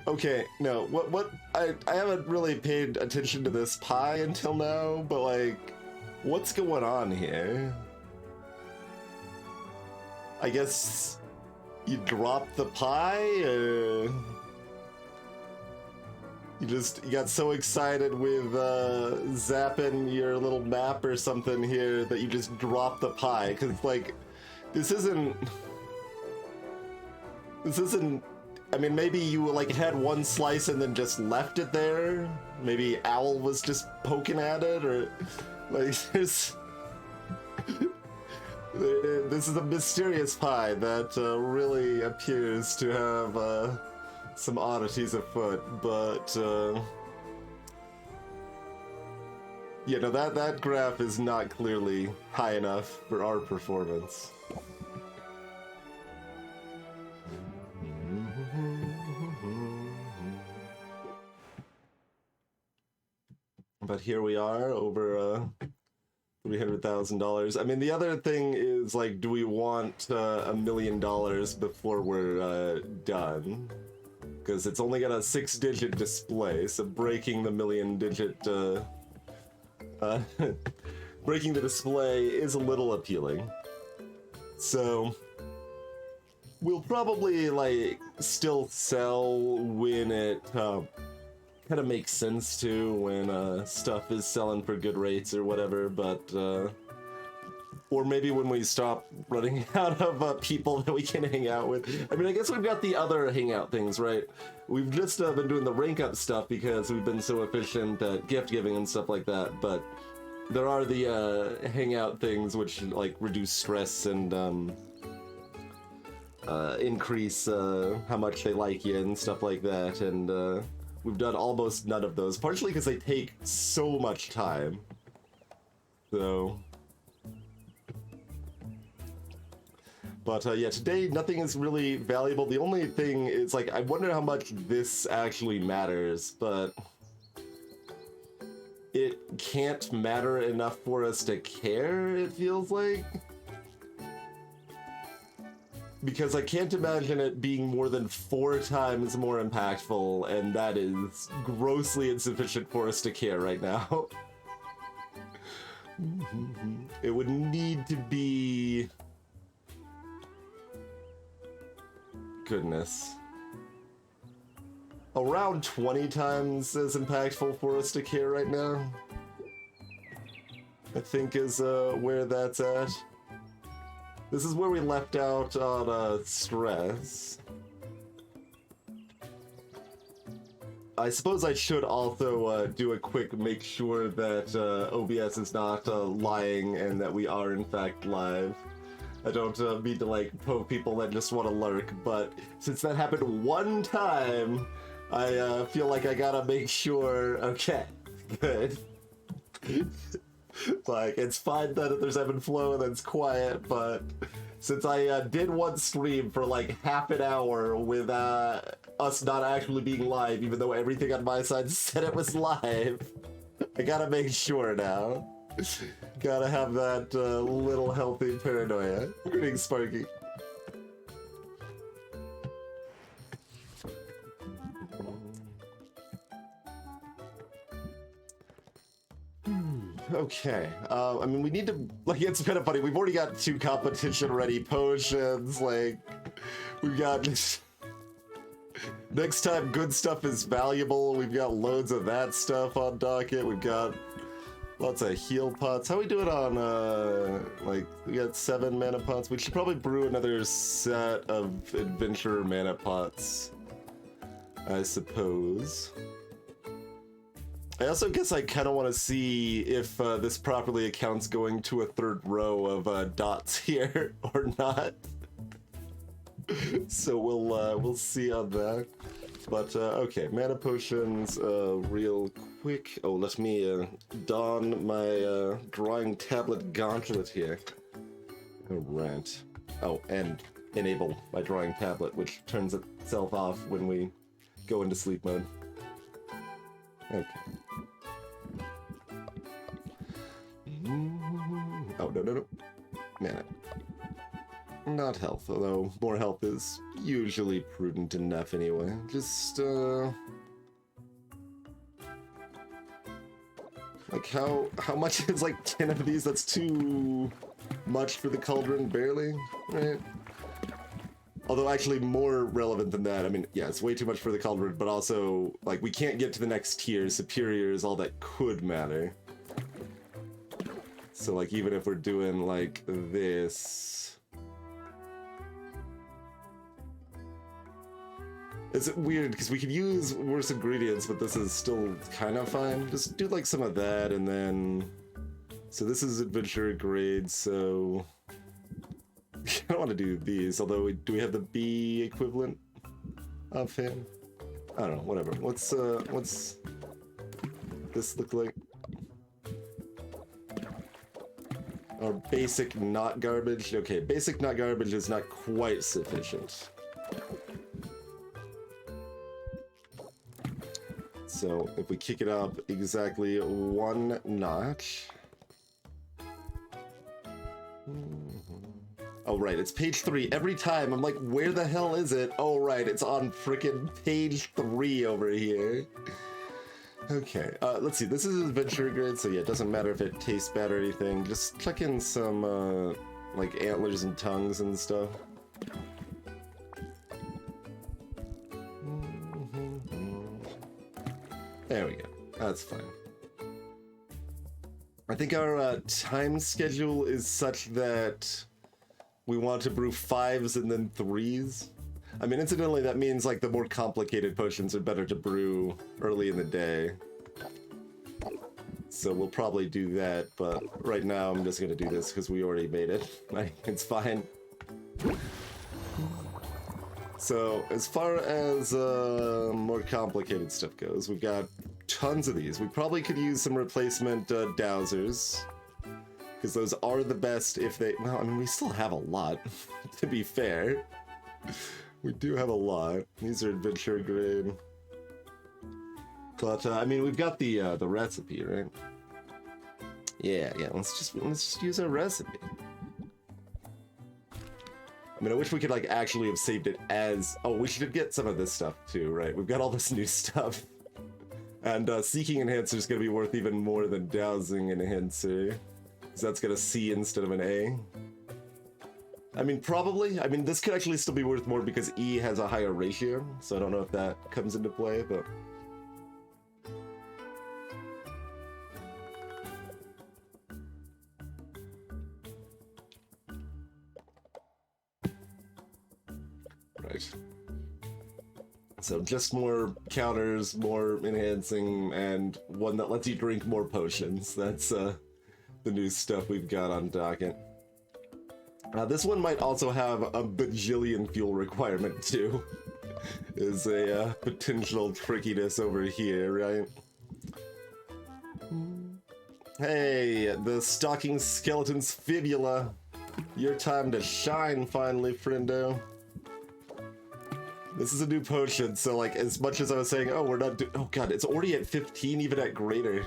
Okay, no, I haven't really paid attention to this pie until now, but like, what's going on here? I guess you dropped the pie, or you got so excited with zapping your little map or something here that you just dropped the pie, because like, this isn't, I mean, maybe you like had one slice and then just left it there. Maybe Owl was just poking at it, or like this is a mysterious pie that really appears to have some oddities afoot, but yeah, no, that graph is not clearly high enough for our performance. But here we are, over $300,000. I mean, the other thing is, like, do we want $1 million before we're done? Because it's only got a 6-digit display, so breaking the million-digit breaking the display is a little appealing. So we'll probably like still sell when it kind of makes sense to, when stuff is selling for good rates or whatever, but or maybe when we stop running out of people that we can hang out with. I mean, I guess we've got the other hangout things, right? We've just been doing the rank up stuff because we've been so efficient at gift giving and stuff like that, but there are the hangout things which like reduce stress and increase how much they like you and stuff like that, and we've done almost none of those, partially because they take so much time. So, but yeah, today nothing is really valuable. The only thing is, like, I wonder how much this actually matters, but it can't matter enough for us to care, it feels like. Because I can't imagine it being more than 4 times more impactful, and that is grossly insufficient for us to care right now. It would need to be... goodness. Around 20 times as impactful for us to care right now, I think is where that's at. This is where we left out on stress. I suppose I should also do a quick make sure that OBS is not lying and that we are in fact live. I don't mean to like poke people that just want to lurk, but since that happened one time, I feel like I gotta make sure. Okay, good. Like, it's fine that there's ebb and flow and it's quiet, but since I did one stream for like half an hour with us not actually being live, even though everything on my side said it was live, I gotta make sure now. Gotta have that little healthy paranoia. Greetings, Sparky. Okay, I mean, we need to, like, it's kind of funny, we've already got 2 competition-ready potions, like, we've got, next time good stuff is valuable, we've got loads of that stuff on docket, we've got lots of heal pots. How we do it on, like, we got 7 mana pots, we should probably brew another set of adventurer mana pots, I suppose. I also guess I kind of want to see if this properly accounts going to a 3rd row of dots here or not. So we'll see on that. But okay, mana potions real quick. Oh, let me don my drawing tablet gauntlet here. Oh, rant. Oh, and enable my drawing tablet, which turns itself off when we go into sleep mode. Okay. Oh, no. Mana. Not health, although more health is usually prudent enough anyway. Just, like, how much is, like, 10 of these? That's too much for the cauldron, barely, right? Although, actually, more relevant than that, I mean, yeah, it's way too much for the cauldron, but also, like, we can't get to the next tier. Superior is all that could matter. So, like, even if we're doing, like, this... It's weird, because we could use worse ingredients, but this is still kind of fine. Just do, like, some of that, and then... So this is adventure grade, so... I don't want to do these, although do we have the B equivalent of him? I don't know, whatever. What's this look like? Or basic not garbage? Okay, basic not garbage is not quite sufficient. So if we kick it up exactly 1 notch. Oh right, it's page 3 every time. I'm like, where the hell is it? Oh right, it's on frickin' page 3 over here. Okay, let's see, this is adventure grade, so yeah, it doesn't matter if it tastes bad or anything. Just chuck in some, like, antlers and tongues and stuff. There we go, that's fine. I think our, time schedule is such that we want to brew 5s and then 3s. I mean, incidentally, that means, like, the more complicated potions are better to brew early in the day. So we'll probably do that, but right now I'm just gonna do this because we already made it. It's fine. So, as far as more complicated stuff goes, we've got tons of these. We probably could use some replacement dowsers, because those are the best if they... Well, I mean, we still have a lot, to be fair. We do have a lot. These are adventure grade. But, I mean, we've got the recipe, right? Yeah, let's just use our recipe. I mean, I wish we could, like, actually have saved it as... Oh, we should get some of this stuff, too, right? We've got all this new stuff. And, Seeking Enhancer is gonna be worth even more than Dowsing Enhancer. Because that's got a C instead of an A. I mean, probably. I mean, this could actually still be worth more because E has a higher ratio, so I don't know if that comes into play, but... Right. So just more counters, more enhancing, and one that lets you drink more potions. That's, the new stuff we've got on docket. This one might also have a bajillion fuel requirement, too. Is a potential trickiness over here, right? Hey, the stalking skeleton's fibula. Your time to shine, finally, friendo. This is a new potion, so, like, as much as I was saying, oh, we're not oh god, it's already at 15, even at greater.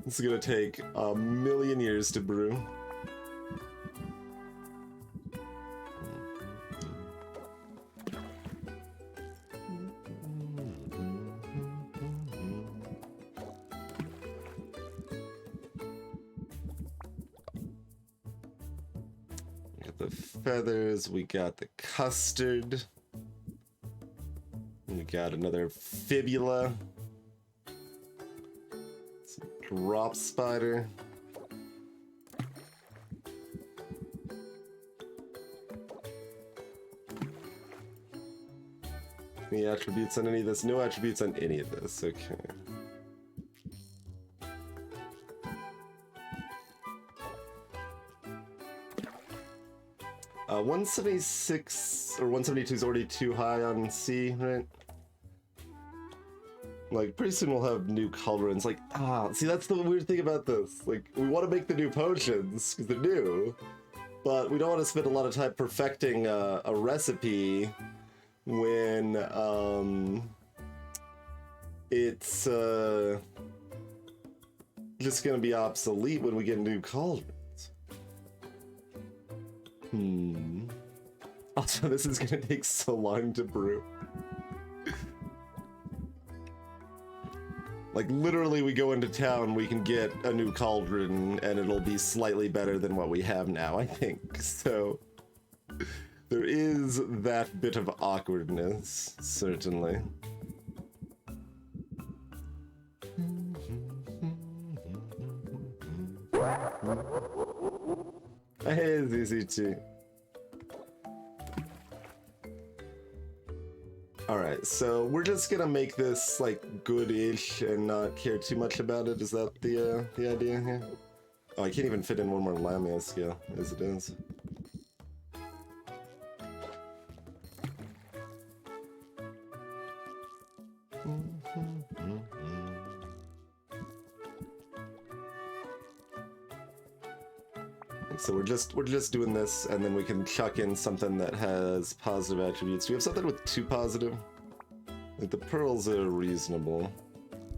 This is gonna take a million years to brew. We got the feathers, we got the custard. We got another fibula. Some drop spider. Any attributes on any of this? No attributes on any of this, okay. 176 or 172 is already too high on C, right? Like, pretty soon we'll have new cauldrons. Like, see, that's the weird thing about this. Like, we want to make the new potions, because they're new, but we don't want to spend a lot of time perfecting a recipe when, it's, just gonna be obsolete when we get new cauldrons. Also, this is gonna take so long to brew. Like, literally, we go into town, we can get a new cauldron, and it'll be slightly better than what we have now, I think. So, there is that bit of awkwardness, certainly. Hey, ZZT. Alright, so we're just gonna make this, like, good-ish and not care too much about it. Is that the idea here? Oh, I can't even fit in one more Lamia scale, as it is. So we're just doing this, and then we can chuck in something that has positive attributes. Do we have something with 2 positive? Like, the pearls are reasonable.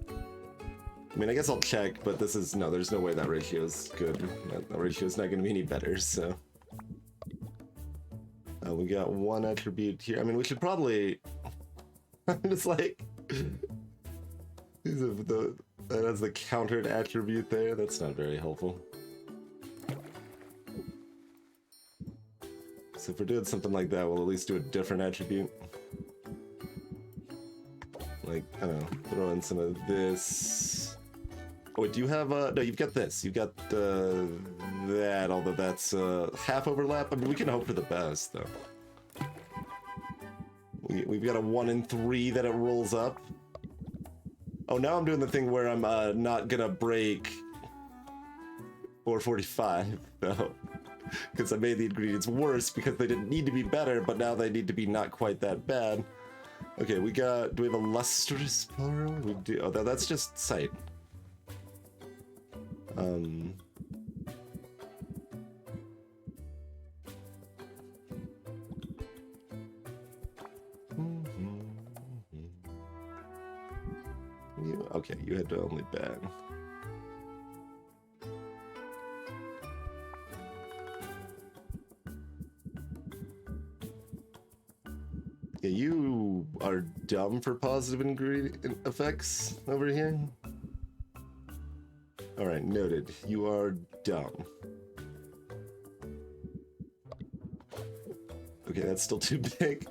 I mean, I guess I'll check, but this is... No, there's no way that ratio is good. That ratio is not going to be any better, so... we got 1 attribute here. I mean, we should probably... I'm just like... that has the countered attribute there. That's not very helpful. So if we're doing something like that, we'll at least do a different attribute. Like, I don't know, throw in some of this. Oh, wait, do you have, no, you've got this. You've got, that, although that's, half overlap. I mean, we can hope for the best, though. We've got a 1 in 3 that it rolls up. Oh, now I'm doing the thing where I'm, not gonna break 445, though. Because I made the ingredients worse because they didn't need to be better, but now they need to be not quite that bad. Okay, we got... Do we have a lustrous pearl? We do... Oh, that's just sight. Okay, you had to only bad. Yeah, you are dumb for positive ingredient effects over here. Alright, noted. You are dumb. Okay, that's still too big.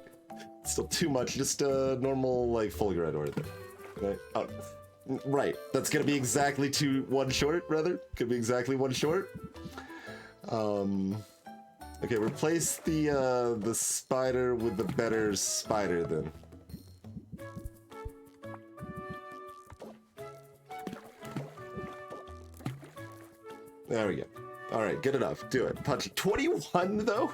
Still too much. Just a normal, like, Fulgurite ore there. Right? Oh, right. That's gonna be exactly 1 short, rather. Could be exactly 1 short. Okay, replace the spider with the better spider, then. There we go. Alright, good enough. Do it. Punch. 21, though?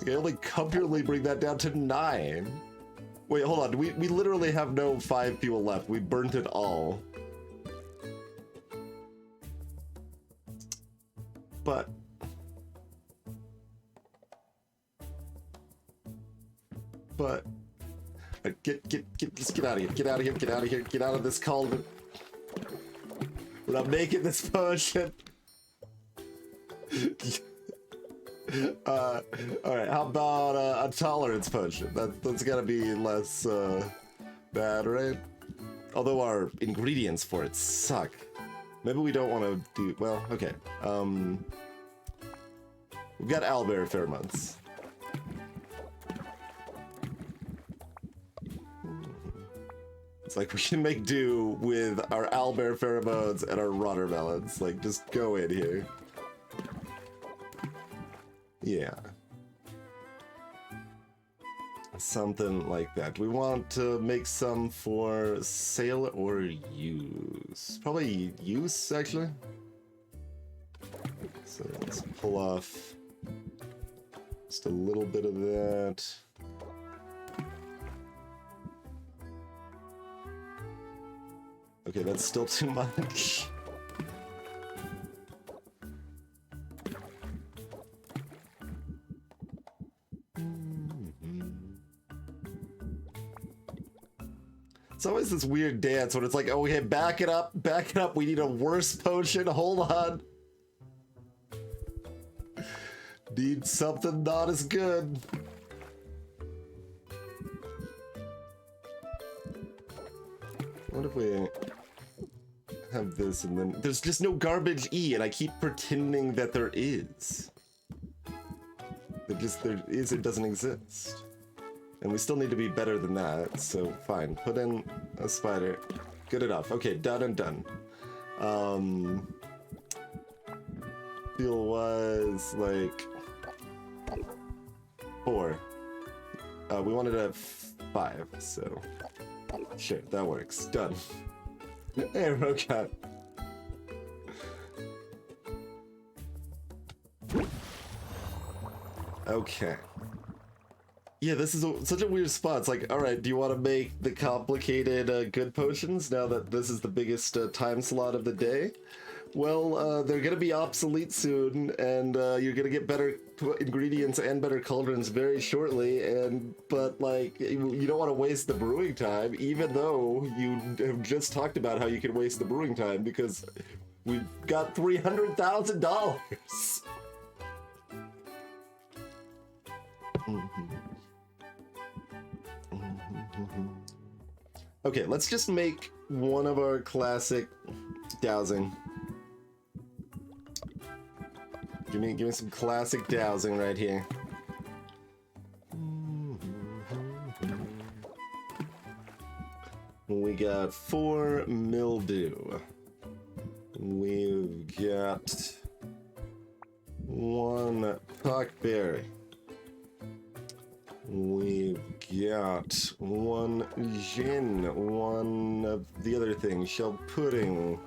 I only comfortably bring that down to 9. Wait, hold on. We literally have no 5 fuel left. We burnt it all. But just get out of here, get out of here, get out of here, get out of this cauldron. We're not making this potion. Alright, how about a tolerance potion? That's gotta be less bad, right? Although our ingredients for it suck. Maybe we don't want to do... Well, okay. We've got owlbear pheromones. It's like we can make do with our owlbear pheromones and our watermelons. Like, just go in here. Yeah. Something like that. We want to make some for sale or use. Probably use, actually. So let's pull off just a little bit of that. Okay, that's still too much. It's always this weird dance when it's like, oh, okay, back it up, we need a worse potion, hold on. Need something not as good. What if we have this and then there's just no garbage E, and I keep pretending that there is. There is, it doesn't exist. And we still need to be better than that, so fine. Put in a spider. Good enough. Okay, done and done. Fuel was like 4. We wanted a 5, so sure, that works. Done. Hey, Rokat. Okay. Yeah, this is such a weird spot. It's like, alright, do you want to make the complicated good potions now that this is the biggest time slot of the day? Well, they're gonna be obsolete soon, and you're gonna get better ingredients and better cauldrons very shortly, but like, you don't want to waste the brewing time, even though you have just talked about how you can waste the brewing time, because we've got $300,000! Okay, let's just make one of our classic dowsing. Give me some classic dowsing right here. We got 4 mildew. We've got 1 pockberry. We've got 1 gin, 1 of the other thing, shelled pudding.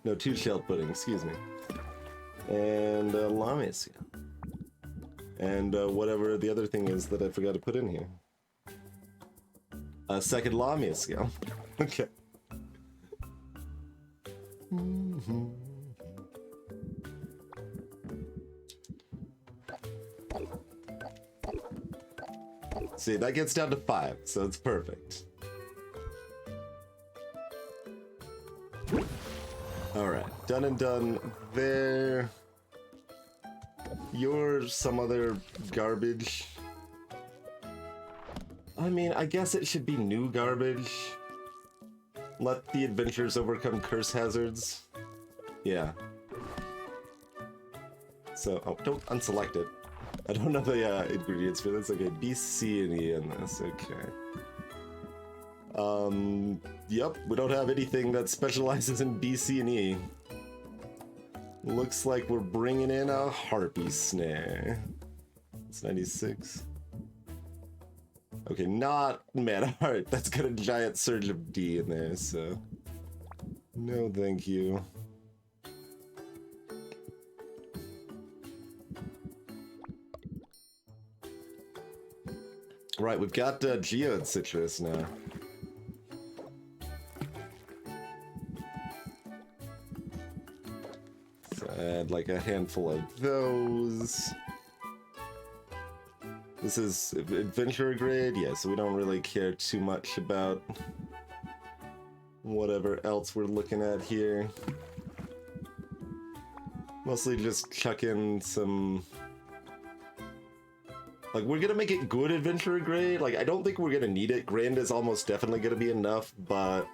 No, 2 shelled pudding, excuse me. And lamis. And whatever the other thing is that I forgot to put in here. A second lamia scale. Okay. See, that gets down to 5, so it's perfect. Alright, done and done there. You're some other garbage. I mean, I guess it should be new garbage. Let the adventurers overcome curse hazards. Yeah. So, oh, don't unselect it. I don't know the ingredients for this. Okay, B, C, and E in this. Okay. Yep, we don't have anything that specializes in B, C, and E. Looks like we're bringing in a harpy snare. It's 96. Okay, not mana heart. That's got a giant surge of D in there, so no thank you. Right, we've got geode citrus now. So add like a handful of those. This is adventurer grade, yeah, so we don't really care too much about whatever else we're looking at here. Mostly just chuck in some... Like, we're gonna make it good adventurer grade. Like, I don't think we're gonna need it. Grand is almost definitely gonna be enough, but...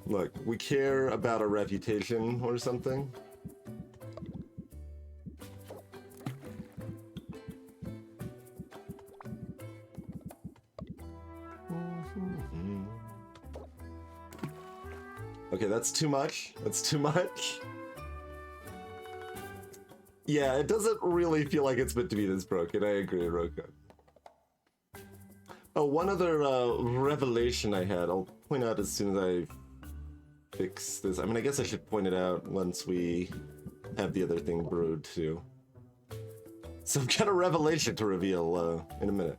Look, we care about a reputation or something. Okay, that's too much. That's too much. Yeah, it doesn't really feel like it's meant to be this broken. I agree, Roko. Oh, one other revelation I had. I'll point out as soon as I fix this. I mean, I guess I should point it out once we have the other thing brewed, too. So I've got a revelation to reveal in a minute.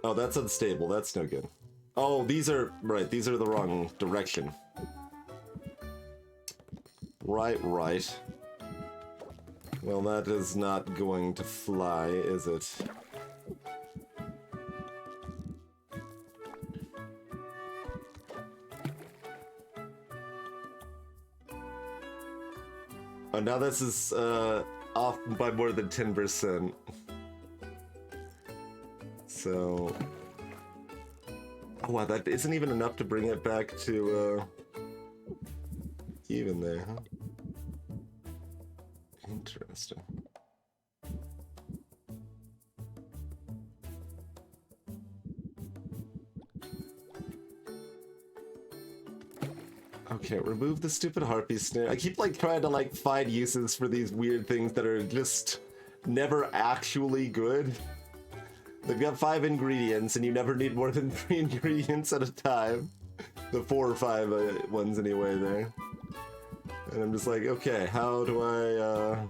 Oh, that's unstable. That's no good. Oh, these are... Right, these are the wrong direction. Right. Well, that is not going to fly, is it? Oh, now this is off by more than 10%. So, oh wow, that isn't even enough to bring it back to even there, huh? Interesting. Okay, remove the stupid harpy snare. I keep like trying to like find uses for these weird things that are just never actually good. They've got 5 ingredients and you never need more than 3 ingredients at a time. The 4 or 5 ones anyway there. And I'm just like, okay, how do I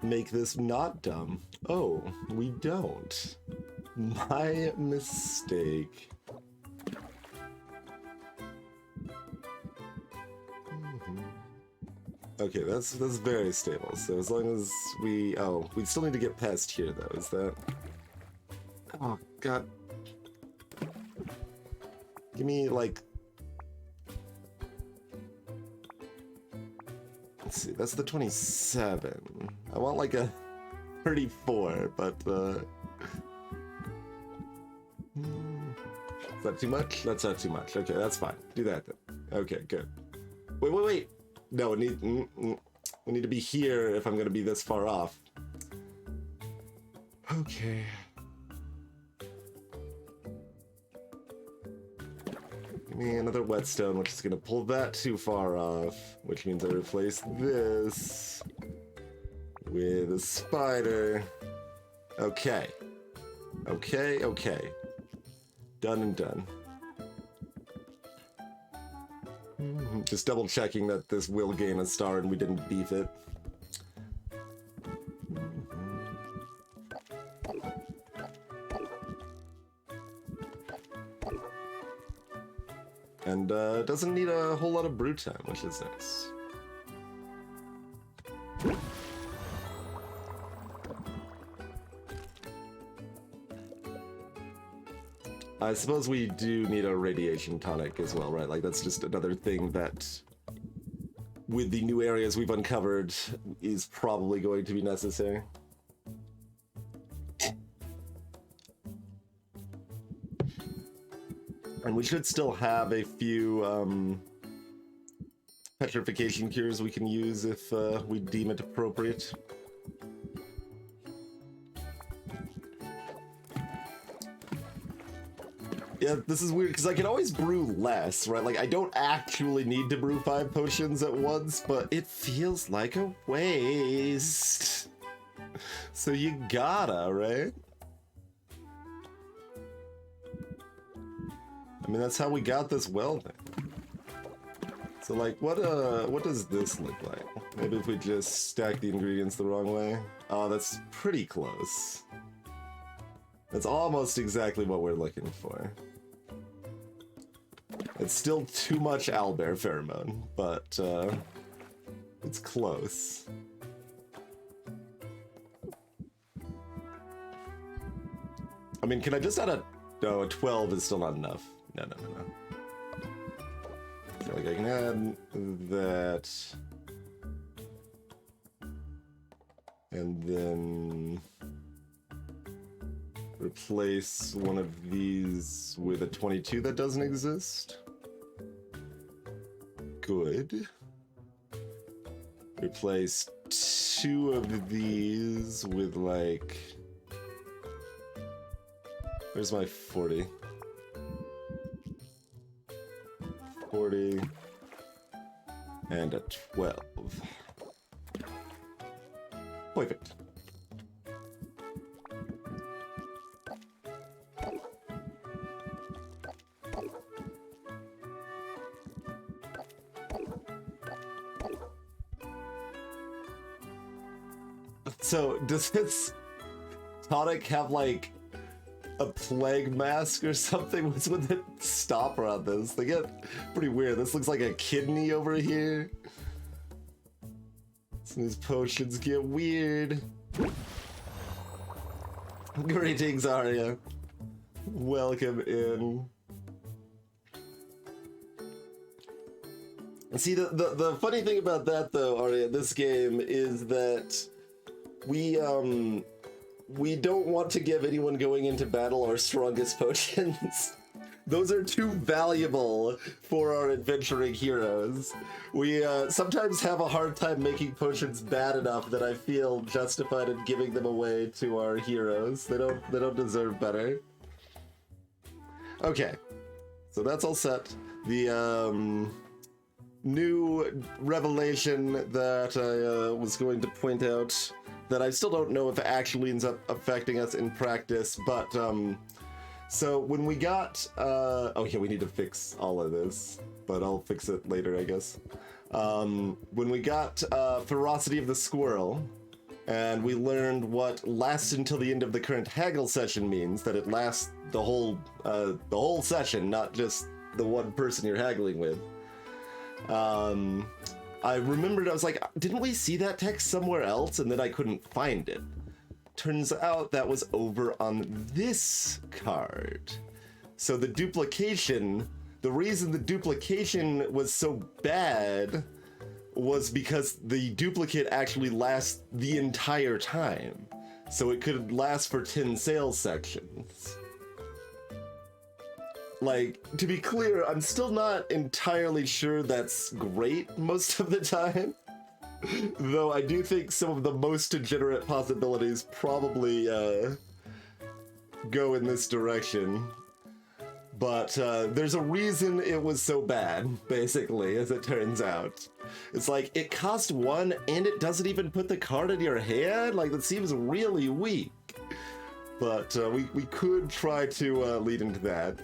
make this not dumb? Oh, we don't. My mistake. Okay, that's very stable. So as long as we still need to get past here though. Is that? Oh god. Give me like. Let's see. That's the 27. I want like a 34, but is that too much? That's not too much. Okay, that's fine. Do that then. Okay, good. Wait. No, we need to be here if I'm going to be this far off. Okay. Give me another whetstone, which is going to pull that too far off, which means I replace this with a spider. Okay. Okay. Done and done. Just double checking that this will gain a star and we didn't beef it. And doesn't need a whole lot of brew time, which is nice. I suppose we do need a radiation tonic as well, right? Like, that's just another thing that, with the new areas we've uncovered, is probably going to be necessary. And we should still have a few petrification cures we can use if we deem it appropriate. Yeah, this is weird, because I can always brew less, right? Like, I don't actually need to brew 5 potions at once, but it feels like a waste. So you gotta, right? I mean, that's how we got this well then. So, like, what does this look like? Maybe if we just stack the ingredients the wrong way? Oh, that's pretty close. That's almost exactly what we're looking for. It's still too much owlbear pheromone, but it's close. I mean, can I just add a... No, a 12 is still not enough. No. I feel like I can add that. And then... replace one of these with a 22 that doesn't exist. Good. Replace 2 of these with like... Where's my 40? 40 and a 12. Perfect. So, does this tonic have, like, a plague mask or something? What's with the stopper on this? They get pretty weird. This looks like a kidney over here. Some of these potions get weird. Greetings, Arya. Welcome in. And see, the funny thing about that, though, Arya, this game is that we don't want to give anyone going into battle our strongest potions. Those are too valuable for our adventuring heroes. We sometimes have a hard time making potions bad enough that I feel justified in giving them away to our heroes. They don't deserve better. Okay, so that's all set. The new revelation that I was going to point out that I still don't know if it actually ends up affecting us in practice, but so when we got, oh yeah, we need to fix all of this, but I'll fix it later, I guess. When we got Ferocity of the Squirrel, and we learned what lasts until the end of the current haggle session means, that it lasts the whole session, not just the one person you're haggling with. I remembered, I was like, didn't we see that text somewhere else? And then I couldn't find it. Turns out that was over on this card. So the duplication, the reason the duplication was so bad was because the duplicate actually lasts the entire time. So it could last for 10 sales sections. Like, to be clear, I'm still not entirely sure that's great most of the time. Though I do think some of the most degenerate possibilities probably go in this direction. But there's a reason it was so bad, basically, as it turns out. It's like, it cost 1 and it doesn't even put the card in your hand? Like, that seems really weak. But we could try to lead into that.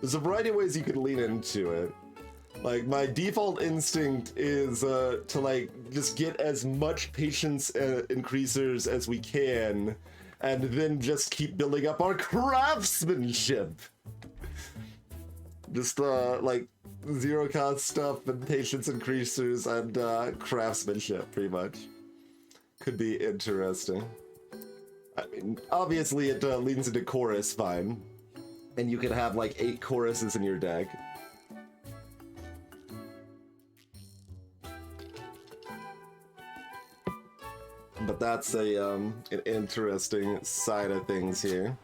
There's a variety of ways you could lean into it. Like, my default instinct is to, like, just get as much patience increasers as we can, and then just keep building up our craftsmanship. Just, like, zero-cost stuff and patience increasers and craftsmanship, pretty much. Could be interesting. I mean, obviously it leans into chorus fine, and you could have, like, 8 choruses in your deck. But that's an interesting side of things here.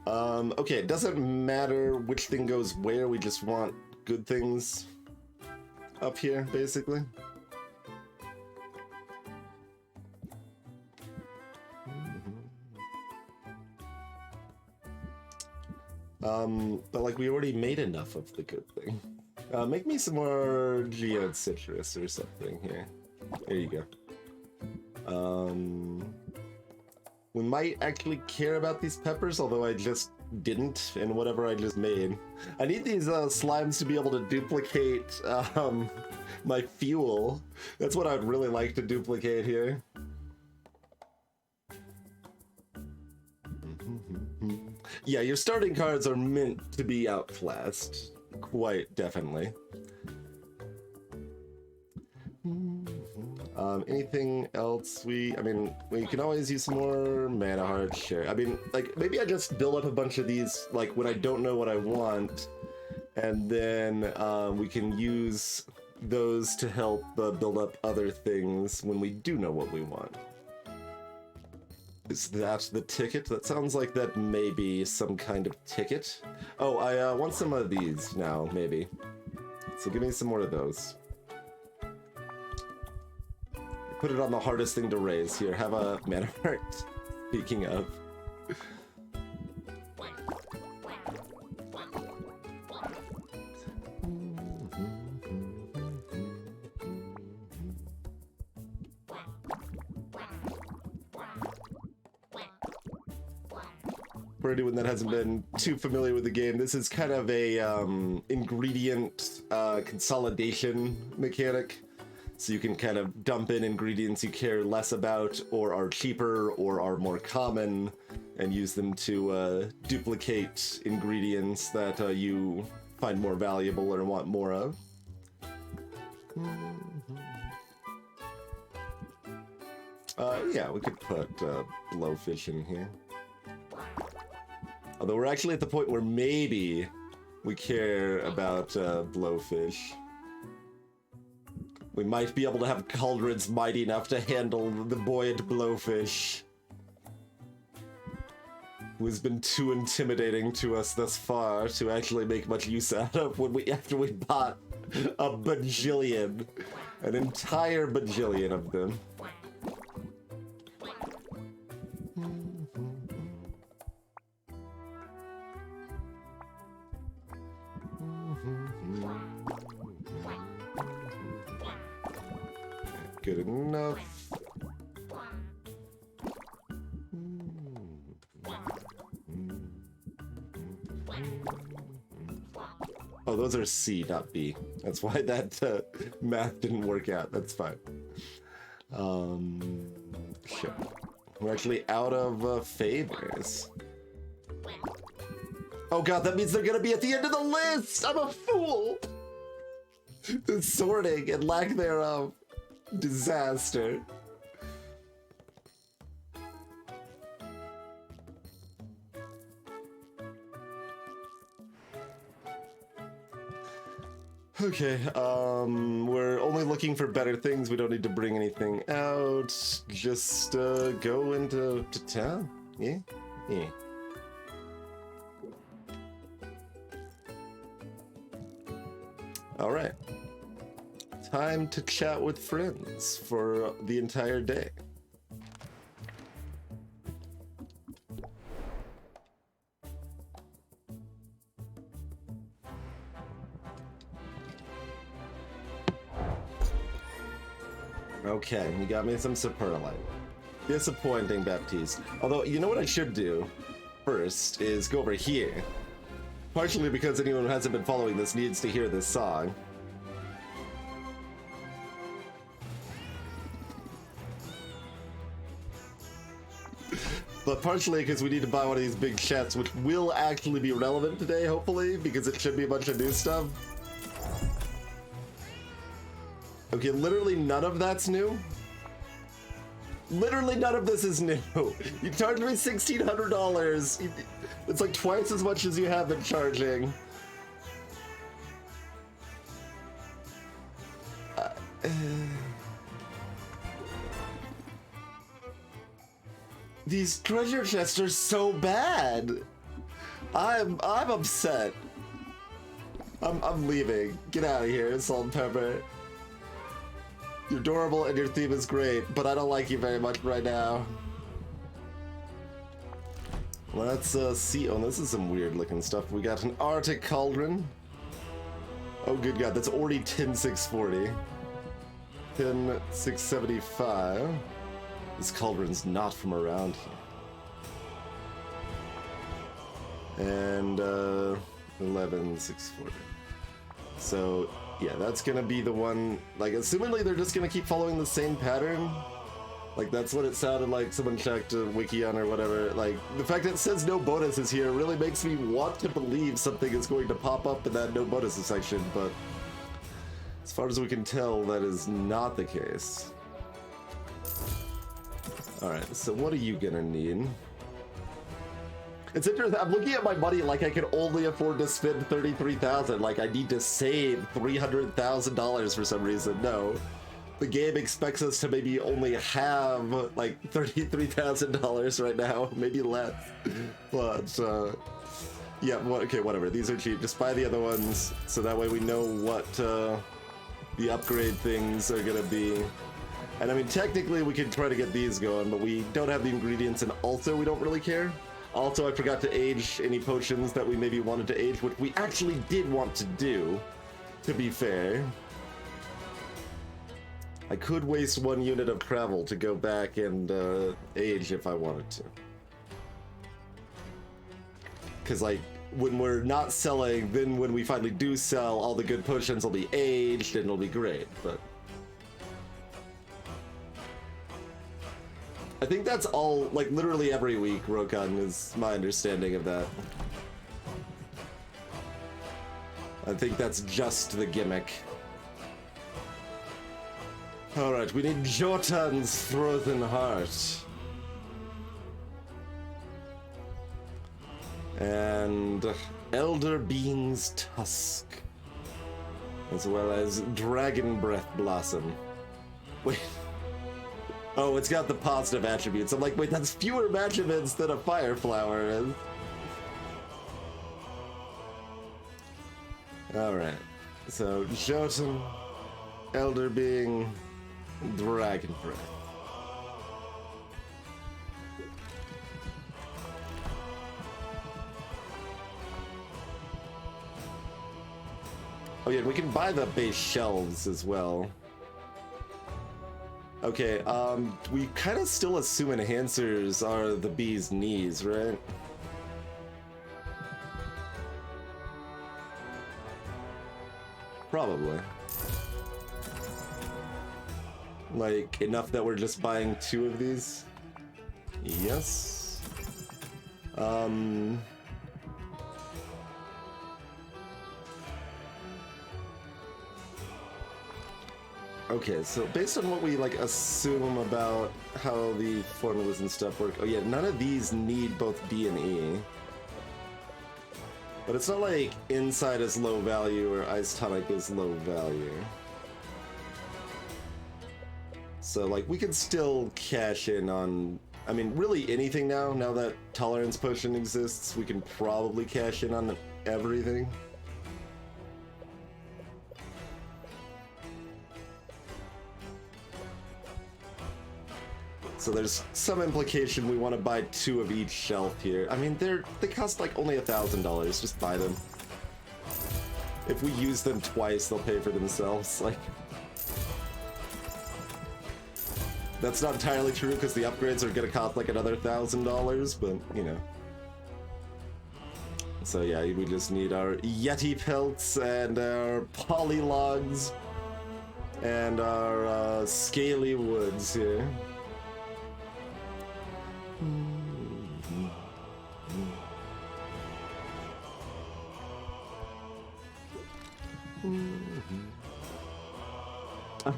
Okay, it doesn't matter which thing goes where, we just want good things up here, basically. But like, we already made enough of the good thing. Make me some more geode citrus or something here. There you go. We might actually care about these peppers, although I just didn't in whatever I just made. I need these slimes to be able to duplicate my fuel. That's what I'd really like to duplicate here. Yeah, your starting cards are meant to be outclassed. Quite definitely. Anything else we can always use some more mana hearts, sure. I mean, like, maybe I just build up a bunch of these, like, when I don't know what I want, and then we can use those to help build up other things when we do know what we want. Is that the ticket? That sounds like that may be some kind of ticket. Oh, I want some of these now, maybe. So give me some more of those. Put it on the hardest thing to raise. Here, have a mana heart. Speaking of. For anyone that hasn't been too familiar with the game, this is kind of a ingredient consolidation mechanic. So you can kind of dump in ingredients you care less about, or are cheaper, or are more common, and use them to duplicate ingredients that you find more valuable or want more of. Yeah, we could put blowfish in here. Although we're actually at the point where maybe we care about blowfish. We might be able to have cauldrons mighty enough to handle the buoyant blowfish, who has been too intimidating to us thus far to actually make much use out of after we bought a bajillion, an entire bajillion of them. Good enough. Oh, those are C, not B. That's why that math didn't work out. That's fine. Sure. We're actually out of favors. Oh god, that means they're gonna be at the end of the list! I'm a fool! The sorting and lack thereof. Disaster. Okay, we're only looking for better things. We don't need to bring anything out. Just go into town. Yeah? Yeah. Alright. Time to chat with friends for the entire day. Okay, you got me some Superlite. Disappointing, Baptiste. Although, you know what I should do first is go over here. Partially because anyone who hasn't been following this needs to hear this song. But partially because we need to buy one of these big chats, which will actually be relevant today, hopefully, because it should be a bunch of new stuff. Okay, literally none of that's new. Literally none of this is new. You charged me $1,600. It's like twice as much as you have been charging. These treasure chests are so bad. I'm upset. I'm leaving. Get out of here, Salt and Pepper. You're adorable and your theme is great, but I don't like you very much right now. Let's see. Oh, this is some weird looking stuff. We got an Arctic Cauldron. Oh, good God, that's already 10,640. 10,675. This cauldron's not from around here. And 11,640. So yeah, that's gonna be the one. Like, assumingly they're just gonna keep following the same pattern. Like, that's what it sounded like. Someone checked Wiki on or whatever. Like, the fact that it says no bonuses here really makes me want to believe something is going to pop up in that no bonuses section, but as far as we can tell, that is not the case. Alright, so what are you gonna need? It's interesting, I'm looking at my money like I can only afford to spend $33,000, like I need to save $300,000 for some reason. No. The game expects us to maybe only have like $33,000 right now, maybe less. But, yeah, okay, whatever. These are cheap. Just buy the other ones, so that way we know what the upgrade things are gonna be. And I mean, technically we could try to get these going, but we don't have the ingredients, and also we don't really care. Also, I forgot to age any potions that we maybe wanted to age, which we actually did want to do, to be fair. I could waste 1 unit of travel to go back and age if I wanted to. Because, like, when we're not selling, then when we finally do sell, all the good potions will be aged and it'll be great, but... I think that's all, like, literally every week, Rokan, is my understanding of that. I think that's just the gimmick. Alright, we need Jotun's Frozen Heart. And and Elder Being's Tusk, as well as Dragon Breath Blossom. Wait. Oh, it's got the positive attributes. I'm like, wait, that's fewer match events than a Fire Flower is. Alright. So, Jotun, Elder Being, Dragon Breath. Oh yeah, we can buy the base shelves as well. Okay, we kind of still assume enhancers are the bee's knees, right? Probably. Like, enough that we're just buying 2 of these? Yes. Okay, so based on what we like assume about how the formulas and stuff work, oh yeah, none of these need both B and E. But it's not like Inside is low value or Ice Tonic is low value. So like we can still cash in on, I mean really anything now that Tolerance Potion exists, we can probably cash in on everything. So there's some implication we want to buy 2 of each shelf here. I mean, they cost like only $1,000. Just buy them. If we use them twice, they'll pay for themselves. Like, that's not entirely true because the upgrades are gonna cost like another $1,000, but you know. So yeah, we just need our Yeti pelts and our polylogs and our scaly woods here.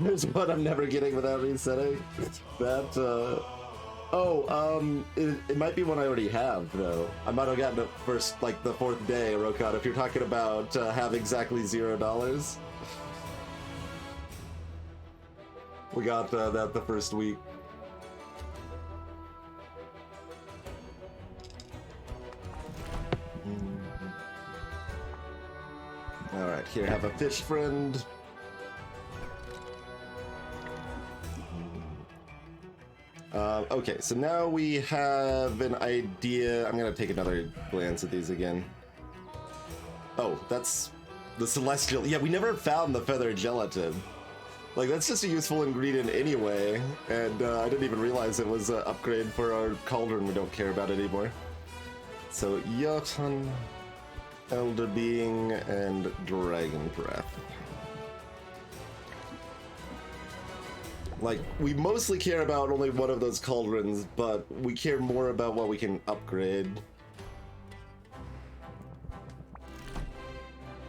There's one I'm never getting without resetting. That, it might be one I already have, though. I might have gotten it first, like, the 4th day, Rokat, if you're talking about have exactly $0. We got that the first week. Alright, here, have a fish friend. Okay, so now we have an idea. I'm gonna take another glance at these again. Oh, that's the celestial. Yeah, we never found the feather gelatin. Like, that's just a useful ingredient anyway, and I didn't even realize it was an upgrade for our cauldron. We don't care about it anymore. So, Jotun, Elder Being, and Dragon Breath. Like, we mostly care about only one of those cauldrons, but we care more about what we can upgrade.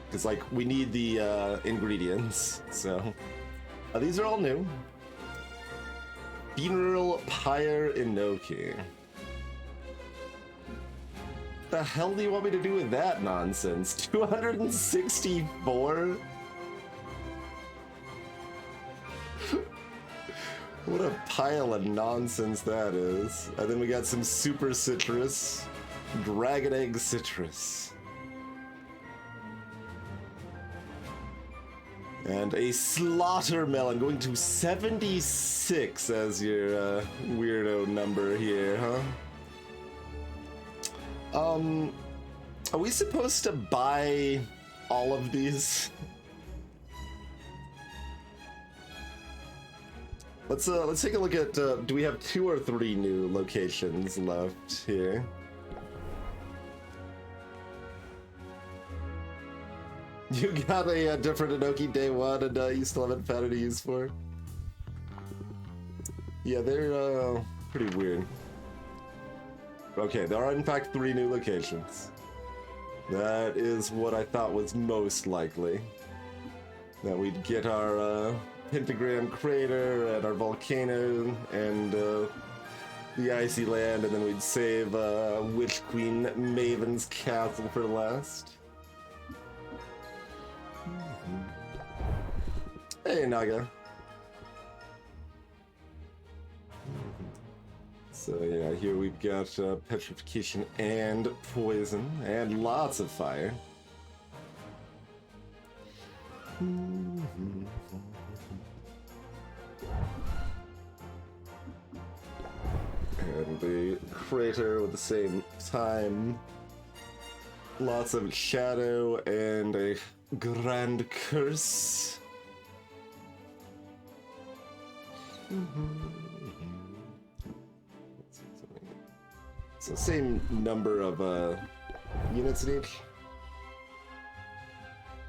Because, like, we need the ingredients, so... these are all new. Funeral Pyre Inoki. The hell do you want me to do with that nonsense? 264? What a pile of nonsense that is. And then we got some Super Citrus, Dragon Egg Citrus. And a Slaughter Melon, going to 76 as your weirdo number here, huh? Are we supposed to buy all of these? Let's take a look at, do we have 2 or 3 new locations left here? You got a different Inoki day 1 and you still haven't found any use for it? Yeah, they're pretty weird. Okay, there are in fact 3 new locations. That is what I thought was most likely. That we'd get our Pentagram Crater and our Volcano and the icy land, and then we'd save Witch Queen Maven's castle for last. Hey, Naga. So yeah, here we've got petrification and poison, and lots of fire. And the crater with the same time. Lots of shadow and a grand curse. So same number of units in each.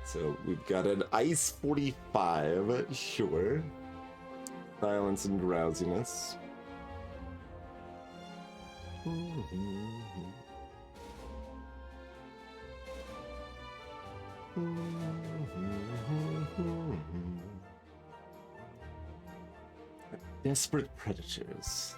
So we've got an ice 45, sure. Silence and drowsiness. Desperate predators.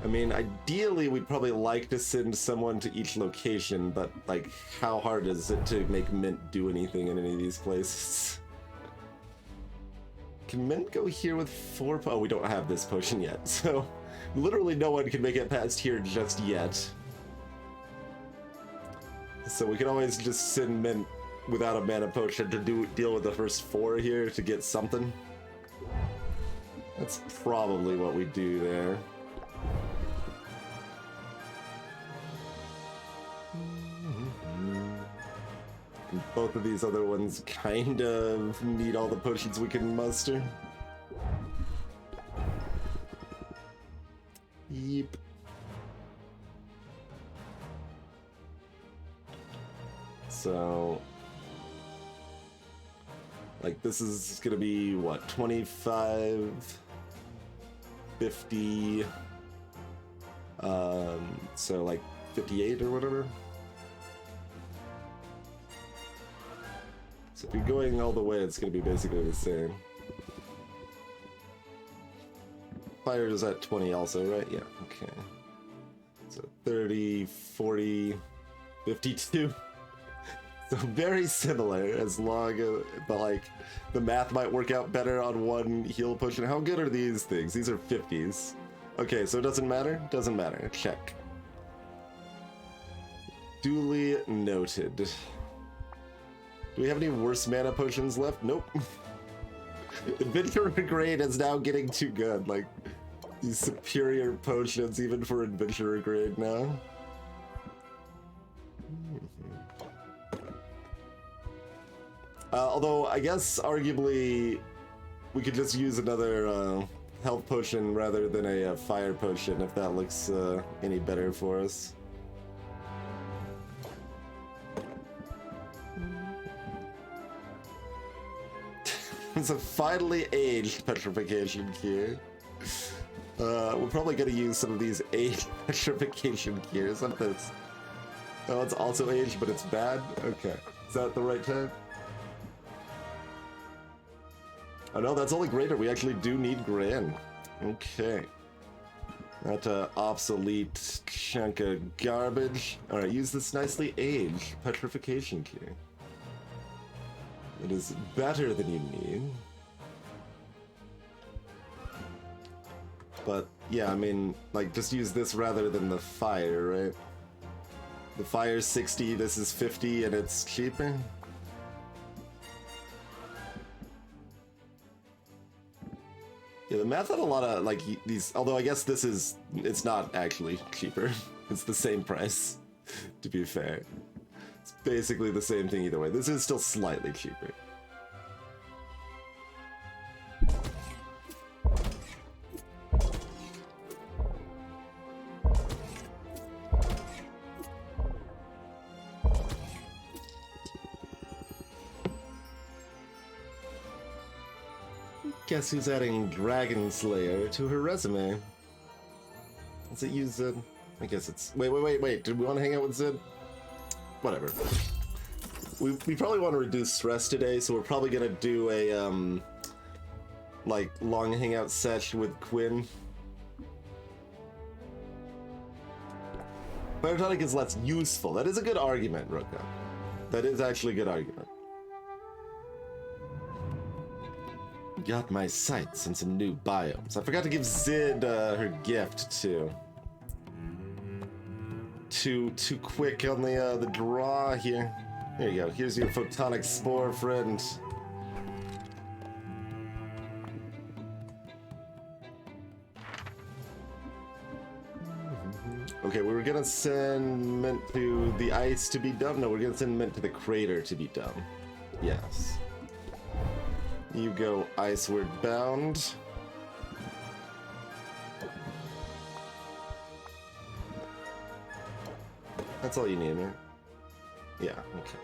I mean, ideally, we'd probably like to send someone to each location, but, like, how hard is it to make Mint do anything in any of these places? Can Mint go here with 4? Oh, we don't have this potion yet, so literally no one can make it past here just yet. So we can always just send Mint without a mana potion to deal with the first 4 here to get something. That's probably what we do there. And both of these other ones kind of need all the potions we can muster. Yep. So, like, this is gonna be what, 25, 50, so like 58 or whatever. So if you're going all the way, it's going to be basically the same. Fire is at 20 also, right? Yeah, okay. So 30, 40, 52. So very similar, as long as, but like, the math might work out better on one heal potion. How good are these things? These are 50s. Okay, so it doesn't matter? Doesn't matter. Check. Duly noted. Do we have any worse mana potions left? Nope. Adventurer grade is now getting too good. Like, these superior potions, even for adventurer grade now. Although, I guess, arguably, we could just use another health potion rather than a fire potion, if that looks any better for us. It's a finely aged petrification cure. We're probably gonna use some of these aged petrification cures. Look at this. Oh, it's also aged, but it's bad? Okay. Is that the right time? Oh no, that's only greater. We actually do need Gran. Okay. That obsolete chunk of garbage. Alright, use this nicely aged petrification cure. It is better than you need. But, yeah, I mean, like, just use this rather than the fire, right? The fire's 60, this is 50, and it's cheaper? Yeah, the math had a lot of, like, these... Although I guess this is... It's not actually cheaper. It's the same price, to be fair. It's basically the same thing either way. This is still slightly cheaper. Guess who's adding Dragon Slayer to her resume? Does it use Zed? I guess it's... Wait. Did we want to hang out with Zed? Whatever. We probably want to reduce stress today, so we're probably gonna do a, like, long hangout sesh with Quinn. Pyrotonic is less useful. That is a good argument, Roka. That is actually a good argument. Got my sights on some new biomes. I forgot to give Zid her gift too. Too quick on the draw here. Here you go. Here's your photonic spore, friend. Okay, we were gonna send Mint to the ice to be dumb. No, we're gonna send Mint to the crater to be dumb. Yes. You go iceward bound. That's all you need, man. Yeah, okay.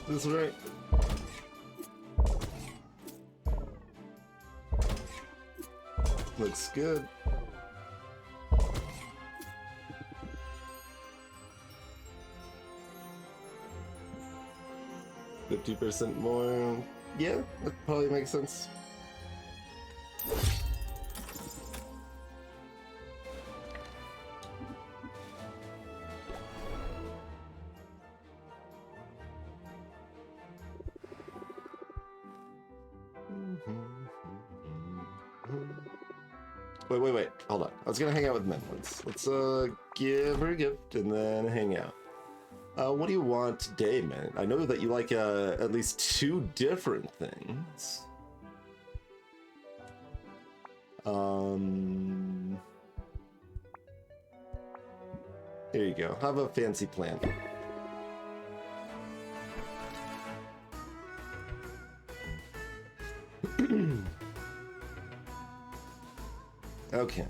That's right. Looks good. $50% more. Yeah, that probably makes sense. Wait. Hold on. I was gonna hang out with Min. Let's give her a gift and then hang out. What do you want today, man? I know that you like at least 2 different things. Here you go. Have a fancy plan. Okay.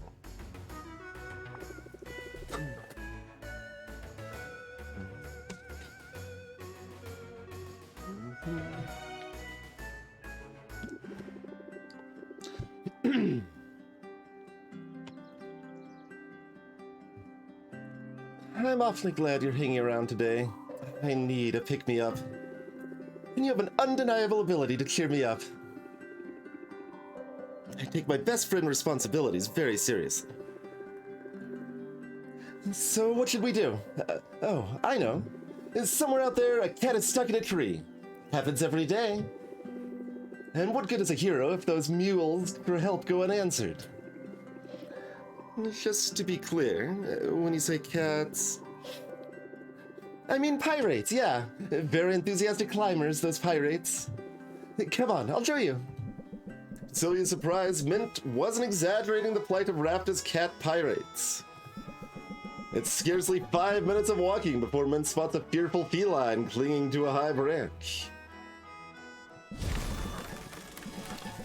I'm awfully glad you're hanging around today. I need a pick-me-up. And you have an undeniable ability to cheer me up. I take my best friend responsibilities very seriously. So what should we do? Oh, I know. Somewhere out there, a cat is stuck in a tree. Happens every day. And what good is a hero if those mules for help go unanswered? Just to be clear, when you say cats... I mean pirates, yeah. Very enthusiastic climbers, those pirates. Come on, I'll show you. Sylvia's surprise, Mint wasn't exaggerating the plight of Rafta's cat pirates. It's scarcely 5 minutes of walking before Mint spots a fearful feline clinging to a high branch.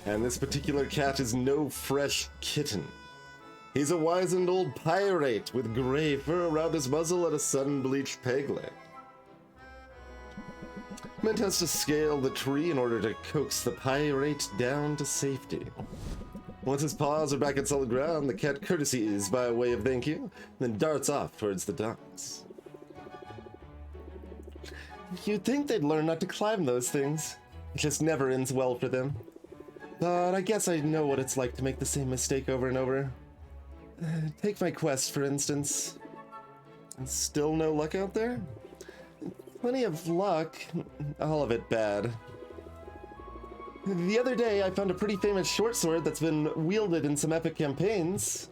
And this particular cat is no fresh kitten. He's a wizened old pirate with gray fur around his muzzle and a sun-bleached peg leg. Mint has to scale the tree in order to coax the pirate down to safety. Once his paws are back at solid ground, the cat courtesies by way of thank you, then darts off towards the docks. You'd think they'd learn not to climb those things. It just never ends well for them. But I guess I know what it's like to make the same mistake over and over. Take my quest, for instance. Still no luck out there? Plenty of luck, all of it bad. The other day, I found a pretty famous short sword that's been wielded in some epic campaigns.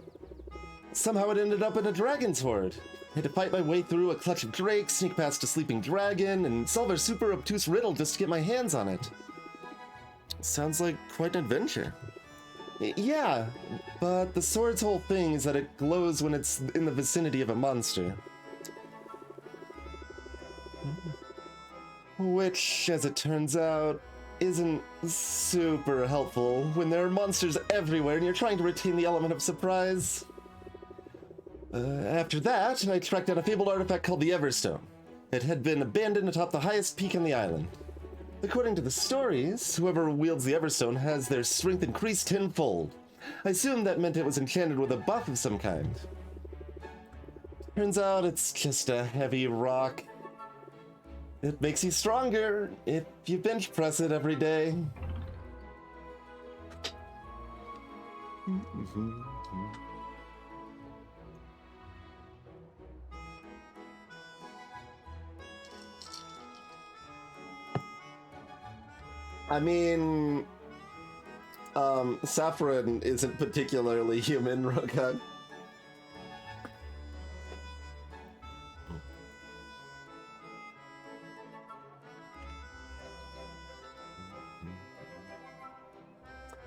Somehow it ended up in a dragon's horde. I had to fight my way through a clutch of drakes, sneak past a sleeping dragon, and solve a super obtuse riddle just to get my hands on it. Sounds like quite an adventure. Yeah, but the sword's whole thing is that it glows when it's in the vicinity of a monster. Which, as it turns out, isn't super helpful when there are monsters everywhere and you're trying to retain the element of surprise. After that, I tracked down a fabled artifact called the Everstone. It had been abandoned atop the highest peak on the island. According to the stories, whoever wields the Everstone has their strength increased tenfold. I assumed that meant it was enchanted with a buff of some kind. Turns out it's just a heavy rock. It makes you stronger if you bench press it every day. I mean, Saffron isn't particularly human, Rokan.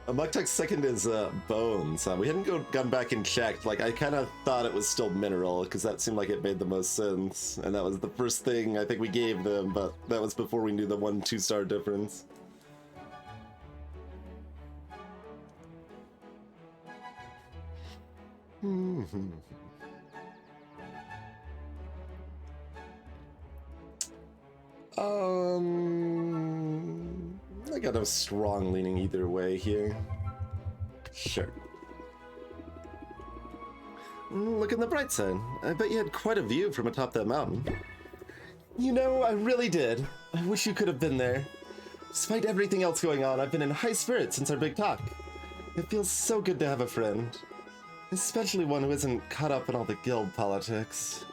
Muktuk's second is bones. We hadn't gone back and checked. Like, I kind of thought it was still mineral, because that seemed like it made the most sense. And that was the first thing I think we gave them, but that was before we knew the 1-2 star difference. I got a strong leaning either way here. Sure. Look on the bright side. I bet you had quite a view from atop that mountain. You know, I really did. I wish you could have been there. Despite everything else going on, I've been in high spirits since our big talk. It feels so good to have a friend. Especially one who isn't caught up in all the guild politics.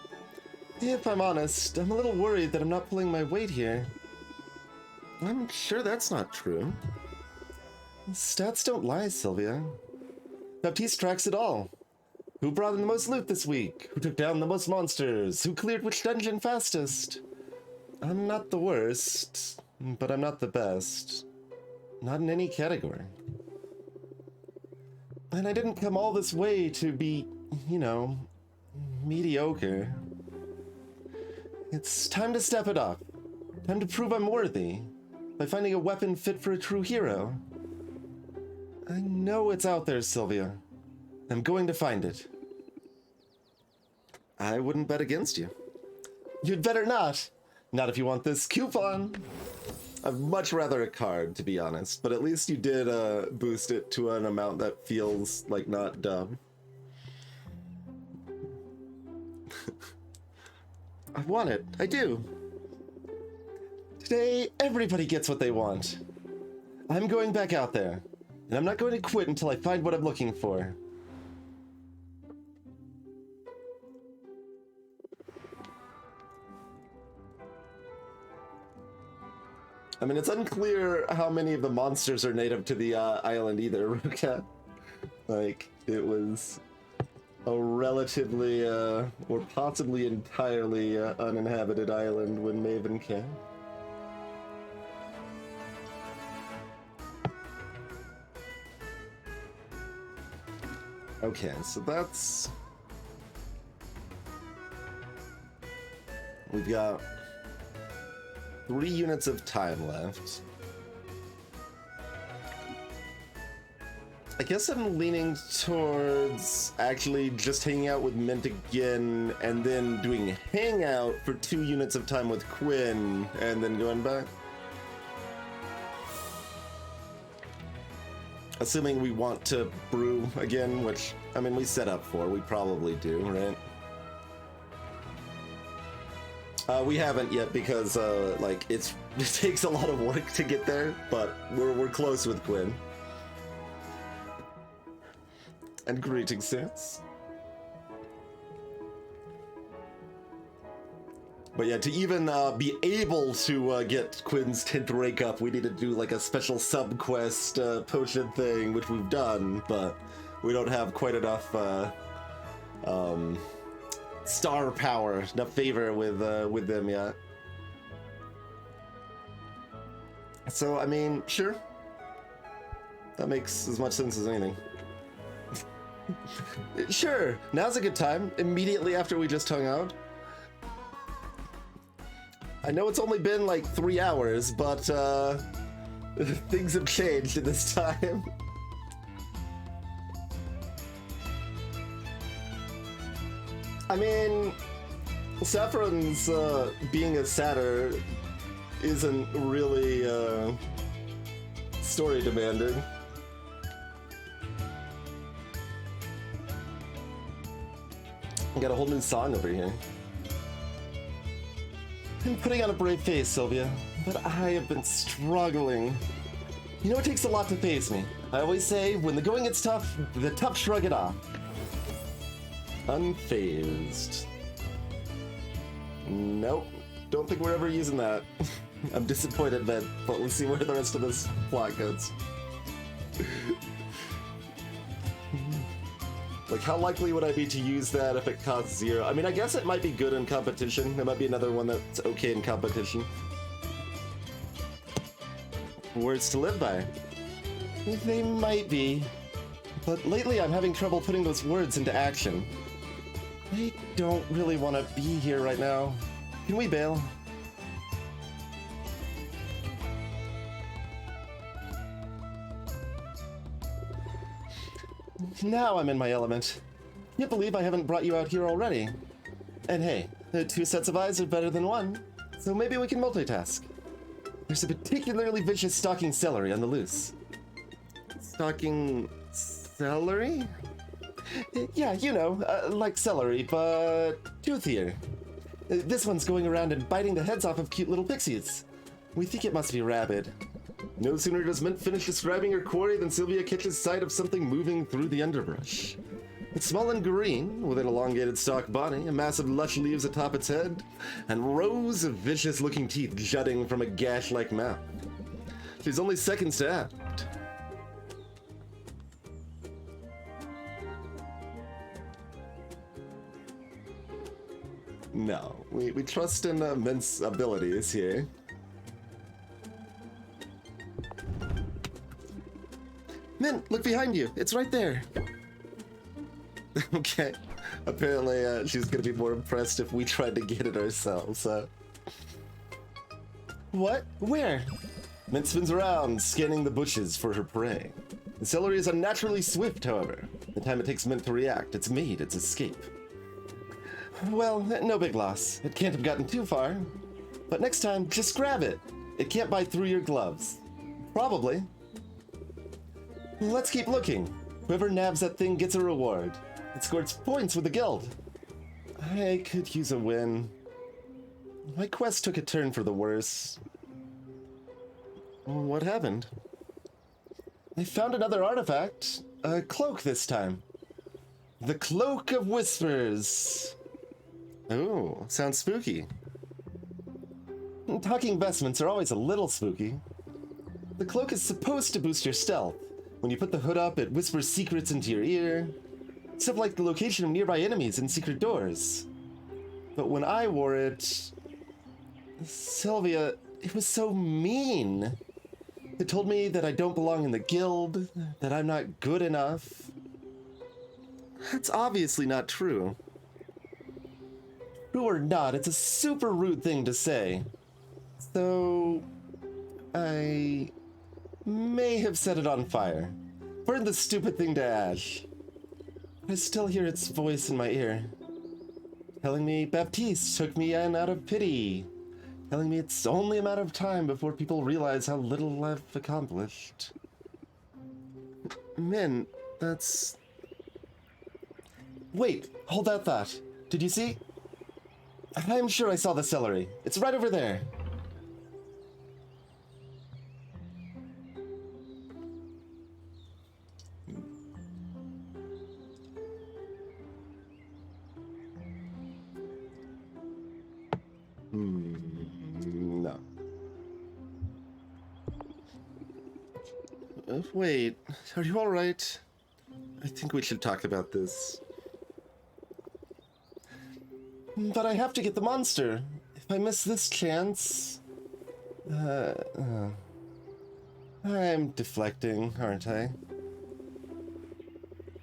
If I'm honest, I'm a little worried that I'm not pulling my weight here. I'm sure that's not true. Stats don't lie, Sylvia. Baptiste tracks it all. Who brought in the most loot this week? Who took down the most monsters? Who cleared which dungeon fastest? I'm not the worst, but I'm not the best. Not in any category. And I didn't come all this way to be, you know, mediocre. It's time to step it up. Time to prove I'm worthy. By finding a weapon fit for a true hero. I know it's out there, Sylvia. I'm going to find it. I wouldn't bet against you. You'd better not. Not if you want this coupon. I'd much rather a card, to be honest, but at least you did boost it to an amount that feels like not dumb. I want it. I do. Today, everybody gets what they want. I'm going back out there, and I'm not going to quit until I find what I'm looking for. I mean, it's unclear how many of the monsters are native to the island either, Ruka. Like, it was a relatively, or possibly entirely uninhabited island when Maven came. Okay, so that's... We've got 3 units of time left. I guess I'm leaning towards actually just hanging out with Mint again and then doing Hangout for 2 units of time with Quinn and then going back. Assuming we want to brew again, which, I mean, we set up for. We probably do, right? We haven't yet because, like, it takes a lot of work to get there, but we're close with Quinn. And greetings, Sans. But yeah, to even be able to get Quinn's tint rake up, we need to do like a special sub-quest potion thing, which we've done, but we don't have quite enough star power, enough favor with them yet. So, I mean, sure. That makes as much sense as anything. Sure, now's a good time, immediately after we just hung out. I know it's only been like 3 hours, but Things have changed in this time. I mean, Saffron's being a satyr isn't really story demanding. I got a whole new song over here. I'm putting on a brave face, Sylvia, but I have been struggling. You know, it takes a lot to face me. I always say, when the going gets tough, the tough shrug it off. Unfazed. Nope. Don't think we're ever using that. I'm disappointed, but let's see where the rest of this plot goes. Like, how likely would I be to use that if it costs 0? I mean, I guess it might be good in competition. It might be another one that's okay in competition. Words to live by. They might be. But lately I'm having trouble putting those words into action. I don't really want to be here right now. Can we bail? Now I'm in my element. Can't believe I haven't brought you out here already. And hey, 2 sets of eyes are better than 1, so maybe we can multitask. There's a particularly vicious stalking celery on the loose. Stalking celery? Yeah, you know, like celery, but toothier. This one's going around and biting the heads off of cute little pixies. We think it must be rabid. No sooner does Mint finish describing her quarry than Sylvia catches sight of something moving through the underbrush. It's small and green, with an elongated stalk body, massive lush leaves atop its head, and rows of vicious-looking teeth jutting from a gash-like mouth. She's only seconds to act. No, we trust in Mint's abilities here. Mint, look behind you. It's right there. Okay. Apparently, she's gonna be more impressed if we tried to get it ourselves, What? Where? Mint spins around, scanning the bushes for her prey. The celery is unnaturally swift, however. The time it takes Mint to react, it's made its escape. Well, no big loss. It can't have gotten too far. But next time, just grab it. It can't bite through your gloves. Probably. Let's keep looking. Whoever nabs that thing gets a reward. It scores points with the guild. I could use a win. My quest took a turn for the worse. What happened? I found another artifact. A cloak this time. The Cloak of Whispers. Oh, sounds spooky. Talking vestments are always a little spooky. The cloak is supposed to boost your stealth. When you put the hood up, it whispers secrets into your ear. Stuff like the location of nearby enemies and secret doors. But when I wore it... Sylvia, it was so mean. It told me that I don't belong in the guild, that I'm not good enough. That's obviously not true. True or not, it's a super rude thing to say. So... I... may have set it on fire. Burned the stupid thing to ash. I still hear its voice in my ear. Telling me Baptiste took me in out of pity. Telling me it's only a matter of time before people realize how little I've accomplished. Min, that's... Wait, hold that thought. Did you see? I'm sure I saw the celery. It's right over there. No. Wait, are you all right? I think we should talk about this. But I have to get the monster. If I miss this chance... I'm deflecting, aren't I?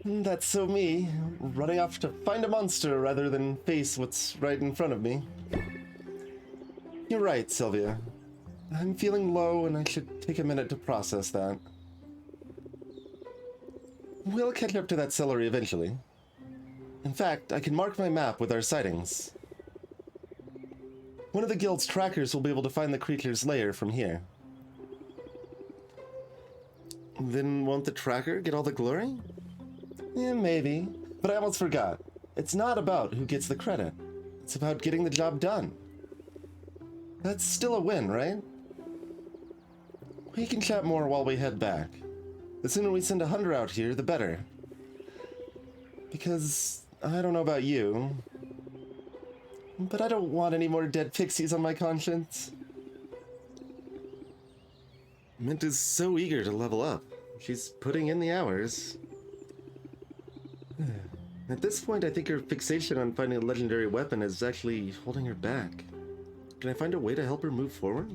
That's so me, running off to find a monster rather than face what's right in front of me. You're right, Sylvia. I'm feeling low and I should take a minute to process that. We'll catch up to that celery eventually. In fact, I can mark my map with our sightings. One of the guild's trackers will be able to find the creature's lair from here. Then won't the tracker get all the glory? Yeah, maybe. But I almost forgot. It's not about who gets the credit. It's about getting the job done. That's still a win, right? We can chat more while we head back. The sooner we send a hunter out here, the better. Because, I don't know about you, but I don't want any more dead pixies on my conscience. Mint is so eager to level up. She's putting in the hours. At this point, I think her fixation on finding a legendary weapon is actually holding her back. Can I find a way to help her move forward?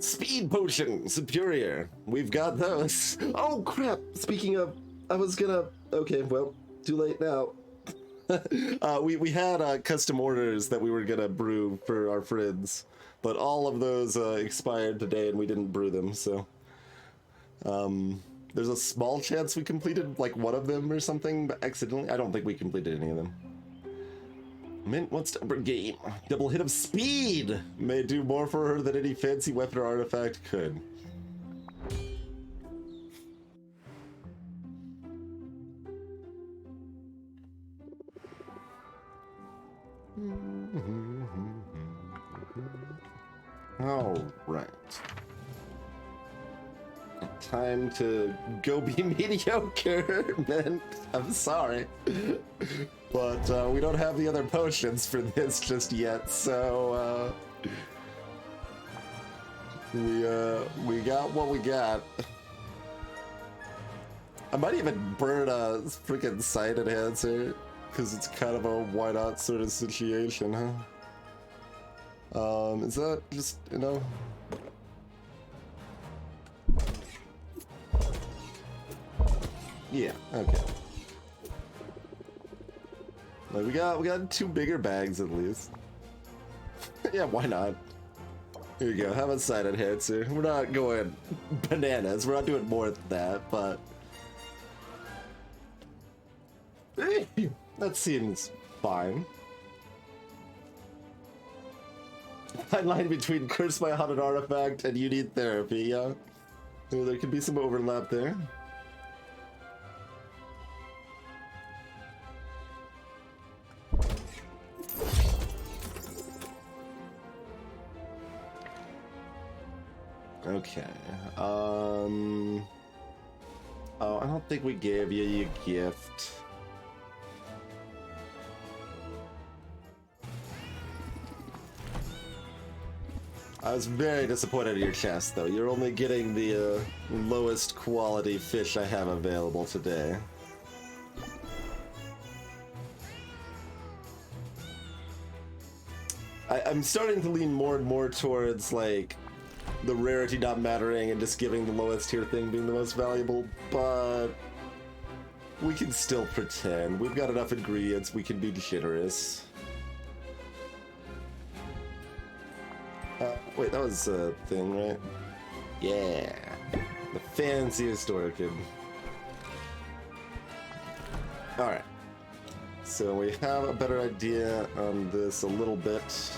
Speed potion, superior. We've got those. Oh crap! Speaking of, I was gonna. Okay, well, too late now. we had custom orders that we were gonna brew for our friends, but all of those expired today, and we didn't brew them. So, there's a small chance we completed like one of them or something, but accidentally. I don't think we completed any of them. Mint wants to game. Double hit of speed may do more for her than any fancy weapon or artifact could. All right. Time to go be mediocre, Mint. I'm sorry. But we don't have the other potions for this just yet, so we got what we got. I might even burn a freaking sight enhancer, because it's kind of a why not sort of situation, huh? Is that just, you know? Yeah, okay. Like we got 2 bigger bags at least. Yeah, why not? Here you go, have a side enhancer. We're not going bananas, we're not doing more than that, but that seems fine. Fine line between cursed by a haunted artifact and you need therapy, yeah? There could be some overlap there. Okay, oh, I don't think we gave you your gift. I was very disappointed in your chest, though. You're only getting the lowest quality fish I have available today. I'm starting to lean more and more towards, like, the rarity not mattering and just giving the lowest tier thing being the most valuable, but we can still pretend. We've got enough ingredients, we can be generous. Wait, that was a thing, right? Yeah, the fanciest orchid. Alright, so we have a better idea on this a little bit.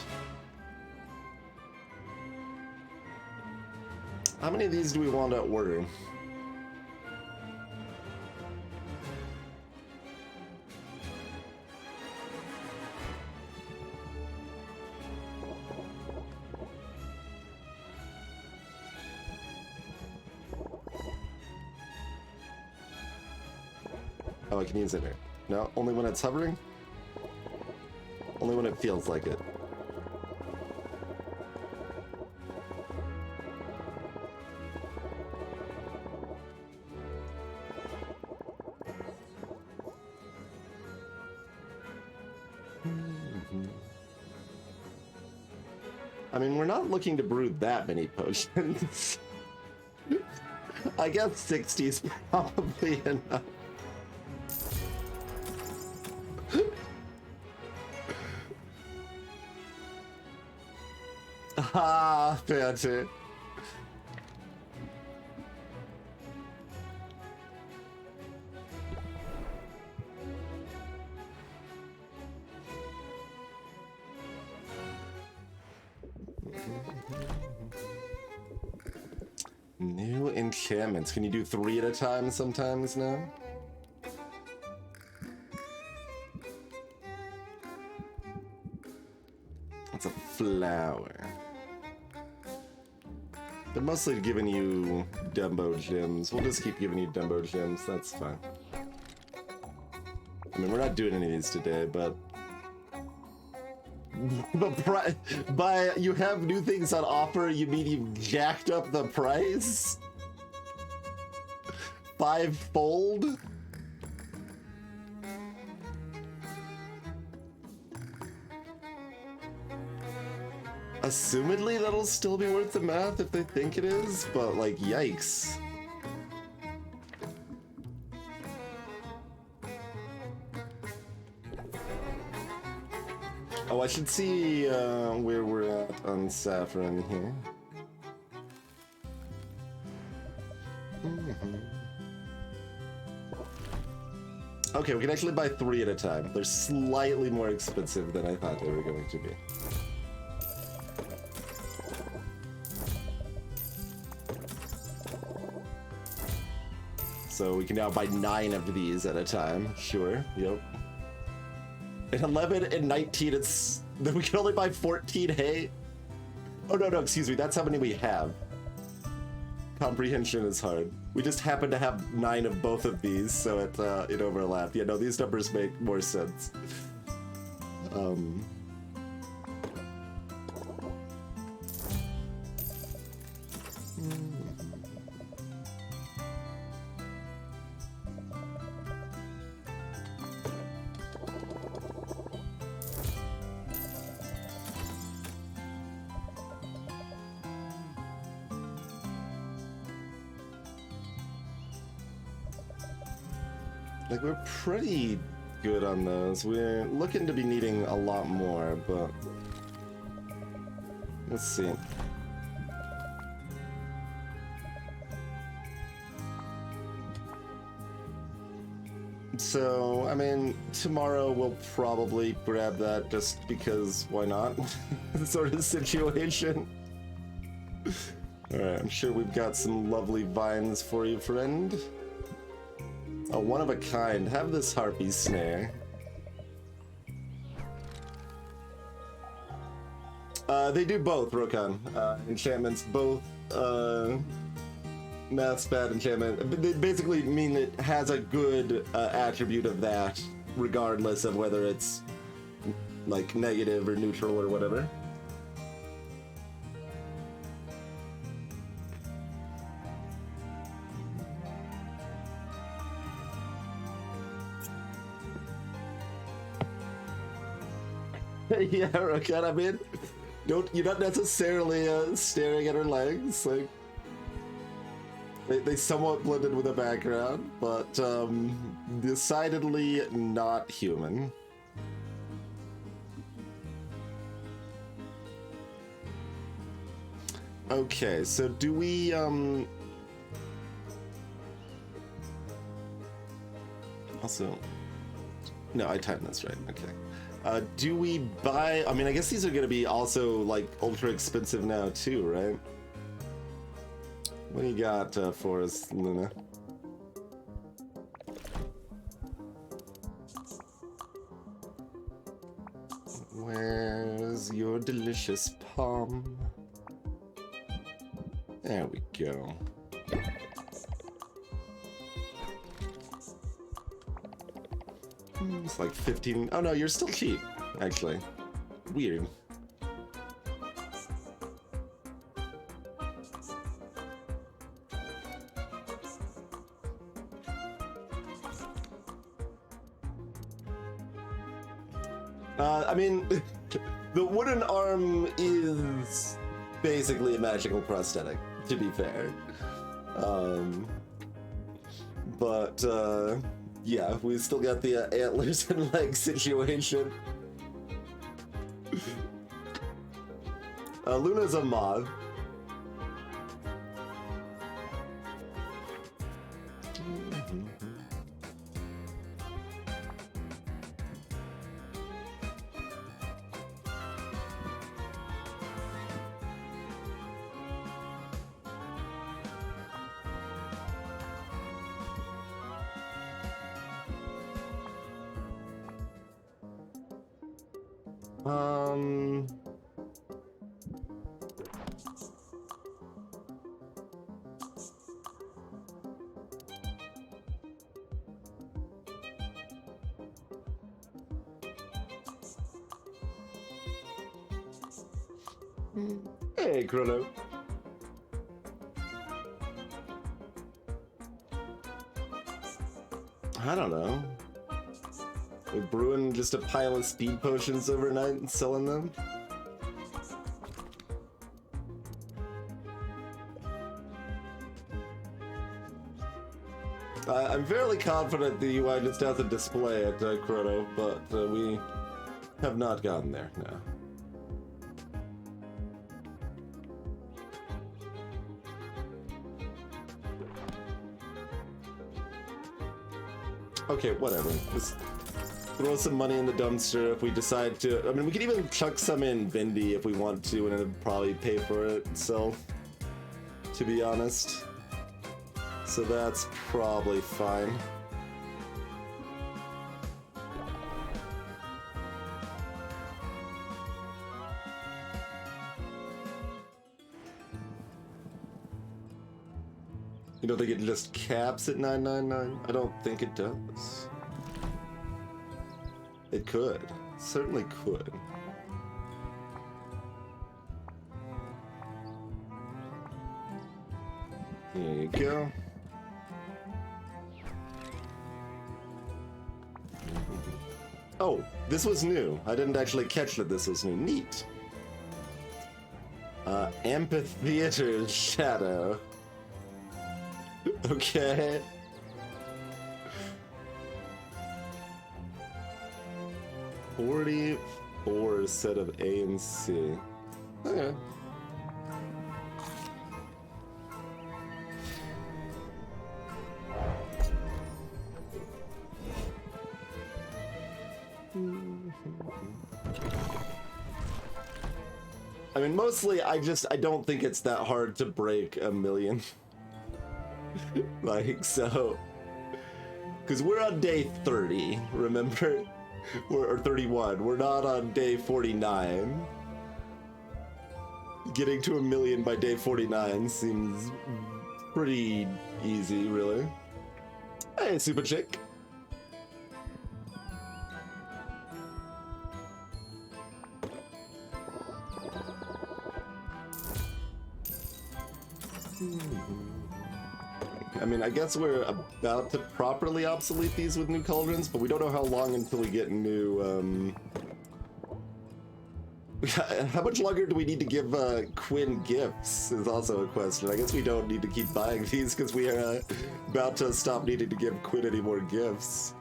How many of these do we want to order? Oh, I can use it here. No, only when it's hovering? Only when it feels like it. I mean, we're not looking to brew that many potions. I guess 60 is probably enough. Ah, fancy. New enchantments. Can you do 3 at a time sometimes now? It's a flower. They're mostly giving you Dumbo gems. We'll just keep giving you Dumbo gems. That's fine. I mean, we're not doing any of these today, but... by you have new things on offer, you mean you've jacked up the price? 5-fold? Assumedly, that'll still be worth the math if they think it is, but like, yikes. Oh, I should see where we're at on saffron here. Okay, we can actually buy 3 at a time. They're slightly more expensive than I thought they were going to be. So we can now buy 9 of these at a time. Sure, yep. At 11 and 19, it's... we can only buy 14 hay? Oh, no, excuse me. That's how many we have. Comprehension is hard. We just happen to have 9 of both of these, so it overlapped. Yeah, no, these numbers make more sense. Like, we're pretty good on those. We're looking to be needing a lot more, but... let's see. So, I mean, tomorrow we'll probably grab that just because why not? Sort of situation. Alright, I'm sure we've got some lovely vines for you, friend. Oh, one of a kind. Have this harpy snare. They do both, Rokan. Enchantments, both math spat enchantment. They basically mean it has a good attribute of that, regardless of whether it's like negative or neutral or whatever. Yeah, Rokan, I mean, you're not necessarily staring at her legs, like, they somewhat blended with the background, but decidedly not human. Okay, so do we, also, no, I timed this right, okay. Do we buy... I mean, I guess these are going to be also, like, ultra expensive now, too, right? What do you got for us, Luna? Where's your delicious palm? There we go. It's like 15. Oh no, you're still cheap, actually. Weird. I mean, the wooden arm is basically a magical prosthetic, to be fair. Yeah, we still got the antlers and legs situation. Luna's a mod. Hey, Chrono. I don't know. We're brewing just a pile of speed potions overnight and selling them? I'm fairly confident the UI just has a display at Chrono, but we have not gotten there, no. Okay, whatever. Just throw some money in the dumpster if we decide to. I mean, we could even chuck some in Vindy if we want to, and it'd probably pay for itself, to be honest. So that's probably fine. You don't think it just caps at 999? I don't think it does. It could. Certainly could. There you go. Oh, this was new. I didn't actually catch that this was new. Neat. Amphitheater Shadow. Okay. $44 set of A and C. Okay. I mean, mostly I don't think it's that hard to break 1,000,000. Like, so, because we're on day 30, remember? Or 31. We're not on day 49. Getting to 1,000,000 by day 49 seems pretty easy, really. Hey, Super Chick. I mean, I guess we're about to properly obsolete these with new cauldrons, but we don't know how long until we get new, How much longer do we need to give Quinn gifts is also a question. I guess we don't need to keep buying these because we are about to stop needing to give Quinn any more gifts.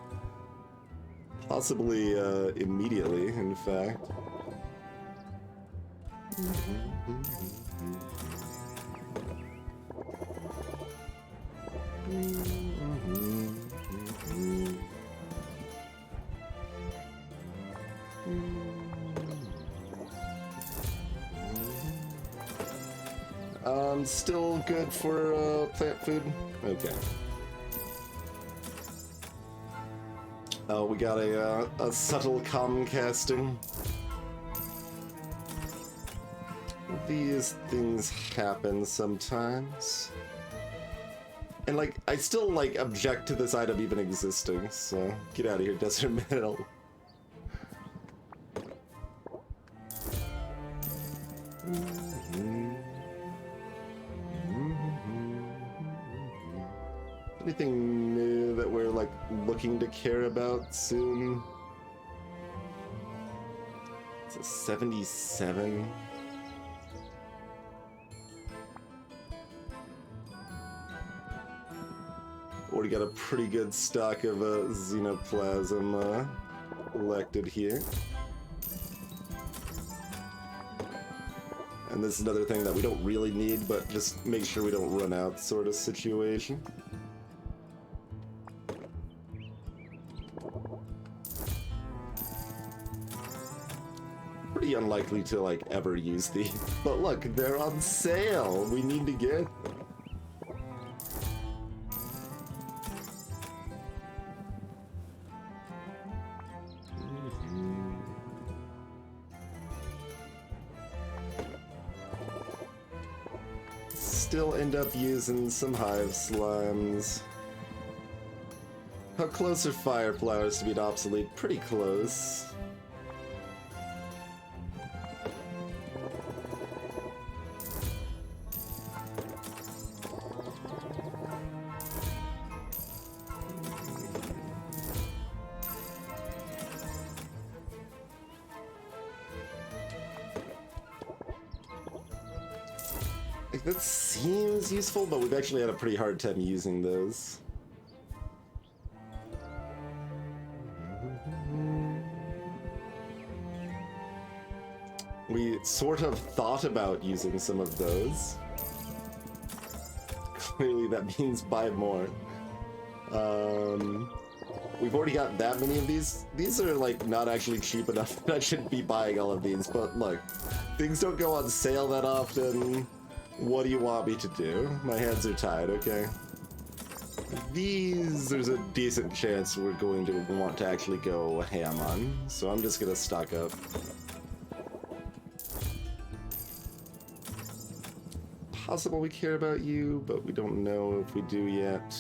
Possibly immediately, in fact. Still good for plant food? Okay. Oh, we got a subtle comcasting. These things happen sometimes. And, like, I still, like, object to this item even existing, so get out of here, Desert Metal. Anything new that we're, like, looking to care about soon? It's a 77. Already got a pretty good stock of xenoplasm elected here. And this is another thing that we don't really need, but just make sure we don't run out sort of situation. Pretty unlikely to, like, ever use these. But look, they're on sale! We need to get them. Still end up using some hive slimes. How close are fire flowers to being obsolete? Pretty close. Like, that seems useful, but we've actually had a pretty hard time using those. We sort of thought about using some of those. Clearly that means buy more. We've already got that many of these. These are, like, not actually cheap enough that I should be buying all of these, but look, things don't go on sale that often. What do you want me to do? My hands are tied, okay? These, there's a decent chance we're going to want to actually go ham on, so I'm just gonna stock up. Possible we care about you, but we don't know if we do yet.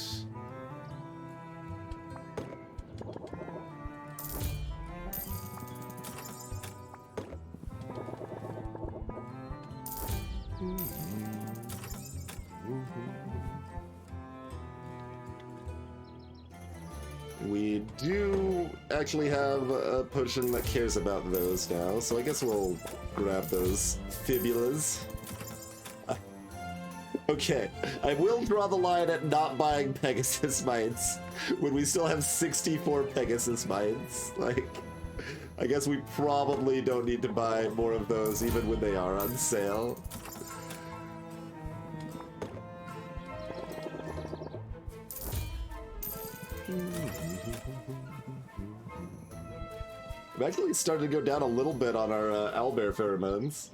We do actually have a potion that cares about those now, so I guess we'll grab those fibulas. Okay, I will draw the line at not buying Pegasus Mites when we still have 64 Pegasus Mites. Like, I guess we probably don't need to buy more of those even when they are on sale. I've actually started to go down a little bit on our owlbear pheromones.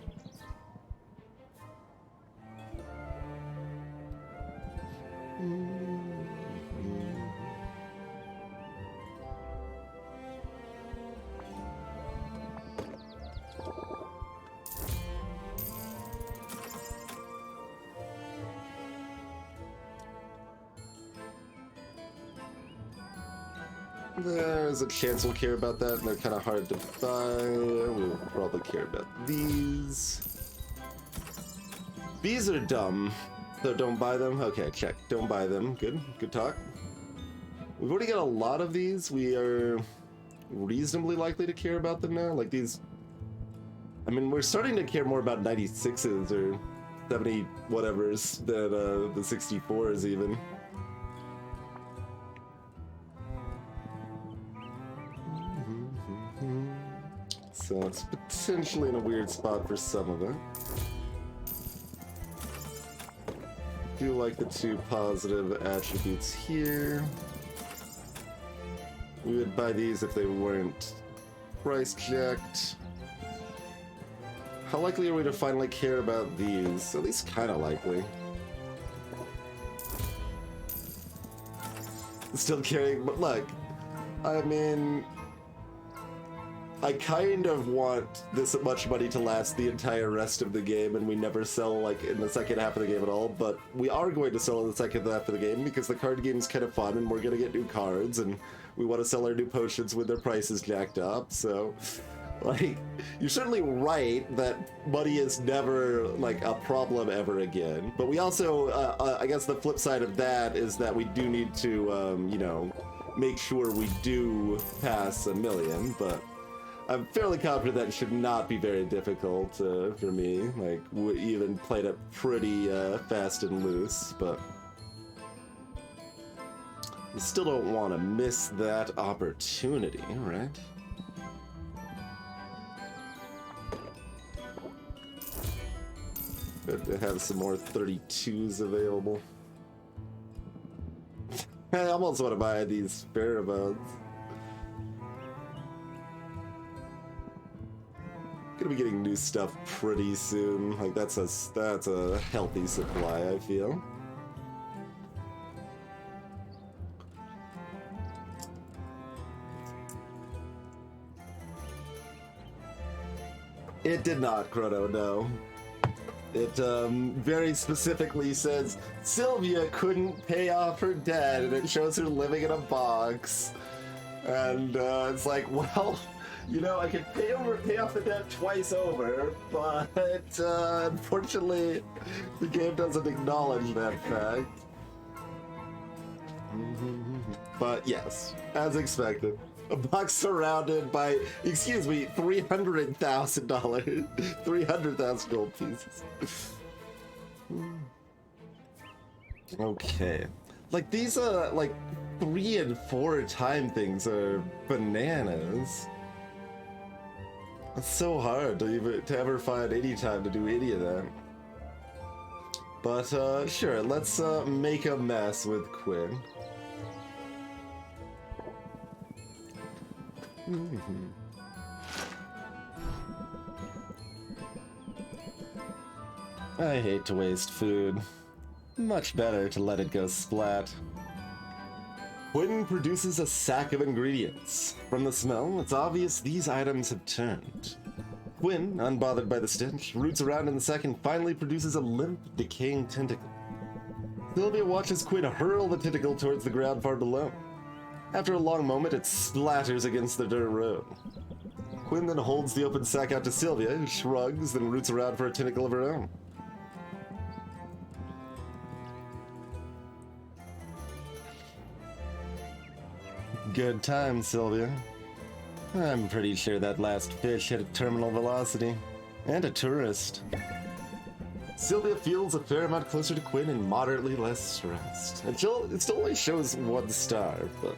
There's a chance we'll care about that, and they're kind of hard to buy. We'll probably care about these. These are dumb, so don't buy them. Okay, check. Don't buy them. Good. Good talk. We've already got a lot of these. We are reasonably likely to care about them now. Like these... I mean, we're starting to care more about 96s or 70 whatevers than the 64s even. So it's potentially in a weird spot for some of it. Do like the two positive attributes here. We would buy these if they weren't price checked. How likely are we to finally care about these? At least kind of likely. Still carrying, but look, I mean, I kind of want this much money to last the entire rest of the game and we never sell like in the second half of the game at all, but we are going to sell in the second half of the game because the card game is kind of fun and we're going to get new cards and we want to sell our new potions with their prices jacked up, so like, you're certainly right that money is never like a problem ever again, but we also, I guess the flip side of that is that we do need to, you know, make sure we do pass 1 million, but I'm fairly confident that should not be very difficult for me. Like, we even played it pretty fast and loose, but you still don't want to miss that opportunity, right? Good to have some more 32s available. I almost want to buy these pheromones. Gonna be getting new stuff pretty soon. Like that's a healthy supply, I feel. It did not, Chrono, no. It very specifically says Sylvia couldn't pay off her debt, and it shows her living in a box. And it's like, well, you know, I could pay off the debt twice over, but unfortunately, the game doesn't acknowledge that fact. But yes, as expected. A box surrounded by, excuse me, $300,000. 300,000 gold pieces. Okay. Like, these, like, 3 and 4 time things are bananas. It's so hard to ever find any time to do any of that. But, sure, let's, make a mess with Quinn. I hate to waste food. Much better to let it go splat. Quinn produces a sack of ingredients. From the smell, it's obvious these items have turned. Quinn, unbothered by the stench, roots around in the sack and finally produces a limp, decaying tentacle. Sylvia watches Quinn hurl the tentacle towards the ground far below. After a long moment, it splatters against the dirt road. Quinn then holds the open sack out to Sylvia, who shrugs, then roots around for a tentacle of her own. Good time, Sylvia. I'm pretty sure that last fish hit a terminal velocity. And a tourist. Sylvia feels a fair amount closer to Quinn and moderately less stressed. It still only shows 1 star, but...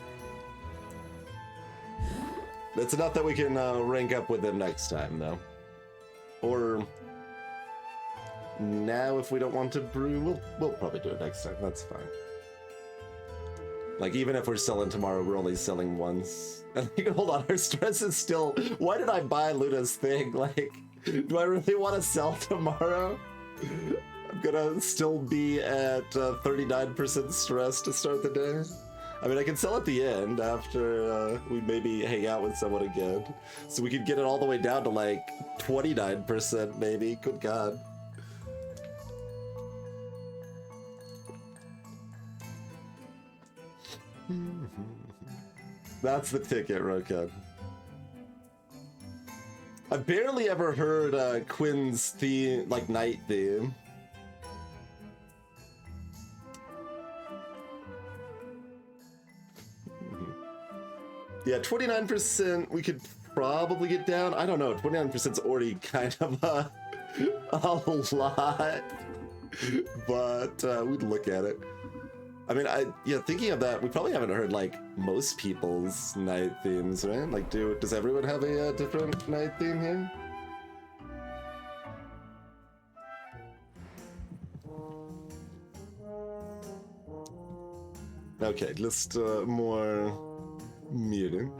That's enough that we can rank up with him next time, though. Or... now, if we don't want to brew, we'll probably do it next time. That's fine. Like, even if we're selling tomorrow, we're only selling once. And like, hold on, our stress is still... Why did I buy Luna's thing? Like, do I really want to sell tomorrow? I'm gonna still be at 39% stress to start the day. I mean, I can sell at the end after we maybe hang out with someone again. So we could get it all the way down to like 29% maybe. Good God. That's the ticket, Rokan. I barely ever heard Quinn's theme, like night theme. Yeah, 29% we could probably get down. I don't know, 29% is already kind of a lot. But we'd look at it. I mean, yeah, thinking of that, we probably haven't heard, like, most people's night themes, right? Like, does everyone have a different night theme here? Okay, just more muted.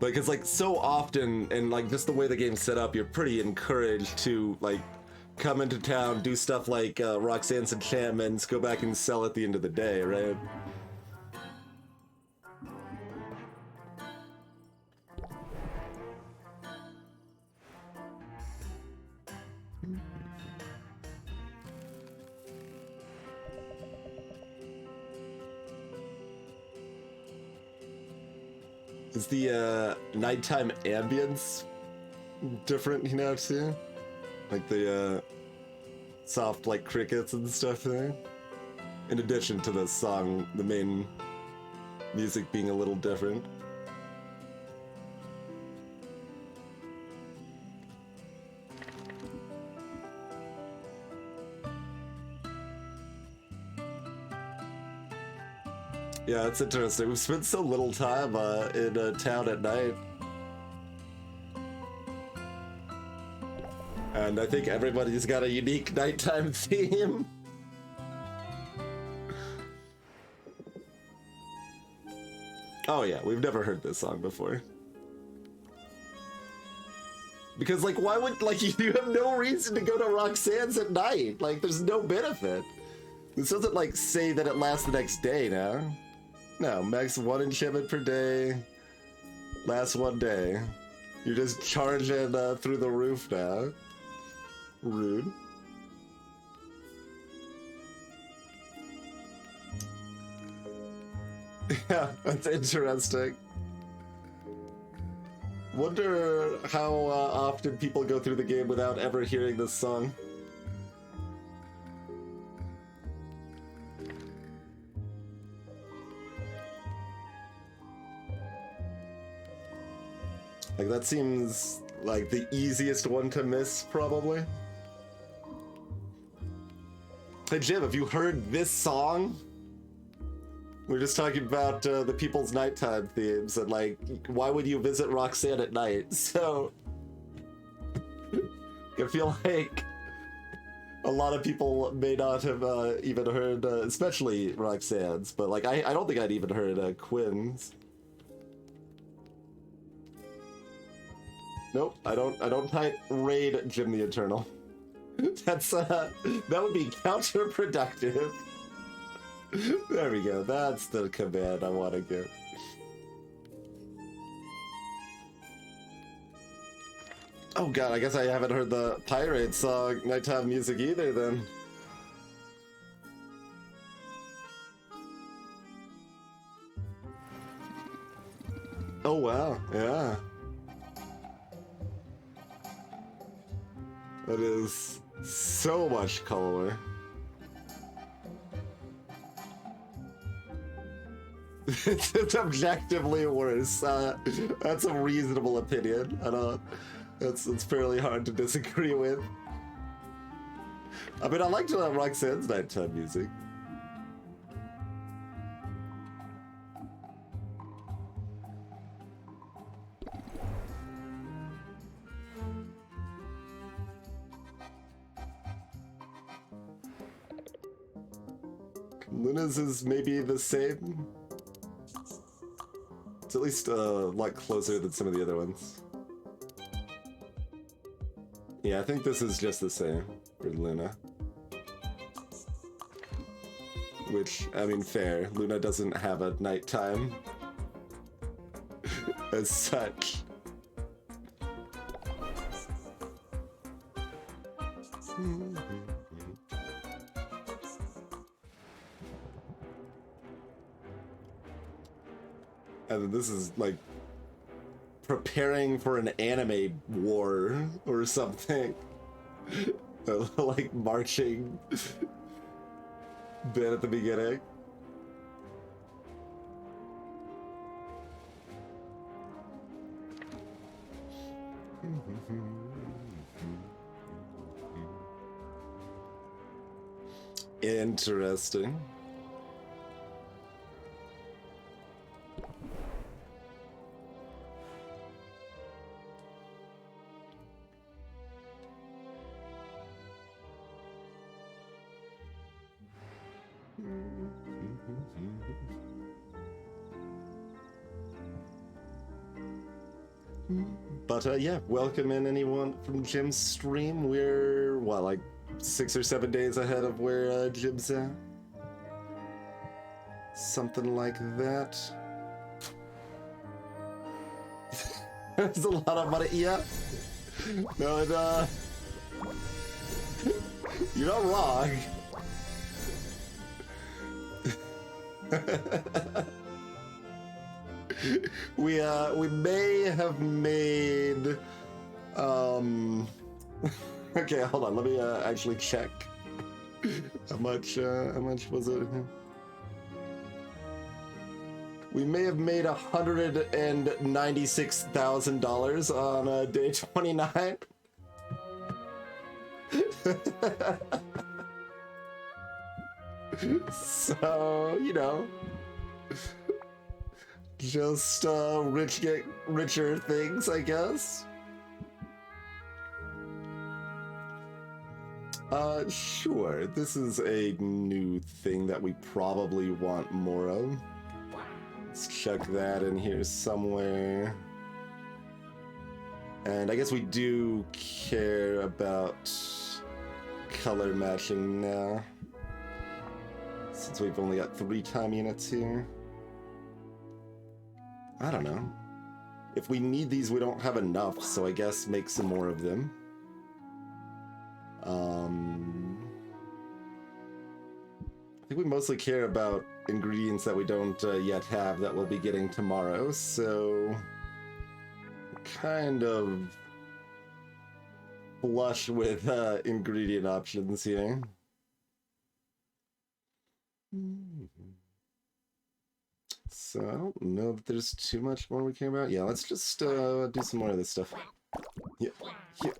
Because, like, so often, and, like, just the way the game's set up, you're pretty encouraged to, like, come into town, do stuff like Roxanne's enchantments, go back and sell at the end of the day, right? Is the nighttime ambience different, you know, too? Like the soft, like, crickets and stuff there? In addition to the song, the main music being a little different. Yeah, it's interesting. We've spent so little time in town at night. mind. I think everybody's got a unique nighttime theme. Oh yeah, we've never heard this song before. Because, like, why would, like, you have no reason to go to Roxanne's at night. Like, there's no benefit. This doesn't, like, say that it lasts the next day, no? No, max 1 enchantment per day. Lasts 1 day. You're just charging through the roof now. Rude. Yeah, that's interesting. Wonder how often people go through the game without ever hearing this song. Like, that seems like the easiest one to miss, probably. Hey Jim, have you heard this song? We're just talking about the people's nighttime themes and, like, why would you visit Roxanne at night? So, I feel like a lot of people may not have even heard, especially Roxanne's, but, like, I don't think I'd even heard Quinn's. Nope, I don't type raid Jim the Eternal. That's that would be counterproductive. There we go. That's the command I want to give. Oh god, I guess I haven't heard the Pirate song nighttime music either then. Oh wow, yeah. That is so much color. It's objectively worse. That's a reasonable opinion. I don't. It's fairly hard to disagree with. I mean, I liked Roxanne's nighttime music. Luna's is maybe the same. It's at least a lot closer than some of the other ones. Yeah, I think this is just the same for Luna. Which, I mean, fair. Luna doesn't have a nighttime as such. And then this is like preparing for an anime war or something. Like marching bit at the beginning. Interesting. But yeah, welcome in anyone from Jim's stream. We're, what, like 6 or 7 days ahead of where Jim's at? Something like that. There's a lot of money, yeah. No, and you're not wrong. We may have made okay, hold on, let me actually check how much was it? We may have made $196,000 on day 29. So, you know, just rich get richer things, I guess. Sure. This is a new thing that we probably want more of. Let's chuck that in here somewhere. And I guess we do care about color matching now, since we've only got 3 time units here. I don't know. If we need these, we don't have enough, so I guess make some more of them. I think we mostly care about ingredients that we don't yet have that we'll be getting tomorrow, so kind of flush with ingredient options here. So I don't know that there's too much more we care about. Yeah, let's just do some more of this stuff. Yeah, yeah,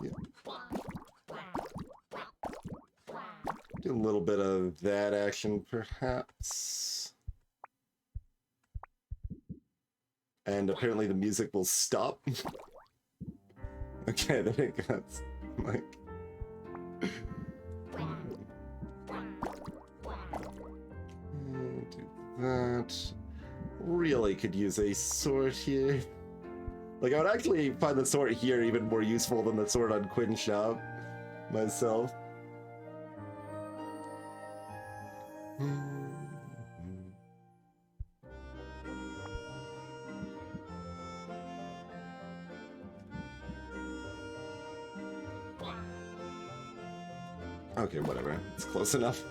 yeah. Do a little bit of that action, perhaps. And apparently the music will stop. Okay, there it goes. Like... do that. Really could use a sword here. Like, I would actually find the sword here even more useful than the sword on Quinn Shop myself. Okay, whatever. It's close enough.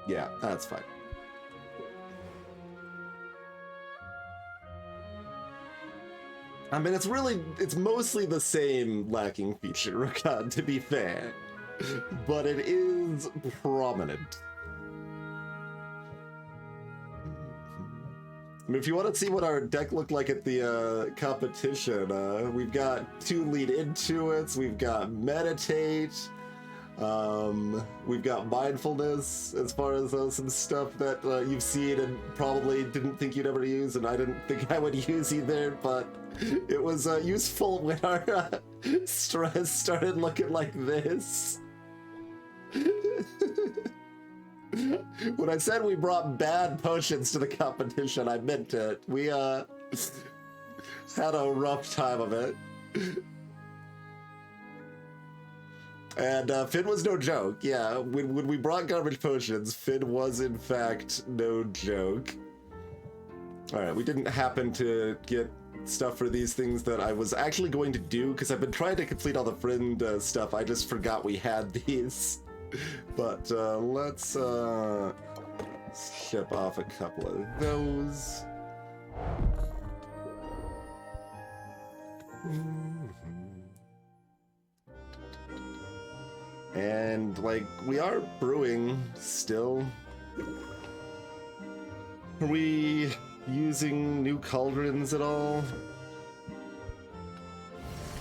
Yeah, that's fine. I mean, it's mostly the same lacking feature, Rakan, to be fair. But it is prominent. I mean, if you want to see what our deck looked like at the competition, we've got 2 lead intuits, we've got meditate, we've got mindfulness as far as some stuff that you've seen and probably didn't think you'd ever use, and I didn't think I would use either, but it was useful when our stress started looking like this. When I said we brought bad potions to the competition, I meant it. We had a rough time of it. And Finn was no joke. Yeah, when we brought garbage potions, Finn was in fact no joke. Alright, we didn't happen to get stuff for these things that I was actually going to do, because I've been trying to complete all the friend stuff. I just forgot we had these. But let's ship off a couple of those. And, like, we are brewing still. Are we using new cauldrons at all?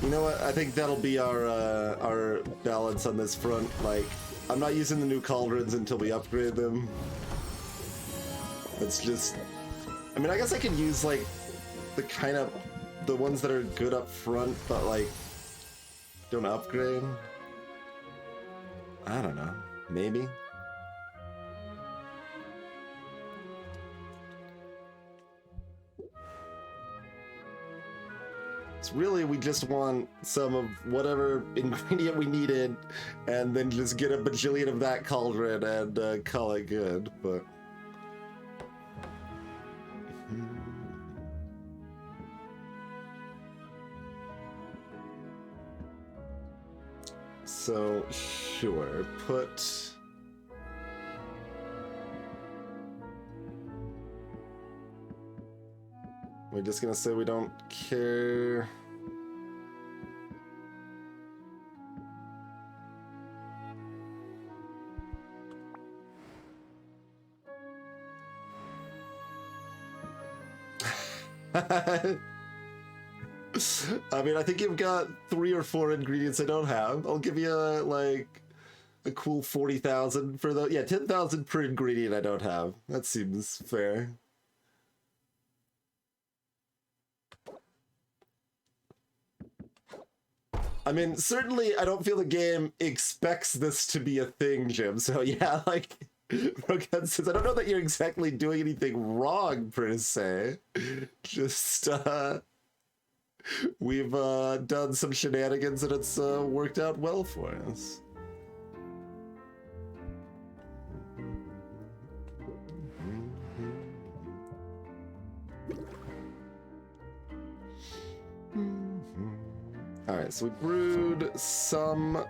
You know what? I think that'll be our balance on this front. Like, I'm not using the new cauldrons until we upgrade them. It's just... I mean, I guess I could use, like, the ones that are good up front, but, like, don't upgrade. I don't know. Maybe? It's really, we just want some of whatever ingredient we needed, and then just get a bajillion of that cauldron and call it good, but... So, sure, put... We're just gonna say we don't care. I mean, I think you've got 3 or 4 ingredients I don't have. I'll give you like a cool 40,000 for the, yeah, 10,000 per ingredient I don't have. That seems fair. I mean, certainly I don't feel the game expects this to be a thing, Jim. So yeah, like, Rogan says, I don't know that you're exactly doing anything wrong per se. Just, we've done some shenanigans and it's worked out well for us. Alright, so we brewed some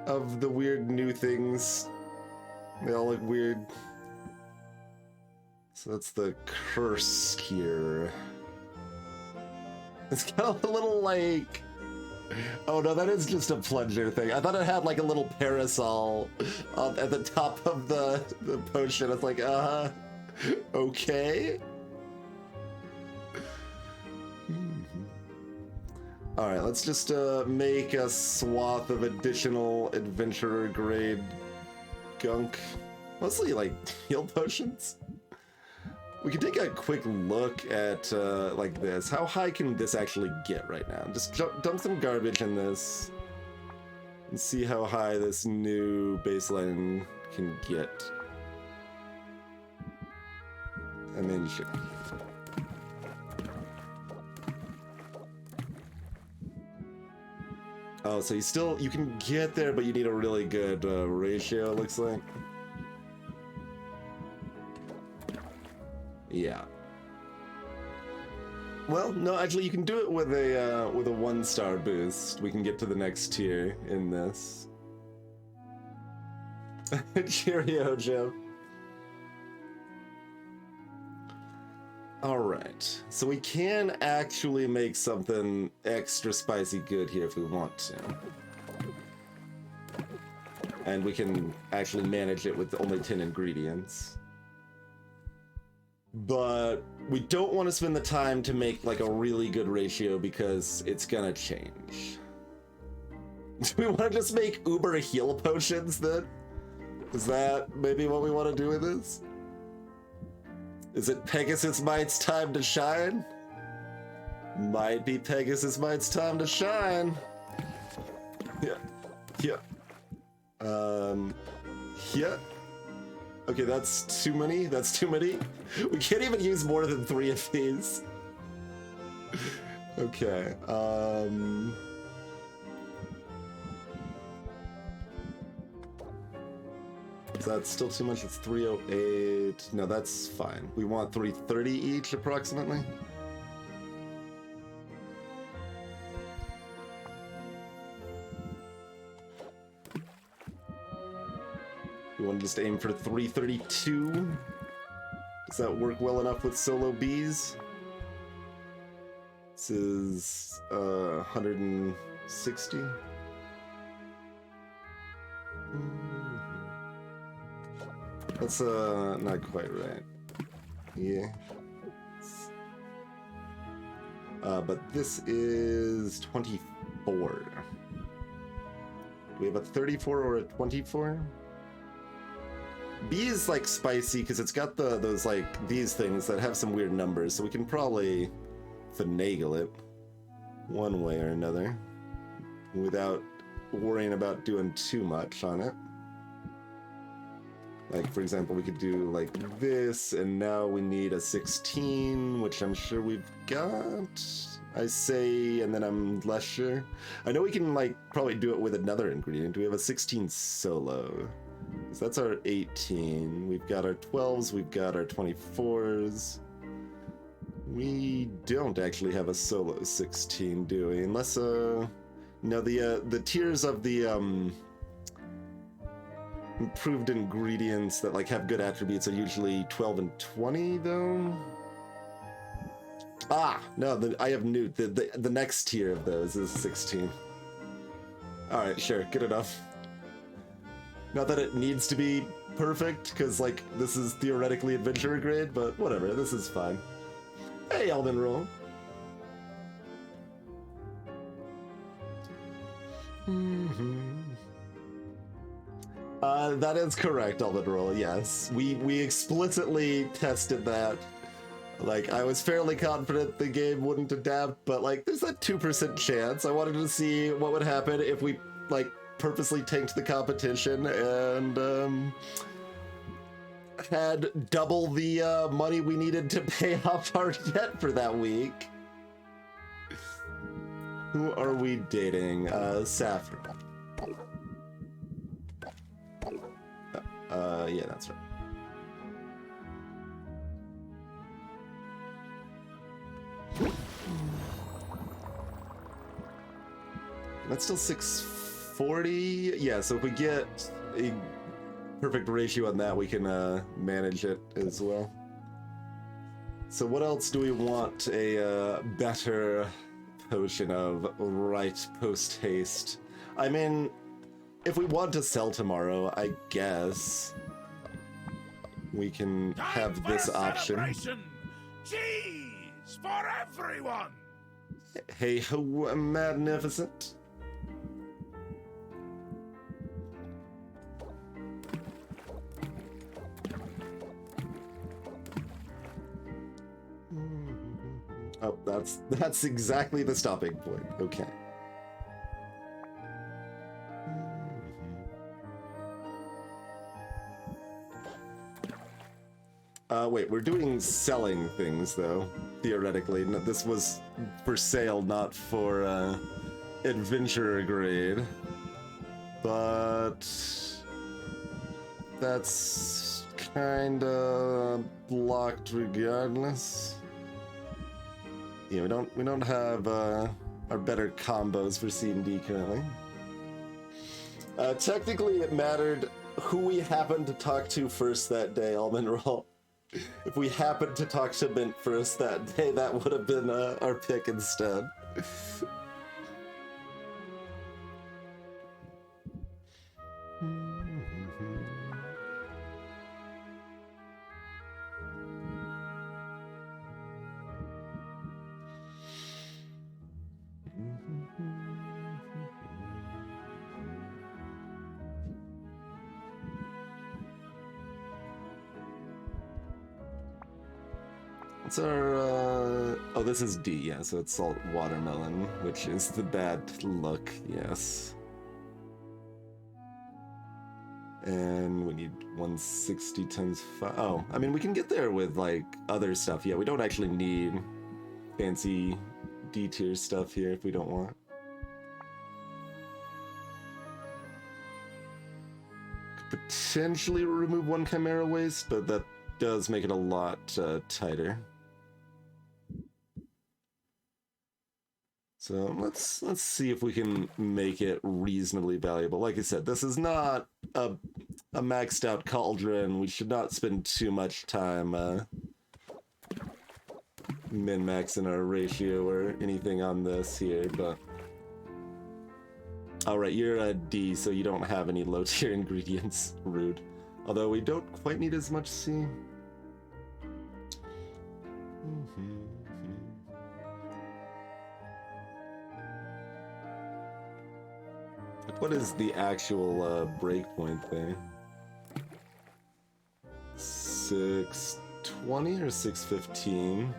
of the weird new things. They all look weird. So that's the curse here. It's kind of a little like... Oh no, that is just a plunger thing. I thought it had like a little parasol at the top of the potion. It's like, okay. Alright, let's just make a swath of additional adventurer grade gunk. Mostly like heal potions. We can take a quick look at like this. How high can this actually get right now? Just dump some garbage in this and see how high this new baseline can get. And then shit. Oh, so you can get there, but you need a really good ratio, it looks like. Yeah. Well, no, actually, you can do it with a 1-star boost. We can get to the next tier in this. Cheerio, Joe. All right, so we can actually make something extra spicy good here if we want to. And we can actually manage it with only 10 ingredients. But we don't want to spend the time to make like a really good ratio because it's gonna change. Do we want to just make uber heal potions then? Is that maybe what we want to do with this? Is it Pegasus Might's time to shine? Might be Pegasus Might's time to shine. Yeah. Yeah. Yeah. Okay, that's too many. That's too many. We can't even use more than 3 of these. Okay. Is that still too much? It's 308. No, that's fine. We want 330 each, approximately. We want to just aim for 332. Does that work well enough with solo bees? This is 160. That's not quite right. Yeah. But this is 24. Do we have a 34 or a 24? B is like spicy because it's got those like these things that have some weird numbers, so we can probably finagle it one way or another without worrying about doing too much on it. Like, for example, we could do like this, and now we need a 16, which I'm sure we've got. I say, and then I'm less sure. I know we can like probably do it with another ingredient. Do we have a 16 solo? So that's our 18. We've got our 12s, we've got our 24s. We don't actually have a solo 16, do we? Unless, no, the tiers of the, improved ingredients that like have good attributes are usually 12 and 20, though. Ah, no, I have new, the next tier of those is 16. Alright, sure, good enough. Not that it needs to be perfect, because, like, this is theoretically adventurer grade, but whatever, this is fine. Hey, Elden Roll. That is correct, Almond yes. We explicitly tested that. Like, I was fairly confident the game wouldn't adapt, but like, there's that 2% chance. I wanted to see what would happen if we, like, purposely tanked the competition and, had double the money we needed to pay off our debt for that week. Who are we dating? Saffron. Yeah, that's right. That's still 640. Yeah, so if we get a perfect ratio on that, we can manage it as well. So what else do we want a better potion of right post haste? I mean, if we want to sell tomorrow, I guess we can have this option. Cheese for everyone. Hey ho, magnificent. Oh, that's exactly the stopping point. Okay. Wait, we're doing selling things, though, theoretically. This was for sale, not for, adventurer grade. But that's kinda blocked regardless. Yeah, we don't have, our better combos for C&D currently. Technically, it mattered who we happened to talk to first that day, Almond Roll. If we happened to talk to Mint first that day, that would have been our pick instead. What's our, oh, this is D, yeah, so it's salt watermelon, which is the bad look, yes. And we need 160 times 5. Oh, I mean, we can get there with, like, other stuff. Yeah, we don't actually need fancy D tier stuff here if we don't want. Could potentially remove one Chimera waste, but that does make it a lot tighter. So let's see if we can make it reasonably valuable. Like I said, this is not a maxed out cauldron. We should not spend too much time min-maxing our ratio or anything on this here, but... Alright, you're a D, so you don't have any low tier ingredients. Rude. Although we don't quite need as much C. What is the actual breakpoint thing? 620 or 615?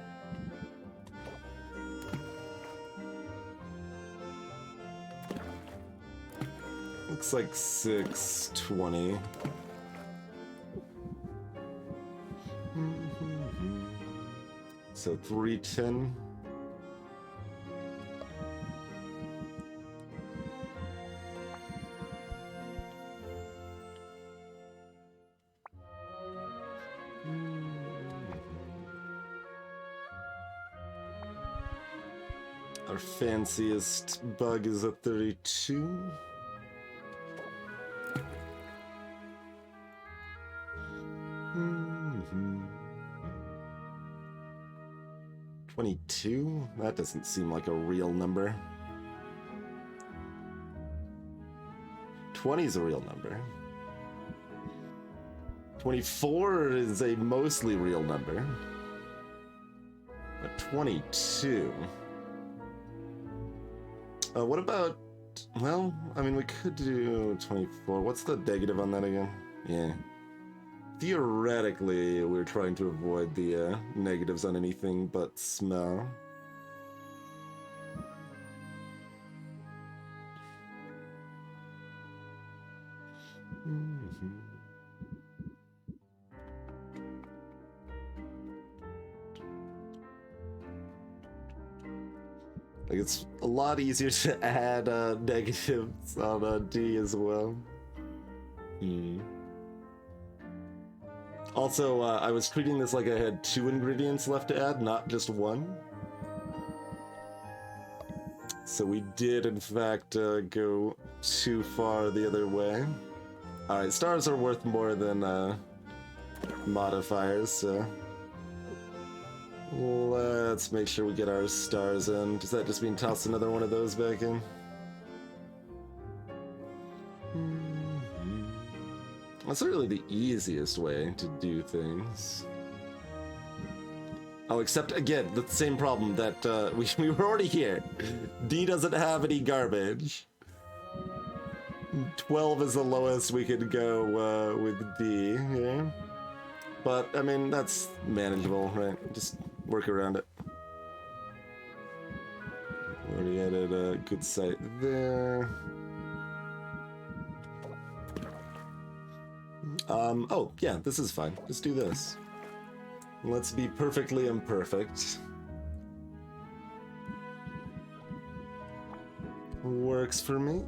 Looks like 620. So 310. Our fanciest bug is a 32. 22? That doesn't seem like a real number. 20 is a real number. 24 is a mostly real number. But 22... what about well, I mean, we could do 24. What's the negative on that again? Yeah. Theoretically, we're trying to avoid the negatives on anything but smell. Like, it's a lot easier to add negatives on D as well. Also, I was treating this like I had 2 ingredients left to add, not just 1. So we did, in fact, go too far the other way. Alright, stars are worth more than modifiers, so... let's make sure we get our stars in. Does that just mean toss another one of those back in? That's really the easiest way to do things. Oh, except, again, the same problem that we were already here. D doesn't have any garbage. 12 is the lowest we could go with D, yeah? But, I mean, that's manageable, right? Just work around it. Already added a good site there. Oh, yeah, this is fine. Just do this. Let's be perfectly imperfect. Works for me.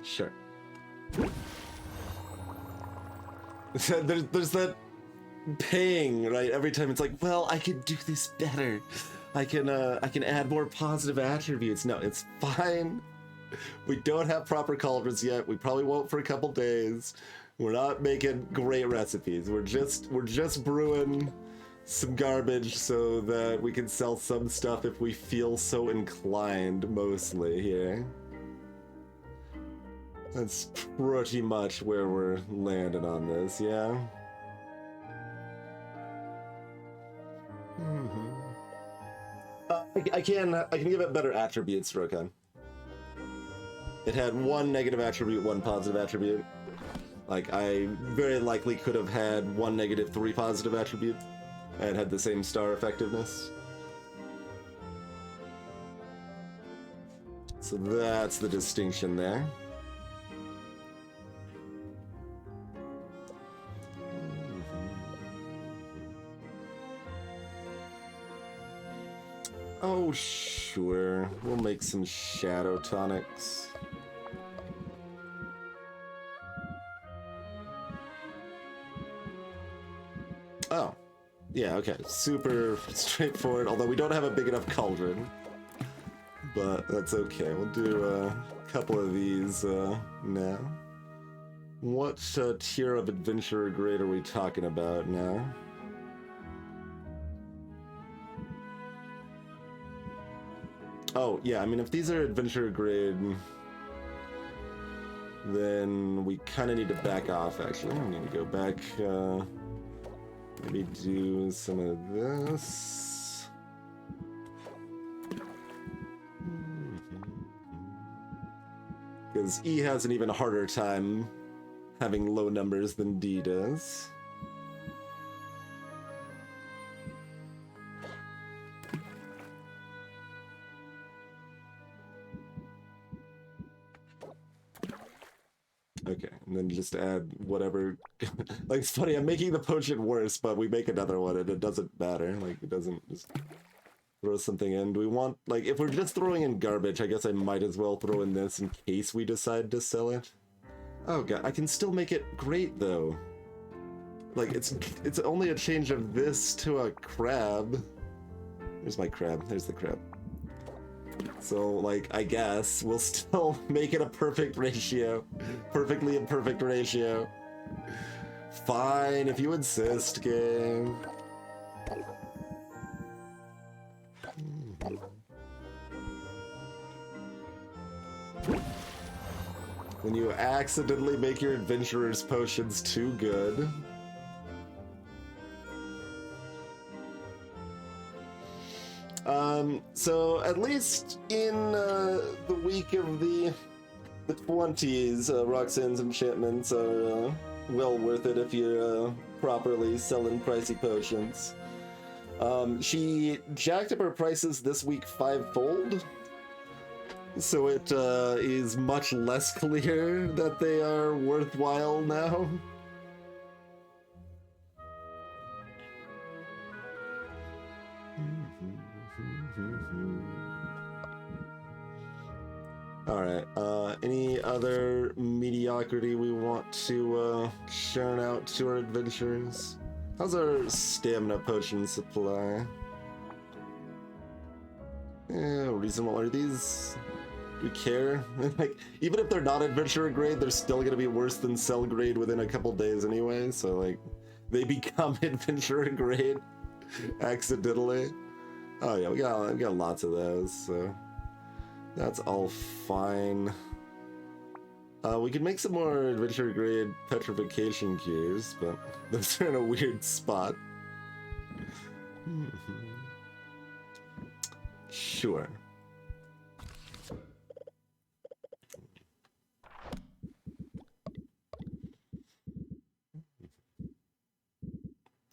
Sure. There's that pang, right? Every time it's like, well, I could do this better. I can add more positive attributes. No, it's fine. We don't have proper cauldrons yet. We probably won't for a couple days. We're not making great recipes. We're just brewing some garbage so that we can sell some stuff if we feel so inclined, mostly here. That's pretty much where we're landing on this, yeah? I can give it better attributes, Rokan. It had 1 negative attribute, 1 positive attribute. Like, I very likely could have had 1 negative, 3 positive attribute and had the same star effectiveness. So that's the distinction there. Oh, sure. We'll make some shadow tonics. Oh. Yeah, okay. Super straightforward, although we don't have a big enough cauldron. But that's okay. We'll do a couple of these now. What tier of adventurer grade are we talking about now? Oh, yeah, I mean, if these are adventure grade, then we kind of need to back off, actually. We need to go back, maybe do some of this. Because E has an even harder time having low numbers than D does. Okay, and then just add whatever. Like, it's funny, I'm making the potion worse, but we make another one and it doesn't matter. Like, it doesn't just throw something in. Do we want, like, if we're just throwing in garbage, I guess I might as well throw in this in case we decide to sell it. Oh god, I can still make it great though. Like, it's only a change of this to a crab. There's my crab, there's the crab. So, like, I guess we'll still make it a perfect ratio. Perfectly imperfect ratio. Fine, if you insist, game. When you accidentally make your adventurer's potions too good. So at least in the week of the 20s, Roxanne's enchantments are well worth it if you're properly selling pricey potions. She jacked up her prices this week 5-fold, so it is much less clear that they are worthwhile now. Alright, any other mediocrity we want to shout out to our adventurers? How's our stamina potion supply? Yeah, reasonable. Are these... Do we care? Like, even if they're not adventurer grade, they're still gonna be worse than cell grade within a couple days anyway, so like, they become adventurer grade accidentally. Oh yeah, we got lots of those, so that's all fine. We could make some more adventure grade petrification cures, but those are in a weird spot. Sure.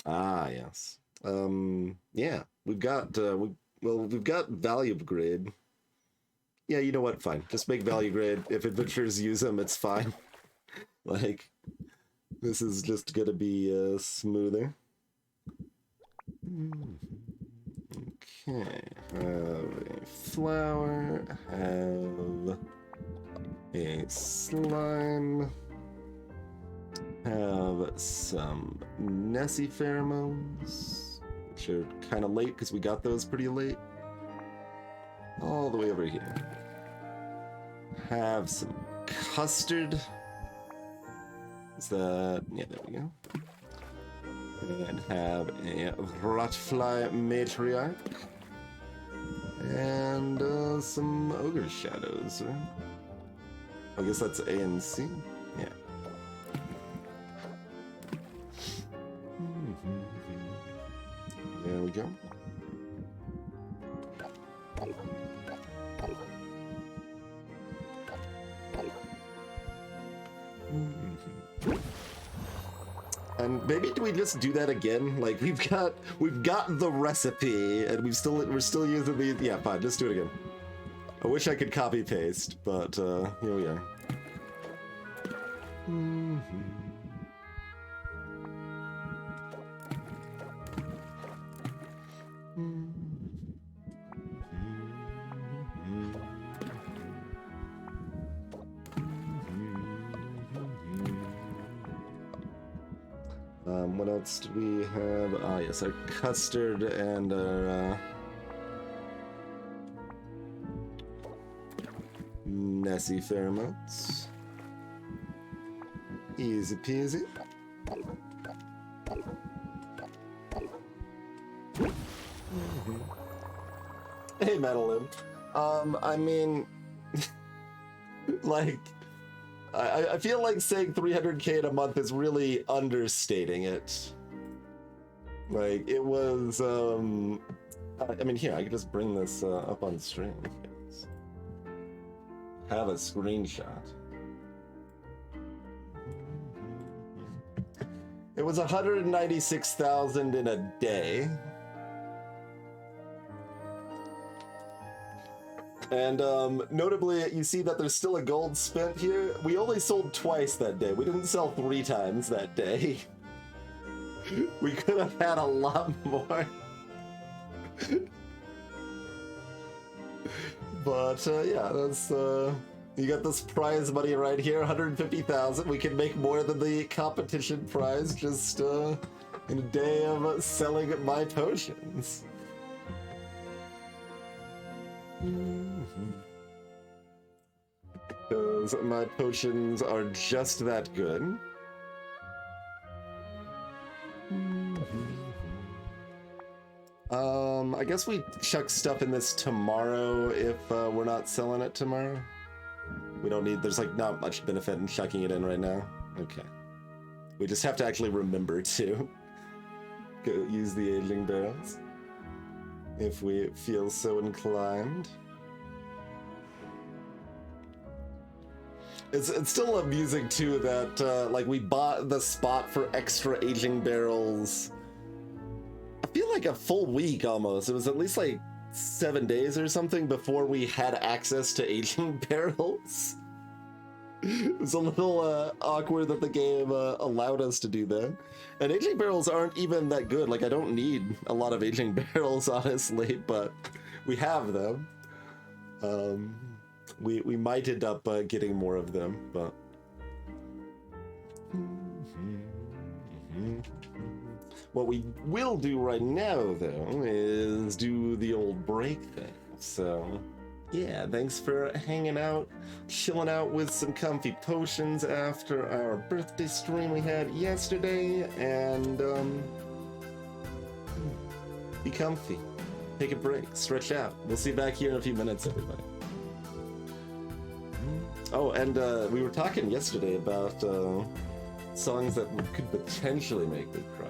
Ah, yes. Yeah, we've got we've got value grade. Yeah, you know what? Fine. Just make value grade. If adventurers use them, it's fine. Like, this is just gonna be smoother. Okay. Have a flower. Have a slime. Have some Nessie pheromones, which are kind of late because we got those pretty late. All the way over here. Have some custard. Is that... yeah, there we go. And have a rotfly matriarch. And some ogre shadows, right? I guess that's A and C. Yeah. There we go. And maybe do we just do that again? Like we've got the recipe, and we're still using the... yeah, fine, just do it again. I wish I could copy paste, but here we are. What else do we have? Ah, yes, our custard and our Nessie pheromones. Easy peasy. Hey, Madeline. I mean, like, I feel like saying 300k in a month is really understating it. Like, it was, I mean, here, I could just bring this up on stream. Have a screenshot. It was 196,000 in a day. And notably, you see that there's still a gold spent here. We only sold twice that day. We didn't sell 3 times that day. We could have had a lot more. But yeah, that's you got this prize money right here, 150,000. We can make more than the competition prize just in a day of selling my potions. Because my potions are just that good. I guess we chuck stuff in this tomorrow if we're not selling it tomorrow. We don't need, there's like not much benefit in chucking it in right now. Okay. We just have to actually remember to go use the aging barrels if we feel so inclined. It's still amusing too that like we bought the spot for extra aging barrels. I feel like a full week almost. It was at least like 7 days or something before we had access to aging barrels. It was a little awkward that the game allowed us to do that. And aging barrels aren't even that good. Like, I don't need a lot of aging barrels, honestly, but we have them. We might end up getting more of them, but... What we will do right now, though, is do the old break thing. So, yeah, thanks for hanging out, chilling out with some comfy potions after our birthday stream we had yesterday, and, be comfy. Take a break, stretch out. We'll see you back here in a few minutes, everybody. Oh, and we were talking yesterday about songs that could potentially make me cry.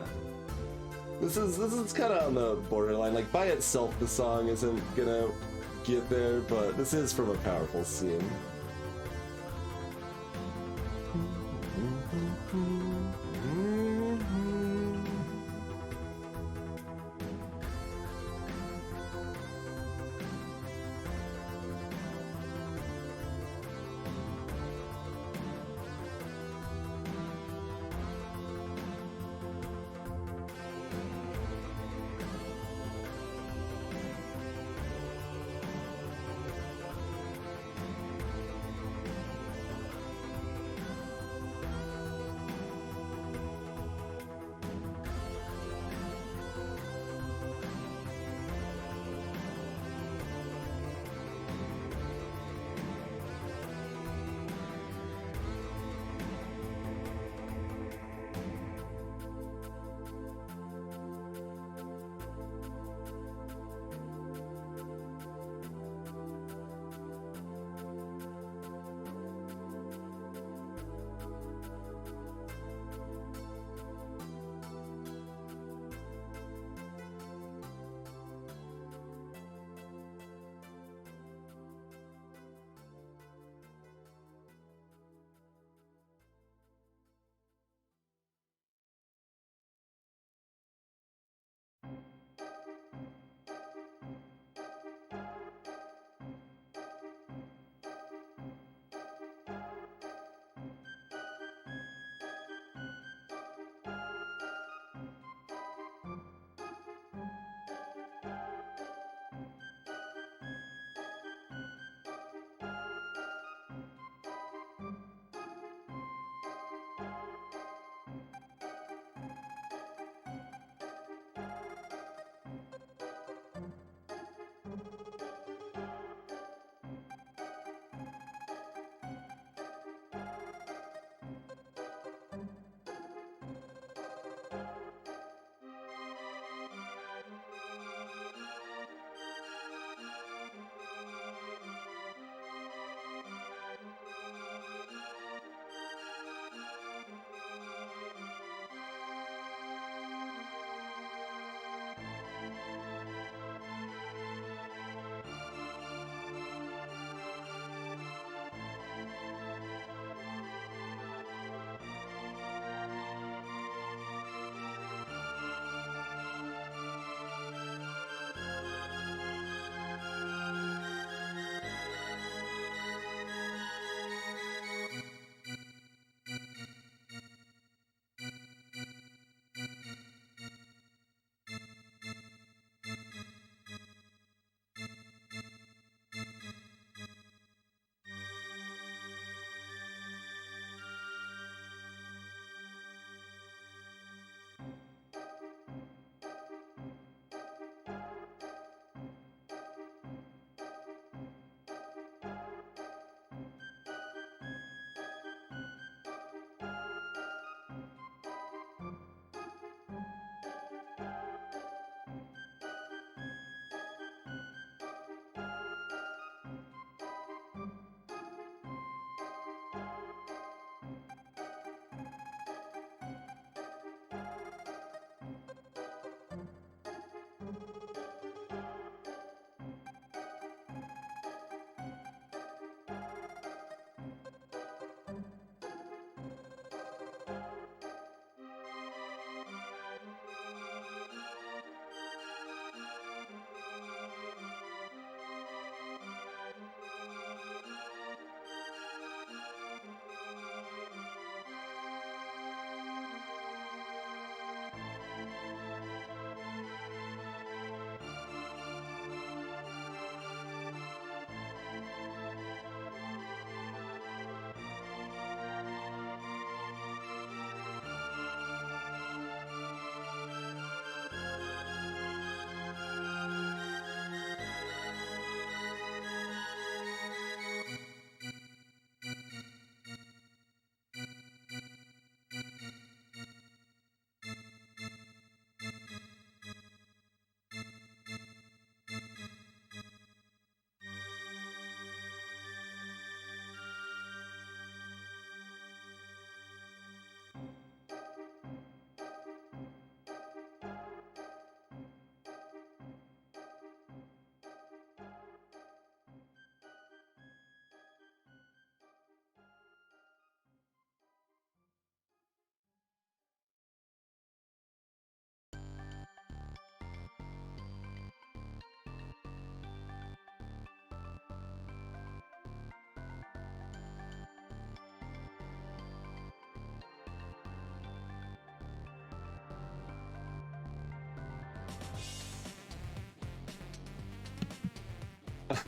This is kind of on the borderline. Like, by itself, the song isn't gonna get there, but this is from a powerful scene.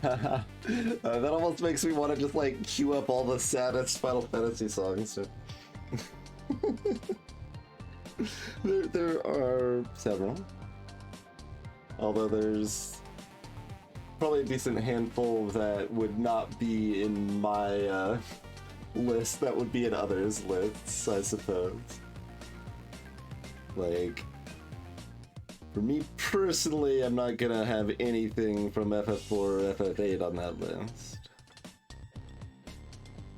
That almost makes me want to just like queue up all the saddest Final Fantasy songs. There are several. Although there's probably a decent handful that would not be in my list, that would be in others' lists, I suppose. Like, for me personally, I'm not gonna have anything from FF4 or FF8 on that list.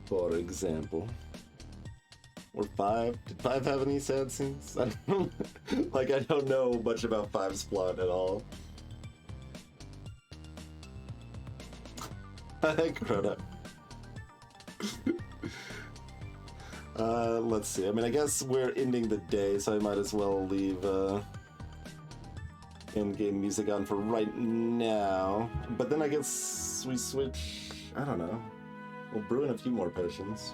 For example. Or 5? Did 5 have any sad scenes? I don't, like, I don't know much about 5's plot at all. Hi, Crota. Let's see. I mean, I guess we're ending the day, so I might as well leave in-game music on for right now. But then I guess we switch. I don't know. We'll brew in a few more potions.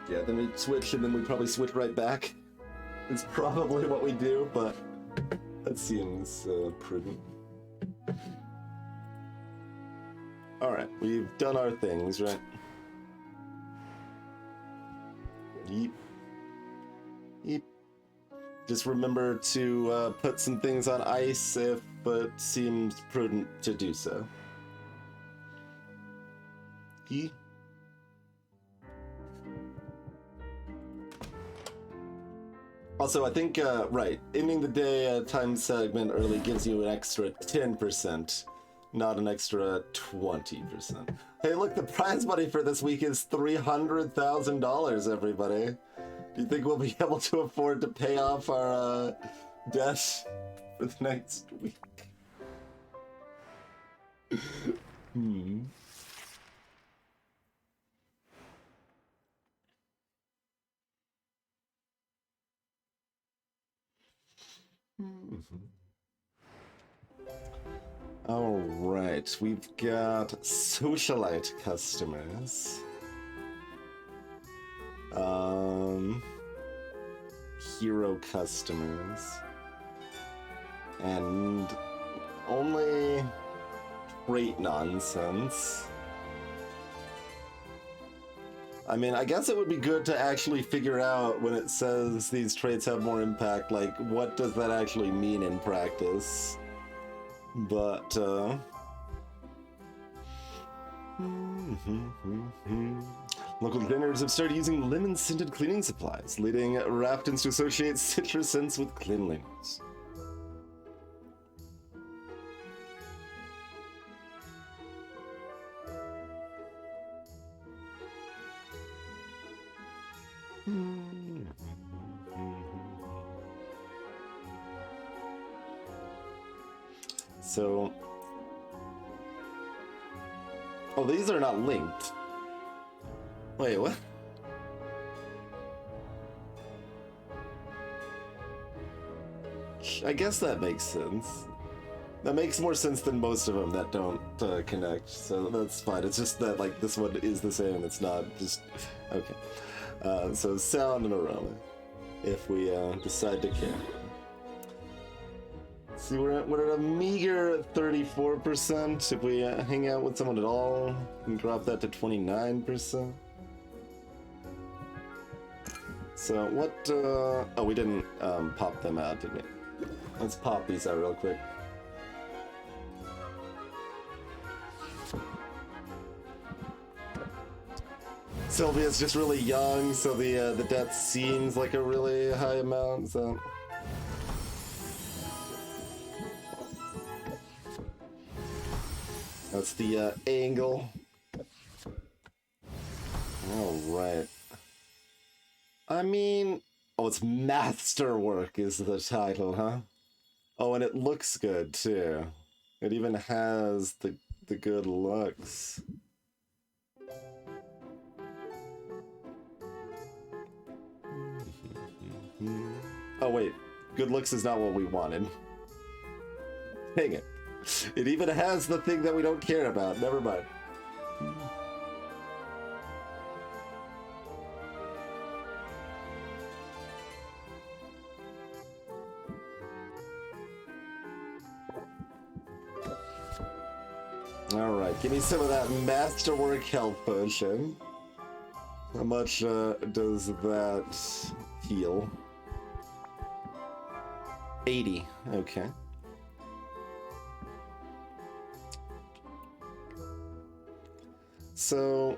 Yeah, then we switch, and then we probably switch right back. It's probably what we do, but that seems prudent. Alright, we've done our things, right? Yeep. Yeep. Just remember to put some things on ice if it seems prudent to do so. Yeep. Also, I think, right, ending the day time segment early gives you an extra 10%, not an extra 20%. Hey, look, the prize money for this week is $300,000, everybody. Do you think we'll be able to afford to pay off our debt for the next week? All right, we've got socialite customers. Hero customers. And only trait nonsense. I mean, I guess it would be good to actually figure out when it says these traits have more impact, like, what does that actually mean in practice? But, local cleaners have started using lemon-scented cleaning supplies, leading Raftons to associate citrus scents with cleanliness. So, oh, these are not linked. Wait, what? I guess that makes sense. That makes more sense than most of them that don't connect, so that's fine. It's just that, like, this one is the same, it's not just... Okay. So sound and aroma, if we decide to care. See, we're at a meager 34%. If we hang out with someone at all, we can drop that to 29%. So what, oh, we didn't pop them out, did we? Let's pop these out real quick. Sylvia's just really young, so the debt seems like a really high amount, so... That's the angle. Alright. I mean... Oh, it's Masterwork is the title, huh? Oh, and it looks good, too. It even has the good looks. Oh, wait. Good looks is not what we wanted. Dang it. It even has the thing that we don't care about. Never mind. Alright, give me some of that Masterwork Health Potion. How much does that heal? 80, okay. So,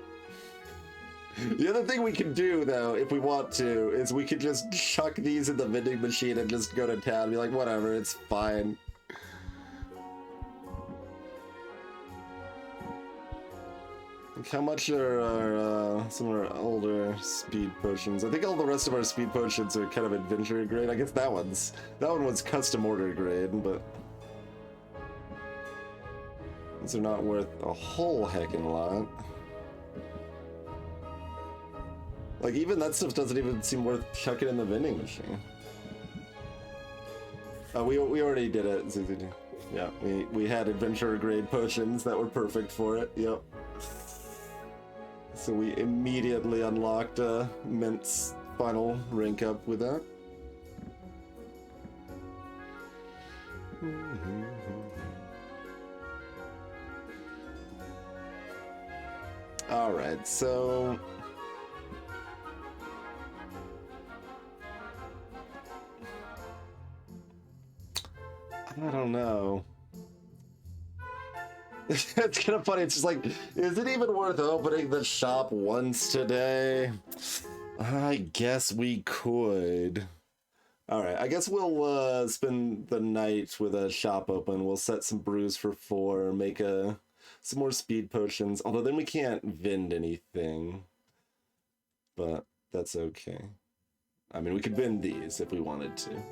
the other thing we can do, though, if we want to, is we could just chuck these in the vending machine and just go to town and be like, whatever, it's fine. How much are some of our older speed potions? I think all the rest of our speed potions are kind of adventure grade. I guess that one was custom order grade, but these are not worth a whole heckin' lot. Like, even that stuff doesn't even seem worth chucking in the vending machine. We already did it, ZZD. Yeah, we had adventure grade potions that were perfect for it. Yep. So we immediately unlocked Mint's final rank up with that. Alright, so... I don't know. It's kind of funny. It's just like, is it even worth opening the shop once today? I guess we could. Alright, I guess we'll spend the night with a shop open. We'll set some brews for 4, make some more speed potions. Although then we can't vend anything. But that's okay. I mean, we could vend these if we wanted to.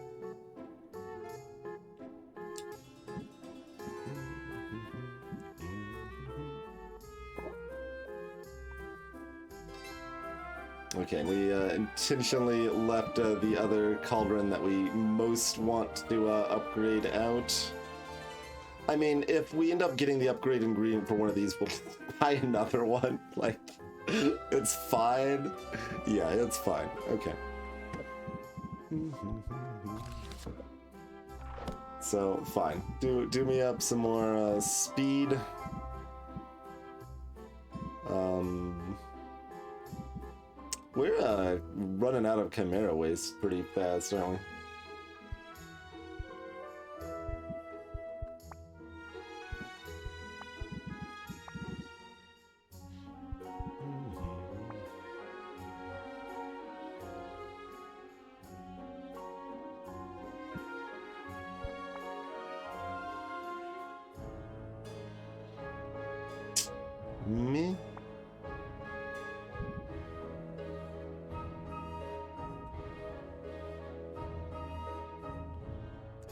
Okay, we intentionally left the other cauldron that we most want to upgrade out. I mean, if we end up getting the upgrade ingredient for one of these, we'll buy another one. Like, it's fine. Yeah, it's fine. Okay. So, fine. Do me up some more speed. We're running out of Chimera waste pretty fast, aren't we? Me?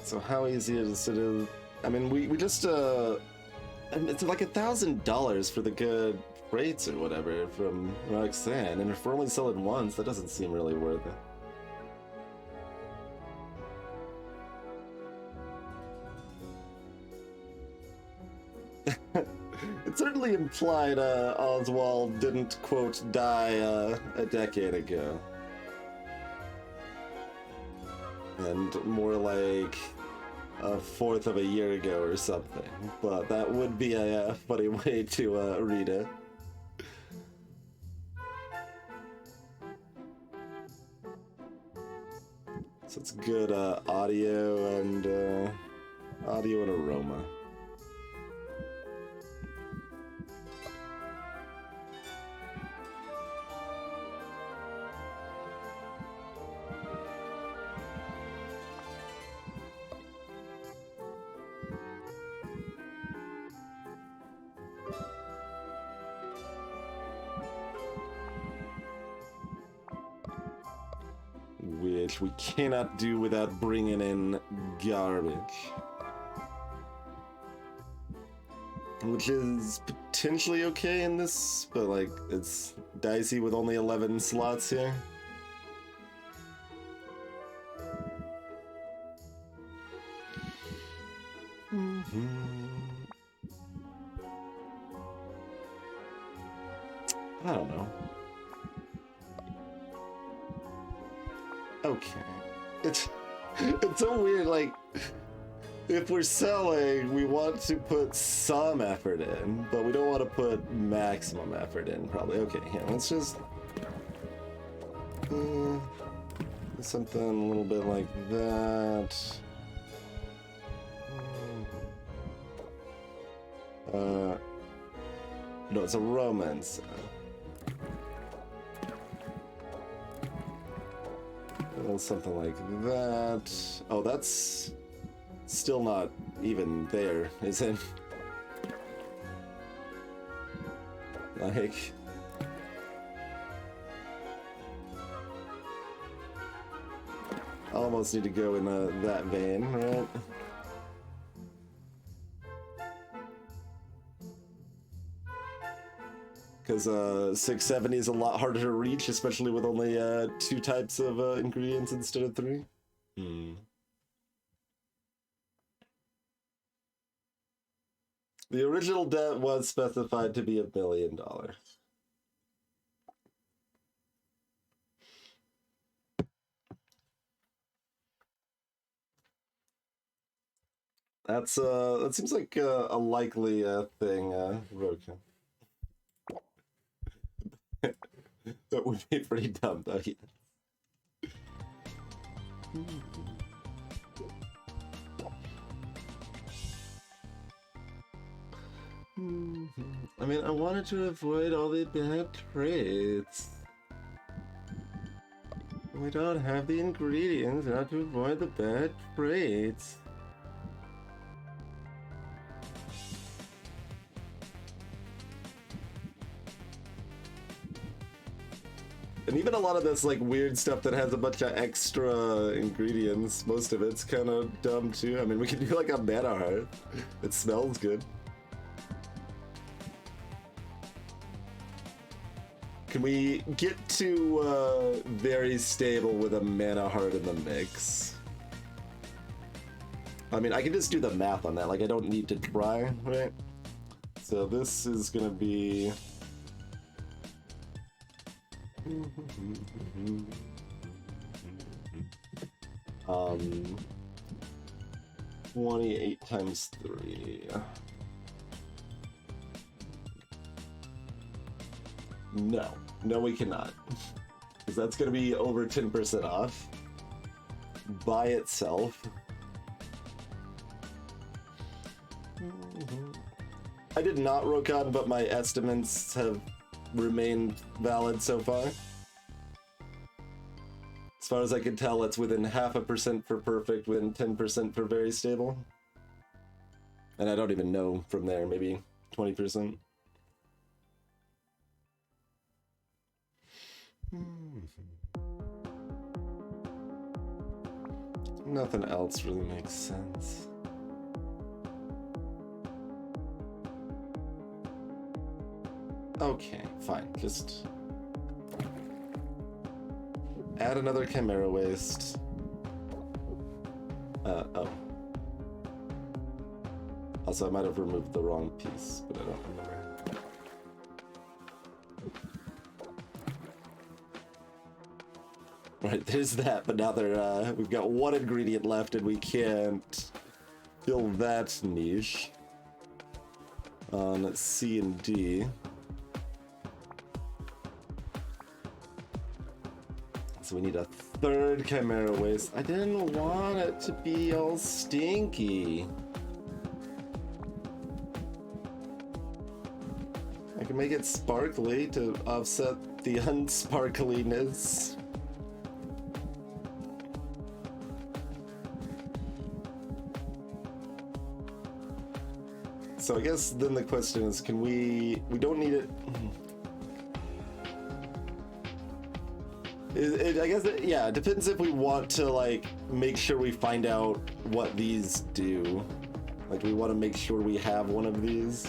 So how easy is it to... I mean, we just, it's like $1,000 for the good rates or whatever from Roxanne, and if we're only selling once, that doesn't seem really worth it. It certainly implied Oswald didn't, quote, die a decade ago. And more like a fourth of a year ago or something. But that would be a funny way to read it. So it's good audio and aroma. Which we cannot do without bringing in garbage. Which is potentially okay in this, but like, it's dicey with only 11 slots here. I don't know. Okay. It's so weird, like, if we're selling, we want to put some effort in, but we don't want to put maximum effort in, probably. Okay, here, let's just... something a little bit like that. No, it's a romance. Something like that. Oh, that's still not even there, is it? Like... I almost need to go in that vein, right? Because 670 is a lot harder to reach, especially with only 2 types of ingredients instead of 3. The original debt was specified to be $1 million. That's that seems like a likely thing, Roku. That would be pretty dumb, though. Yeah. I mean, I wanted to avoid all the bad traits. We don't have the ingredients not to avoid the bad traits. And even a lot of this like weird stuff that has a bunch of extra ingredients, most of it's kind of dumb too. I mean, we could do like a mana heart. It smells good. Can we get to very stable with a mana heart in the mix? I mean, I can just do the math on that. Like, I don't need to try, right? So this is gonna be... 28 times 3. No, we cannot. Because that's going to be over 10% off by itself. I did not Rokan, but my estimates have remained valid so far. As far as I can tell, it's within 0.5% for perfect, within 10% for very stable. And I don't even know from there, maybe 20%. Nothing else really makes sense. Okay, fine. Just add another Chimera Waste. Oh. Also, I might have removed the wrong piece, but I don't remember. Right, there's that, but now we've got one ingredient left and we can't fill that niche on C and D. So we need a 3rd Chimera Waste. I didn't want it to be all stinky. I can make it sparkly to offset the unsparkliness. So I guess then the question is, can we don't need it. I guess, yeah, it depends if we want to, like, make sure we find out what these do. Like, we want to make sure we have one of these.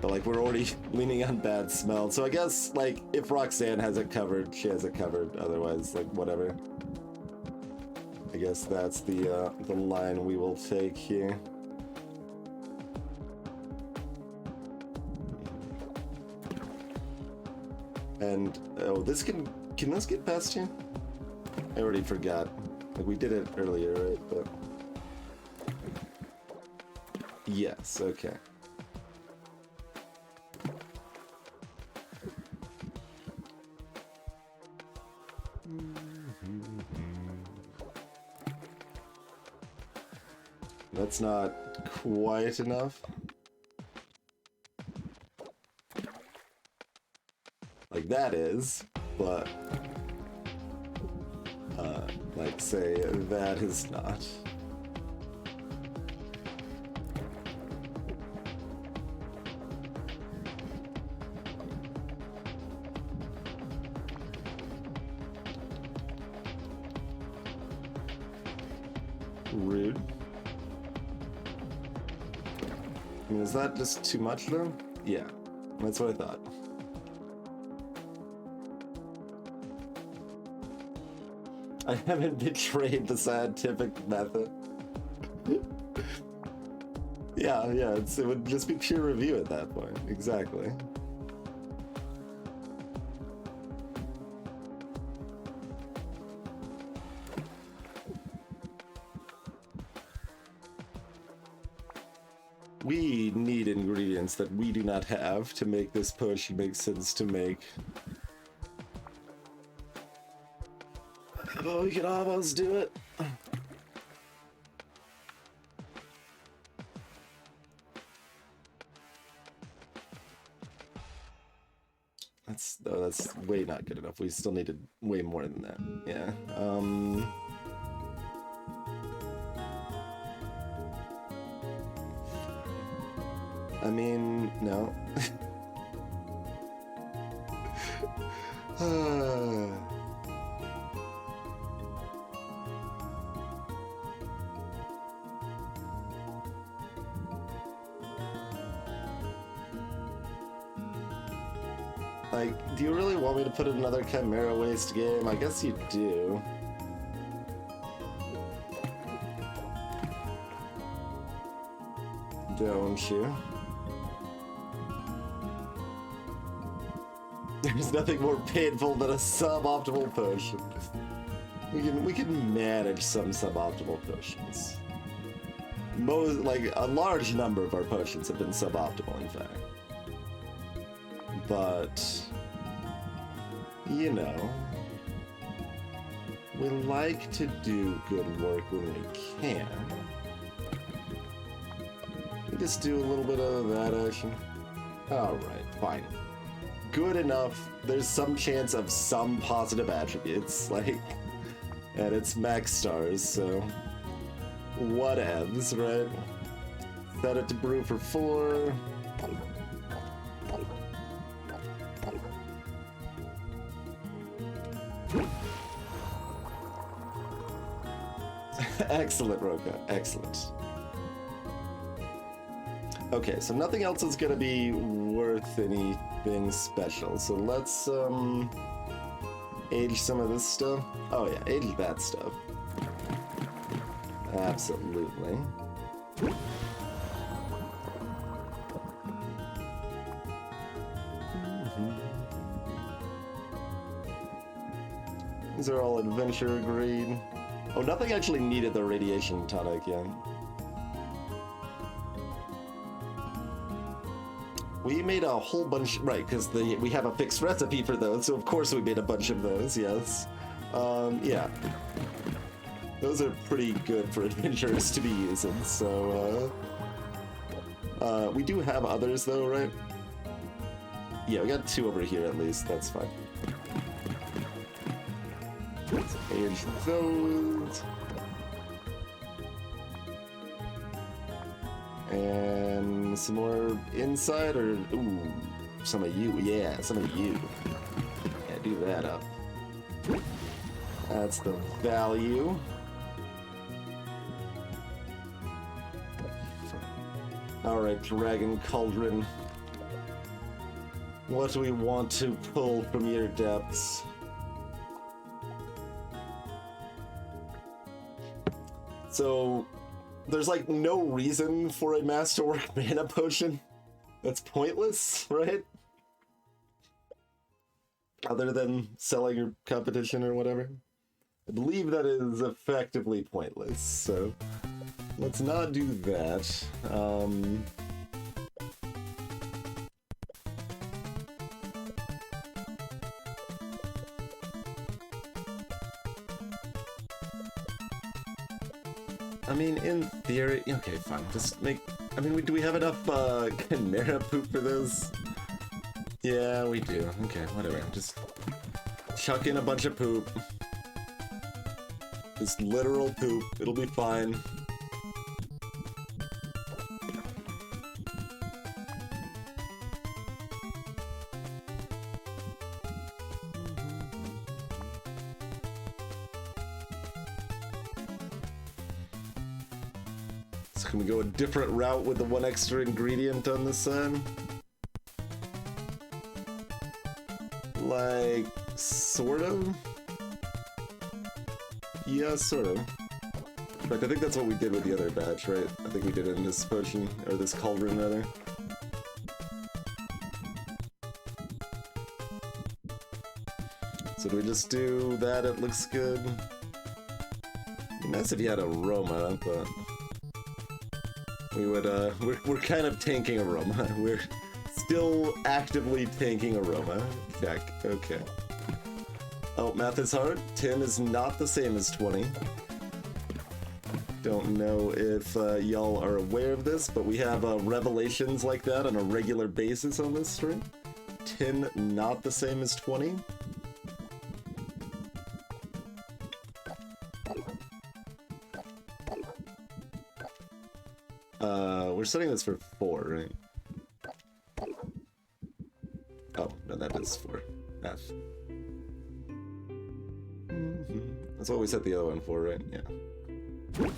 But, like, we're already leaning on bad smell. So I guess, like, if Roxanne has it covered, she has it covered. Otherwise, like, whatever. I guess that's the line we will take here. And, oh, this can this get past here? I already forgot. Like, we did it earlier, right? But... yes, okay. That's not quite enough. Like that is, but like say that is not. Rude. I mean, is that just too much though? Yeah, that's what I thought. I haven't betrayed the scientific method. Yeah, it would just be peer review at that point. Exactly. We need ingredients that we do not have to make this potion make sense to make. Oh, we can almost do it. That's way not good enough. We still needed way more than that. Yeah. I mean, no. Like, do you really want me to put in another Chimera Waste game? I guess you do. Don't you? There's nothing more painful than a suboptimal potion. We can manage some suboptimal potions. Like a large number of our potions have been suboptimal, in fact. But you know, we like to do good work when we can. We just do a little bit of that action. Alright, fine. Good enough. There's some chance of some positive attributes, like, and it's max stars, so whatevs, right? Set it to brew for 4. Excellent, Roka. Excellent. Okay, so nothing else is gonna be worth anything special. So let's age some of this stuff. Oh yeah, age that stuff. Absolutely. These are all adventure grade. Oh, nothing actually needed the radiation tonic yet. We made a whole bunch, right, because we have a fixed recipe for those, so of course we made a bunch of those, yes. Yeah. Those are pretty good for adventurers to be using, so, we do have others though, right? Yeah, we got 2 over here at least, that's fine. Let's age those. And some more inside, or ooh, some of you, yeah, some of you. Yeah, do that up. That's the value. Alright, Dragon Cauldron. What do we want to pull from your depths? So, there's like no reason for a Masterwork mana potion. That's pointless, right? other than selling your competition or whatever. I believe that is effectively pointless, so let's not do that. I mean, in theory, okay, fine. Just make. I mean, do we have enough Chimera poop for this? Yeah, we do. Okay, whatever. Just chuck in a bunch of poop. Just literal poop. It'll be fine. So can we go a different route with the one extra ingredient on this side? Like, sort of? Yeah, sort of. In fact, I think that's what we did with the other batch, right? I think we did it in this potion, or this cauldron, rather. So do we just do that? It looks good. It'd be nice if you had aroma, but we would, we're kind of tanking aroma. We're still actively tanking aroma. Check, okay. Oh, math is hard. 10 is not the same as 20. Don't know if y'all are aware of this, but we have revelations like that on a regular basis on this stream. 10 not the same as 20. We're setting this for 4, right? Oh, no, that is 4. F. That's what we set the other one for, right? Yeah.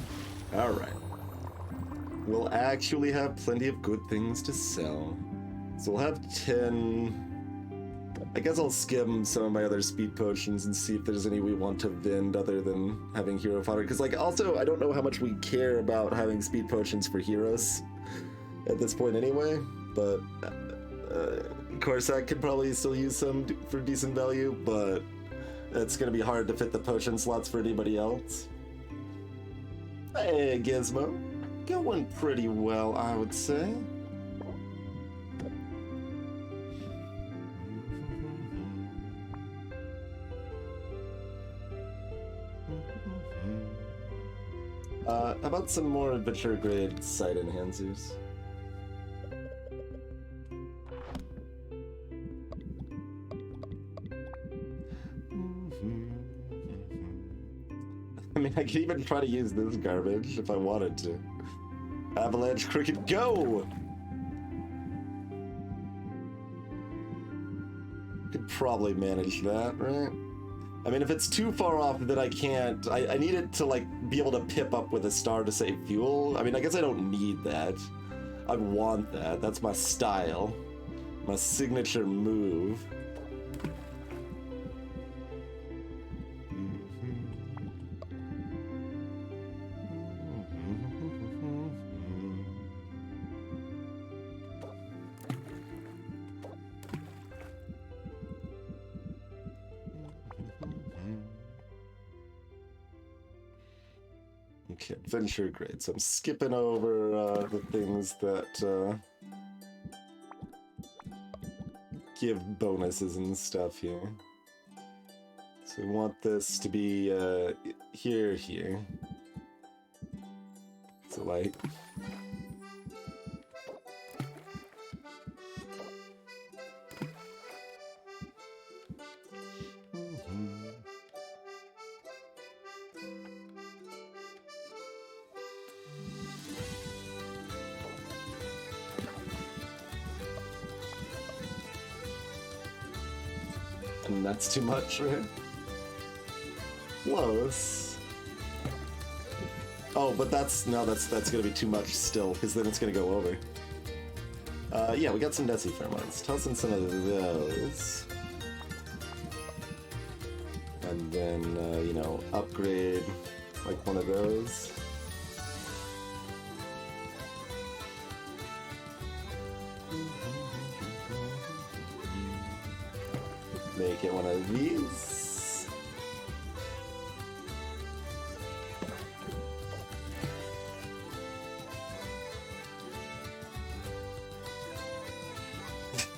Alright. We'll actually have plenty of good things to sell. So we'll have 10... I guess I'll skim some of my other speed potions and see if there's any we want to vend other than having hero fodder. Because, like, also, I don't know how much we care about having speed potions for heroes at this point anyway, but Corsac could probably still use some for decent value, but it's going to be hard to fit the potion slots for anybody else. Hey, Gizmo. Going pretty well, I would say. How about some more adventure grade sight enhancers? I mean, I could even try to use this garbage if I wanted to. Avalanche Cricket, go! Could probably manage that, right? I mean, if it's too far off, then I can't. I need it to, like, be able to pip up with a star to save fuel. I mean, I guess I don't need that. I want that. That's my style. My signature move. Okay, adventure grade. So I'm skipping over the things that give bonuses and stuff here. So we want this to be here. So like... And that's too much, right? Close. Oh, but that's gonna be too much still, because then it's gonna go over. Yeah, we got some Nessie pheromones. Toss in some of those. And then, you know, upgrade like one of those. make it one of these.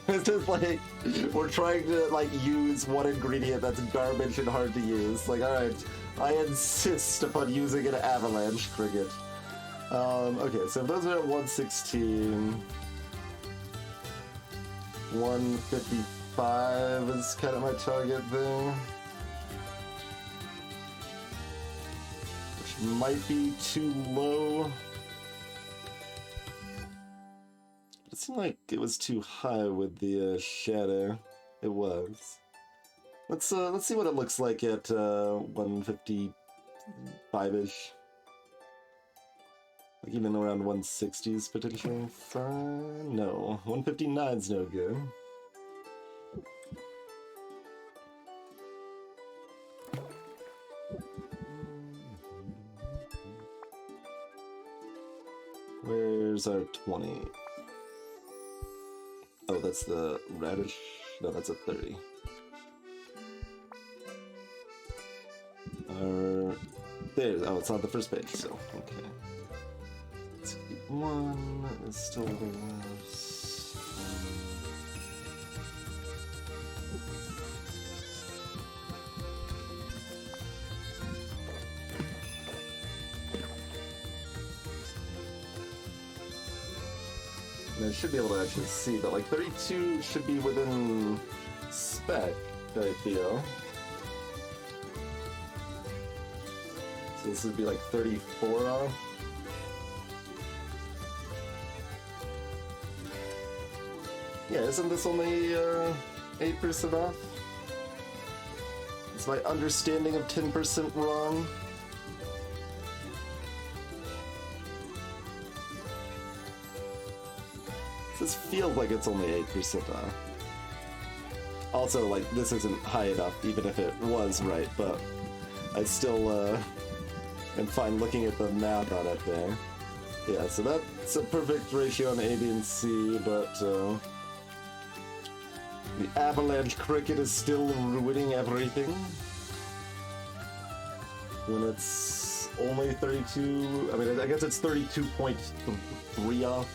It's just like, we're trying to like use one ingredient that's garbage and hard to use. Like, alright, I insist upon using an avalanche cricket. Okay, so if those are at 116, 155 is kind of my target thing. Which might be too low. It seemed like it was too high with the shadow. It was. Let's see what it looks like at 155-ish. Like even around 160s potentially fine. No, 159's no good. Where's our 20? Oh, that's the radish. No, that's a 30. There. Oh, it's on the first page. So okay. 1 is still a little worse. I should be able to actually see, but like 32 should be within spec, I feel. So this would be like 34 off. Yeah, isn't this only 8% off? Is my understanding of 10% wrong? This feels like it's only 8% off. Also, like, this isn't high enough, even if it was right, but I still am fine looking at the math on it there. Yeah, so that's a perfect ratio on A, B, and C, but the avalanche cricket is still ruining everything. When it's only 32, I mean, I guess it's 32.3 off.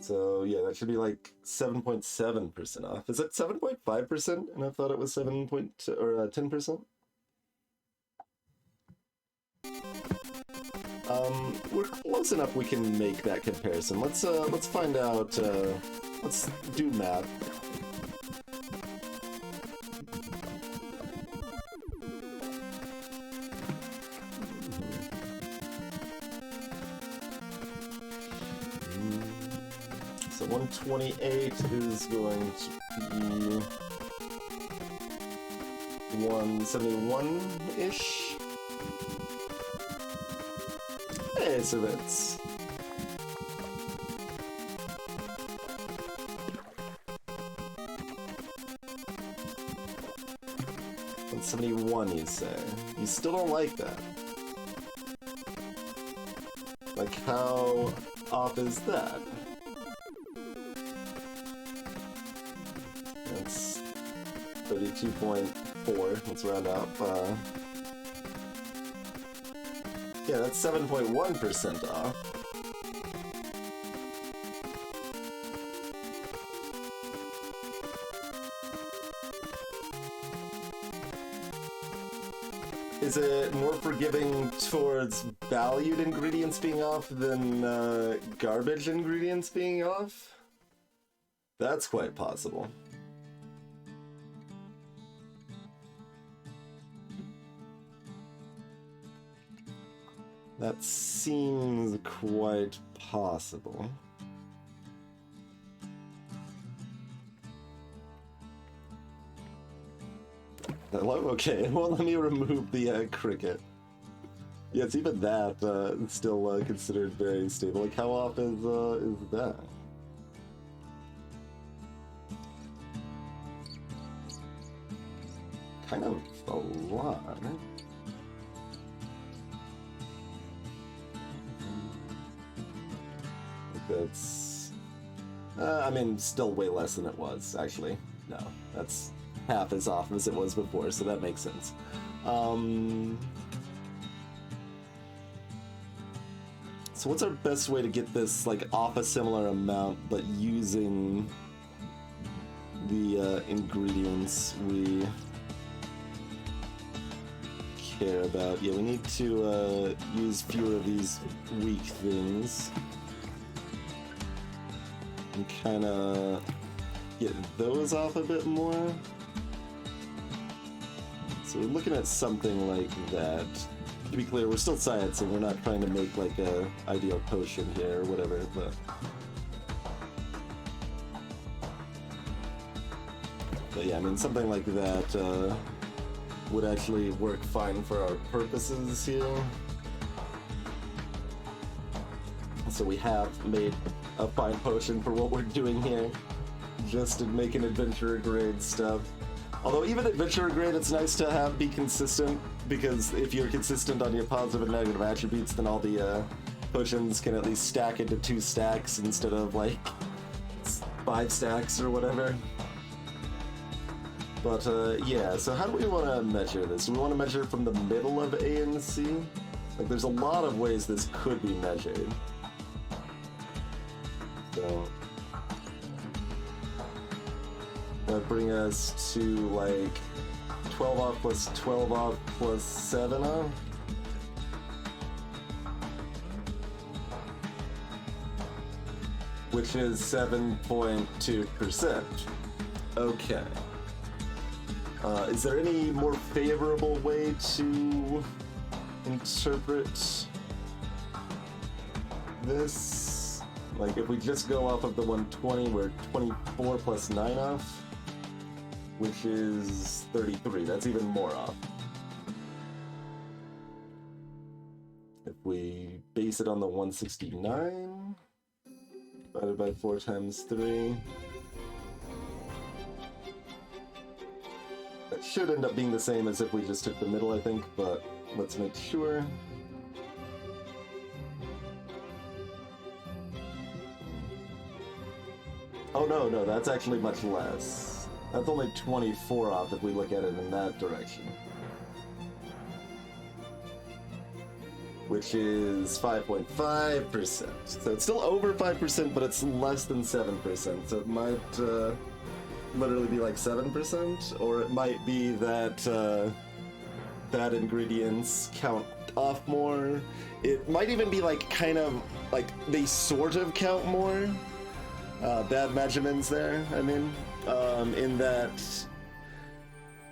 So yeah, that should be like 7.7% off. Is it 7.5%? And I thought it was 10%. We're close enough. We can make that comparison. Let's find out. Let's do math. So 128 is going to be 171-ish. Hey, so that's... $171, you say? You still don't like that? Like, how off is that? That's 32.4. Let's round up. Yeah, that's 7.1% off. Is it more forgiving towards valued ingredients being off than garbage ingredients being off? That's quite possible. That seems quite possible. Hello? Okay, well, let me remove the cricket. Yeah, it's even that, it's still considered very stable. Like, how off is that? Kind of a lot. That's... I mean, still way less than it was, actually. No, that's half as off as it was before, so that makes sense. So what's our best way to get this, like, off a similar amount, but using the ingredients we care about? Yeah, we need to use fewer of these weak things. And kind of get those off a bit more. So we're looking at something like that. To be clear, we're still science, and we're not trying to make like a ideal potion here or whatever, but yeah, I mean, something like that would actually work fine for our purposes here. So we have made a fine potion for what we're doing here, just to make an adventurer grade stuff. Although even adventurer grade, it's nice to have be consistent, because if you're consistent on your positive and negative attributes, then all the potions can at least stack into 2 stacks instead of like 5 stacks or whatever. But yeah, so how do we want to measure this? Do we want to measure from the middle of A and C? Like, there's a lot of ways this could be measured. So that bring us to like 12 off plus 12 off plus 7 off. Which is 7.2%. Okay. Is there any more favorable way to interpret this? Like, if we just go off of the 120, we're 24 plus 9 off, which is 33. That's even more off. If we base it on the 169, divided by 4 times 3, that should end up being the same as if we just took the middle, I think, but let's make sure. Oh no, that's actually much less. That's only 24 off if we look at it in that direction. Which is 5.5%. So it's still over 5%, but it's less than 7%. So it might literally be like 7%, or it might be that bad ingredients count off more. It might even be like kind of like they sort of count more. Bad measurements there, I mean, in that,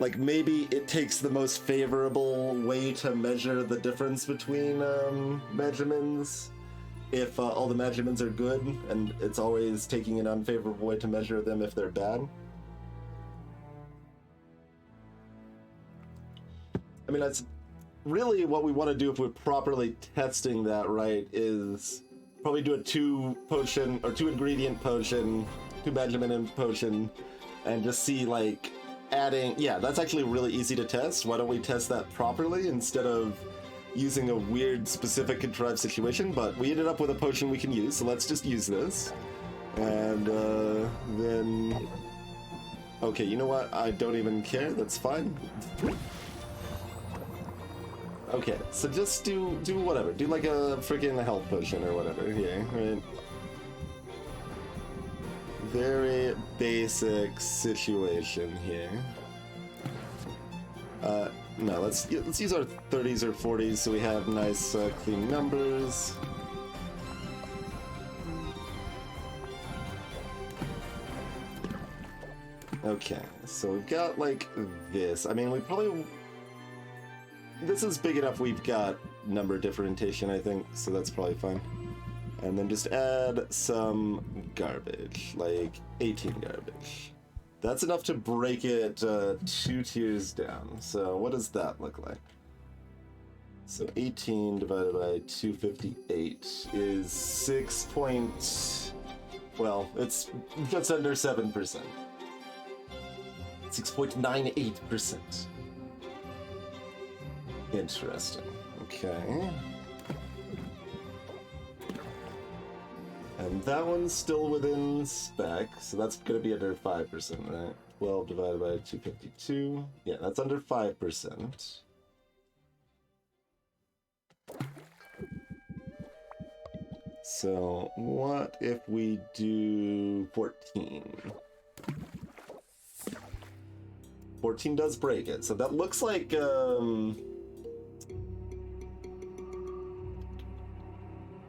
like, maybe it takes the most favorable way to measure the difference between measurements if all the measurements are good, and it's always taking an unfavorable way to measure them if they're bad. I mean, that's really what we want to do if we're properly testing that right, is probably do a 2 potion or 2 ingredient potion, 2 measurement potion, and just see like adding. Yeah, that's actually really easy to test. Why don't we test that properly instead of using a weird specific contrived situation? But we ended up with a potion we can use, so let's just use this. And then, okay, you know what? I don't even care. That's fine. Okay, so just do whatever. Do like a freaking health potion or whatever here, right? Very basic situation here. No, let's use our 30s or 40s so we have nice clean numbers. Okay, so we've got like this. I mean, we probably. This is big enough we've got number differentiation, I think, so that's probably fine. And then just add some garbage, like 18 garbage. That's enough to break it 2 tiers down. So what does that look like? So 18 divided by 258 is 6 point... Well, it's just under 7%. 6.98%. Interesting. Okay. that one's still within spec, so that's gonna be under 5%, right? 12 divided by 252. Yeah, that's under 5%. So what if we do 14? 14 does break it, so that looks like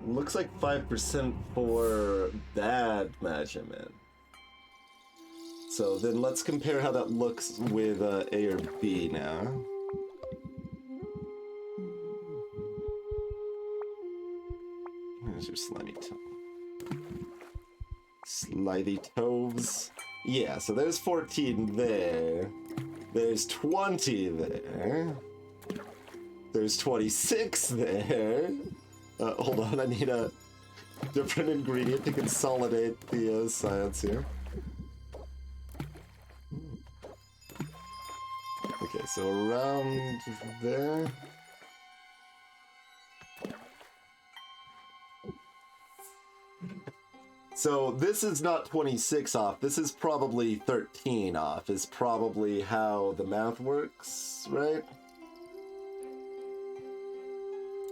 looks like 5% for bad measurement. So then let's compare how that looks with A or B now. Where's your slimy toe? Slithy toves. Yeah, so there's 14 there. There's 20 there. There's 26 there. Hold on, I need a different ingredient to consolidate the science here. Okay, so around there. So this is not 26 off, this is probably 13 off, is probably how the math works, right?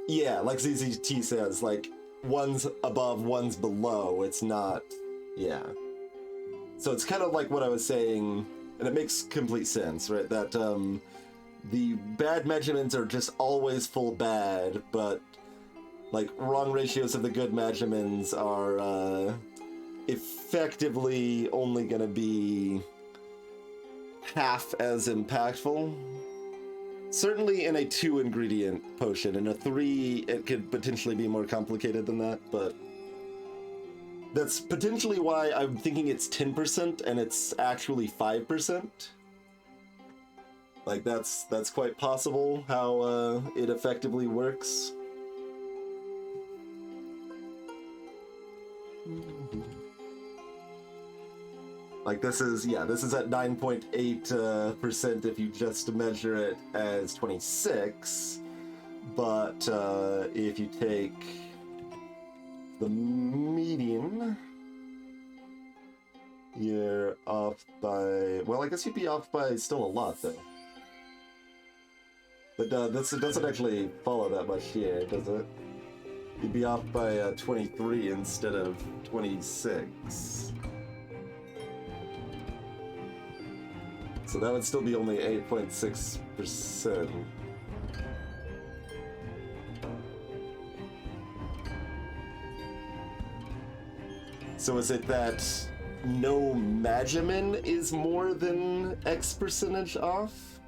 Yeah, like ZZT says, like, one's above, one's below, it's not, yeah. So it's kind of like what I was saying, and it makes complete sense, right? That the bad measurements are just always full bad, but like wrong ratios of the good measurements are effectively only going to be half as impactful. Certainly in a 2-ingredient potion. In a 3, it could potentially be more complicated than that, but that's potentially why I'm thinking it's 10% and it's actually 5%. Like that's quite possible how it effectively works. Like this is at 9.8% if you just measure it as 26, but if you take the median, you're off by, well, I guess you'd be off by still a lot though. But this doesn't actually follow that much here, does it? You'd be off by 23 instead of 26. So that would still be only 8.6%. So is it that no Magimin is more than X percentage off?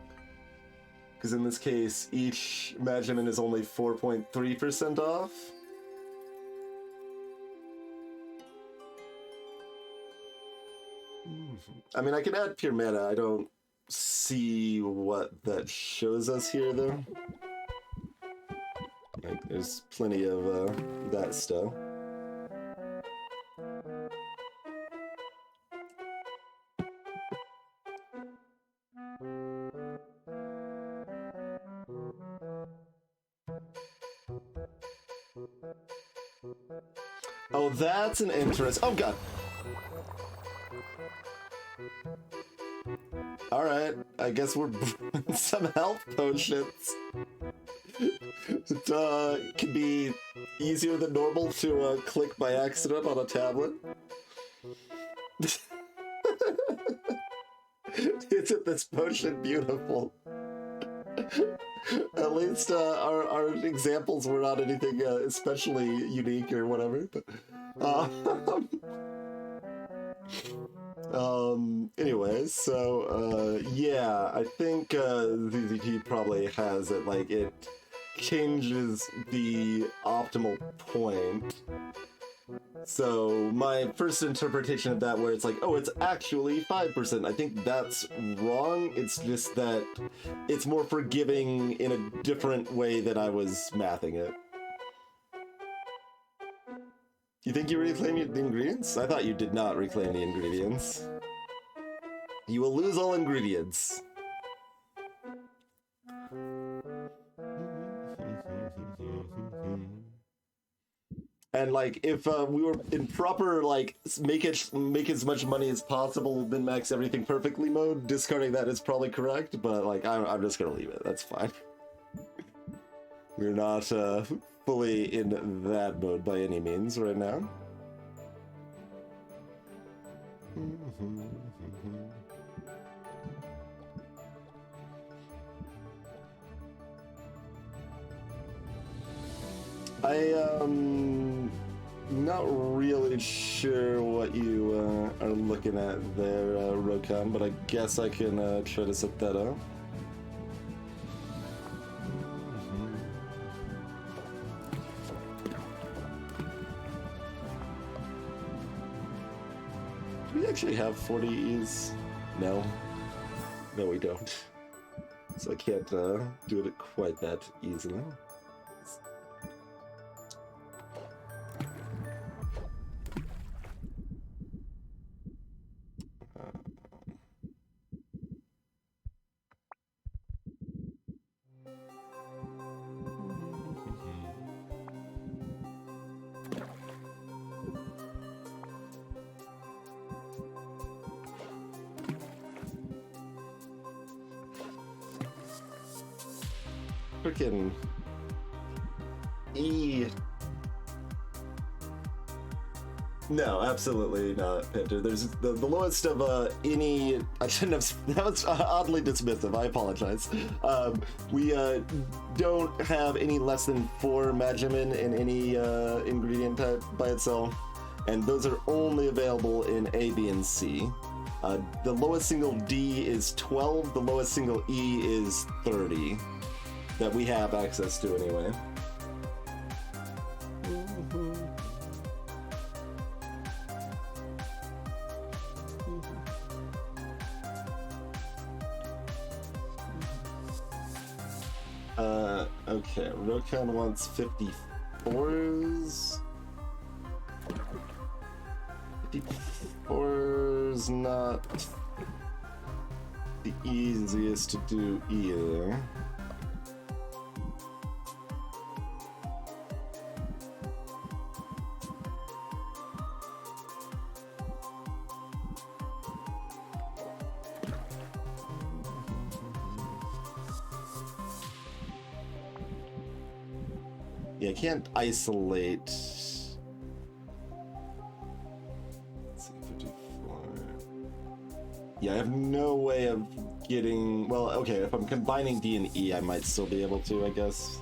Because in this case, each Magimin is only 4.3% off? I mean, I can add pure mana. I don't see what that shows us here, though. Like, there's plenty of that stuff. Oh, that's an interest. Oh, God. Alright, I guess we're brewing some health potions. It can be easier than normal to click by accident on a tablet. Isn't this potion beautiful? At least our examples were not anything especially unique or whatever. But, anyways, so, yeah, I think, ZZT probably has it, like, it changes the optimal point. So, my first interpretation of that where it's like, oh, it's actually 5%, I think that's wrong. It's just that it's more forgiving in a different way than I was mathing it. You think you reclaimed the ingredients? I thought you did not reclaim the ingredients. You will lose all ingredients. And like, if we were in proper like make as much money as possible, min max everything perfectly mode, discarding that is probably correct. But like, I'm just gonna leave it. That's fine. We're not fully in that mode by any means right now. Not really sure what you are looking at there, Rokan, but I guess I can try to set that up. Do we actually have 40Es? No. No, we don't. So I can't do it quite that easily. Freaking E. No, absolutely not, Pinter. There's the lowest of any. I shouldn't have. That was oddly dismissive. I apologize. We don't have any less than 4 Majimin in any ingredient type by itself, and those are only available in A, B, and C. The lowest single D is 12. The lowest single E is 30. That we have access to anyway. Okay, Rokan wants 54s. 54's not the easiest to do either. Yeah, I can't isolate. Let's see, 54. Yeah, I have no way of getting. Well, okay, if I'm combining D and E, I might still be able to, I guess.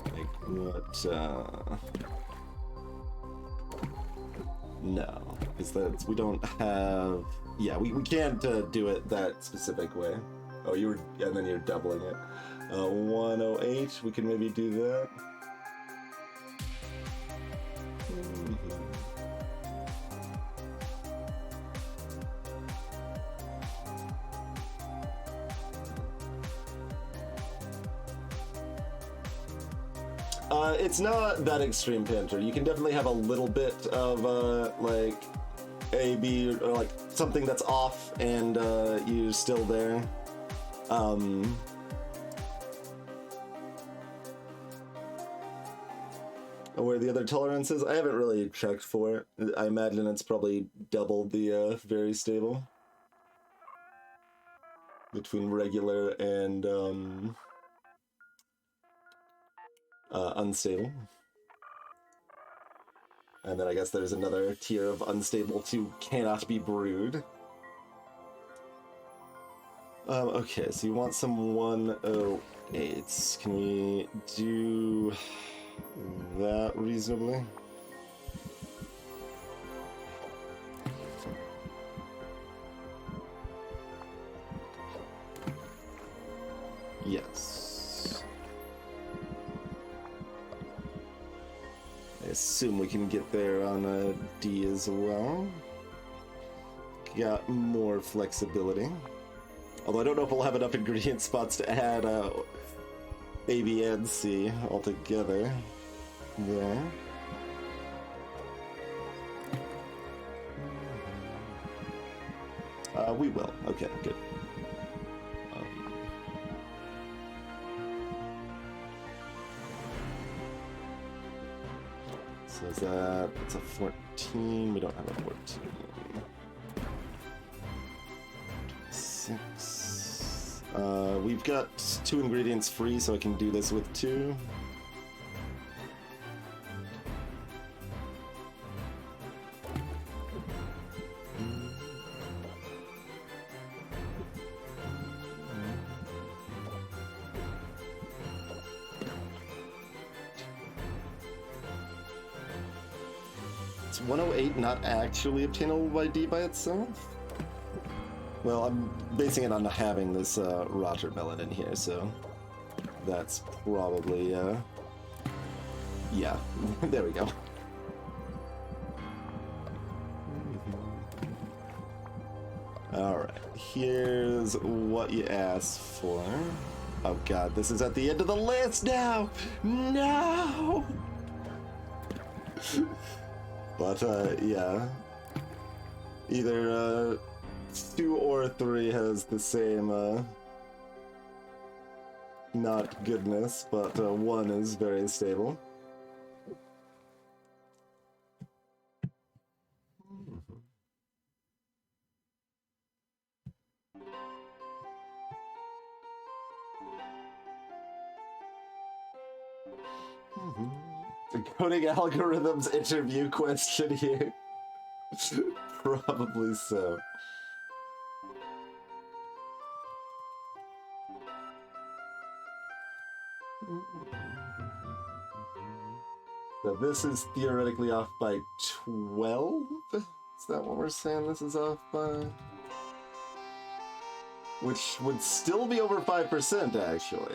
Like, what? No, because that's. We don't have. Yeah, we can't do it that specific way. Oh, you were, and then you're doubling it. 108, we can maybe do that. It's not that extreme, Pinter. You can definitely have a little bit of, like, A, B, or like something that's off and you're still there. Where the other tolerance is, I haven't really checked for it. I imagine it's probably double the very stable between regular and unstable. And then I guess there's another tier of unstable to cannot be brewed. Okay, so you want some 108s. Can we do that reasonably? Yes. I assume we can get there on a D as well. Got more flexibility. Although I don't know if we'll have enough ingredient spots to add A, B, and C altogether. There. We will. Okay, good. So is that, it's a 14, we don't have a 14. 6. We've got 2 ingredients free, so I can do this with 2. It's 108 not actually obtainable by D by itself? Well, I'm basing it on having this Roger melon in here, so that's probably, yeah, there we go. Alright, here's what you asked for. Oh god, this is at the end of the list now! No! But, yeah. Either, 2 or 3 has the same, not goodness, but 1 is very stable. The coding algorithms interview question here. Probably so. So this is theoretically off by 12? Is that what we're saying this is off by? Which would still be over 5%, actually.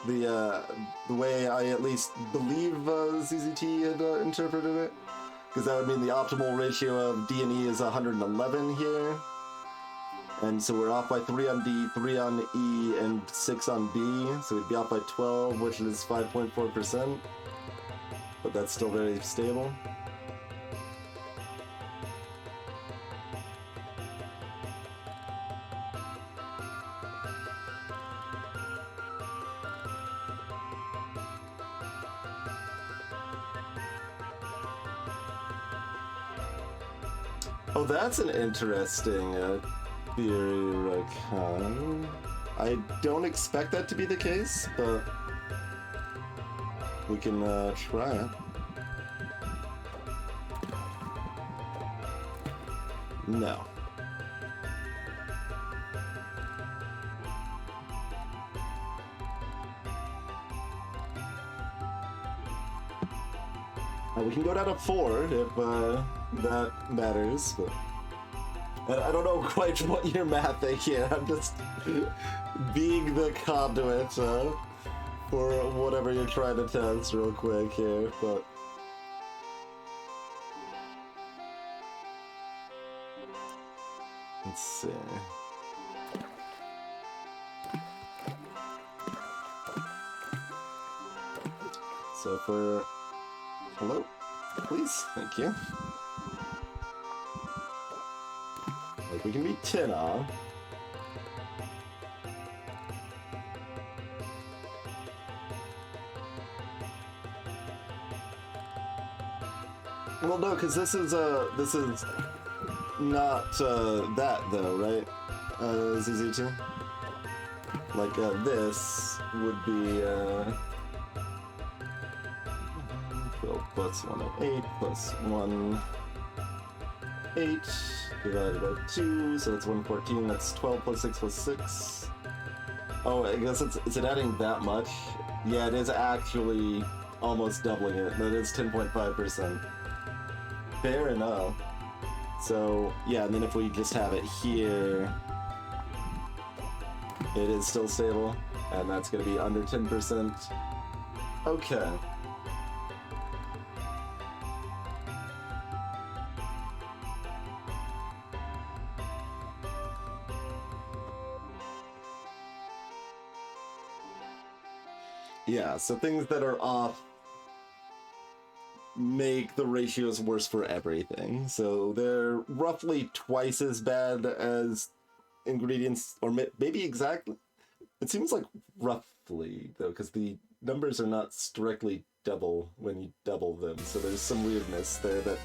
The way I at least believe ZZT had interpreted it. Because that would mean the optimal ratio of D and E is 111 here. And so we're off by 3 on D, 3 on E, and 6 on B. So we'd be off by 12, which is 5.4%. But that's still very stable. Oh, that's an interesting theory, Rakan. I don't expect that to be the case, but we can try it. No. We can go down to 4 if that matters, but I don't know quite what you're mathing here. I'm just being the conduit for whatever you're trying to test real quick here, but let's see. So for hello, please, thank you. Like we can be 10 off. Well, no, because this is not that though, right? ZZ2. Like this would be 12 plus 108 plus 18 divided by 2, so that's 114. That's 12 plus 6 plus 6. Oh, I guess is it adding that much? Yeah, it is actually almost doubling it. That is 10.5%. Fair enough. So, yeah, and then if we just have it here, it is still stable, and that's going to be under 10%. Okay. Yeah, so things that are off make the ratios worse for everything. So they're roughly twice as bad as ingredients, or maybe exactly. It seems like roughly, though, because the numbers are not strictly double when you double them, so there's some weirdness there that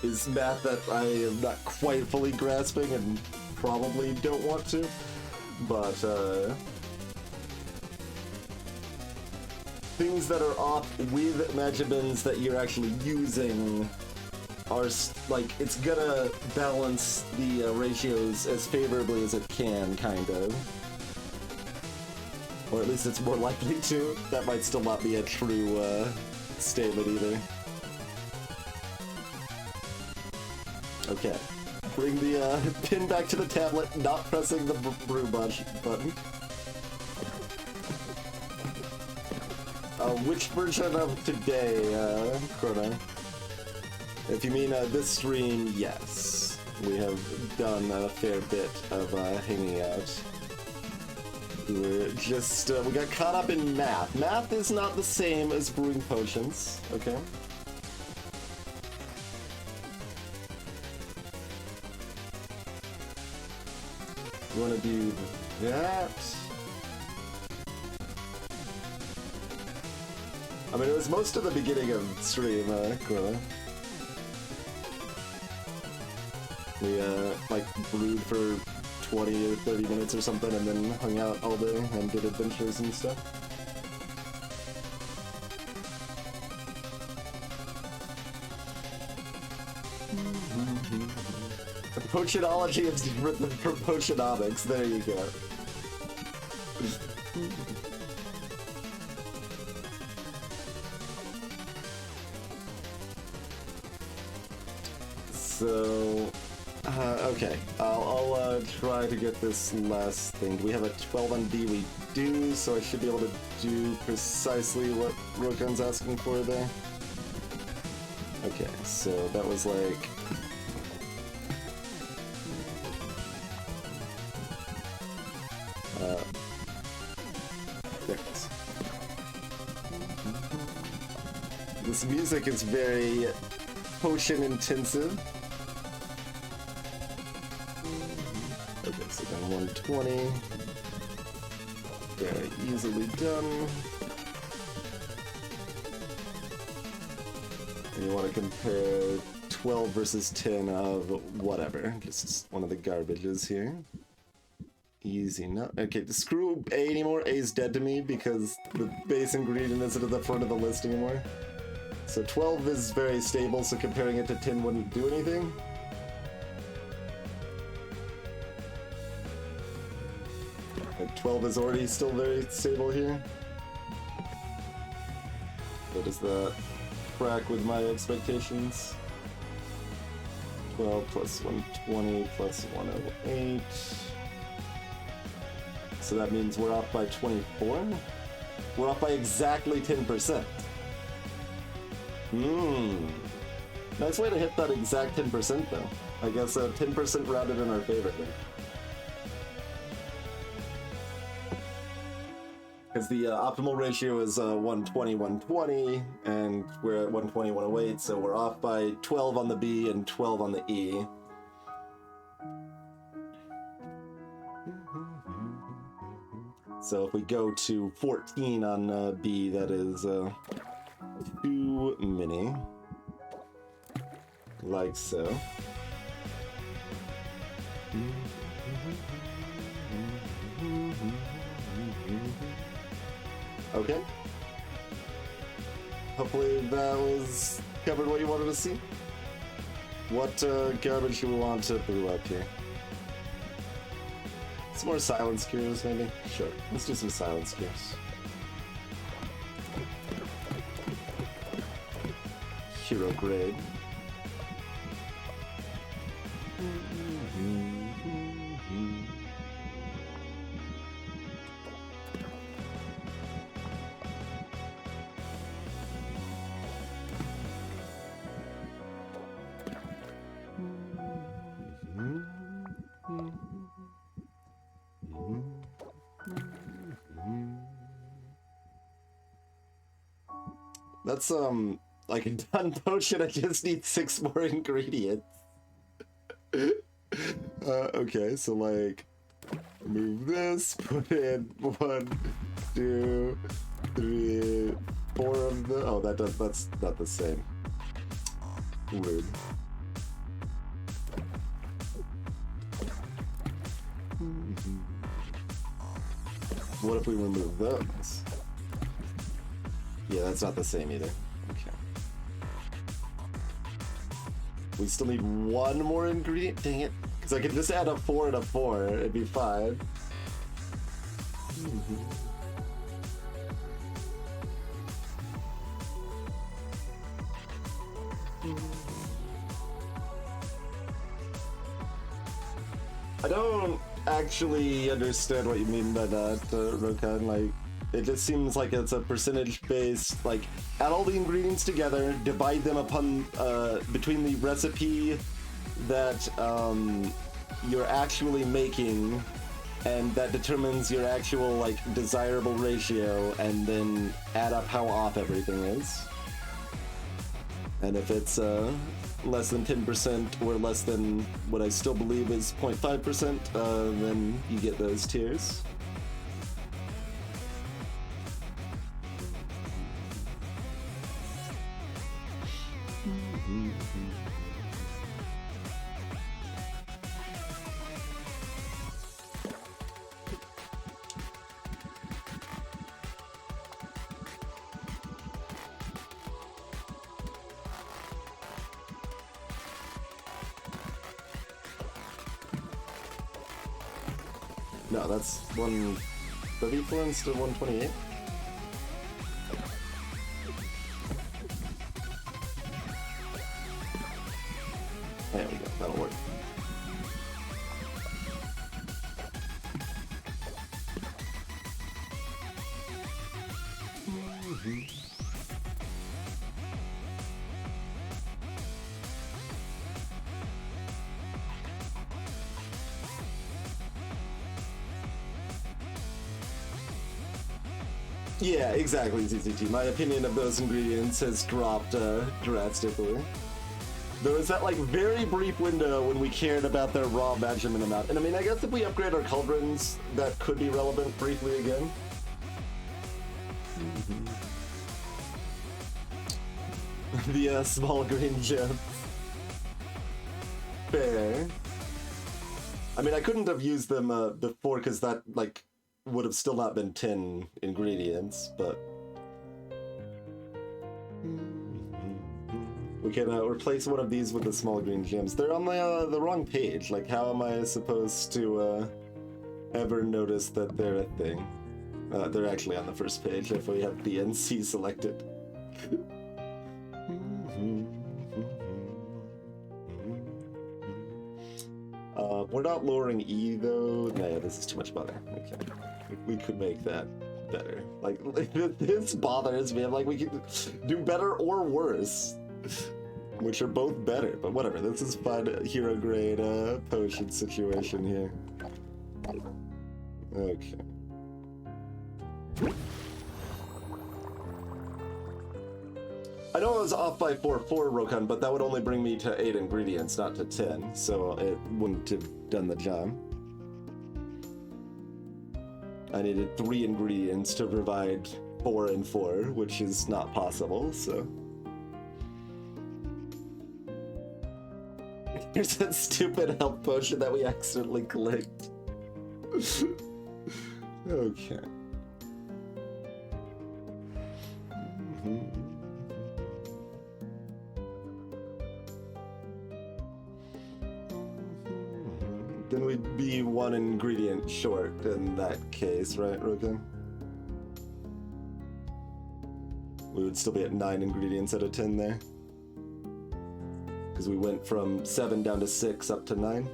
is math that I am not quite fully grasping and probably don't want to, but things that are off with Magibins that you're actually using are, like, it's gonna balance the ratios as favorably as it can, kind of. Or at least it's more likely to. That might still not be a true statement either. Okay. Bring the pin back to the tablet, not pressing the brew button. Which version of today, Chrono? If you mean this stream, yes. We have done a fair bit of hanging out. We're just, we got caught up in math. Math is not the same as brewing potions, okay? You wanna do that? I mean, it was most of the beginning of the stream, Corla. We, like, brewed for 20 or 30 minutes or something and then hung out all day and did adventures and stuff. The potionology is different than Potionomics, there you go. So, okay, I'll try to get this last thing. We have a 12 on D, we do, so I should be able to do precisely what Rokan's asking for there. Okay, so that was like... there it is. This music is very potion intensive. Okay, so then 120. Very easily done. And you want to compare 12 versus 10 of whatever. Just one of the garbages here. Easy enough. Okay, screw A anymore. A is dead to me because the base ingredient isn't at the front of the list anymore. So 12 is very stable, so comparing it to 10 wouldn't do anything. And 12 is already still very stable here. So does that track with my expectations? 12 plus 120 plus 108. So that means we're off by 24? We're off by exactly 10%. Nice way to hit that exact 10% though. I guess 10% rounded in our favor there. Because the optimal ratio is 120, 120, and we're at 120, 108, so we're off by 12 on the B and 12 on the E. So if we go to 14 on B, that is too many. Like so. Okay. Hopefully that was covered what you wanted to see. What garbage do we want to brew up here? Some more silence cures, maybe? Sure, let's do some silence cures. Hero grade. That's like a done potion. I just need 6 more ingredients. Okay, so like move this, put in 1, 2, 3, 4 of the... Oh, that's not the same. Weird. What if we remove those? Yeah, that's not the same either. Okay. We still need one more ingredient? Dang it. Because I could just add a 4 and a 4. It'd be fine. I don't actually understand what you mean by that, Rokan. Like, it just seems like it's a percentage-based, like, add all the ingredients together, divide them upon, between the recipe that, you're actually making, and that determines your actual, like, desirable ratio, and then add up how off everything is. And if it's, less than 10% or less than what I still believe is 0.5%, then you get those tiers. No, that's 134 instead of 128. There we go, that'll work. Yeah, exactly, ZZT. My opinion of those ingredients has dropped drastically. There was that like very brief window when we cared about their raw measurement amount. And I mean, I guess if we upgrade our cauldrons, that could be relevant briefly again. The small green gems. Fair. I mean, I couldn't have used them before because that, like, would have still not been 10 ingredients, but... We can replace one of these with the small green gems. They're on the wrong page. Like, how am I supposed to ever notice that they're a thing? They're actually on the first page if we have BNC selected. We're not lowering E though. No, this is too much bother. Okay, we could make that better. Like this bothers me. I'm like, we could do better or worse, which are both better. But whatever. This is fun. Hero grade potion situation here. Okay. I know I was off by 4 Rokan, but that would only bring me to 8 ingredients, not to 10, so it wouldn't have done the job. I needed 3 ingredients to provide 4 and 4, which is not possible, so... Here's that stupid health potion that we accidentally clicked. Okay. Then we'd be 1 ingredient short in that case, right, Rogan? We would still be at 9 ingredients out of 10 there. Because we went from 7 down to 6 up to 9.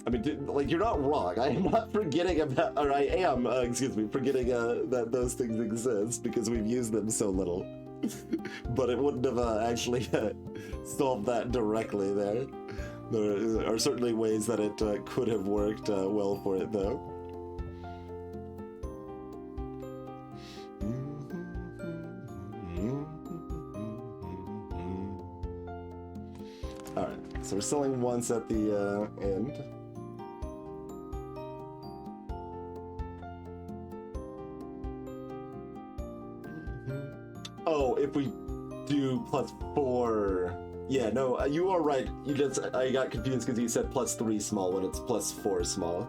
I mean, like, you're not wrong. I am not forgetting about, or I am, excuse me, forgetting that those things exist because we've used them so little. But it wouldn't have actually solved that directly there. There are certainly ways that it could have worked well for it, though. Alright, so we're selling once at the end. Oh, if we do +4. Yeah, no, you are right. I got confused because you said +3 small when it's +4 small.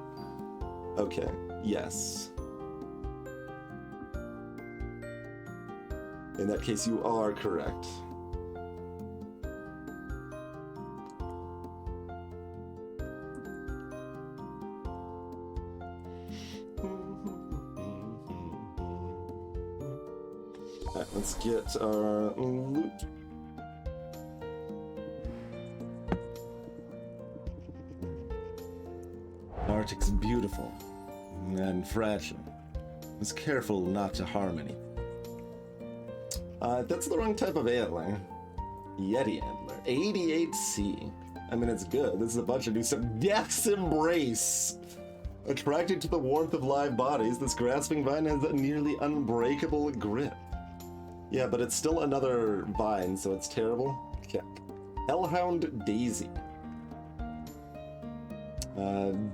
Okay, yes. In that case, you are correct. Alright, let's get our loot. Arctic's beautiful and fragile. Was careful not to harm anything. That's the wrong type of antler. Yeti antler. 88C. I mean, it's good. This is a bunch of new stuff. Death's Embrace! Attracted to the warmth of live bodies, this grasping vine has a nearly unbreakable grip. Yeah, but it's still another vine, so it's terrible. Okay. Hellhound Daisy.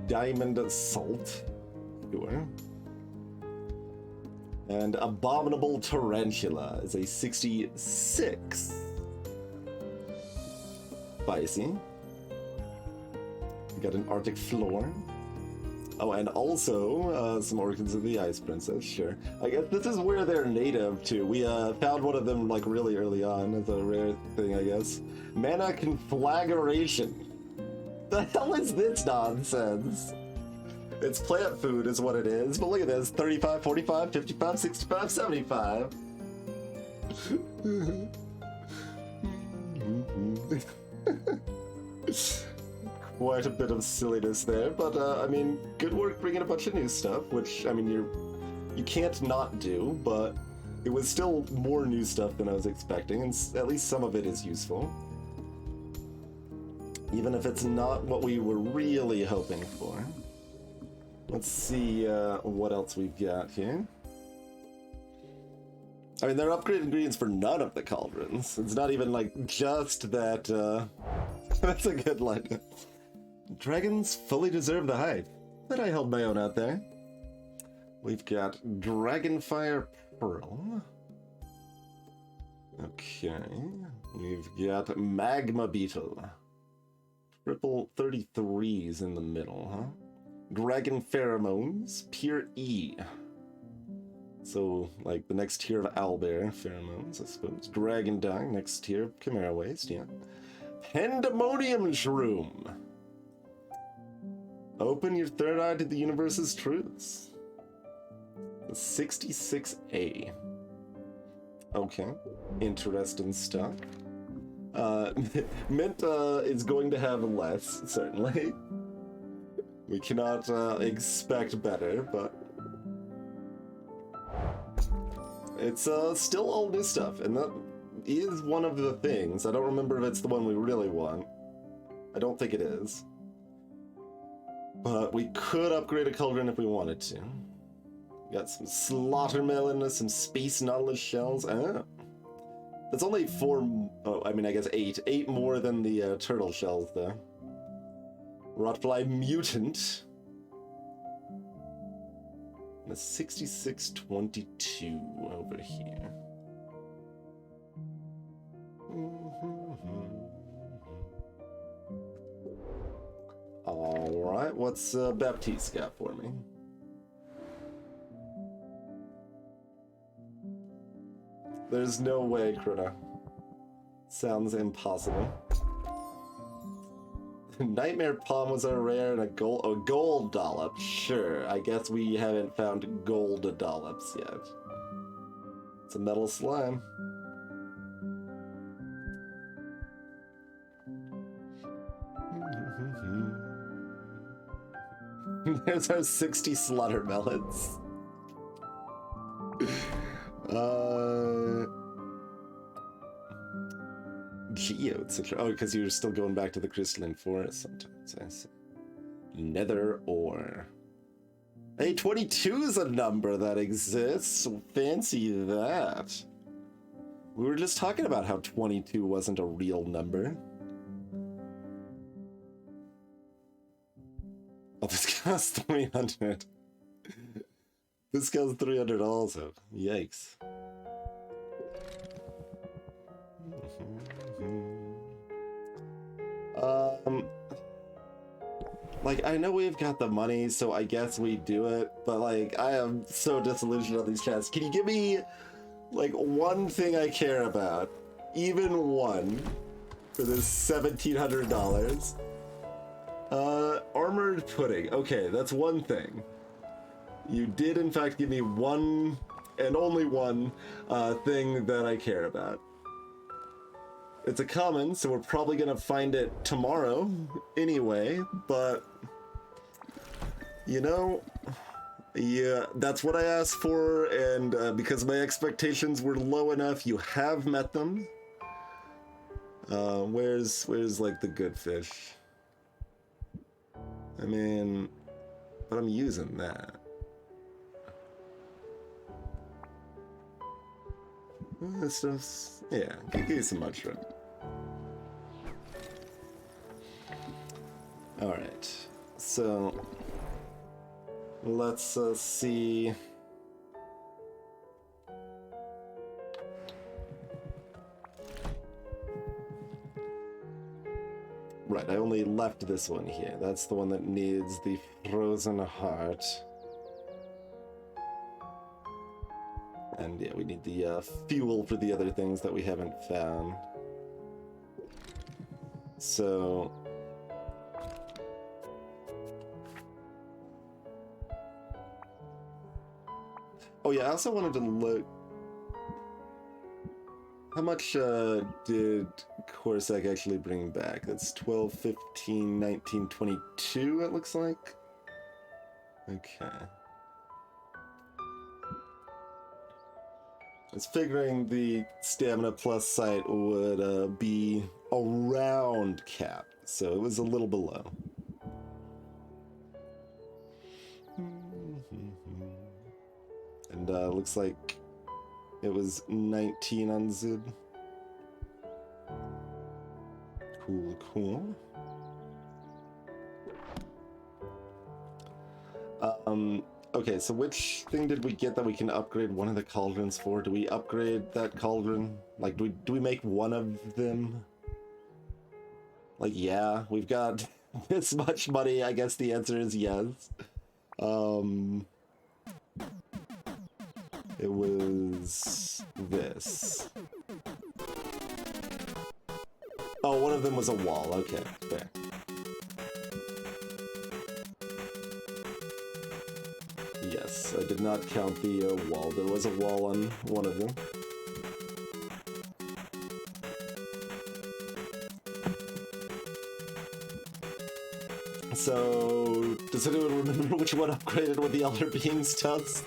Diamond Salt. Sure. And Abominable Tarantula is a 66. Spicy. We got an Arctic Floor. Oh, and also some Orchids of the Ice Princess, sure. I guess this is where they're native to. We found one of them like really early on as a rare thing, I guess. Mana Conflagration. The hell is this nonsense? It's plant food is what it is, but look at this. 35, 45, 55, 65, 75. Quite a bit of silliness there, but I mean, good work bringing a bunch of new stuff, which, I mean, you can't not do, but it was still more new stuff than I was expecting, and at least some of it is useful. Even if it's not what we were really hoping for. Let's see what else we've got here. I mean, there are upgraded ingredients for none of the cauldrons. It's not even like just that, that's a good line. Dragons fully deserve the hype, but I held my own out there. We've got Dragonfire Pearl. Okay. We've got Magma Beetle. Triple 33s in the middle, huh? Dragon Pheromones, Pure E. So, like, the next tier of Owlbear Pheromones, I suppose. Dragon Dung, next tier of Chimera Waste, yeah. Pandemonium Shroom. Open your third eye to the universe's truths. The 66A. Okay, interesting stuff. Mint is going to have less, certainly. We cannot expect better, but it's still all new stuff, and that is one of the things. I don't remember if it's the one we really want. I don't think it is. But we could upgrade a cauldron if we wanted to. Got some Slaughtermelon, some Space Nautilus shells. Ah. That's only 4, oh, I mean, I guess 8. 8 more than the turtle shells, though. Rotfly Mutant. And a 6622 over here. Alright, what's Baptiste got for me? There's no way, Krona. Sounds impossible. Nightmare Palm was a rare and a gold dollop. Sure, I guess we haven't found gold dollops yet. It's a metal slime. There's our 60 slaughter melons. Geodes. Oh, because you're still going back to the crystalline forest sometimes. I see. Nether ore. Hey, 22 is a number that exists. Fancy that. We were just talking about how 22 wasn't a real number. Oh, this costs 300. This costs 300 also. Yikes. Um, like, I know we've got the money, so I guess we do it, but, like, I am so disillusioned on these chests. Can you give me, like, one thing I care about? Even one, for this $1,700. Armored pudding. Okay, that's one thing. You did, in fact, give me one, and only one, thing that I care about. It's a common, so we're probably gonna find it tomorrow anyway, but you know, yeah, that's what I asked for, and because my expectations were low enough, you have met them. Where's like the good fish? I mean, but I'm using that. This stuff's, yeah, give you some mushroom. Alright, so let's see. Right, I only left this one here. That's the one that needs the frozen heart. And yeah, we need the fuel for the other things that we haven't found. So... oh yeah, I also wanted to look... how much did Corsac actually bring back? That's 12, 15, 19, 22, it looks like. Okay. I was figuring the stamina plus sight would be around cap, so it was a little below. And looks like it was 19 on Zid. Cool, cool. Okay, so which thing did we get that we can upgrade one of the cauldrons for? Do we upgrade that cauldron? Like, do we make one of them? Like, yeah, we've got this much money. I guess the answer is yes. It was this. Oh, one of them was a wall. Okay, fair. Yes, I did not count the wall. There was a wall on one of them. So, does anyone remember which one upgraded with the Elder Being's tusk?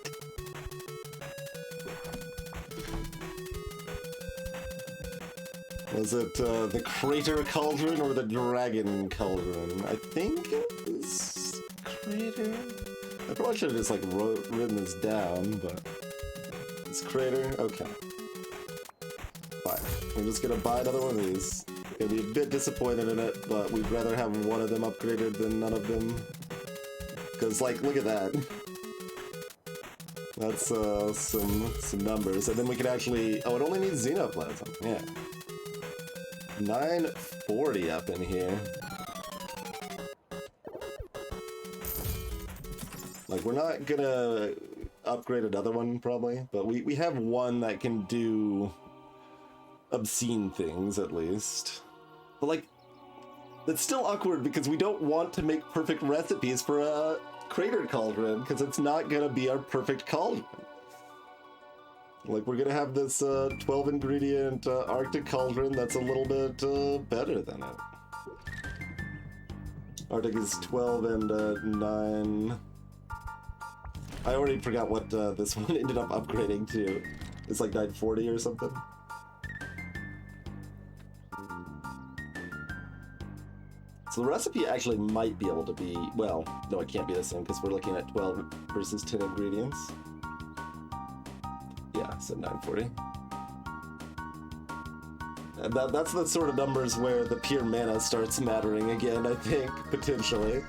Was it the Crater Cauldron or the Dragon Cauldron? I think it was Crater. I probably should have just like written this down, but it's Crater. Okay, fine. We're just gonna buy another one of these. Gonna be a bit disappointed in it, but we'd rather have one of them upgraded than none of them. Cause like, look at that. That's some numbers, and then we could actually. Oh, it only needs xenoplasm. Yeah. 940 up in here. Like, we're not gonna upgrade another one, probably, but we have one that can do obscene things, at least. But, like, that's still awkward because we don't want to make perfect recipes for a Crater Cauldron, because it's not gonna be our perfect cauldron. Like, we're gonna have this 12 ingredient Arctic Cauldron that's a little bit better than it. Arctic is 12 and 9. I already forgot what this one ended up upgrading to. It's like 940 or something. So the recipe actually might be able to be, well, no, it can't be the same because we're looking at 12 versus 10 ingredients. Yeah, so 940. And that's the sort of numbers where the pure mana starts mattering again, I think, potentially.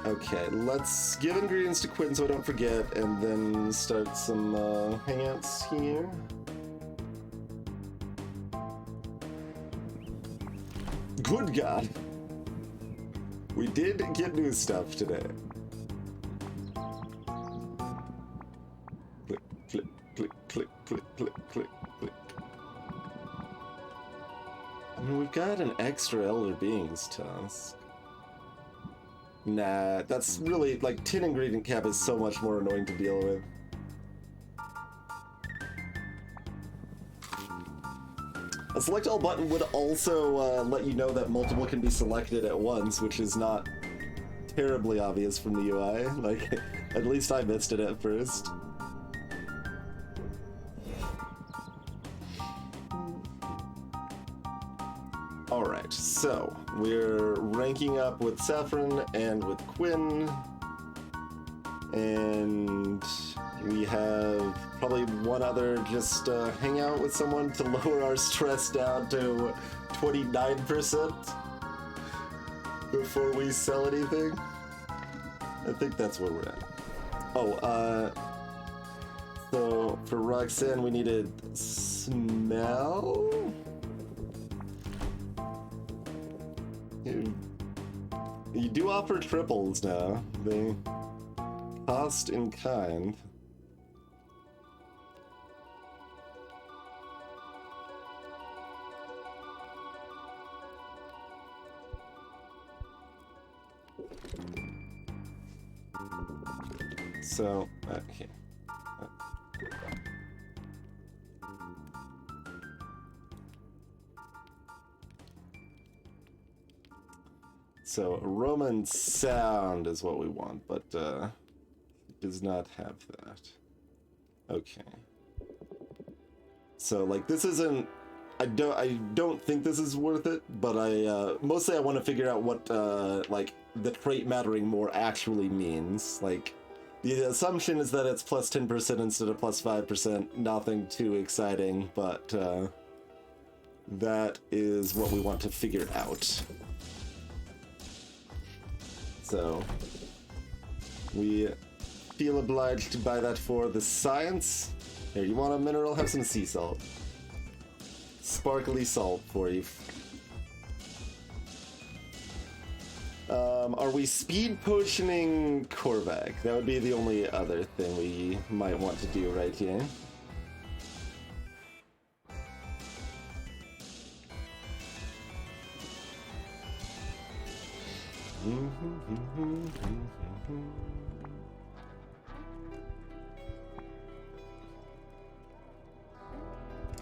Okay, let's give ingredients to Quinn so I don't forget, and then start some hangouts here. Good God. We did get new stuff today. Click, click, click, click, click, click, click, click. I mean, we've got an extra Elder Beings task. Nah, that's really, like, 10 ingredient cap is so much more annoying to deal with. A select all button would also let you know that multiple can be selected at once, which is not terribly obvious from the UI. Like, at least I missed it at first. Alright, so we're ranking up with Saffron and with Quinn, and we have probably one other just hang out with someone to lower our stress down to 29% before we sell anything. I think that's where we're at. Oh, so for Roxanne we needed smell? You do offer triples now. They cost in kind. So, okay. So, aroma and sound is what we want, but it does not have that. Okay. So, like, this isn't... I don't think this is worth it, but mostly I want to figure out what, like, the trait mattering more actually means. Like, the assumption is that it's plus 10% instead of plus 5%. Nothing too exciting, but that is what we want to figure out. So, we feel obliged to buy that for the science. Here, you want a mineral? Have some sea salt. Sparkly salt for you. Are we speed potioning Korvac? That would be the only other thing we might want to do right here.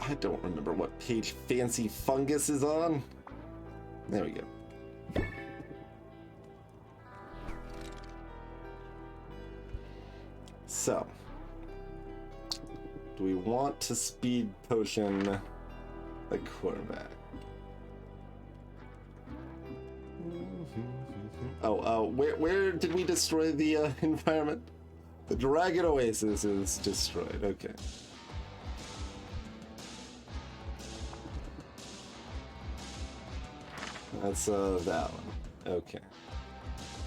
I don't remember what page Fancy Fungus is on. There we go. So, do we want to speed potion the Korvac? Oh, where did we destroy the environment? The Dragon Oasis is destroyed, okay. That's that one, okay.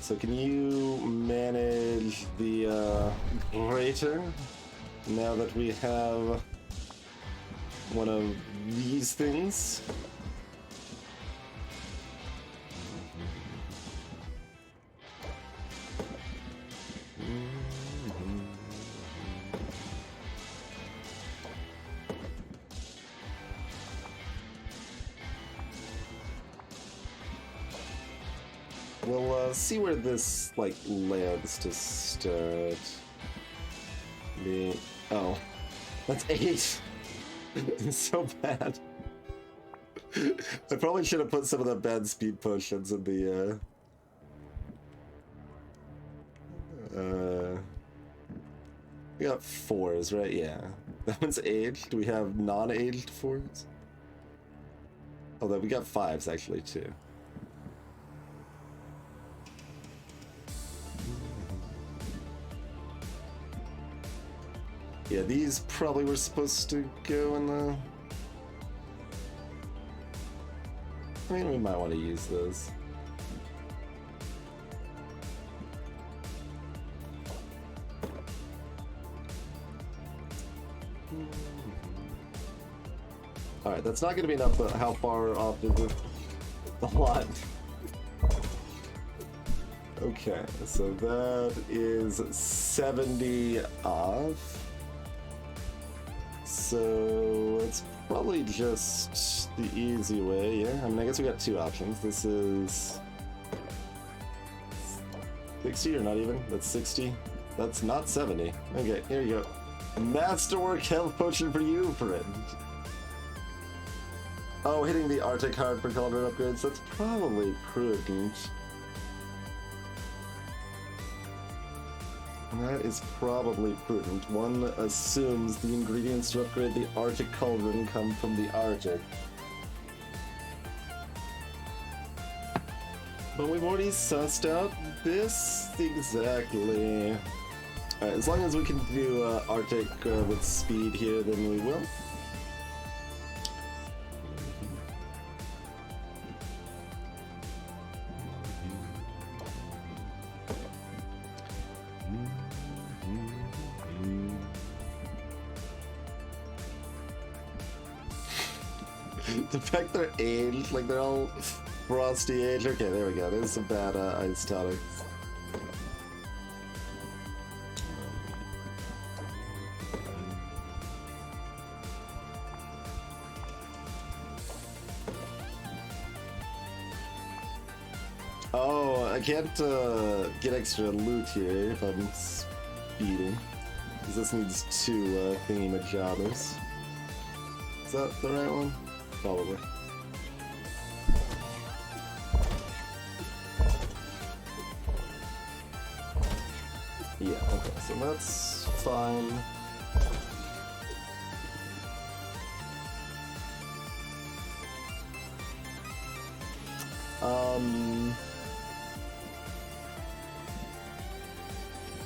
So can you manage the grater now that we have one of these things? We'll see where this, like, lands to start. Oh, that's 8. It's so bad. I probably should have put some of the bad speed potions in the, we got 4s, right? Yeah. That one's aged. Do we have non-aged 4s? Although we got 5s, actually, too. Yeah, these probably were supposed to go in the... I mean, we might want to use those. Alright, that's not going to be enough, but how far off is it? A lot. Okay, so that is 70 off. So it's probably just the easy way, yeah? I mean, I guess we got two options. This is 60 or not even? That's 60. That's not 70. Okay, here you go. Masterwork health potion for you, friend. Oh, hitting the Arctic hard for cauldron upgrades, that's probably prudent. That is probably prudent. One assumes the ingredients to upgrade the Arctic cauldron come from the Arctic. But we've already sussed out this exactly. Alright, as long as we can do Arctic with speed here, then we will. The fact they're aged, like they're all frosty age. Okay, there we go. There's some bad ice tonics. Oh, I can't get extra loot here if I'm speeding. Because this needs two thingy-majobbers. Is that the right one? Probably. Yeah, okay, so that's fine.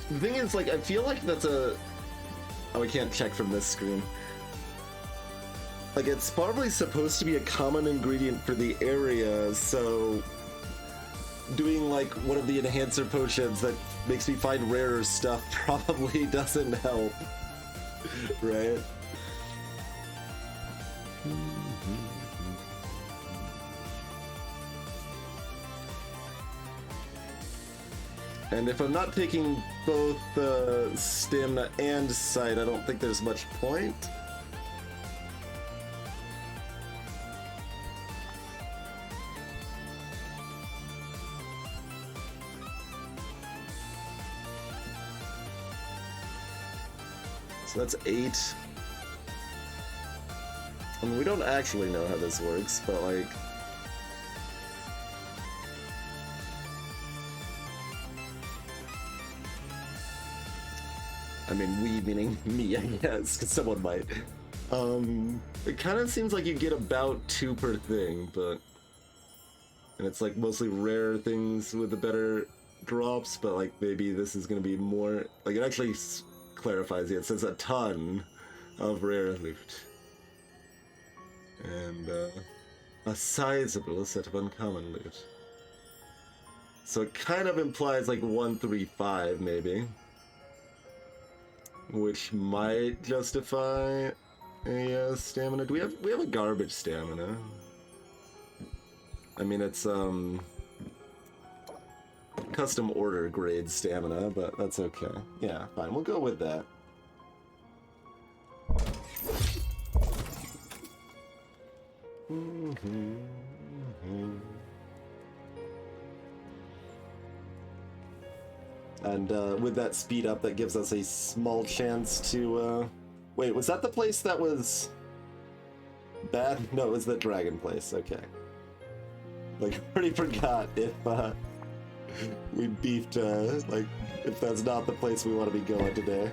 The thing is, like, I feel like that's a... Oh, I can't check from this screen. Like, it's probably supposed to be a common ingredient for the area, so doing, like, one of the enhancer potions that makes me find rarer stuff probably doesn't help, right? And if I'm not taking both stamina and sight, I don't think there's much point. So that's 8. I mean, we don't actually know how this works, but like... I mean, we meaning me, I guess, because someone might. It kind of seems like you get about 2 per thing, but... And it's like mostly rare things with the better drops, but like maybe this is going to be more... Like it actually clarifies it. It says a ton of rare loot. And a sizable set of uncommon loot. So it kind of implies like 135 maybe. Which might justify a stamina. Do we have a garbage stamina? I mean, it's custom order grade stamina, but that's okay. Yeah, fine. We'll go with that. And with that speed up, that gives us a small chance to... Wait, was that the place that was bad? No, it was the dragon place. Okay. Like, I already forgot if we beefed, like, if that's not the place we want to be going today.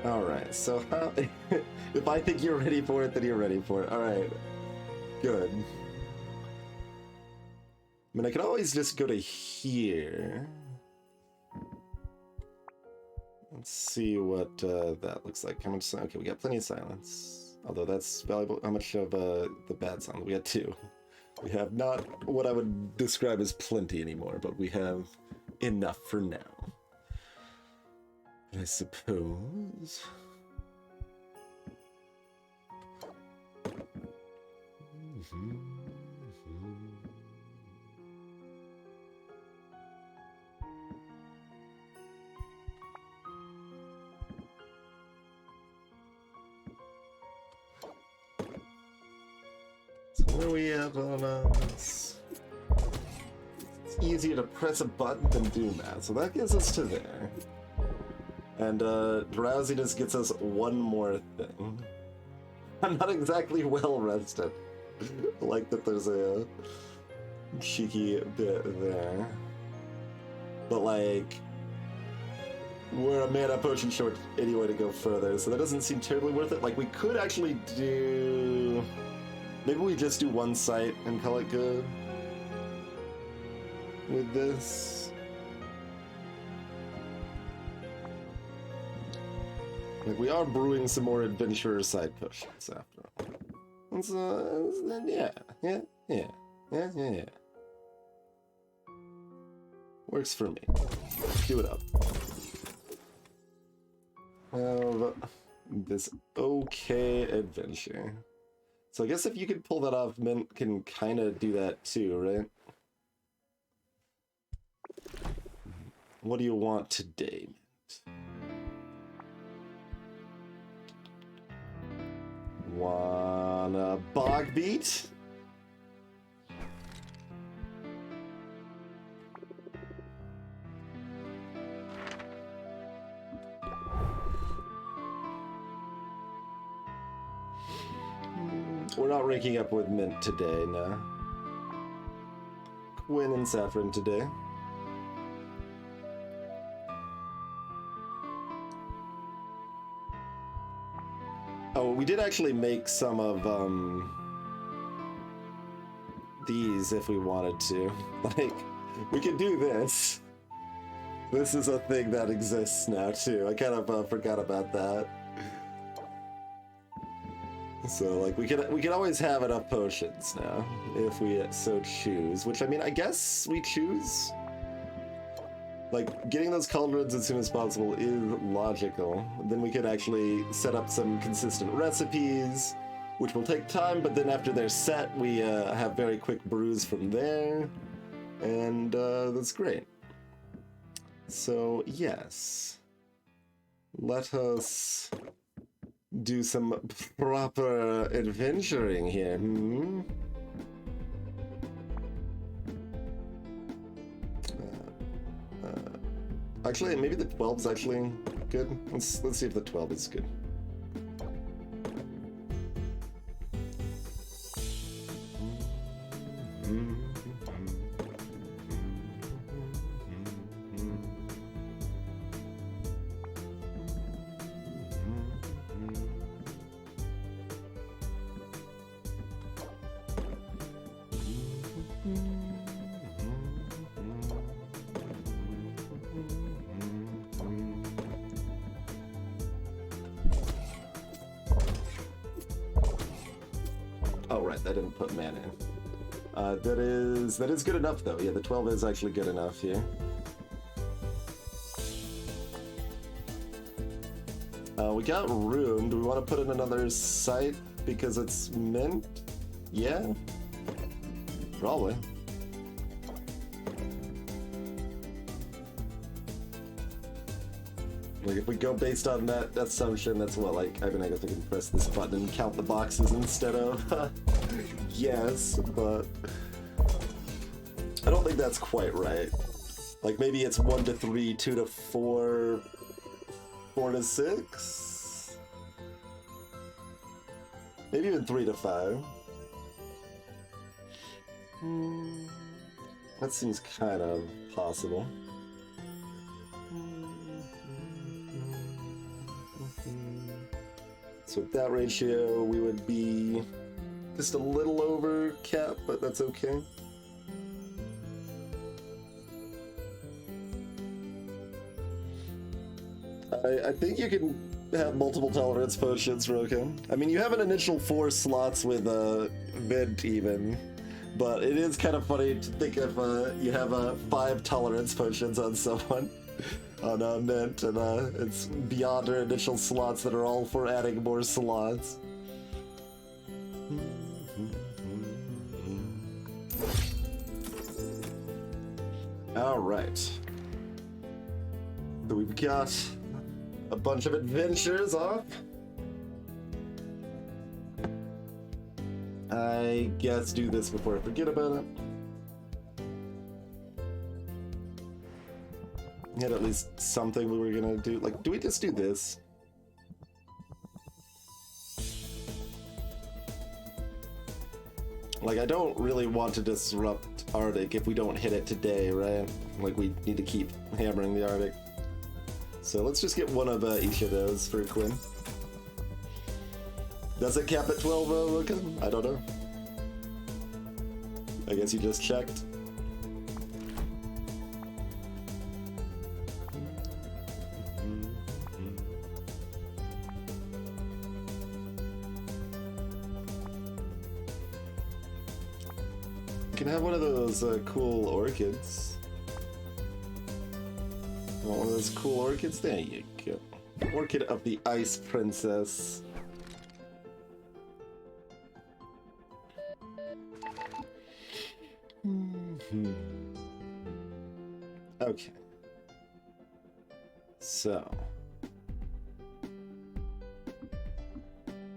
Alright, so how... if I think you're ready for it, then you're ready for it. Alright. Good. I mean, I could always just go to here. Let's see what that looks like. How much... Okay, we got plenty of silence. Although that's valuable. How much of the bad sound? We got 2. We have not what I would describe as plenty anymore, but we have enough for now. I suppose. So where are we at on this? It's easier to press a button than do math, so that gets us to there. And drowsiness gets us one more thing. I'm not exactly well rested. I like that there's a cheeky bit there. But like, we're a mana potion short anyway to go further, so that doesn't seem terribly worth it. Like, we could actually do... Maybe we just do one site and call it good with this. Like, we are brewing some more adventurer side potions after all. And so, yeah. Works for me. Do it up. Have this okay adventure. So I guess if you could pull that off, Mint can kind of do that too, right? What do you want today, Mint? Wanna bog beat? We're not ranking up with Mint today, no. Quinn and Saffron today. Oh, we did actually make some of these if we wanted to. Like, we could do this. This is a thing that exists now too. I kind of forgot about that. So like we could always have enough potions now if we so choose. Which I mean, I guess we choose. Like, getting those cauldrons as soon as possible is logical. Then we can actually set up some consistent recipes, which will take time, but then after they're set, we have very quick brews from there, and that's great. So, yes. Let us do some proper adventuring here, hmm? Actually, maybe the 12's actually good. Let's see if the 12 is good. Oh, right, that didn't put mana in. That is good enough, though. Yeah, the 12 is actually good enough here. We got room. Do we want to put in another site because it's mint? Yeah? Probably. Like, if we go based on that assumption, that's what, like, I mean, I guess I can press this button and count the boxes instead of, yes, but I don't think that's quite right. Like, maybe it's 1 to 3, 2 to 4, 4 to 6? Maybe even 3 to 5. That seems kind of possible. So with that ratio, we would be just a little over cap, but that's okay. I think you can have multiple tolerance potions, Roken. I mean, you have an initial 4 slots with Mint even, but it is kind of funny to think of you have 5 tolerance potions on someone. Oh no, Mint, and it's beyond our initial slots that are all for adding more slots. Alright. So we've got a bunch of adventures off. I guess do this before I forget about it. Had at least something we were gonna do. Like, do we just do this? Like, I don't really want to disrupt Arctic if we don't hit it today, right? Like, we need to keep hammering the Arctic. So let's just get one of each of those for Quinn. Does it cap at 12, Rookin? I don't know. I guess you just checked. You can have one of those cool orchids. Want one of those cool orchids? There you go. Orchid of the Ice Princess. Okay. So.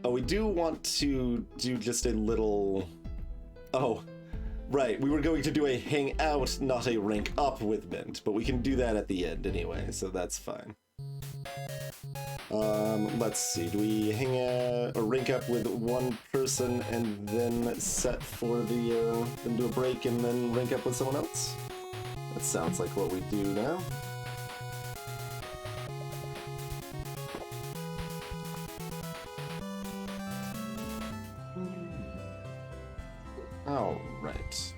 Oh, we do want to do just a little... Oh, right. We were going to do a hang out, not a rank up with Mint, but we can do that at the end anyway, so that's fine. Let's see. Do we hang out or rank up with one person and then set for the, then do a break and then rank up with someone else? That sounds like what we do now. All right.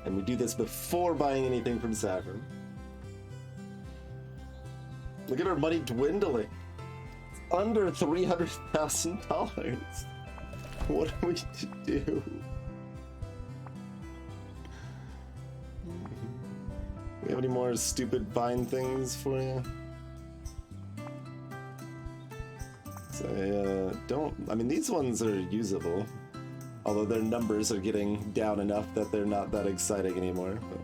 And we do this before buying anything from Saturn. Look at our money dwindling. It's under $300,000. What are we to do? We have any more stupid Vine things for you? So, don't... I mean, these ones are usable. Although their numbers are getting down enough that they're not that exciting anymore. But...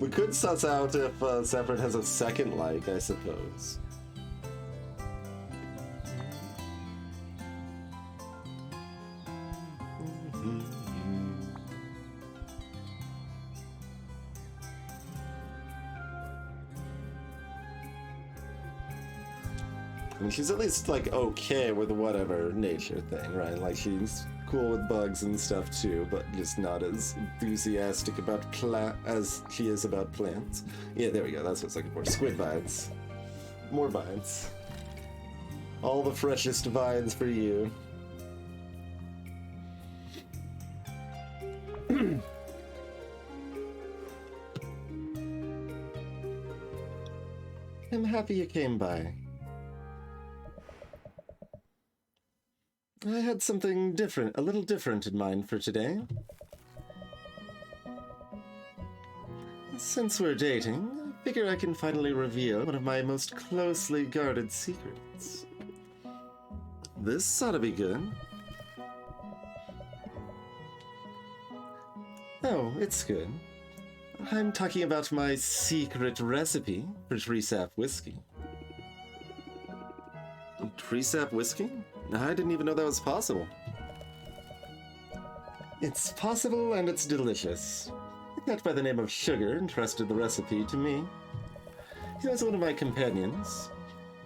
we could suss out if Zephyr has a second like, I suppose. I mean, she's at least, like, okay with whatever nature thing, right? Like, she's cool with bugs and stuff, too, but just not as enthusiastic about as she is about plants. Yeah, there we go. That's what I was looking for. Squid vines. More vines. All the freshest vines for you. I'm happy you came by. I had something different, a little different in mind for today. Since we're dating, I figure I can finally reveal one of my most closely guarded secrets. This ought to be good. Oh, it's good. I'm talking about my secret recipe for tree sap whiskey. Tree sap whiskey? I didn't even know that was possible. It's possible and it's delicious. A cat by the name of Sugar entrusted the recipe to me. He was one of my companions,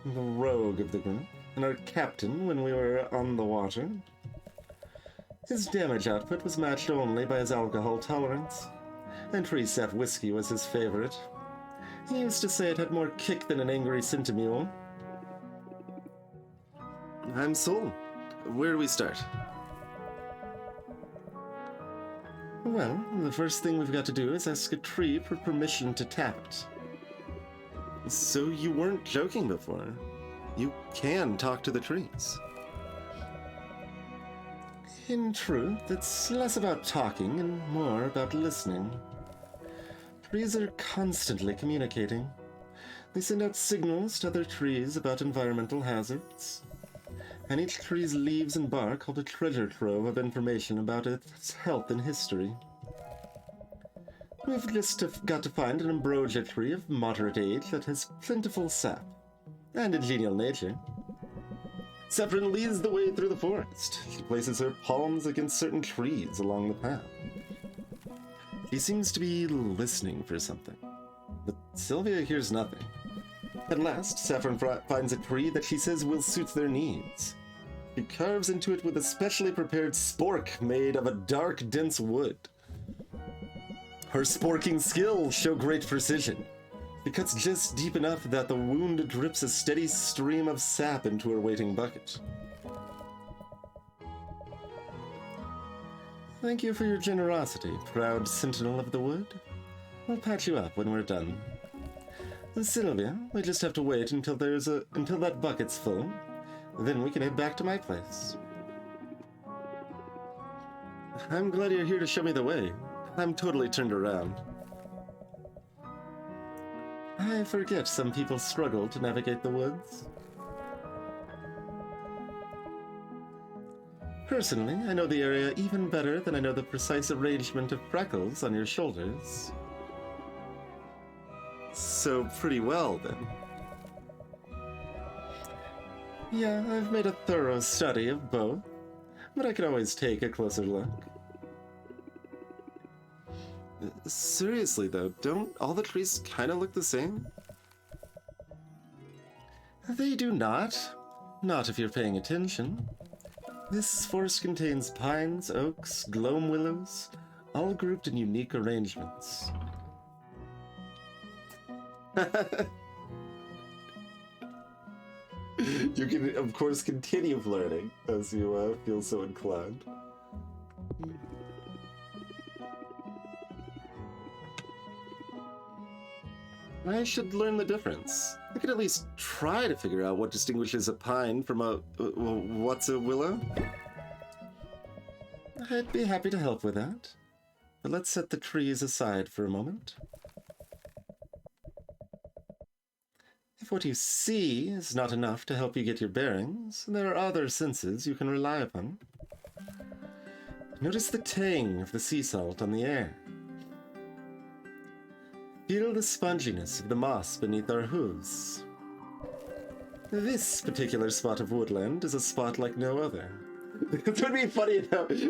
the rogue of the group, and our captain when we were on the water. His damage output was matched only by his alcohol tolerance, and tree sap whiskey was his favorite. He used to say it had more kick than an angry centimule. I'm sold. Where do we start? Well, the first thing we've got to do is ask a tree for permission to tap it. So you weren't joking before. You can talk to the trees. In truth, it's less about talking and more about listening. Trees are constantly communicating. They send out signals to other trees about environmental hazards. And each tree's leaves and bark hold a treasure trove of information about its health and history. We've just got to find an ambrosia tree of moderate age that has plentiful sap and a genial nature. Saffron leads the way through the forest. She places her palms against certain trees along the path. She seems to be listening for something, but Sylvia hears nothing. At last, Saffron finds a tree that she says will suit their needs. She carves into it with a specially prepared spork made of a dark, dense wood. Her sporking skills show great precision. She cuts just deep enough that the wound drips a steady stream of sap into her waiting bucket. Thank you for your generosity, proud sentinel of the wood. I'll patch you up when we're done. Sylvia, we just have to wait until that bucket's full. Then we can head back to my place. I'm glad you're here to show me the way. I'm totally turned around. I forget some people struggle to navigate the woods. Personally, I know the area even better than I know the precise arrangement of freckles on your shoulders. So pretty well, then. Yeah, I've made a thorough study of both, but I can always take a closer look. Seriously, though, don't all the trees kind of look the same? They do not. Not if you're paying attention. This forest contains pines, oaks, gloam willows, all grouped in unique arrangements. You can, of course, continue flirting as you feel so inclined. I should learn the difference. I could at least try to figure out what distinguishes a pine from what's a willow. I'd be happy to help with that. But let's set the trees aside for a moment. If what you see is not enough to help you get your bearings, there are other senses you can rely upon. Notice the tang of the sea salt on the air. Feel the sponginess of the moss beneath our hooves. This particular spot of woodland is a spot like no other. It would be funny though if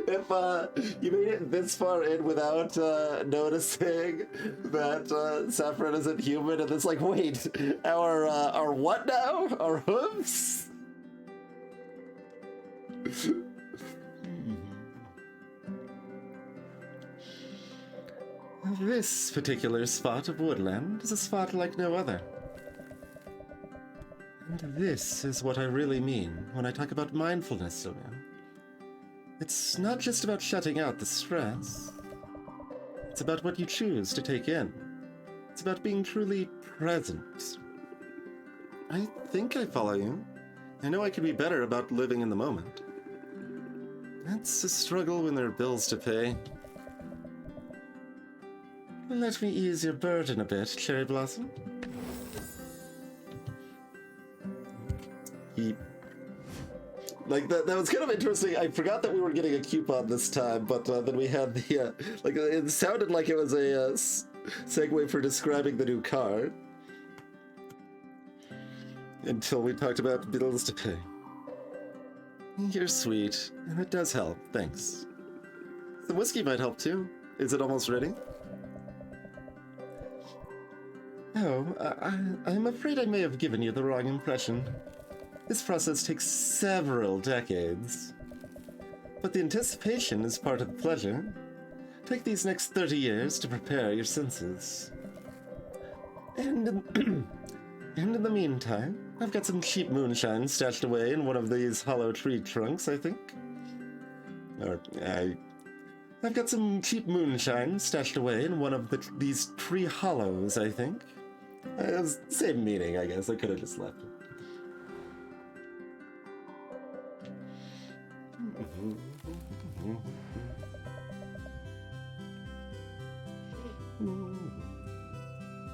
you made it this far in without noticing that Saffron isn't human, and it's like, wait, our what now? Our hooves? This particular spot of woodland is a spot like no other. And this is what I really mean when I talk about mindfulness, Sylvia. It's not just about shutting out the stress. It's about what you choose to take in. It's about being truly present. I think I follow you. I know I could be better about living in the moment. It's a struggle when there are bills to pay. Let me ease your burden a bit, Cherry Blossom. Like, that was kind of interesting. I forgot that we were getting a coupon this time, but then we had the, like, it sounded like it was a segue for describing the new car. Until we talked about bills to pay. You're sweet, and it does help, thanks. The whiskey might help too. Is it almost ready? Oh, I'm afraid I may have given you the wrong impression. This process takes several decades. But the anticipation is part of the pleasure. Take these next 30 years to prepare your senses. And in the meantime, I've got some cheap moonshine stashed away in one of these hollow tree trunks, I think. I've got some cheap moonshine stashed away in one of these tree hollows, I think. Same meaning, I guess. I could have just left it.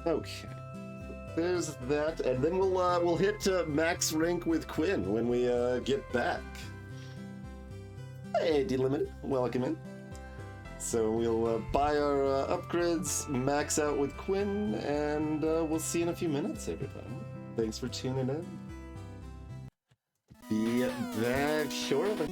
Okay. There's that, and then we'll hit max rank with Quinn when we get back. Hey, Delimited, welcome in. So we'll buy our upgrades, max out with Quinn, and we'll see you in a few minutes, everybody. Thanks for tuning in. Be back shortly.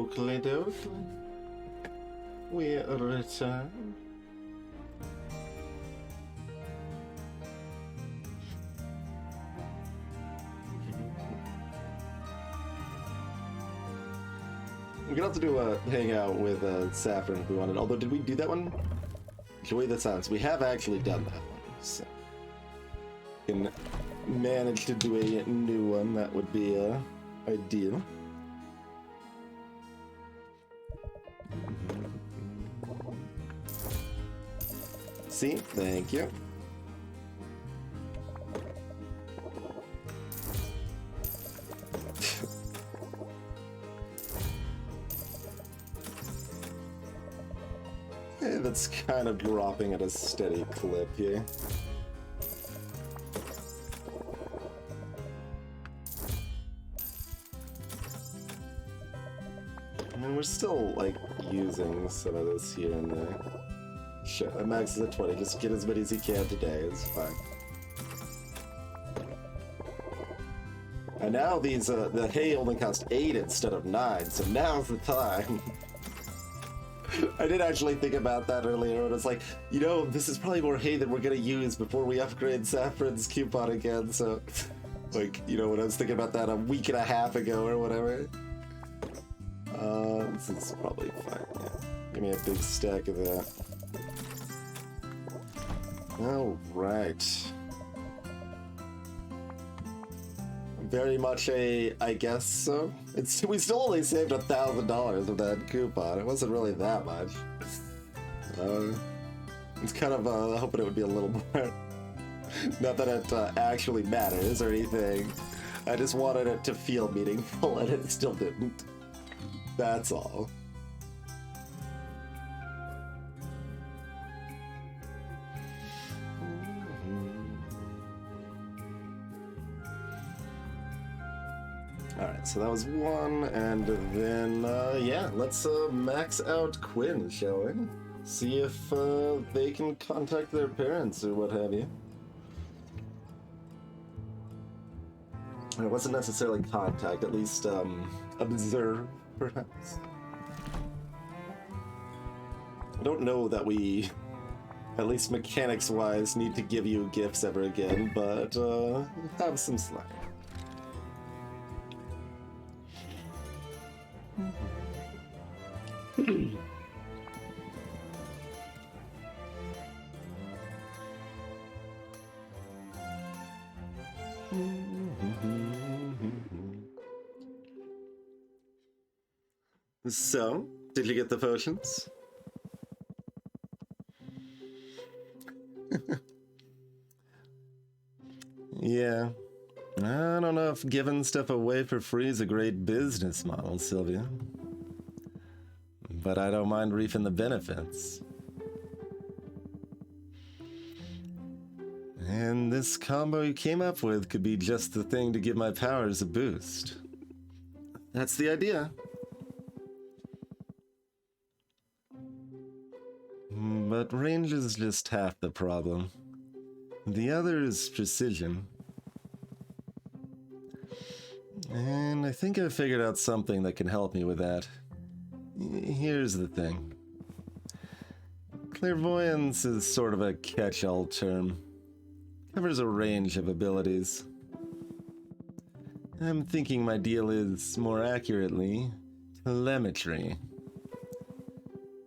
Oakley dokley. We return. We could also do a hangout with Saffron if we wanted. Although, did we do that one? Joy the Silence. We have actually done that one. So can manage to do a new one. That would be ideal. See? Thank you. That's kind of dropping at a steady clip here. I mean, we're still, like, using some of this here and there. Sure, max is at 20. Just get as many as you can today. It's fine. And now these, the hay only cost 8 instead of 9, so now's the time. I did actually think about that earlier, and it's like, you know, this is probably more hay than we're gonna use before we upgrade Saffron's coupon again, so... Like, you know, when I was thinking about that a week and a half ago or whatever. This is probably fine, yeah. Give me a big stack of that. Alright. Very much a, I guess so. We still only saved $1,000 with that coupon. It wasn't really that much. It's kind of hoping it would be a little more. Not that it actually matters or anything. I just wanted it to feel meaningful, and it still didn't. That's all. Alright, so that was one, and then, yeah, let's max out Quinn, shall we? See if they can contact their parents or what have you. It wasn't necessarily contact, at least, observe, perhaps. I don't know that we, at least mechanics-wise, need to give you gifts ever again, but, have some slack. So, did you get the potions? Yeah. I don't know if giving stuff away for free is a great business model, Sylvia. But I don't mind reaping the benefits. And this combo you came up with could be just the thing to give my powers a boost. That's the idea. But range is just half the problem. The other is precision. And I think I've figured out something that can help me with that. Here's the thing. Clairvoyance is sort of a catch-all term. Covers a range of abilities. I'm thinking my deal is, more accurately, telemetry.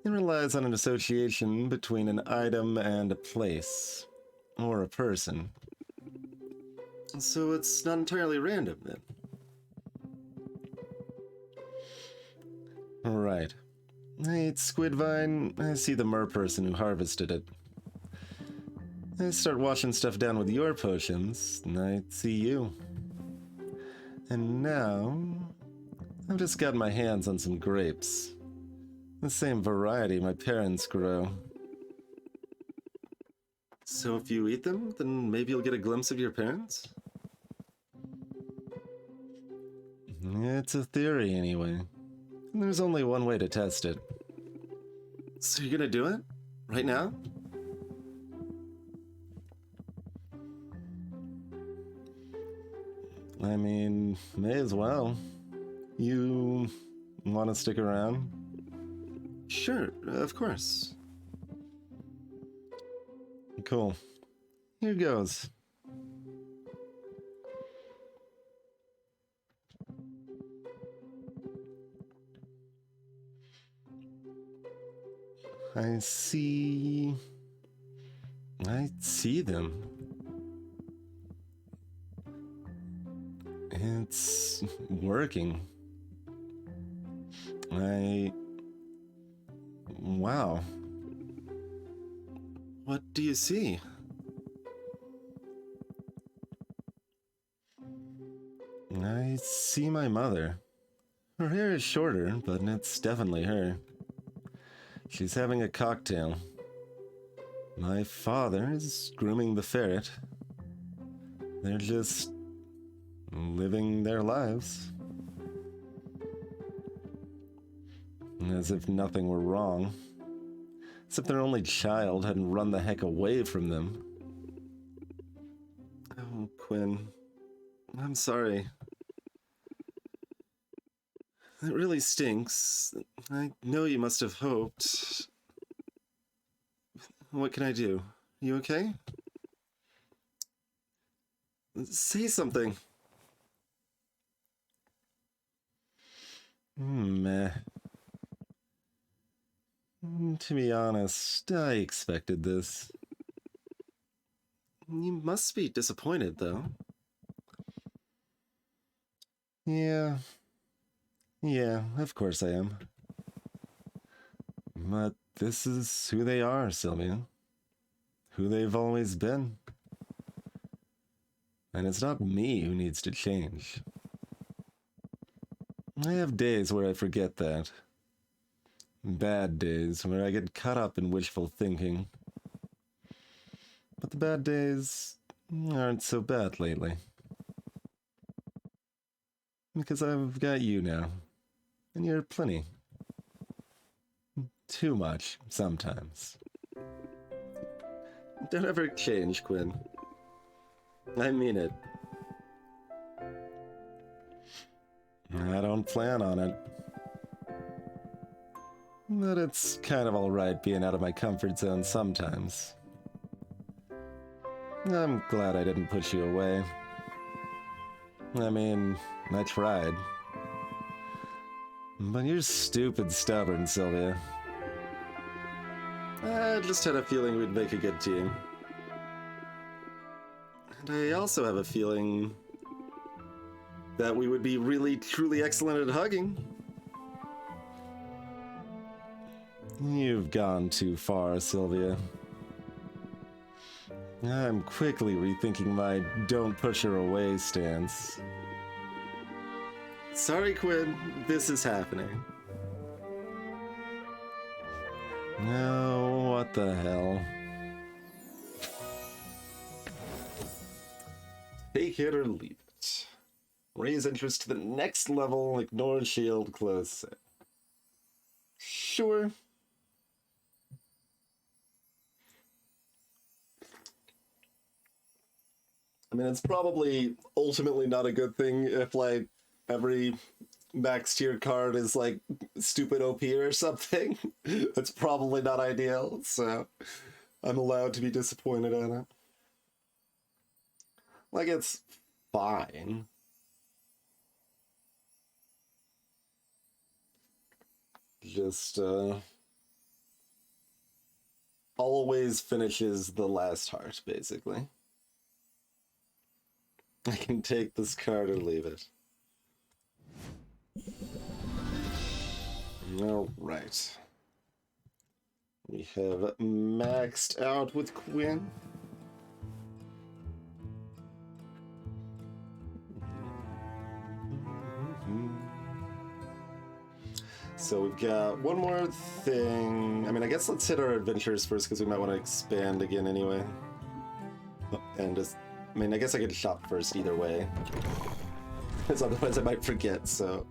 It relies on an association between an item and a place, or a person. So it's not entirely random, then. Right. I ate Squidvine, I see the mer person who harvested it. I start washing stuff down with your potions, and I see you. And now, I've just got my hands on some grapes. The same variety my parents grow. So if you eat them, then maybe you'll get a glimpse of your parents? It's a theory, anyway. There's only one way to test it. So you're gonna do it? Right now? I mean, may as well. You Want to stick around? Sure, of course. Cool. Here goes. I see them. It's working. Wow. What do you see? I see my mother. Her hair is shorter, but it's definitely her. She's having a cocktail. My father is grooming the ferret. They're just living their lives. As if nothing were wrong. As if their only child hadn't run the heck away from them. Oh, Quinn. I'm sorry. It really stinks. I know you must have hoped. What can I do? You okay? Say something. Meh. To be honest, I expected this. You must be disappointed, though. Yeah, of course I am. But this is who they are, Sylvia. Who they've always been. And it's not me who needs to change. I have days where I forget that. Bad days where I get caught up in wishful thinking. But the bad days aren't so bad lately. Because I've got you now. And you're plenty. Too much, sometimes. Don't ever change, Quinn. I mean it. I don't plan on it. But it's kind of alright being out of my comfort zone sometimes. I'm glad I didn't push you away. I mean, I tried. But you're stupid stubborn, Sylvia. I just had a feeling we'd make a good team. And I also have a feeling that we would be really, truly excellent at hugging. You've gone too far, Sylvia. I'm quickly rethinking my don't push her away stance. Sorry, Quinn, this is happening. No, what the hell? Take it or leave it. Raise interest to the next level, ignore shield, close set. Sure. I mean, it's probably ultimately not a good thing if, like, every max tier card is, like, stupid OP or something. That's probably not ideal, so I'm allowed to be disappointed in it. Like, it's fine. Just, always finishes the last heart, basically. I can take this card or leave it. Alright. We have maxed out with Quinn. So we've got one more thing. I mean, I guess let's hit our adventures first because we might want to expand again anyway. And just, I mean, I guess I could shop first either way. Because otherwise I might forget, so.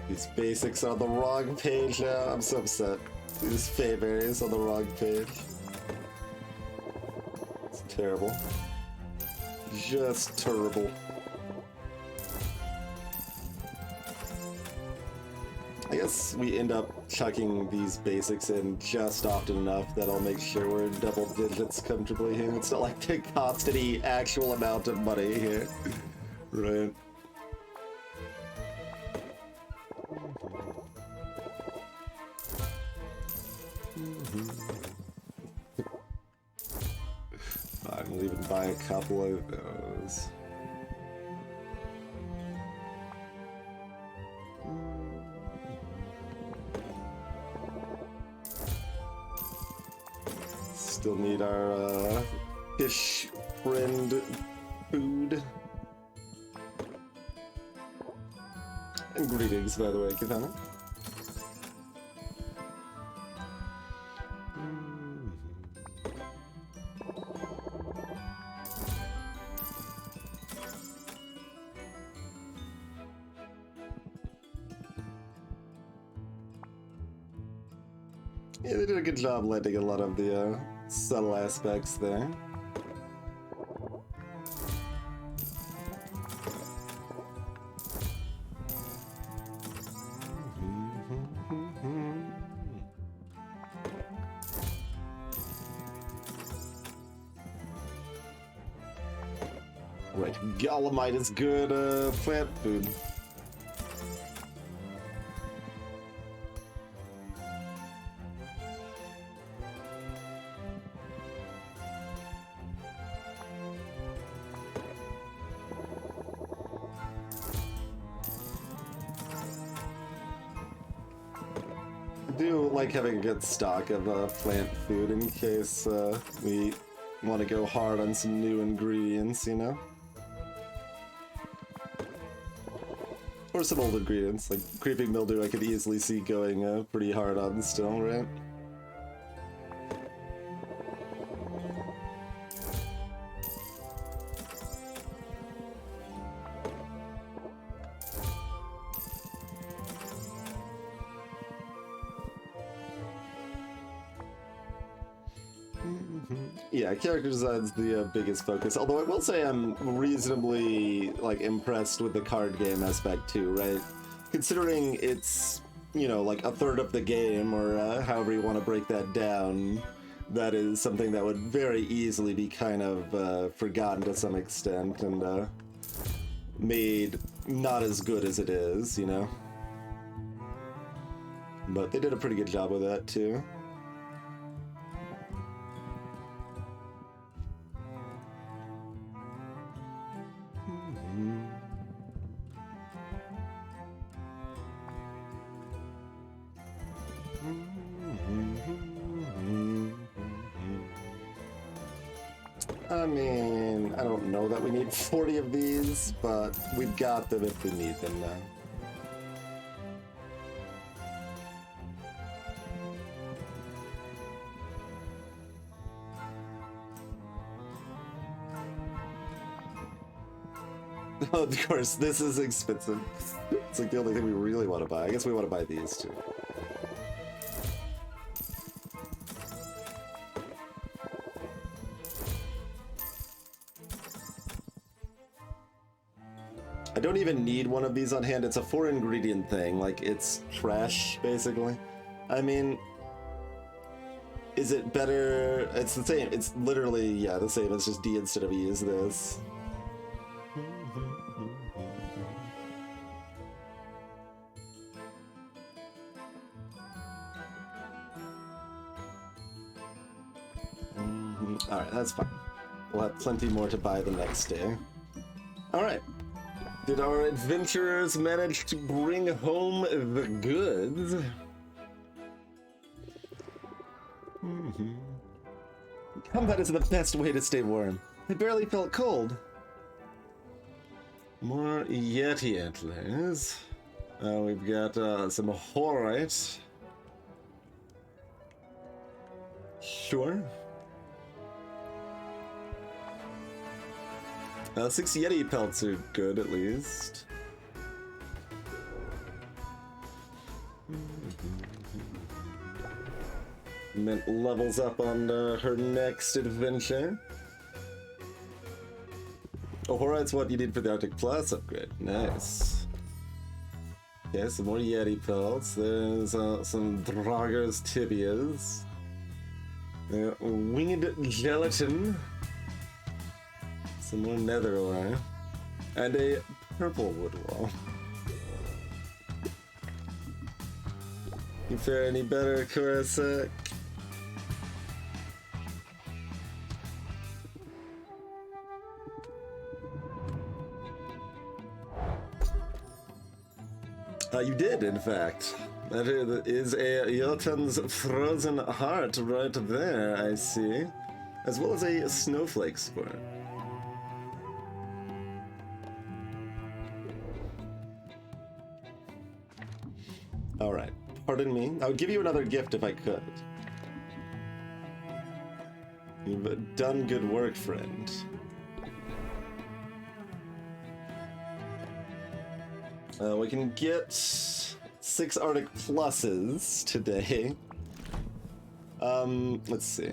These basics are on the wrong page now. I'm so upset. These favors on the wrong page. It's terrible. Just terrible. guess we end up chucking these basics in just often enough that I'll make sure we're in double digits comfortably here. It's not like they cost any actual amount of money here. Right. Fine, we'll even buy a couple of those. Still need our fish friend food. And greetings, by the way, Katana. Yeah, they did a good job letting a lot of the subtle aspects there. Right, Golemite is good plant food. I do like having a good stock of plant food in case we want to go hard on some new ingredients, you know? Or some old ingredients, like creeping mildew I could easily see going pretty hard on still, right? Yeah, character design's the biggest focus. Although I will say I'm reasonably like impressed with the card game aspect too, right? Considering it's, you know, like a third of the game, or however you want to break that down, that is something that would very easily be kind of forgotten to some extent and made not as good as it is, you know? But they did a pretty good job with that too. I mean, I don't know that we need 40 of these, but we've got them if we need them now. Of course, this is expensive. It's like the only thing we really want to buy. I guess we want to buy these too. I don't even need one of these on hand. It's a 4-ingredient thing. Like, it's trash, basically. I mean, is it better? It's the same. It's literally, yeah, the same. It's just D instead of E is this. Alright, that's fine. We'll have plenty more to buy the next day. Alright. Did our adventurers manage to bring home the goods? Combat is the best way to stay warm. I barely felt cold. More Yeti antlers. We've got some Horite. Sure. 6 Yeti pelts are good, at least. Mint levels up on her next adventure. Oh, Horite's what you need for the Arctic Plus upgrade. Nice. Okay, some more Yeti pelts. There's some Draugr's tibias. Winged gelatin. Some more nether ore. And a purple wood wall. You fare any better, Kurasek? You did, in fact. That is a Jotun's frozen heart right there, I see. As well as a snowflake spore. Alright, pardon me. I would give you another gift if I could. You've done good work, friend. We can get 6 Arctic pluses today. Let's see.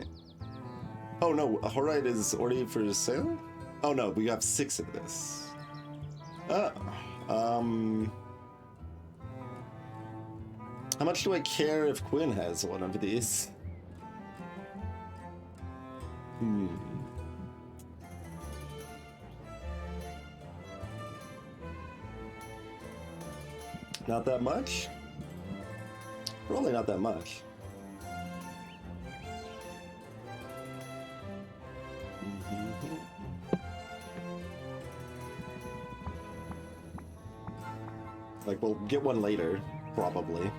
Oh no, Horite is already for sale? Oh no, we have 6 of this. How much do I care if Quinn has one of these? Not that much? Probably not that much. Like, we'll get one later, probably.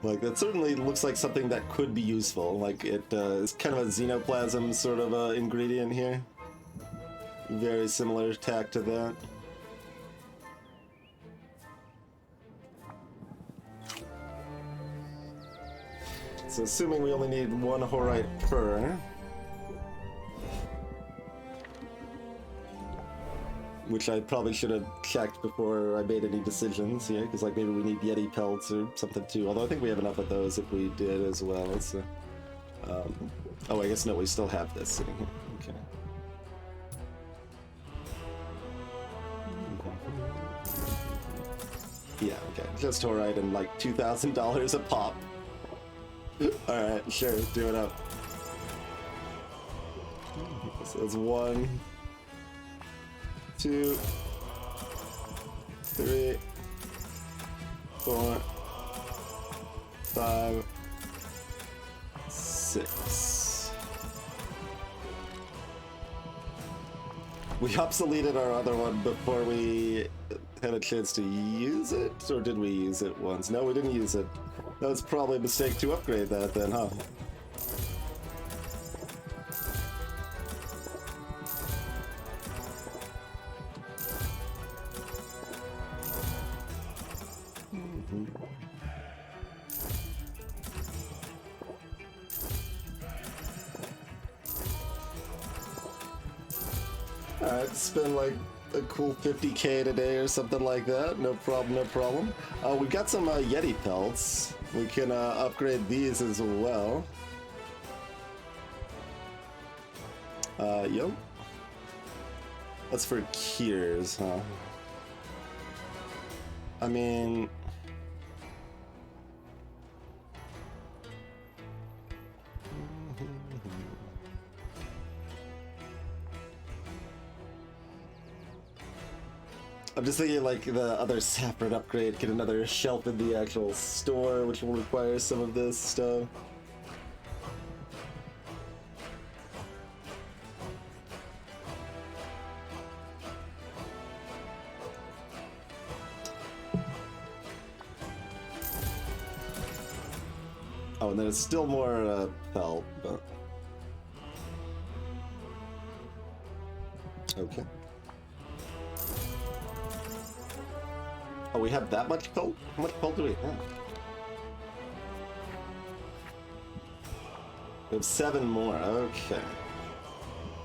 Like, that certainly looks like something that could be useful. Like, it is kind of a xenoplasm sort of ingredient here. Very similar tack to that. So assuming we only need 1 Horite per, which I probably should have checked before I made any decisions here, because like maybe we need Yeti pelts or something too, although I think we have enough of those if we did as well, so... oh, I guess no, we still have this sitting here, okay. Yeah, okay, just Horite and like $2,000 a pop. Alright, sure, do it up. So that's 1, 2, 3, 4, 5, 6. We obsoleted our other one before we had a chance to use it? Or did we use it once? No, we didn't use it. That was probably a mistake to upgrade that then, huh? Alright, spend like a cool 50k today or something like that. No problem, no problem. We've got some Yeti pelts. We can upgrade these as well. Yep. That's for cures, huh? I mean... I'm just thinking like the other separate upgrade, get another shelf in the actual store, which will require some of this stuff. Oh, and then it's still more pelt, but... Okay. Oh, we have that much pelt? How much pelt do we have? We have 7 more, okay.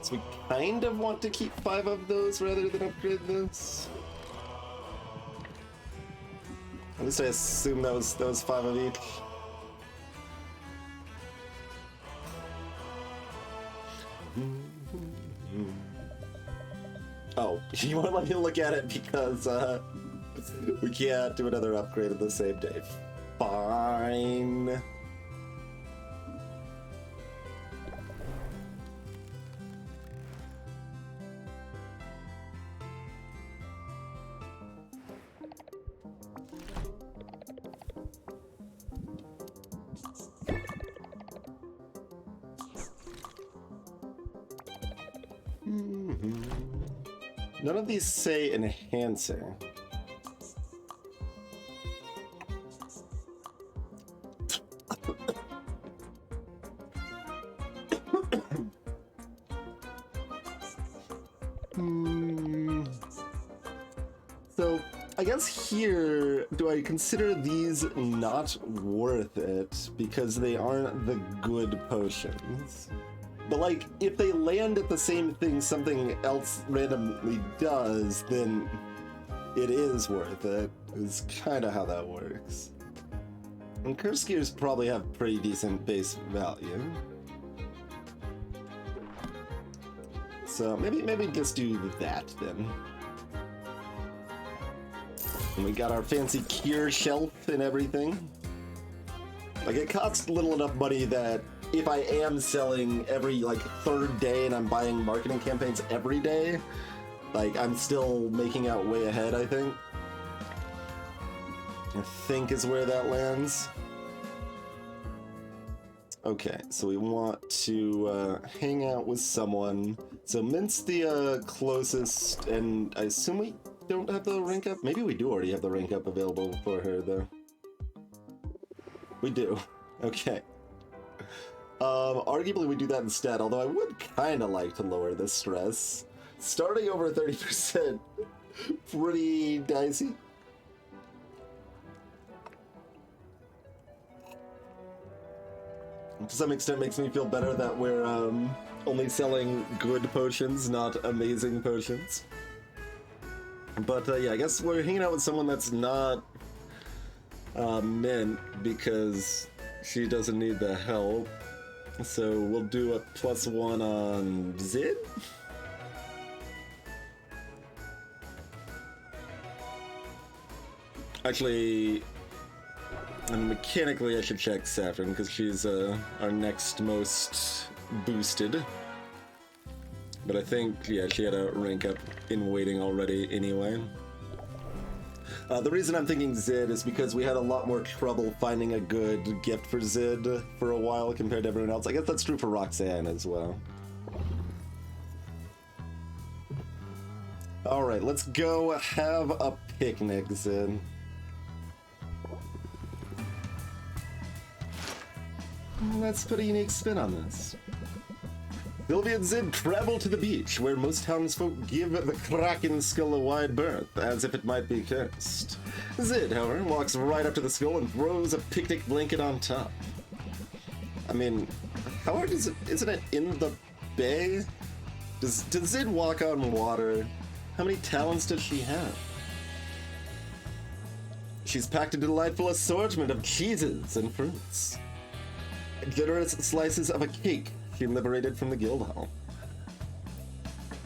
So we kind of want to keep 5 of those rather than upgrade this. At least I assume that was 5 of each. Oh, you won't let me look at it because we can't do another upgrade on the same day. Fine. None of these say enhancing. So, I guess here, do I consider these not worth it because they aren't the good potions? But like, if they land at the same thing something else randomly does, then it is worth it, is kind of how that works. And curse gears probably have pretty decent base value. So maybe just do that then. And we got our fancy cure shelf and everything. Like, it costs little enough money that if I am selling every like third day and I'm buying marketing campaigns every day, like I'm still making out way ahead, I think is where that lands. Okay, so we want to hang out with someone. So Mint's the closest, and I assume we don't have the rank up? Maybe we do already have the rank up available for her though. We do. Okay. Arguably we do that instead, although I would kind of like to lower the stress. Starting over 30%, pretty dicey. To some extent makes me feel better that we're only selling good potions, not amazing potions. But yeah, I guess we're hanging out with someone that's not Mint because she doesn't need the help. So we'll do a +1 on Zid. Actually, and mechanically I should check Saffron because she's our next most boosted. But I think, yeah, she had a rank up in waiting already anyway. The reason I'm thinking Zid is because we had a lot more trouble finding a good gift for Zid for a while compared to everyone else. I guess that's true for Roxanne as well. Alright, let's go have a picnic, Zid. Let's put a unique spin on this. Sylvia and Zid travel to the beach, where most townsfolk give the Kraken skull a wide berth, as if it might be cursed. Zid, however, walks right up to the skull and throws a picnic blanket on top. I mean, how hard is it? Isn't it in the bay? Does Zid walk on water? How many talents does she have? She's packed a delightful assortment of cheeses and fruits. Generous slices of a cake she liberated from the guild hall.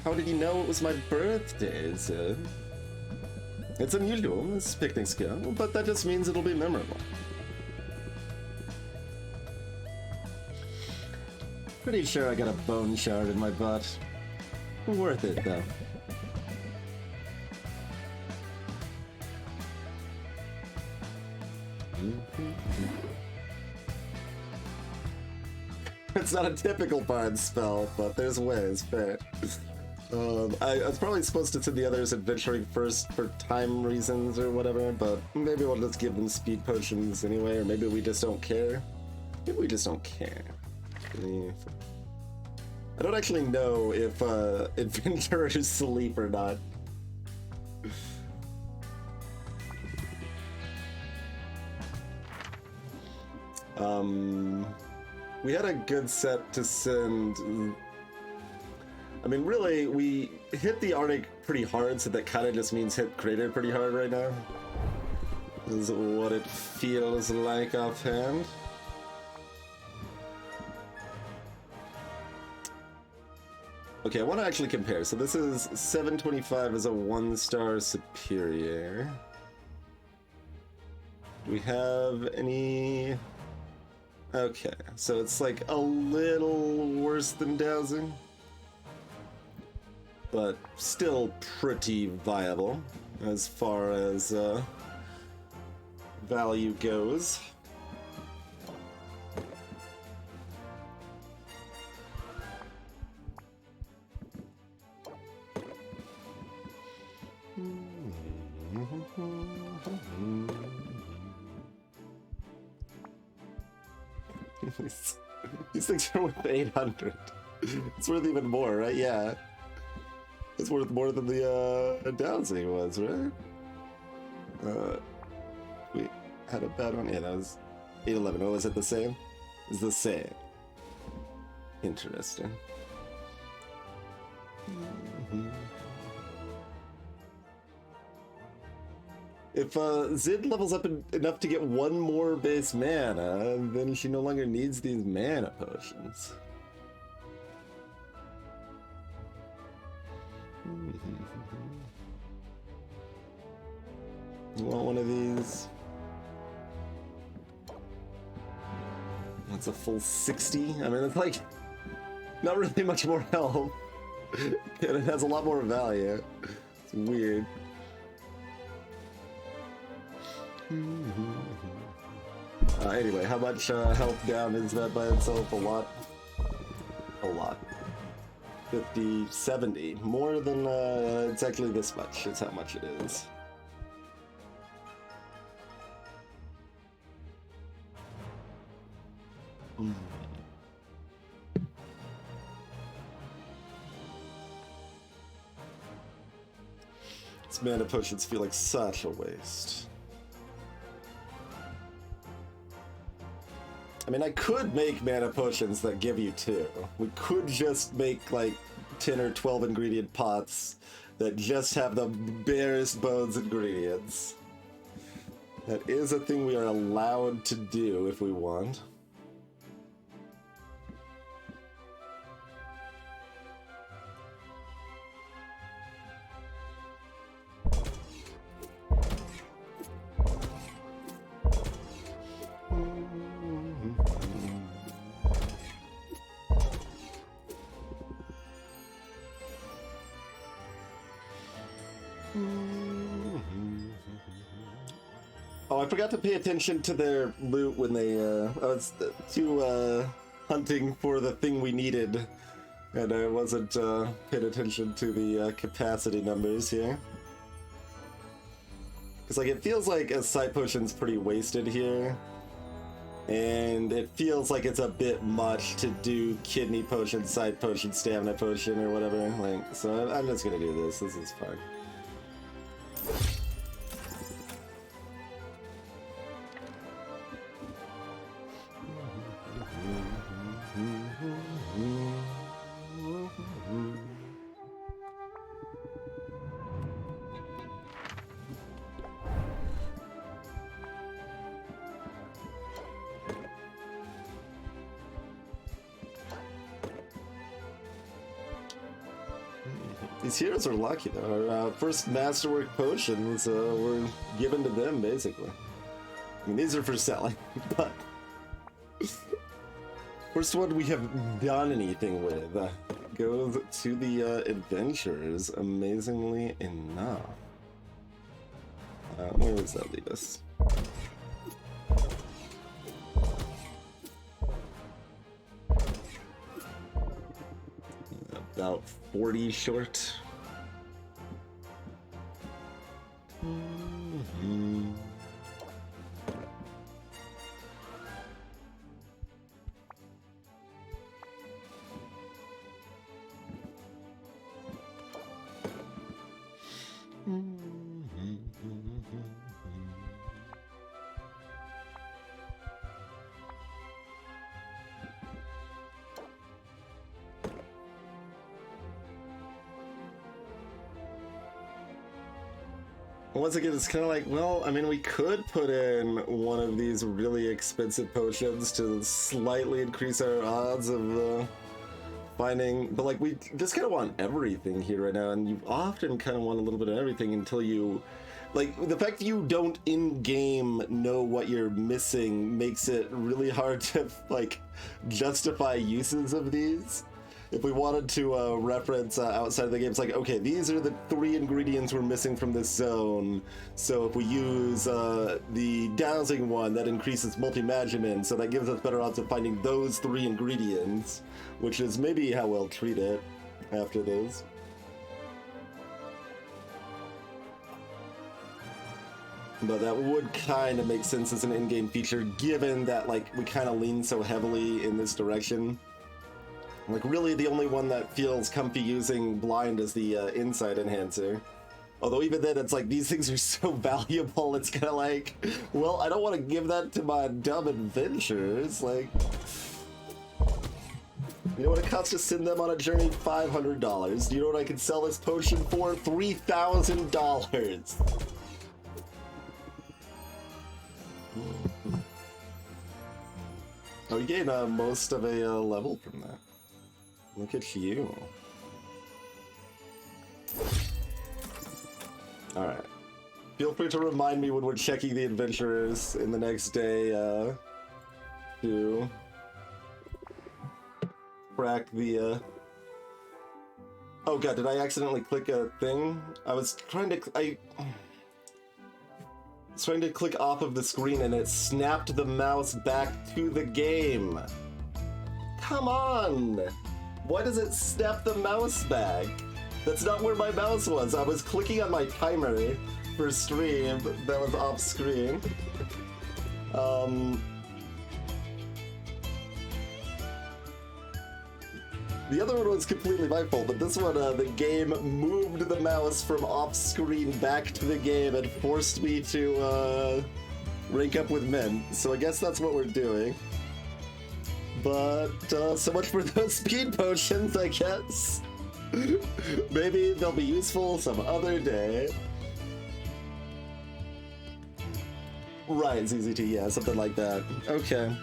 How did you know it was my birthday, Zid? It's unusual, this picnic skill, but that just means it'll be memorable. Pretty sure I got a bone shard in my butt. Worth it, though. It's not a typical bard spell, but there's ways, fair. I was probably supposed to send the others adventuring first for time reasons or whatever, but maybe we'll just give them speed potions anyway, or maybe we just don't care. Maybe we just don't care. I don't actually know if adventurers sleep or not. We had a good set to send. I mean, really, we hit the Arctic pretty hard, so that kind of just means hit Crater pretty hard right now. Is what it feels like offhand. Okay, I want to actually compare. So this is 725 as a 1-star superior. Do we have any... Okay, so it's like a little worse than dowsing, but still pretty viable as far as value goes. These things are worth 800. It's worth even more, right? Yeah. It's worth more than the dowsing was, right? We had a bad one. Yeah, that was 811. Oh, was it the same? It's the same. Interesting. If Zid levels up enough to get one more base mana, then she no longer needs these mana potions. You want one of these? That's a full 60? I mean, it's like not really much more health. And it has a lot more value. It's weird. Anyway, how much health down is that by itself? A lot. A lot. 50, 70. More than exactly this much is how much it is. These mana potions feel like such a waste. I mean, I could make mana potions that give you 2. We could just make like 10 or 12 ingredient pots that just have the barest bones ingredients. That is a thing we are allowed to do if we want. Oh, I forgot to pay attention to their loot when they, I was too, hunting for the thing we needed, and I wasn't, paying attention to the, capacity numbers here. Because, like, it feels like a side potion's pretty wasted here, and it feels like it's a bit much to do kidney potion, side potion, stamina potion, or whatever, like, so I'm just gonna do this. This is fine. These heroes are lucky though. Our first masterwork potions were given to them, basically. I mean, these are for selling, but first one we have done anything with goes to the adventurers, amazingly enough. Where does that leave us? About 40 short. Once again, it's kind of like, well, I mean, we could put in one of these really expensive potions to slightly increase our odds of finding, but like we just kind of want everything here right now, and you often kind of want a little bit of everything until you, like, the fact that you don't in-game know what you're missing makes it really hard to like justify uses of these. If we wanted to reference outside of the game, it's like, okay, these are the 3 ingredients we're missing from this zone. So if we use the dowsing one, that increases multi-magiment, so that gives us better odds of finding those 3 ingredients, which is maybe how we'll treat it after those. But that would kind of make sense as an in-game feature, given that like we kind of lean so heavily in this direction. Like, really, the only one that feels comfy using blind is the insight enhancer. Although even then, it's like, these things are so valuable, it's kind of like, well, I don't want to give that to my dumb adventurers. Like, you know what it costs to send them on a journey? $500. Do you know what I could sell this potion for? $3,000. Oh, you gain most of a level from that. Look at you. Alright. Feel free to remind me when we're checking the adventurers in the next day to crack the Oh god, did I accidentally click a thing? I was trying to click off of the screen and it snapped the mouse back to the game. Come on! Why does it snap the mouse back? That's not where my mouse was. I was clicking on my timer for stream that was off screen. The other one was completely my fault, but this one, the game moved the mouse from off screen back to the game and forced me to rank up with men. So I guess that's what we're doing. But so much for those speed potions, I guess. Maybe they'll be useful some other day. Right, ZZT, yeah, something like that. Okay.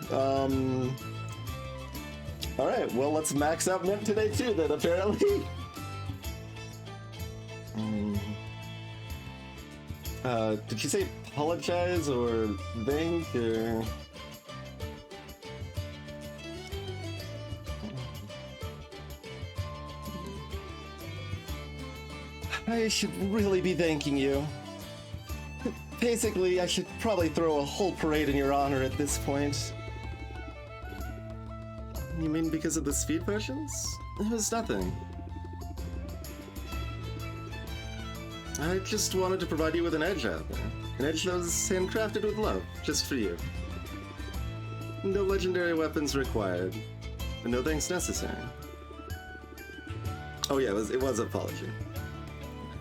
Alright, well, let's max out Mint today too, then, apparently. Did she say apologize or thank, or... I should really be thanking you. Basically, I should probably throw a whole parade in your honor at this point. You mean because of the speed potions? It was nothing. I just wanted to provide you with an edge out there. An edge that was handcrafted with love, just for you. No legendary weapons required, and no thanks necessary. Oh yeah, it was an apology.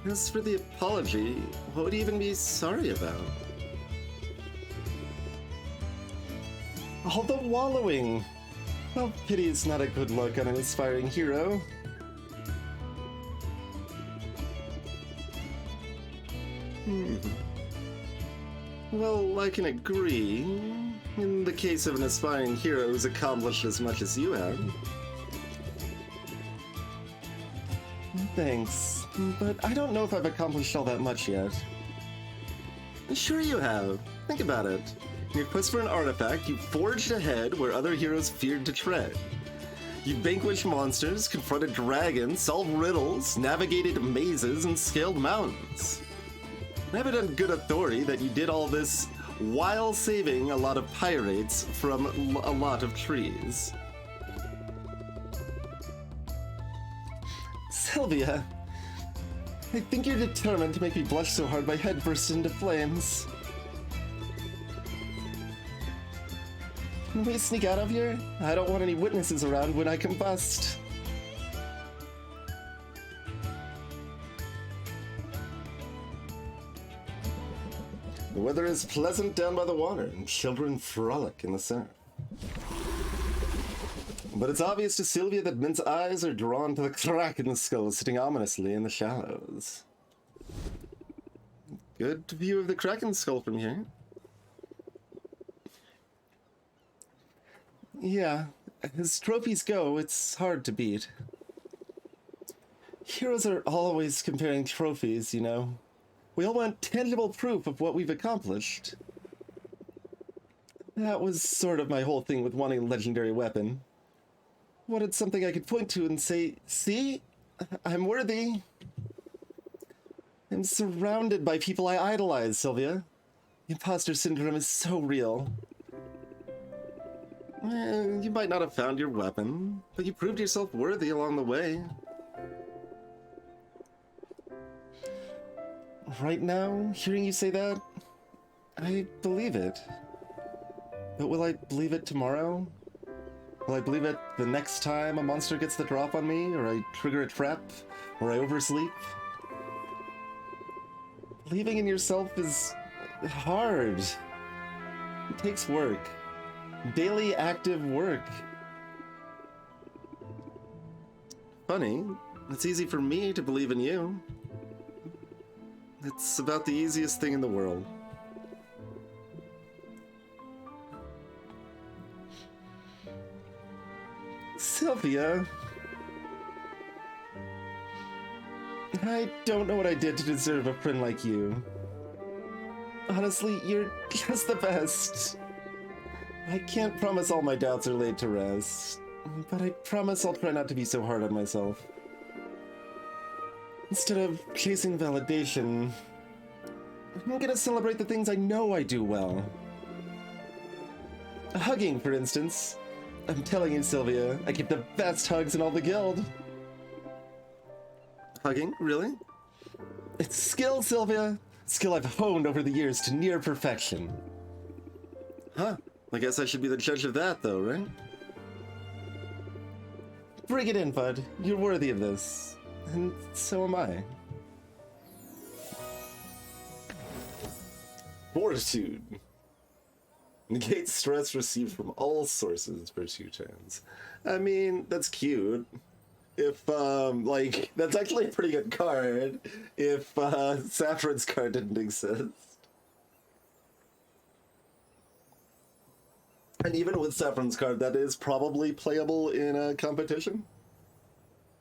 As for the apology, what would you even be sorry about? All the wallowing! Well, pity is not a good look on an aspiring hero. Well, I can agree. In the case of an aspiring hero who's accomplished as much as you have. Thanks, but I don't know if I've accomplished all that much yet. Sure you have. Think about it. In your quest for an artifact, you forged ahead where other heroes feared to tread. You vanquished monsters, confronted dragons, solved riddles, navigated mazes, and scaled mountains. I have it on good authority that you did all this while saving a lot of pirates from a lot of trees. Sylvia, I think you're determined to make me blush so hard my head bursts into flames. Can we sneak out of here? I don't want any witnesses around when I combust. The weather is pleasant down by the water, and children frolic in the surf. But it's obvious to Sylvia that Mint's eyes are drawn to the crack in the skull sitting ominously in the shallows. Good view of the Kraken skull from here. Yeah, As trophies go, it's hard to beat. Heroes are always comparing trophies, you know. We all want tangible proof of what we've accomplished. That was sort of my whole thing with wanting a legendary weapon. Wanted something I could point to and say, see? I'm worthy. I'm surrounded by people I idolize, Sylvia. Imposter syndrome is so real. You might not have found your weapon, but you proved yourself worthy along the way. Right now, hearing you say that, I believe it. But will I believe it tomorrow? Will I believe it the next time a monster gets the drop on me, or I trigger a trap, or I oversleep? Believing in yourself is hard. It takes work. Daily active work. Funny, it's easy for me to believe in you. It's about the easiest thing in the world. Sylvia. I don't know what I did to deserve a friend like you. Honestly, you're just the best. I can't promise all my doubts are laid to rest, but I promise I'll try not to be so hard on myself. Instead of chasing validation, I'm gonna celebrate the things I know I do well. Hugging, for instance. I'm telling you, Sylvia, I give the best hugs in all the guild. Hugging? Really? It's skill, Sylvia. Skill I've honed over the years to near perfection. Huh. I guess I should be the judge of that, though, right? Bring it in, bud. You're worthy of this. And so am I. Fortitude. Negate stress received from all sources for 2 turns. I mean, that's cute. If, like, that's actually a pretty good card if, Saffron's card didn't exist. And even with Saffron's card, that is probably playable in a competition.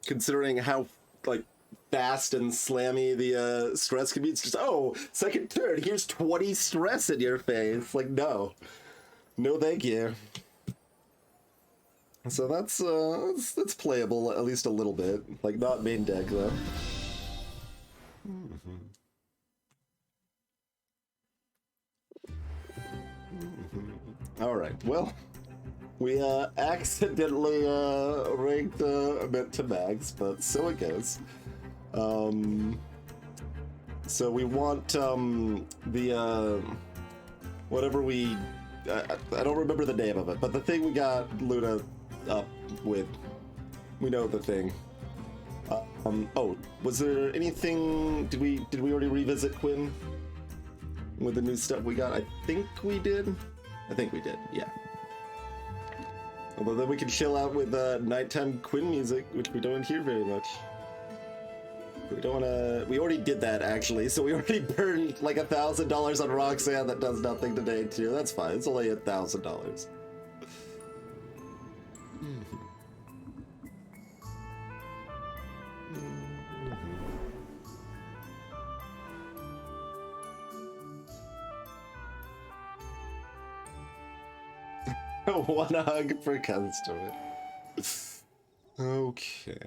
Considering how, like, fast and slammy the stress can be. It's just, oh, second turn, here's 20 stress in your face. Like, no. No thank you. So that's playable at least a little bit. Like, not main deck, though. Alright, well, we accidentally ranked a bit to max, but so it goes. So we want the whatever we I don't remember the name of it, but the thing we got Luna up with, we know the thing. Oh, was there anything? Did we already revisit Quinn with the new stuff we got? I think we did. Yeah. Although then we can chill out with nighttime Quinn music, which we don't hear very much. We don't wanna. We already did that actually, so we already burned like $1,000 on Roxanne that does nothing today too. That's fine. It's only $1,000. One hug per customer. Okay.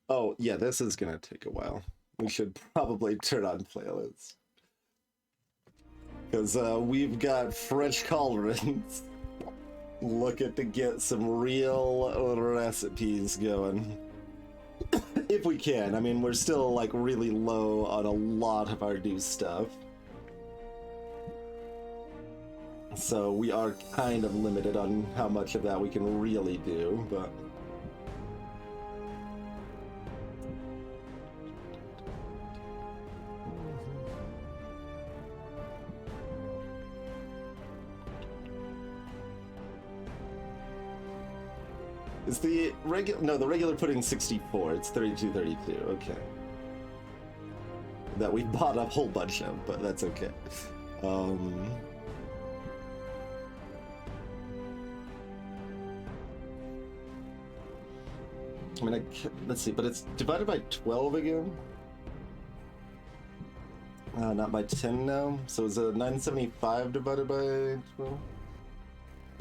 Oh, yeah, this is gonna take a while. We should probably turn on playlists. Because we've got French cauldrons looking to get some real recipes going. If we can. I mean, we're still like really low on a lot of our new stuff. So we are kind of limited on how much of that we can really do, but... Is the regular... No, the regular pudding 64. It's 32.32. Okay. That we bought a whole bunch of, but that's okay. I mean, let's see, but it's divided by 12 again? Not by 10 now. So is a 975 divided by 12?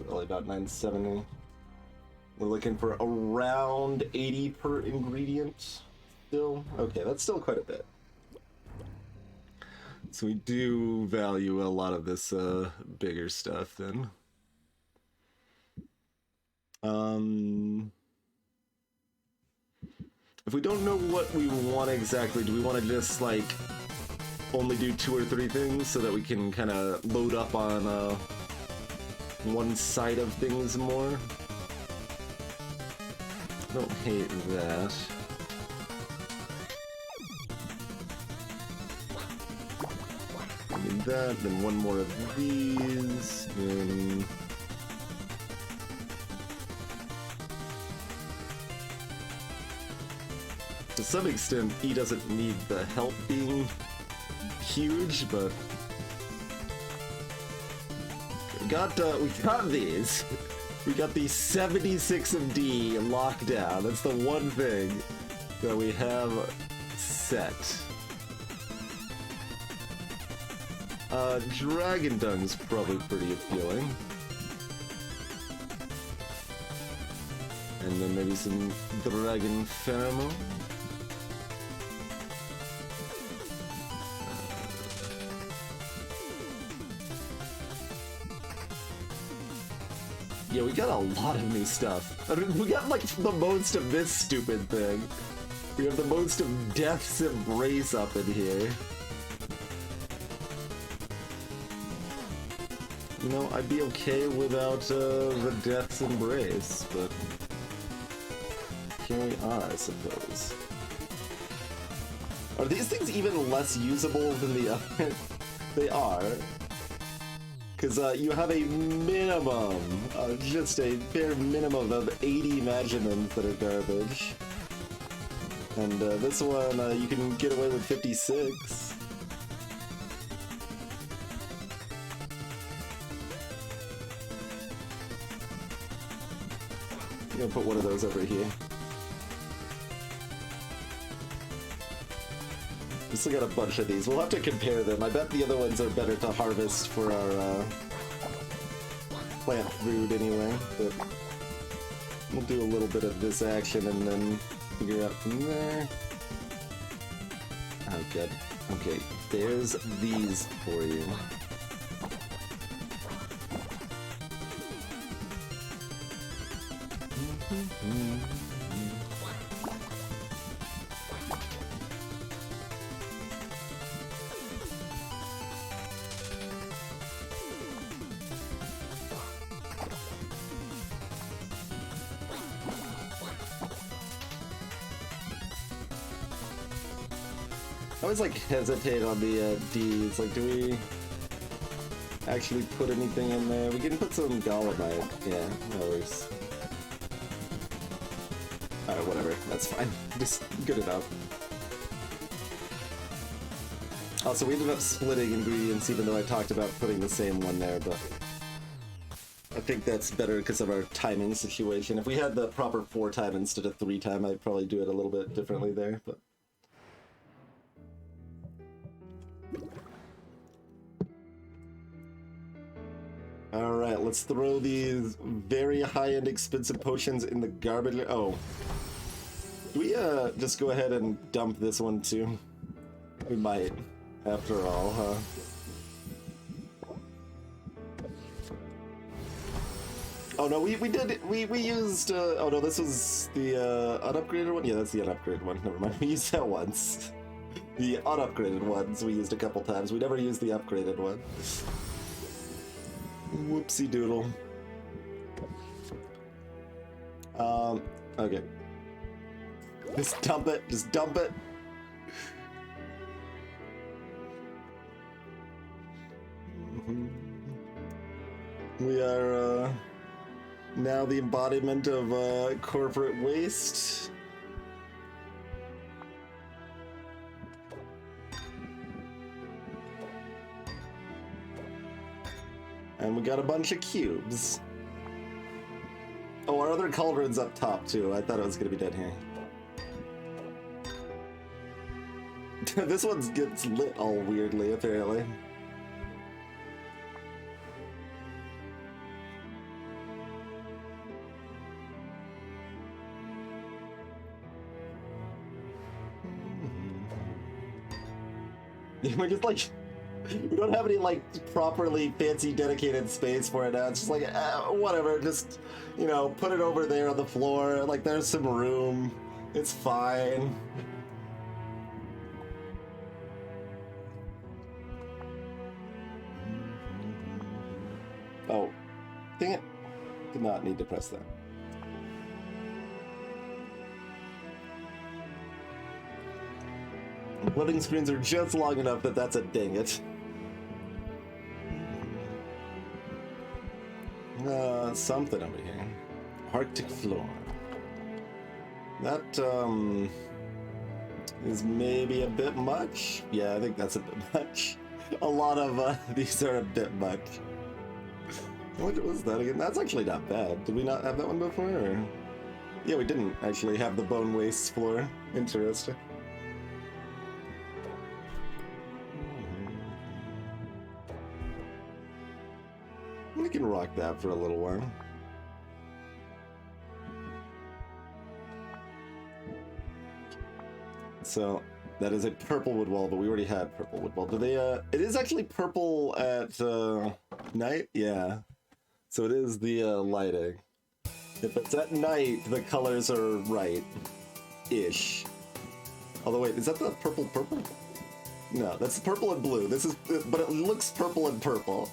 Probably about 970. We're looking for around 80 per ingredient still. Okay, that's still quite a bit. So we do value a lot of this bigger stuff then. If we don't know what we want exactly, do we want to just like only do 2 or 3 things so that we can kind of load up on one side of things more? I don't hate that. I need that, then one more of these, then... To some extent, he doesn't need the help being huge, but... We got these. We got the 76 of D locked down. That's the one thing that we have set. Dragon Dung's probably pretty appealing. And then maybe some Dragon Pheromone. Yeah, we got a lot of new stuff. I mean, we got like the most of this stupid thing. We have the most of Death's Embrace up in here. You know, I'd be okay without the Death's Embrace, but here we are, I suppose. Are these things even less usable than the other? They are. Because you have a minimum, just a bare minimum of 80 Magimons that are garbage. And this one, you can get away with 56. I'm gonna put one of those over here. We still got a bunch of these. We'll have to compare them. I bet the other ones are better to harvest for our plant food anyway, but we'll do a little bit of this action and then figure out from there. Oh, good. Okay, there's these for you. I always like hesitate on the D's. Like, do we actually put anything in there? We can put some Dolomite. Yeah, no worries. Alright, whatever. That's fine. Just good enough. Also, we ended up splitting ingredients even though I talked about putting the same one there, but I think that's better because of our timing situation. If we had the proper 4-time instead of 3-time, I'd probably do it a little bit differently there, but... Alright, let's throw these very high-end expensive potions in the garbage. Oh. Do we just go ahead and dump this one too? We might, after all, huh? Oh no, we used, oh no, this was the unupgraded one? Yeah, that's the unupgraded one, never mind, we used that once. The unupgraded ones we used a couple times, we never used the upgraded one. Whoopsie doodle. Okay. Just dump it, just dump it. We are, Now the embodiment of corporate waste. And we got a bunch of cubes. Oh, our other cauldron's up top too. I thought it was gonna be down here. This one gets lit all weirdly, apparently. We're just like, we don't have any like properly fancy dedicated space for it now. It's just like, whatever, just, you know, put it over there on the floor. Like there's some room. It's fine. Oh, dang it. Did not need to press that. Loading screens are just long enough that that's a dang it. Something over here. Arctic floor. That, is maybe a bit much. Yeah, I think that's a bit much. A lot of, these are a bit much. What was that again? That's actually not bad. Did we not have that one before? Or? Yeah, we didn't actually have the bone waste floor. Interesting. We can rock that for a little while. So that is a purple wood wall, but we already had purple wood wall. Do they? It is actually purple at night. Yeah. So it is the lighting. If it's at night, the colors are right-ish. Although wait, is that the purple? No, that's purple and blue. This is, but it looks purple and purple.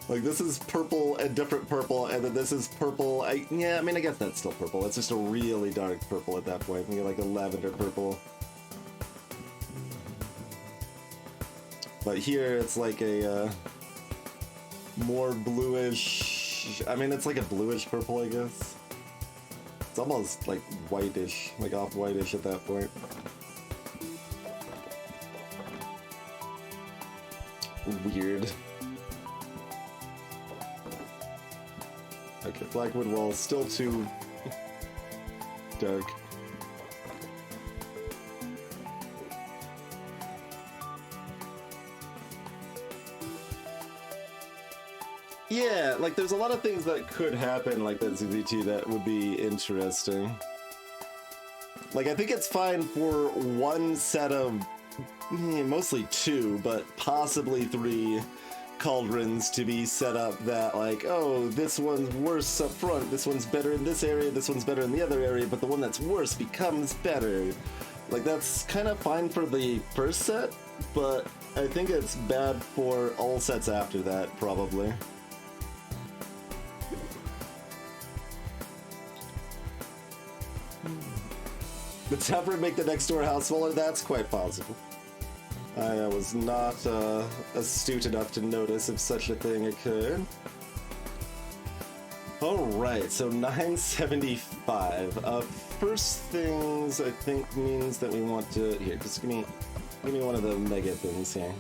Like this is purple and different purple, and then this is purple. Yeah, I mean, I guess that's still purple. It's just a really dark purple at that point. You get like a lavender purple. But here it's like a more bluish. I mean, it's like a bluish purple, I guess. It's almost like whitish, like off-whitish at that point. Weird. Okay, Blackwood wall still too dark. Yeah, like there's a lot of things that could happen like that ZZT that would be interesting. Like I think it's fine for one set of, mostly two, but possibly three cauldrons to be set up that like, oh, this one's worse up front, this one's better in this area, this one's better in the other area, but the one that's worse becomes better. Like that's kind of fine for the first set, but I think it's bad for all sets after that, probably. The Tapper make the next door house smaller? That's quite possible. I was not astute enough to notice if such a thing occurred. Alright, so 975. First things I think means that we want to... Here, just give me one of the mega things here.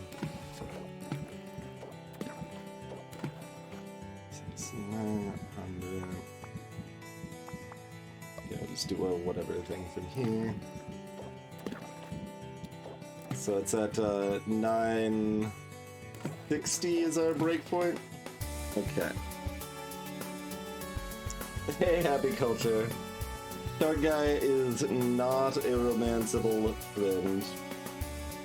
900. Yeah, I'll just do a whatever thing from here. So it's at 960 is our breakpoint. Okay. Hey, happy culture. Dark guy is not a romanceable friend.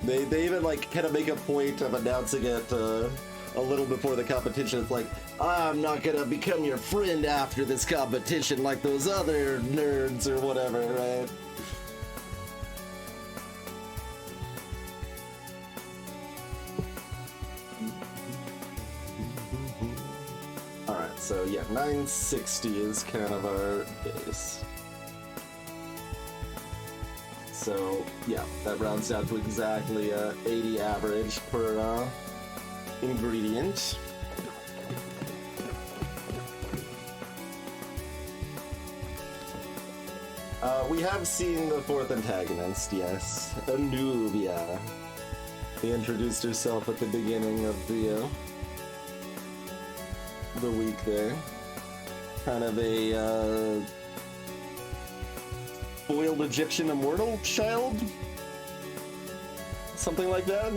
They even like kind of make a point of announcing it a little before the competition. It's like, I'm not gonna become your friend after this competition like those other nerds or whatever, right? Alright, so yeah, 960 is kind of our base. So yeah, that rounds down to exactly 80 average per ingredient. We have seen the fourth antagonist, yes. Anuvia. He introduced herself at the beginning of the week there. Kind of a foiled Egyptian immortal child? Something like that?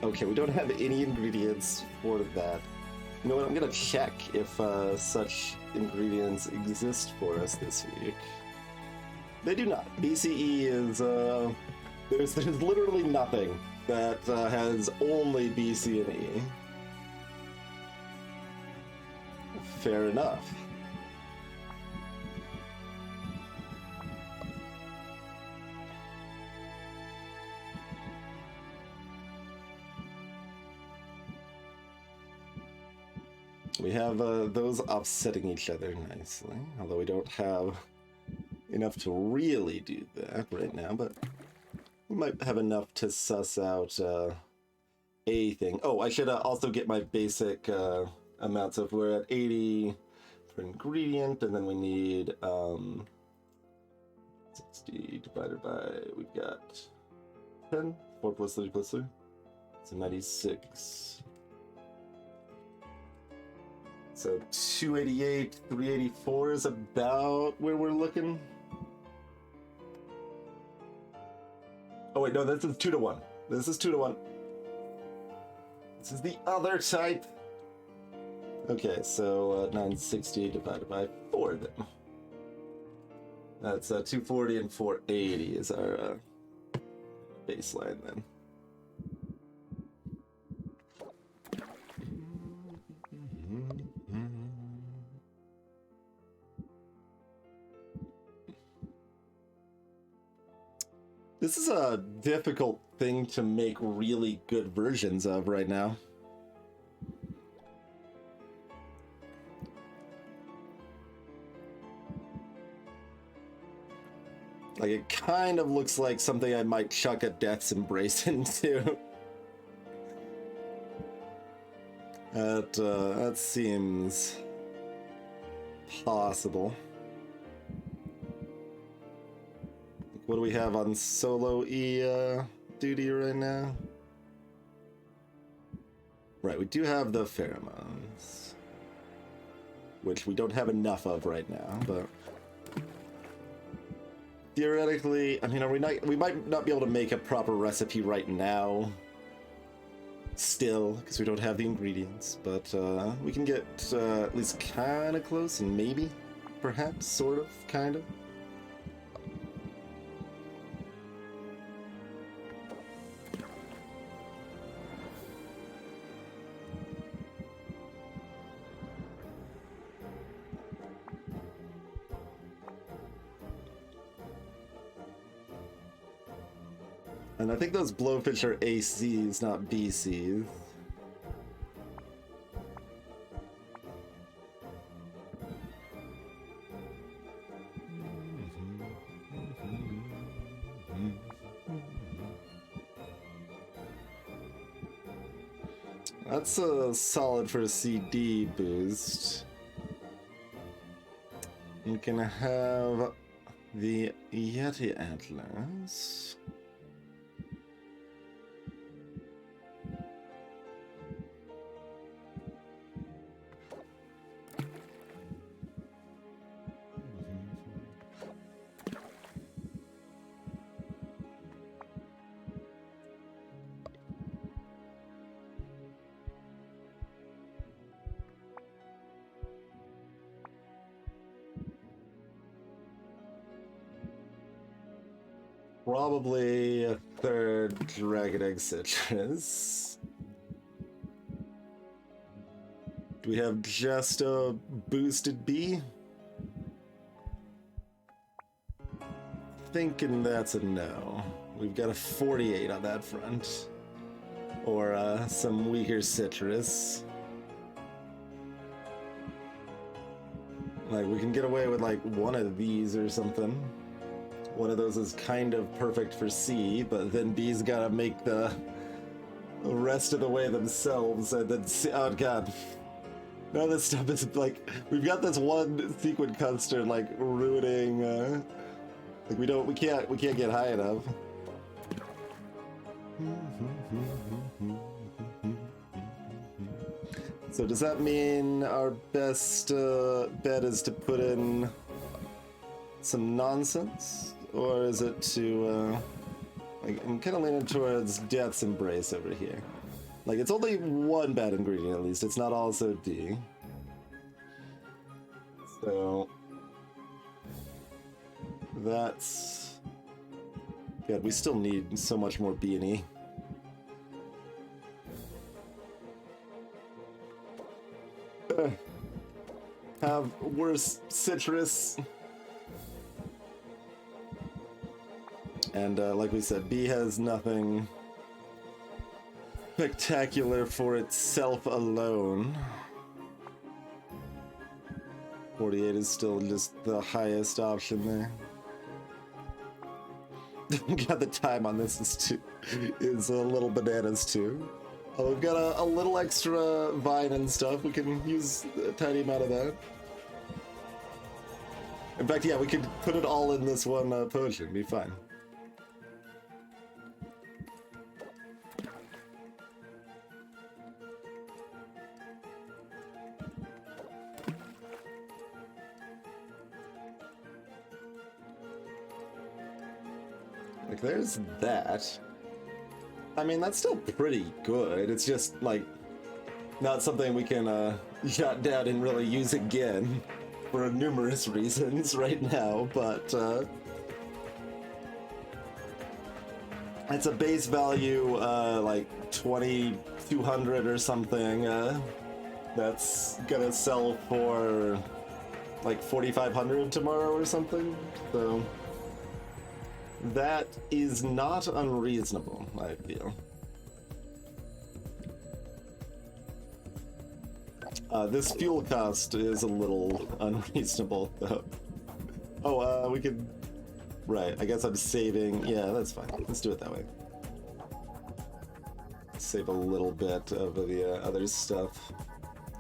Okay, we don't have any ingredients for that. You know what, I'm gonna check if such ingredients exist for us this week. They do not. BCE is, there's literally nothing that has only BC and E. Fair enough. We have those offsetting each other nicely, although we don't have enough to really do that right now, but we might have enough to suss out a thing. Oh, I should also get my basic amounts of, we're at 80 for ingredient, and then we need 60 divided by, we've got 10, 4 plus 3 plus 3, so 96. So 288, 384 is about where we're looking. Oh wait, no, this is 2 to 1. This is 2 to 1. This is the other type. Okay, so 960 divided by 4 then. That's 240 and 480 is our baseline then. This is a difficult thing to make really good versions of right now. Like, it kind of looks like something I might chuck a Death's Embrace into. That seems possible. What do we have on solo E duty right now? Right, we do have the pheromones, which we don't have enough of right now, but theoretically, I mean, we might not be able to make a proper recipe right now still, because we don't have the ingredients, but we can get at least kind of close, and maybe, perhaps, sort of, kind of. And I think those blowfish are ACs, not BCs. That's solid for a CD boost. You can have the Yeti Atlas. Probably a third Dragon Egg Citrus. Do we have just a boosted B? Thinking that's a no. We've got a 48 on that front. Or some weaker citrus. Like, we can get away with, like, one of these or something. One of those is kind of perfect for C, but then B's gotta make the rest of the way themselves, and then C, oh god. Now this stuff is, like, we've got this one sequent constant, like, ruining, like, we can't get high enough. So does that mean our best bet is to put in some nonsense? Or is it to, like, I'm kind of leaning towards Death's Embrace over here. Like, it's only one bad ingredient at least, it's not also D. So, that's... God, we still need so much more B and E. Have worse citrus. And like we said, B has nothing spectacular for itself alone. 48 is still just the highest option there. God, the time on this is a little bananas too. Oh, we've got a little extra vine and stuff. We can use a tiny amount of that. In fact, yeah, we could put it all in this one potion. Be fine. Like, there's that. I mean, that's still pretty good. It's just, like, not something we can jot down and really use again for numerous reasons right now, but it's a base value, like 2,200 or something, that's gonna sell for like 4,500 tomorrow or something, so that is not unreasonable, I feel. This fuel cost is a little unreasonable, though. Oh, we could... Right, I guess I'm saving... Yeah, that's fine. Let's do it that way. Save a little bit of the other stuff.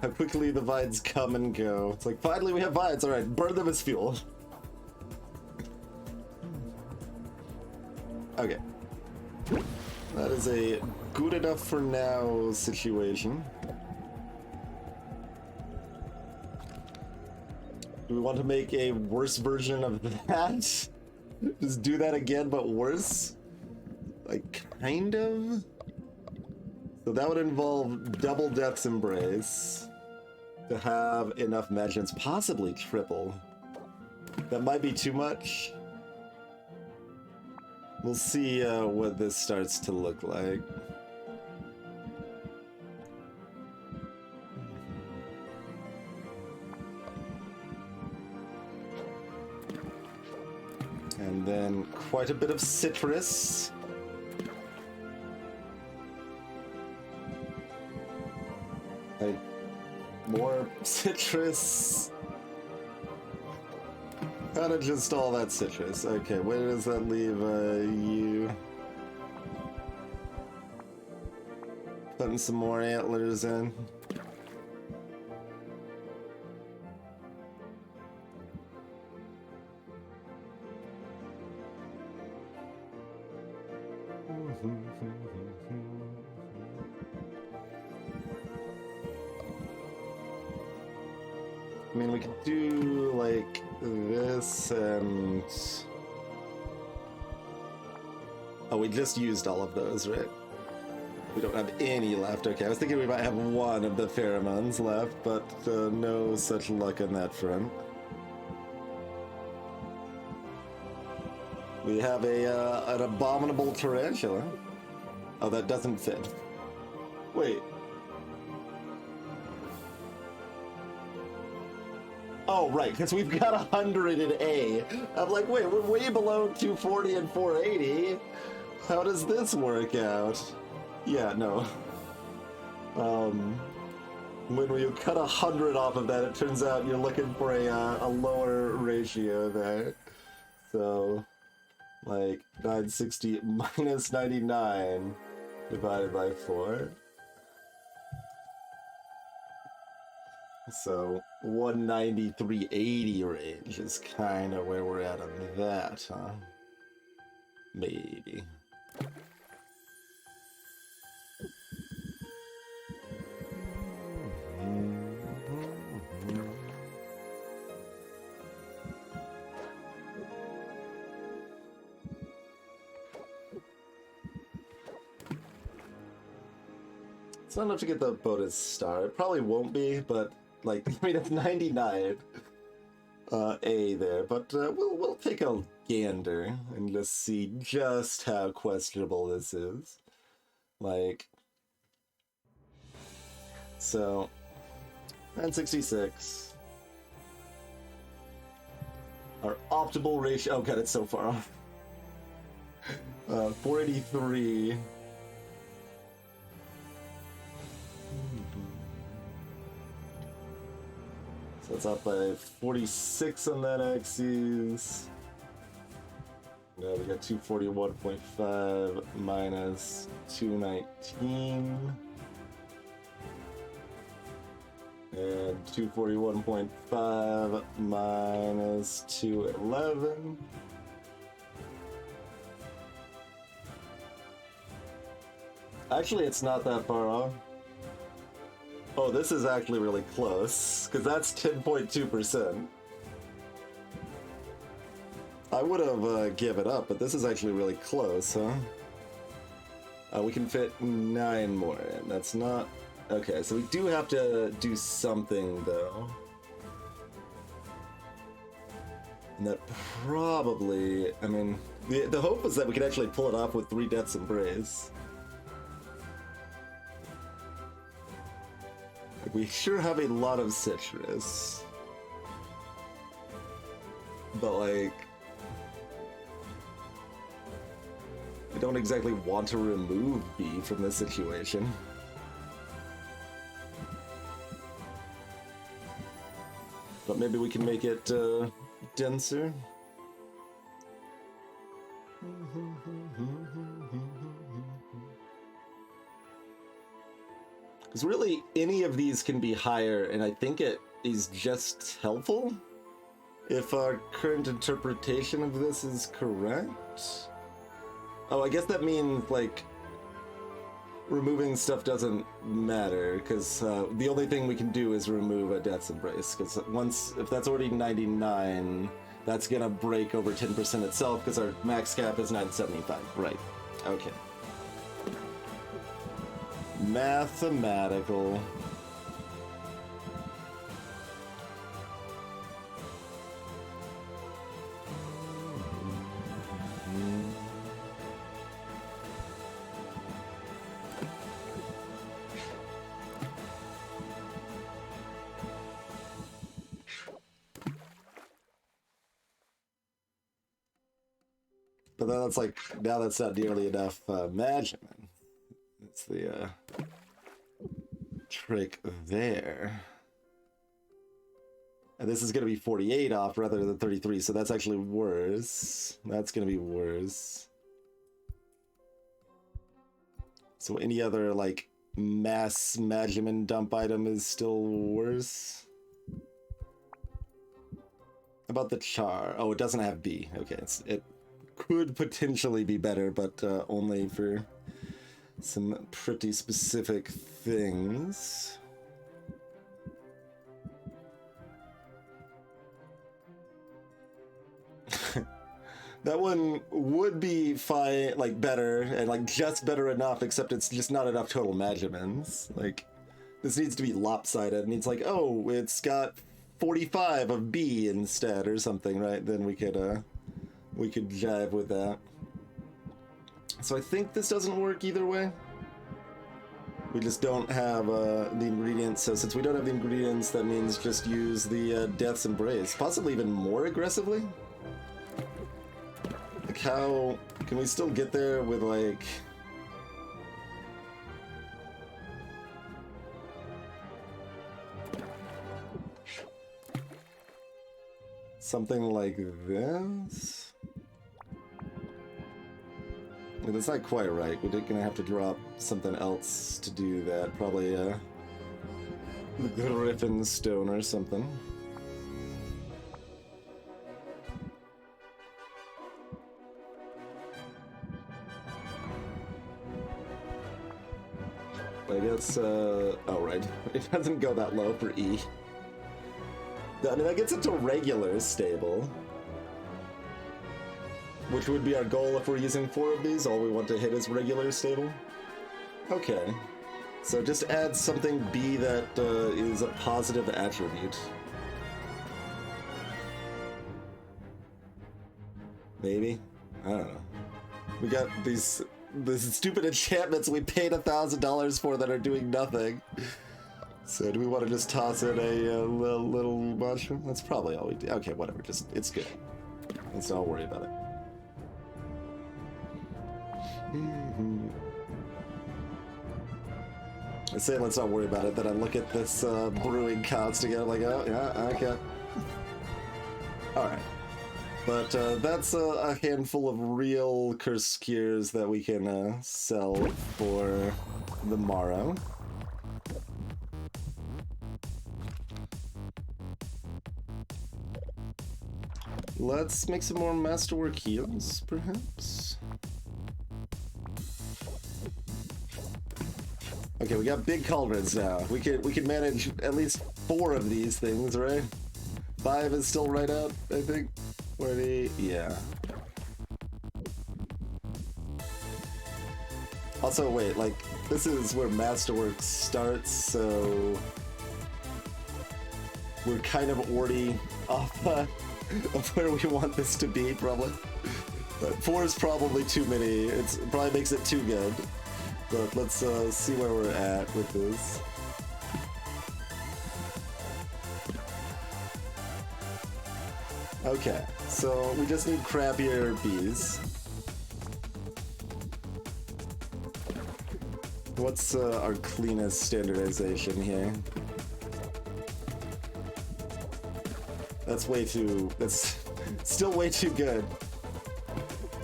How quickly the vines come and go. It's like, finally we have vines! Alright, burn them as fuel. Okay. That is a good enough for now situation. Do we want to make a worse version of that? Just do that again, but worse? Like, kind of? So that would involve double Death's Embrace to have enough magents, possibly triple. That might be too much. We'll see what this starts to look like. And then quite a bit of citrus. Like, more citrus. Kind of just all that citrus. Okay, where does that leave you? Putting some more antlers in. I mean, we could do like this and... Oh, we just used all of those, right? We don't have any left. Okay, I was thinking we might have one of the pheromones left, but no such luck on that front. We have an abominable tarantula. Oh, that doesn't fit. Wait. Oh, right, because we've got 100 in A. I'm like, wait, we're way below 240 and 480. How does this work out? Yeah, no. when you cut 100 off of that, it turns out you're looking for a lower ratio there. So, like, 960 minus 99 divided by 4. So, 193.80 range is kind of where we're at on that, huh? Maybe. It's not enough to get the bonus star. It probably won't be, but like, I mean, it's 99 A there, but we'll take a gander and just see just how questionable this is. Like, so 966. Our optimal ratio. Oh god, it's so far off. 483. So it's up by 46 on that axis. Now we got 241.5 minus 219. And 241.5 minus 211. Actually, it's not that far off. Oh, this is actually really close, because that's 10.2%. I would have given up, but this is actually really close, huh? We can fit 9 more in. That's not... Okay, so we do have to do something, though. And that probably... I mean, the hope was that we could actually pull it off with 3 Death's Embrace. We sure have a lot of citrus. But, like... I don't exactly want to remove B from this situation. But maybe we can make it denser. Because really, any of these can be higher, and I think it is just helpful if our current interpretation of this is correct. Oh, I guess that means, like, removing stuff doesn't matter, because the only thing we can do is remove a Death's Embrace, because if that's already 99, that's gonna break over 10% itself, because our max cap is 975. Right. Okay. Mathematical. But then it's like, now that's not nearly enough measurement. It's the trick there. And this is going to be 48 off rather than 33, so that's actually worse. That's going to be worse. So any other, like, mass measurement dump item is still worse. About the char. Oh, it doesn't have B. Okay, it could potentially be better, but only for some pretty specific things. That one would be fine, like better, and like just better enough, except it's just not enough total measurements. Like, this needs to be lopsided, and it's like, oh, it's got 45 of B instead, or something, right? Then we could jive with that. So I think this doesn't work either way. We just don't have the ingredients, so since we don't have the ingredients, that means just use the Death's Embrace, possibly even more aggressively? Like, how can we still get there with, like... something like this. Yeah, that's not quite right. We're gonna have to drop something else to do that. Probably the Griffin Stone or something. I guess, oh right, it doesn't go that low for E. I mean, that gets it to regular stable. Which would be our goal if we're using 4 of these. All we want to hit is regular stable. Okay. So just add something B that is a positive attribute. Maybe? I don't know. We got these stupid enchantments we paid $1,000 for that are doing nothing. So do we want to just toss in a little mushroom? That's probably all we do. Okay, whatever. Just, it's good. Let's not worry about it. I say let's not worry about it, then I look at this brewing cost again, I'm like, oh, yeah, okay. Alright. But that's a handful of real curse cures that we can sell for the morrow. Let's make some more masterwork heals, perhaps? Okay, we got big cauldrons now. We can manage at least 4 of these things, right? 5 is still right out, I think. 20, yeah. Also, wait, like, this is where Masterwork starts, so we're kind of already off of where we want this to be, probably. But 4 is probably too many. It probably makes it too good. But let's see where we're at with this. Okay, so we just need crappier bees. What's our cleanest standardization here? That's way too... that's still way too good.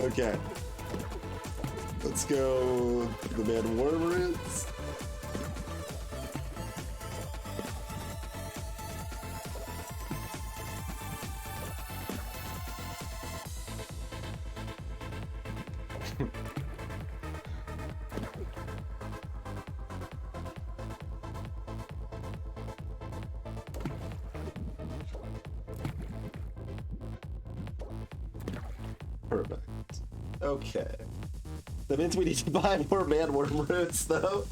Okay. Let's go the man Wormroots. Perfect. Okay. That means we need to buy more manworm roots, though.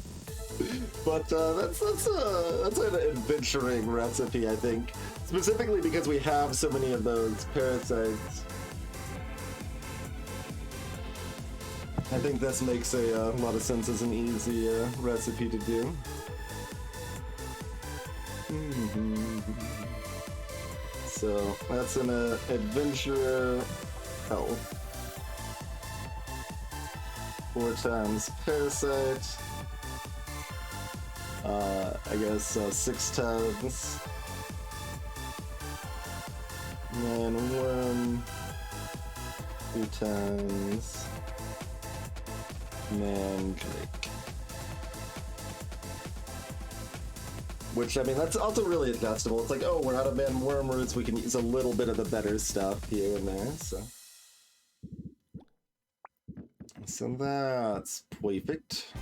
But that's an adventuring recipe, I think. Specifically because we have so many of those parasites. I think this makes a lot of sense as an easy recipe to do. So that's an adventurer health. 4 times parasite. I guess 6 times man-worm. 2 times mandrake. Which, I mean, that's also really adjustable. It's like, oh, we're out of man-worm roots, we can use a little bit of the better stuff here and there, so. So that's perfect.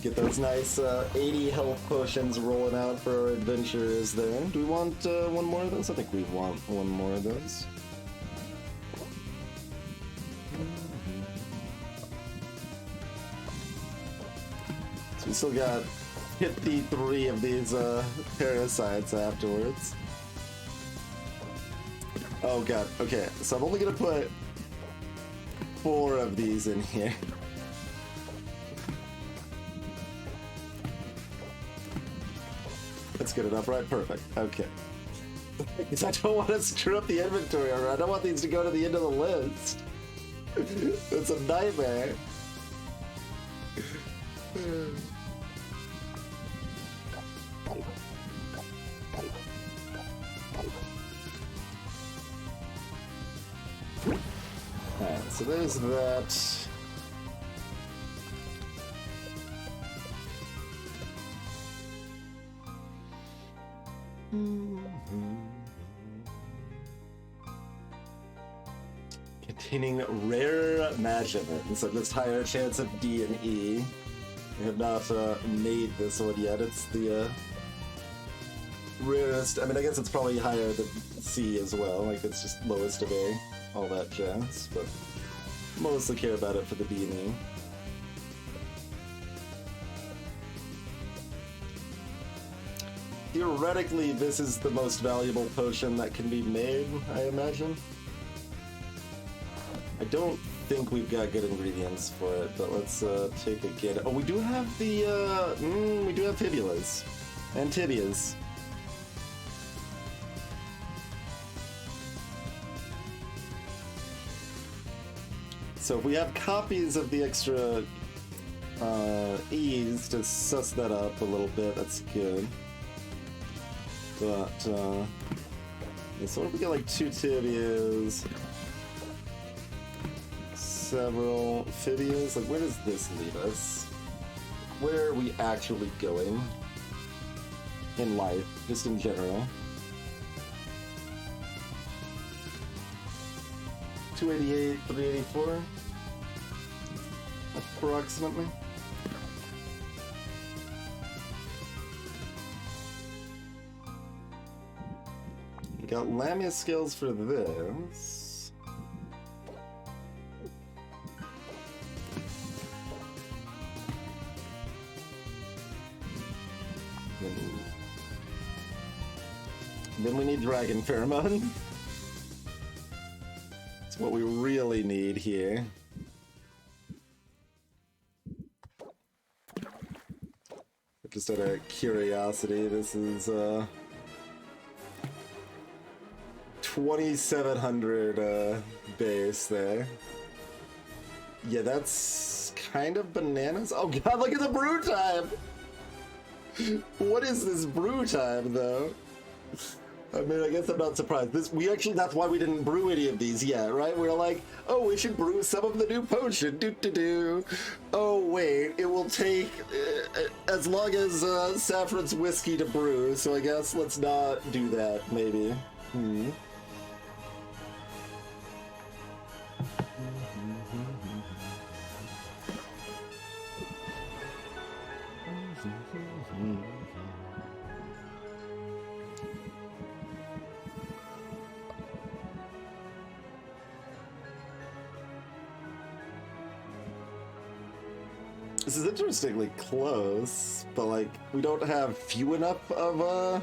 Get those nice 80 health potions rolling out for our adventurers there. Do we want one more of those? I think we want one more of those. So we still got 53 of these parasites afterwards. Oh god, okay, so I'm only gonna put 4 of these in here. That's good enough, right? Perfect. Okay. Because I don't want to screw up the inventory, or I don't want these to go to the end of the list. It's a nightmare. Alright, so there's that. Containing rare magicments, so just higher chance of D and E. We have not made this one yet. It's the rarest. I mean, I guess it's probably higher than C as well. Like, it's just lowest of A, all that jazz. But mostly care about it for the D and E. Theoretically, this is the most valuable potion that can be made, I imagine. I don't think we've got good ingredients for it, but let's take a get. Oh, we do have the, we do have fibulas. And tibias. So if we have copies of the extra E's to suss that up a little bit, that's good. But, yeah, so what if we get like 2 tibias? Several fibias? Like, where does this lead us? Where are we actually going in life, just in general? 288, 384? Approximately. We got Lamia skills for this. Then we need Dragon Pheromone. It's what we really need here. Just out of curiosity, this is 2700 base there. Yeah, that's kind of bananas. Oh god, look at the brew time! What is this brew time, though? I mean, I guess I'm not surprised. That's why we didn't brew any of these yet, right? We're like, oh, we should brew some of the new potion. Do. Oh, wait, it will take as long as Saffron's whiskey to brew, so I guess let's not do that, maybe. This is interestingly close, but like we don't have few enough of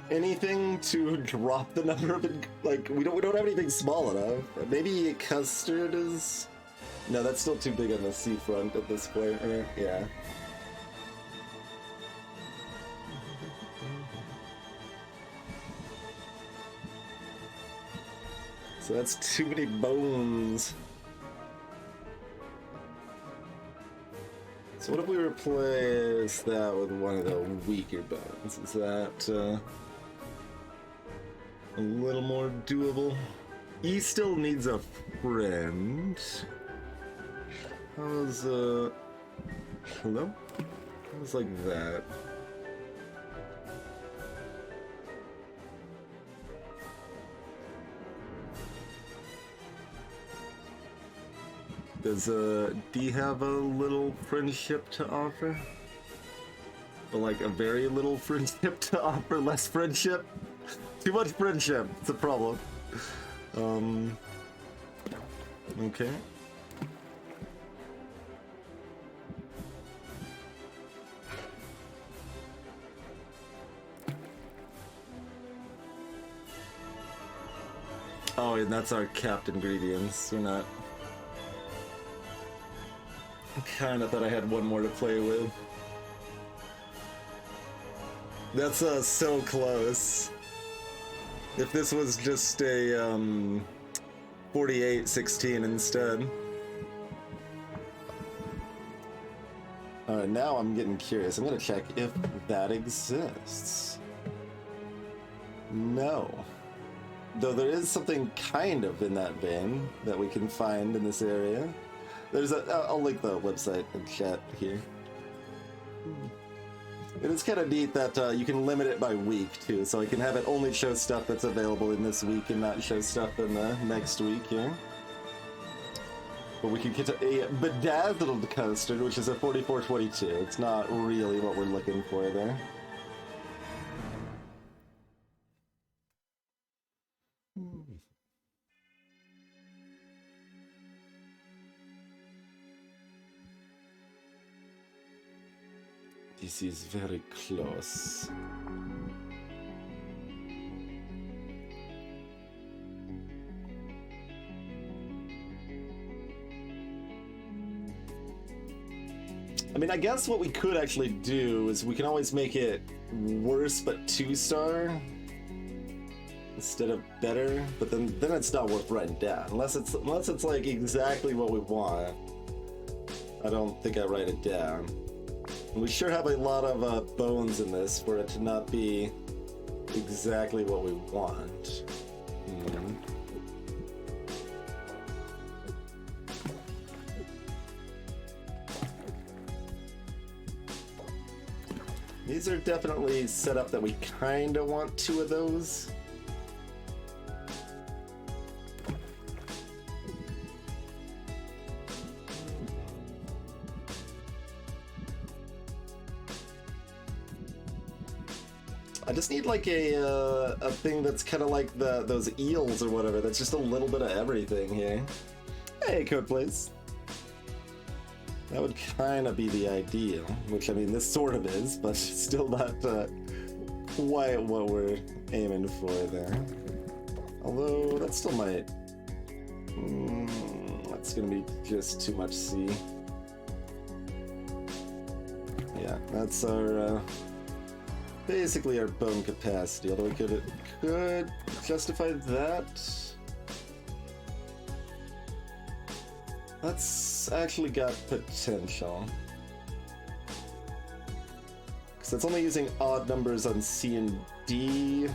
anything to drop the number of like we don't have anything small enough. Maybe custard is no, that's still too big on the seafront at this point. Yeah. So that's too many bones. So what if we replace that with one of the weaker bones? Is that a little more doable? E still needs a friend. How's hello? How's like that? Does D have a little friendship to offer? But like a very little friendship to offer, less friendship? Too much friendship, it's a problem. Okay. Oh, and that's our capped ingredients. We're not... I kinda thought I had one more to play with. That's so close. If this was just a 48-16 instead. Alright, now I'm getting curious. I'm gonna check if that exists. No. Though there is something kind of in that vein that we can find in this area. There's I'll link the website in chat here. And it's kind of neat that you can limit it by week too, so I can have it only show stuff that's available in this week and not show stuff in the next week here. But we can get to a bedazzled custard, which is a 4422. It's not really what we're looking for there. This is very close. I mean, I guess what we could actually do is we can always make it worse but 2-star instead of better, but then it's not worth writing down unless it's like exactly what we want. I don't think I write it down. And we sure have a lot of bones in this for it to not be exactly what we want. These are definitely set up that we kind of want 2 of those. I just need like a thing that's kind of like those eels or whatever. That's just a little bit of everything here. Hey, Code Place. That would kind of be the ideal, which I mean this sort of is, but still not quite what we're aiming for there. Although that still might. That's gonna be just too much C. Yeah, that's our. Basically our bone capacity, although we could justify that. That's actually got potential. Because it's only using odd numbers on C and D.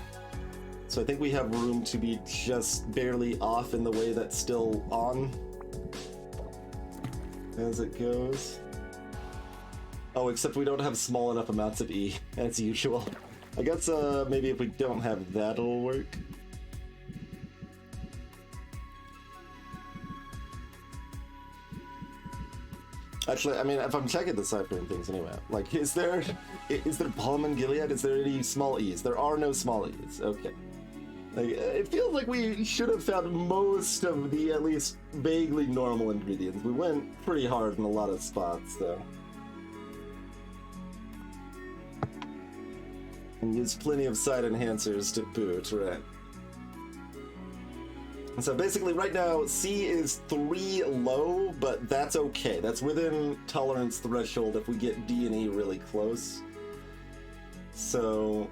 So I think we have room to be just barely off in the way that's still on as it goes. Oh, except we don't have small enough amounts of E, as usual. I guess maybe if we don't have that, it'll work. Actually, I mean, if I'm checking the ciphering things anyway, like, is there Palm and Gilead? Is there any small E's? There are no small E's. Okay. Like, it feels like we should have found most of the at least vaguely normal ingredients. We went pretty hard in a lot of spots, though. And used plenty of side enhancers to boot, right? So basically right now, C is 3 low, but that's okay. That's within tolerance threshold if we get D and E really close. So,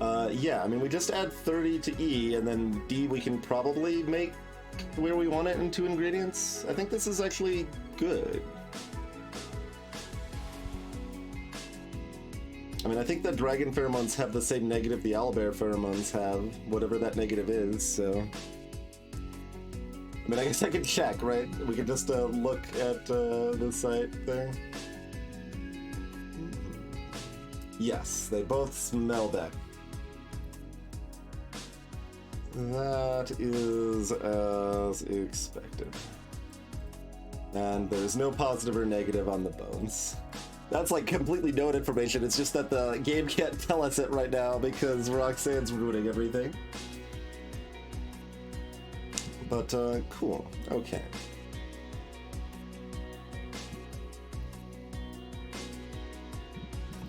yeah, I mean, we just add 30 to E, and then D we can probably make where we want it in 2 ingredients. I think this is actually good. I mean, I think the dragon pheromones have the same negative the owlbear pheromones have, whatever that negative is, so... I mean, I guess I could check, right? We could just look at the site there. Yes, they both smell that. That is as expected. And there's no positive or negative on the bones. That's like completely known information, it's just that the game can't tell us it right now because Roxanne's ruining everything. But, cool. Okay.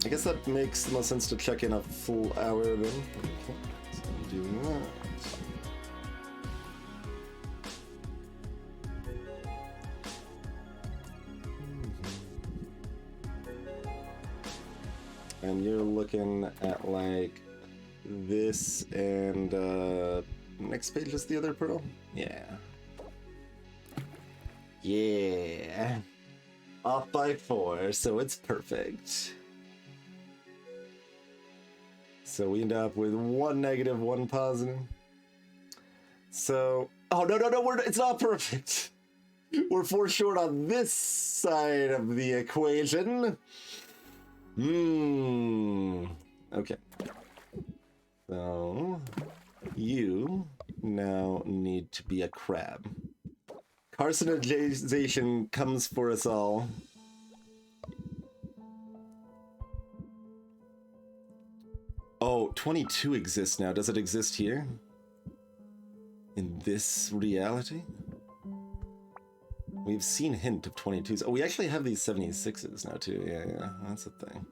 I guess that makes the most sense to check in a full hour then. Okay, so I'm doing that. And you're looking at like this and next page is the other pearl? Yeah. Yeah. Off by 4, so it's perfect. So we end up with 1 negative, 1 positive. So, oh no, it's not perfect. We're 4 short on this side of the equation. Okay. So, you now need to be a crab. Carcinization comes for us all. Oh, 22 exists now. Does it exist here? In this reality? We've seen hint of 22s. Oh, we actually have these 76s now too. Yeah, that's a thing.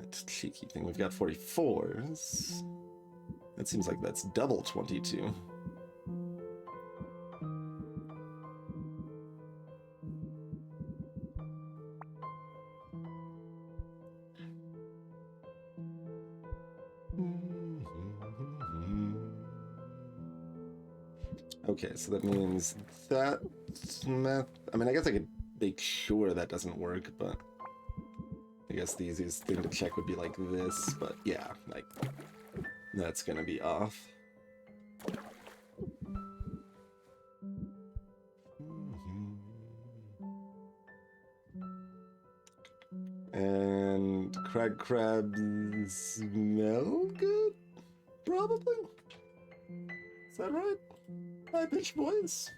That's a cheeky thing. We've got 44s. That seems like that's double 22. Okay, so that means that math. I mean, I guess I could make sure that doesn't work, but I guess the easiest thing to check would be like this. But yeah, like that's gonna be off. And crabs smell good? Probably? Is that right? High pitched voice?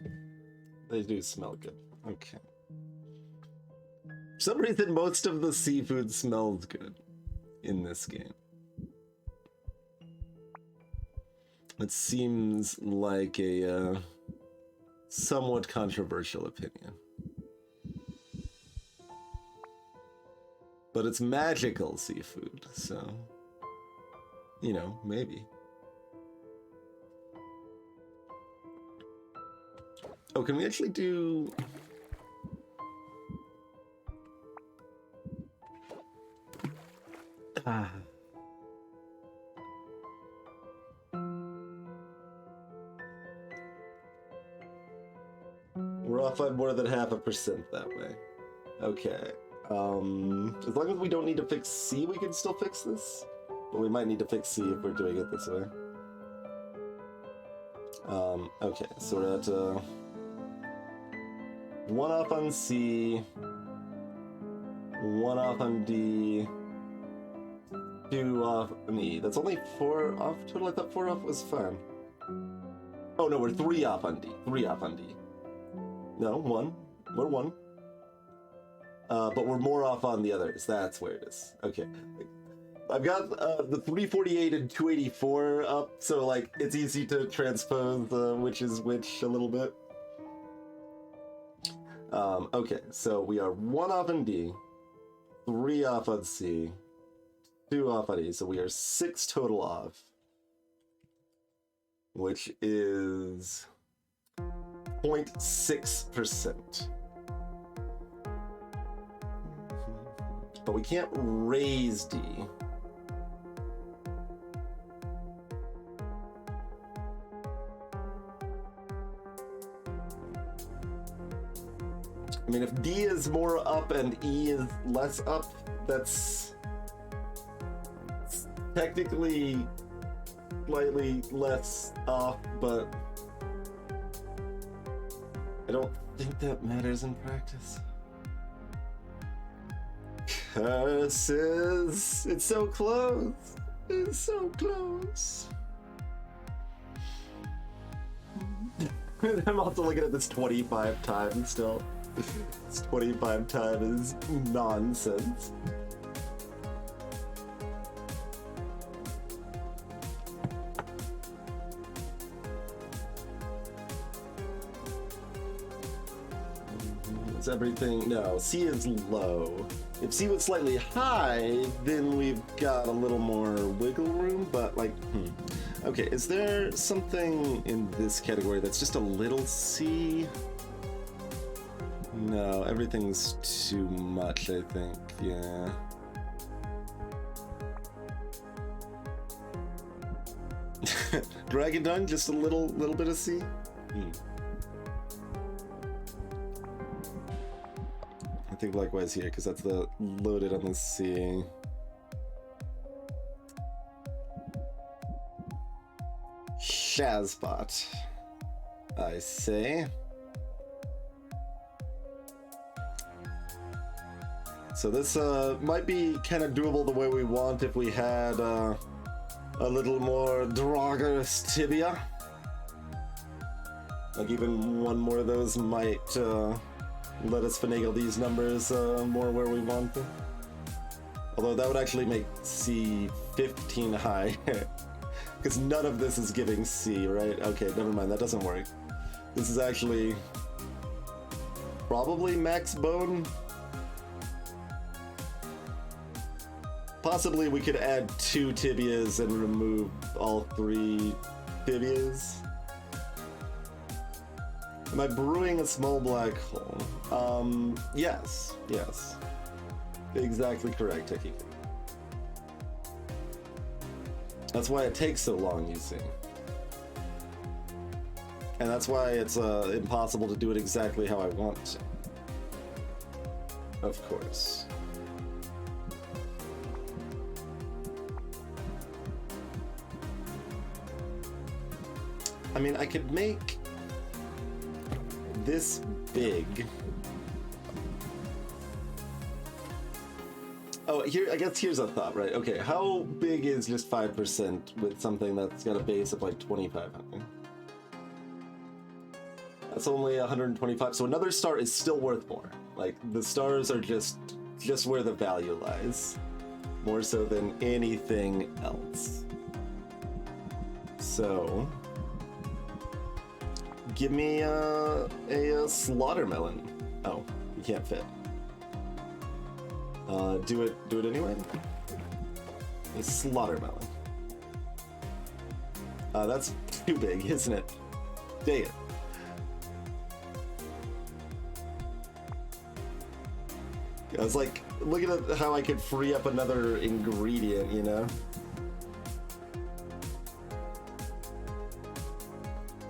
They do smell good. Okay. For some reason, most of the seafood smells good in this game. It seems like a somewhat controversial opinion. But it's magical seafood, so, you know, maybe. Oh, can we actually do... We're off by more than 0.5% that way. Okay. As long as we don't need to fix C, we can still fix this. But we might need to fix C if we're doing it this way. Okay, so we're at 1 off on C, 1 off on D, 2 off on E. That's only 4 off total? I thought 4 off was fine. Oh no, we're 3 off on D. 3 off on D. No, 1. We're 1. But we're more off on the others. That's where it is. Okay. I've got the 348 and 284 up, so like it's easy to transpose which is which a little bit. Okay, so we are 1 off on D, 3 off on C, 2 off on E, so we are 6 total off, which is 0.6%. But we can't raise D. I mean, if D is more up and E is less up, that's technically slightly less off, but I don't think that matters in practice. Curses! It's so close! It's so close! I'm also looking at this 25 times still. This 25 times is nonsense. Is everything? No, C is low. If C was slightly high, then we've got a little more wiggle room, but like, Okay, is there something in this category that's just a little C? No, everything's too much, I think, yeah. Dragon Dung, just a little bit of C? think likewise here, because that's the loaded on the C. Shazbot, I say. So this might be kind of doable the way we want if we had a little more Draugrs tibia. Like even one more of those might let us finagle these numbers more where we want them. Although that would actually make C 15 high. Because none of this is giving C, right? Okay, never mind, that doesn't work. This is actually probably max bone. Possibly we could add 2 tibias and remove all 3 tibias. Am I brewing a small black hole? Yes. Exactly correct, Techie. That's why it takes so long, you see. And that's why it's impossible to do it exactly how I want to. Of course. I mean, I could make this big. Oh, here, I guess here's a thought, right? Okay, how big is just 5% with something that's got a base of like 2,500? That's only 125, so another star is still worth more. Like, the stars are just where the value lies. More so than anything else. So, give me a slaughter melon. Oh, you can't fit. Do it anyway. A slaughter melon. That's too big, isn't it? Dang it. I was like, looking at how I could free up another ingredient, you know?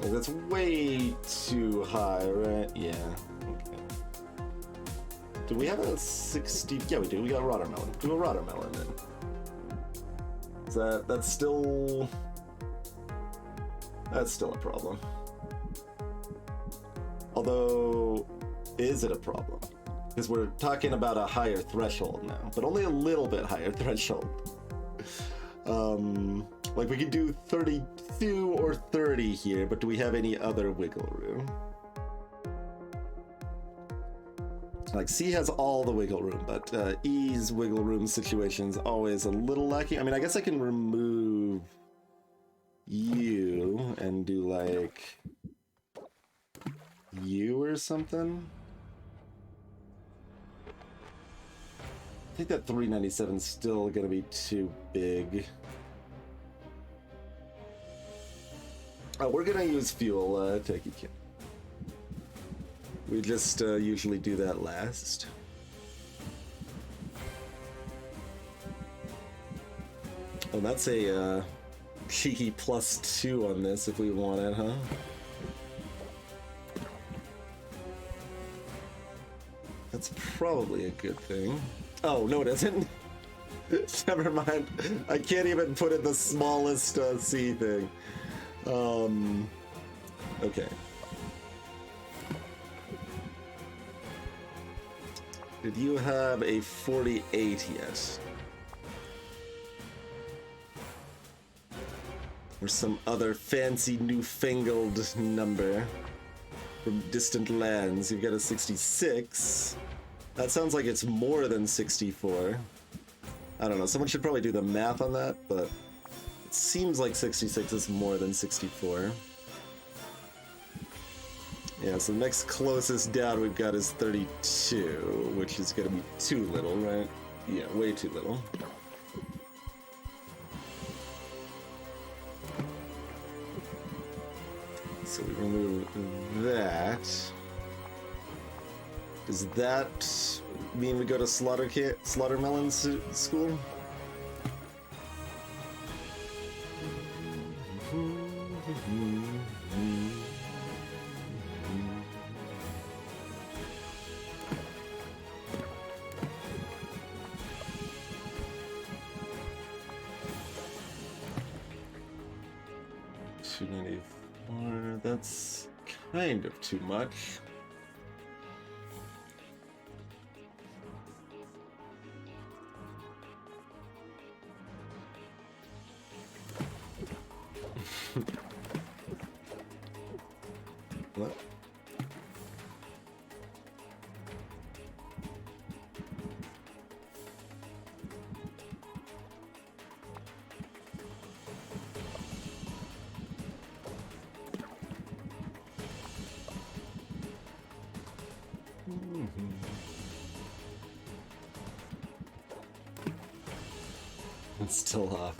Like, that's way too high, right? Yeah. Okay. Do we have a 60? Yeah, we do. We got a watermelon. Do a watermelon then. That's still a problem. Although, is it a problem? Because we're talking about a higher threshold now, but only a little bit higher threshold. Like we could do 32 or 30 here, but do we have any other wiggle room? Like C has all the wiggle room, but E's wiggle room situation is always a little lacking. I mean, I guess I can remove you and do like you or something. I think that 397 is still gonna be too big. Oh, we're gonna use fuel, Techie Kid. We just usually do that last. Oh, that's a cheeky +2 on this if we want it, huh? That's probably a good thing. Oh, no it isn't. Never mind. I can't even put in the smallest C thing. Okay. Did you have a 48 yet? Or some other fancy newfangled number from distant lands? You've got a 66. That sounds like it's more than 64. I don't know, someone should probably do the math on that, but it seems like 66 is more than 64. Yeah, so the next closest down we've got is 32, which is gonna be too little, right? Yeah, way too little. So we remove that. Does that mean we go to Slaughtermelon school? 294. That's kind of too much. What? It's still off.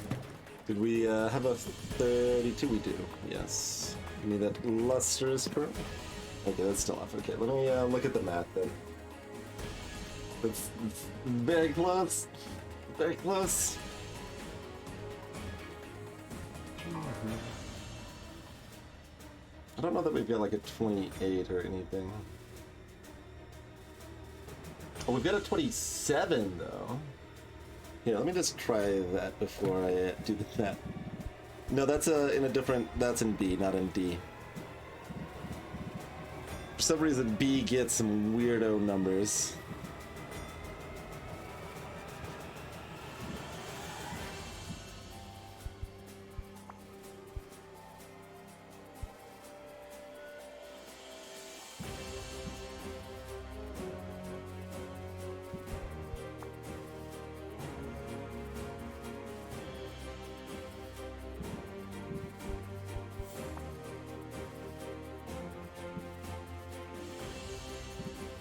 Did we have a 32? We do, yes. Give me that lustrous pearl. Okay, that's still off. Okay, let me look at the math then. It's very close. Very close. I don't know that we've got like a 28 or anything. Oh, we've got a 27 though. Here, let me just try that before I do the math. No, that's in a different. That's in B, not in D. For some reason, B gets some weirdo numbers.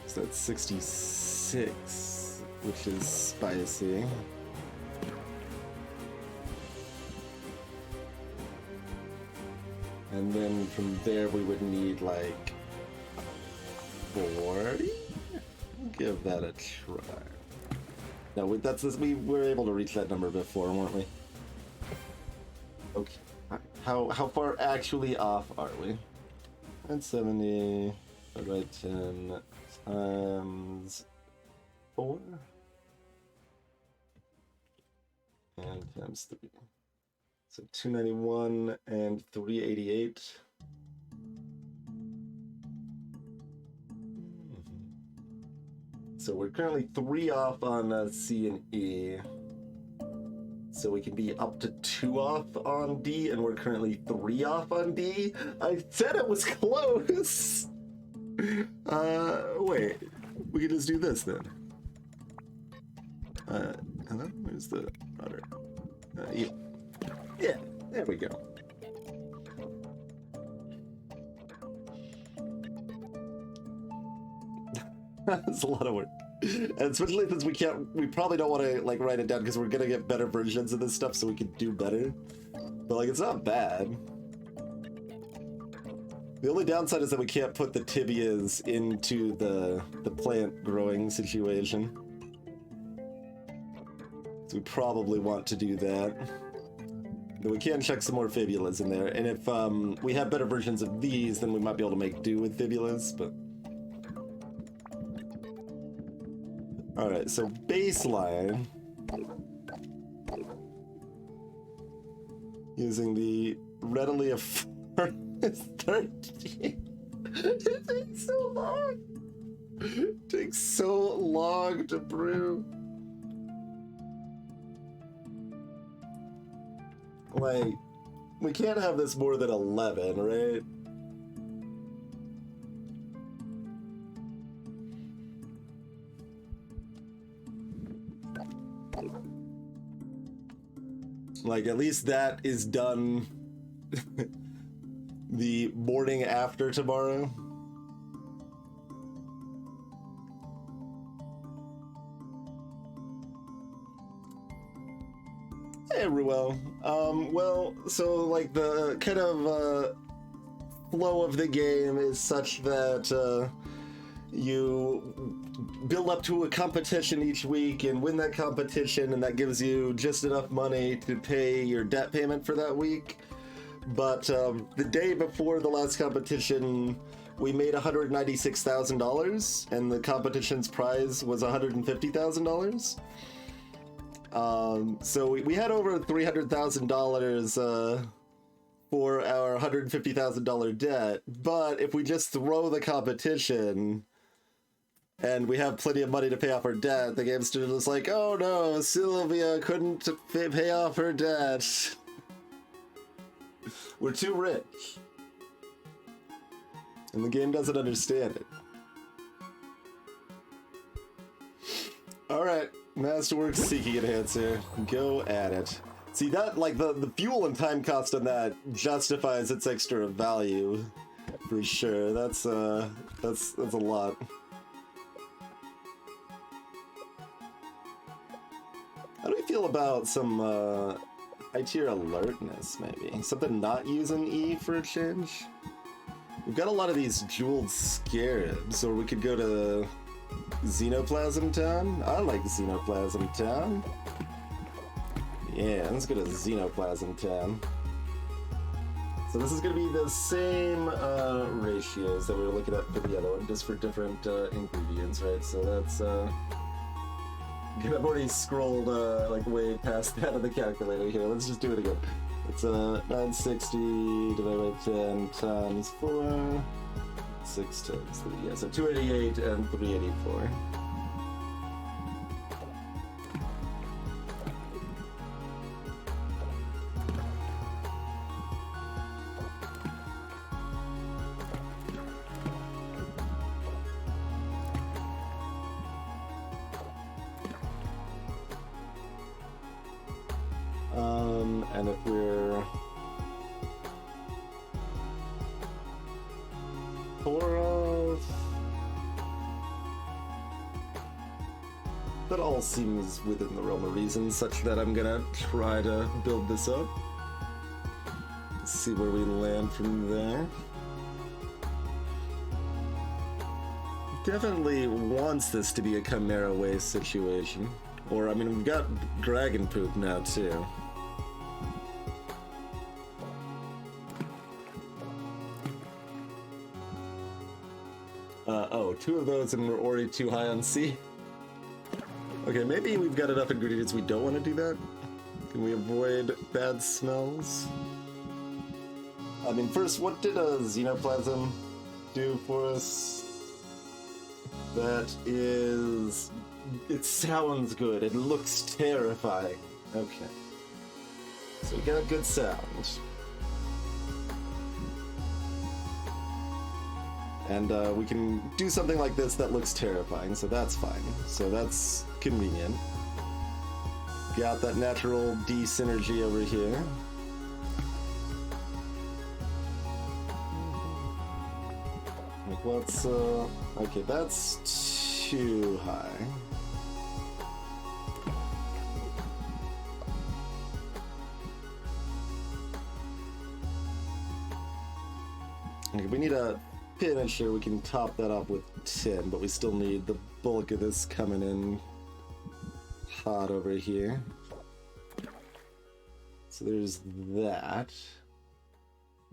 So that's 66, which is spicy. And then from there we would need like 40? We'll give that a try. No, we were able to reach that number before, weren't we? Okay. How far actually off are we? 170 by 10 times 4 and times 3. So 291 and 388. So we're currently 3 off on C and E. So we can be up to 2 off on D, and we're currently 3 off on D. I said it was close. Wait. We can just do this then. Hello? Where's the router? Yeah, there we go. That's a lot of work. And especially since we probably don't want to like write it down because we're gonna get better versions of this stuff so we can do better. But like, it's not bad. The only downside is that we can't put the tibias into the plant growing situation. So we probably want to do that. But we can check some more fibulas in there, and if we have better versions of these, then we might be able to make do with fibulas, but... Alright, so baseline... Using the readily affirmed is 13. It takes so long! It takes so long to brew. Like, we can't have this more than 11, right? Like, at least that is done the morning after tomorrow. Hey, Ruel. Well, so, like, the kind of, flow of the game is such that, you build up to a competition each week and win that competition, and that gives you just enough money to pay your debt payment for that week. But, the day before the last competition, we made $196,000, and the competition's prize was $150,000. So we had over $300,000 for our $150,000 debt, but if we just throw the competition and we have plenty of money to pay off our debt, the game studio is like, oh no, Sylvia couldn't pay off her debt. We're too rich. And the game doesn't understand it. Alright, Masterworks Seeking Enhancer, go at it. See, that, like, the fuel and time cost on that justifies its extra value, for sure. That's a lot. How do we feel about some, high-tier alertness, maybe? Something not using E for a change? We've got a lot of these jeweled scarabs, or we could go to Xenoplasm Town. I like Xenoplasm Town. Yeah, let's go to Xenoplasm Town. So this is going to be the same ratios that we were looking at for the other one, just for different ingredients, right? So that's... I've already scrolled like way past that on the calculator here. Let's just do it again. It's 960 divided by 10 times 4, 6 times 3. Yeah, so 288 and 384. And if we're 4 of... That all seems within the realm of reason, such that I'm gonna try to build this up. See where we land from there. Definitely wants this to be a Chimera Waste situation. Or, I mean, we've got Dragon Poop now, too. Oh, 2 of those and we're already too high on C. Okay, maybe we've got enough ingredients we don't want to do that. Can we avoid bad smells? I mean, first, what did a Xenoplasm do for us? That is... It sounds good. It looks terrifying. Okay. So we got good sound. And we can do something like this that looks terrifying, so that's fine. So that's convenient. Got that natural D synergy over here. Like, let's, okay, that's too high. Okay, we need a finisher. We can top that up with 10, but we still need the bulk of this coming in hot over here. So there's that.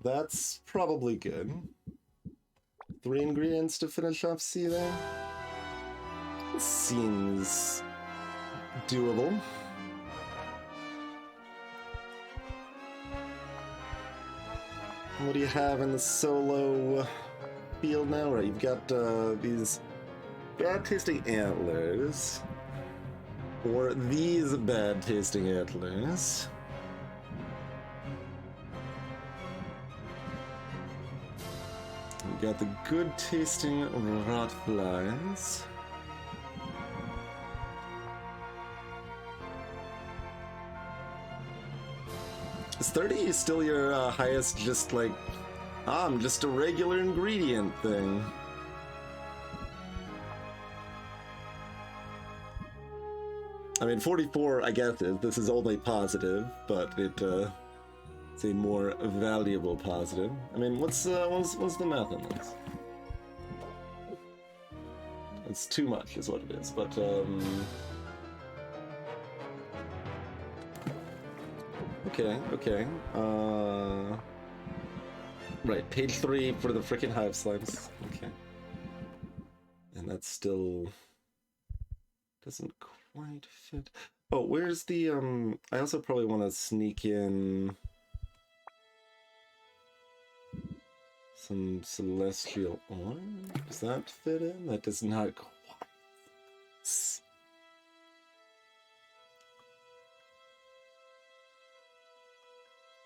That's probably good. 3 ingredients to finish off C there. Seems doable. What do you have in the solo field now? Right, you've got these bad-tasting antlers, or these bad-tasting antlers. We got the good-tasting rot flies. Is 30 still your highest, just like, I'm just a regular ingredient thing? I mean, 44, I get it. This is only positive, but it's a more valuable positive. I mean, what's the math on this? It's too much, is what it is, but, Okay. Right, page 3 for the frickin' hive slimes. Okay. And that still doesn't quite fit. Oh, where's the, I also probably want to sneak in Some celestial ore. Does that fit in? That does not quite.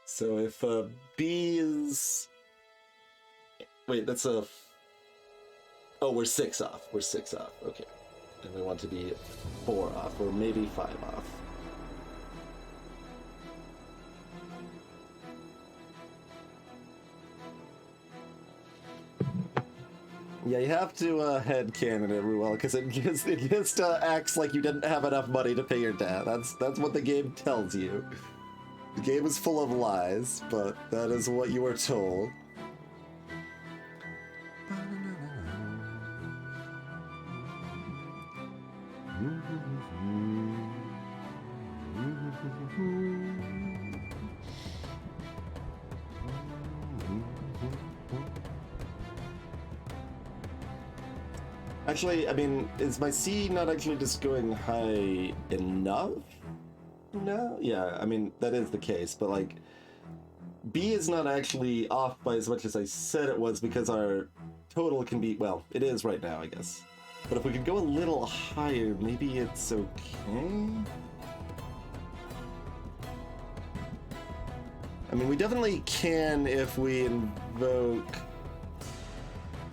So if B is... Wait, that's a... Oh, we're 6 off. We're 6 off. Okay. And we want to be 4 off, or maybe 5 off. Yeah, you have to headcanon it every well, because it just acts like you didn't have enough money to pay your dad. That's what the game tells you. The game is full of lies, but that is what you were told. Actually, I mean, is my C not actually just going high enough? No? Yeah, I mean, that is the case, but like, B is not actually off by as much as I said it was because our total can be, well, it is right now, I guess. But if we could go a little higher, maybe it's okay? I mean, we definitely can if we invoke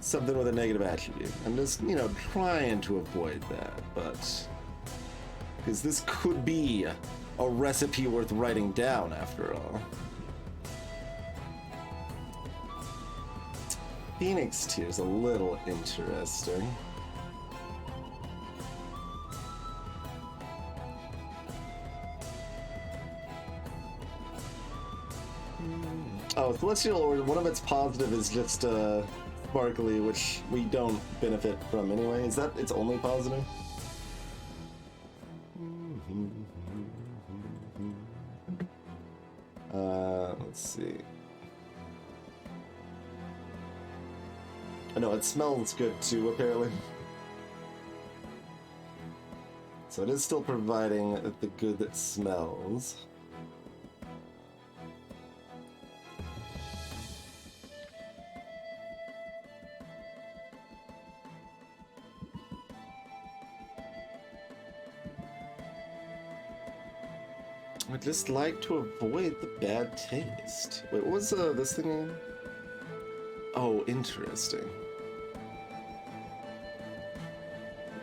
something with a negative attribute. I'm just, you know, trying to avoid that, but... Because this could be a recipe worth writing down, after all. Phoenix tier is a little interesting. Oh, Celestial Order, one of its positive is just sparkly, which we don't benefit from anyway. Is that its only positive? Let's see. Oh, no, it smells good too, apparently. So it is still providing the good that smells. I'd just like to avoid the bad taste. Wait, what was this thing again? Oh, interesting.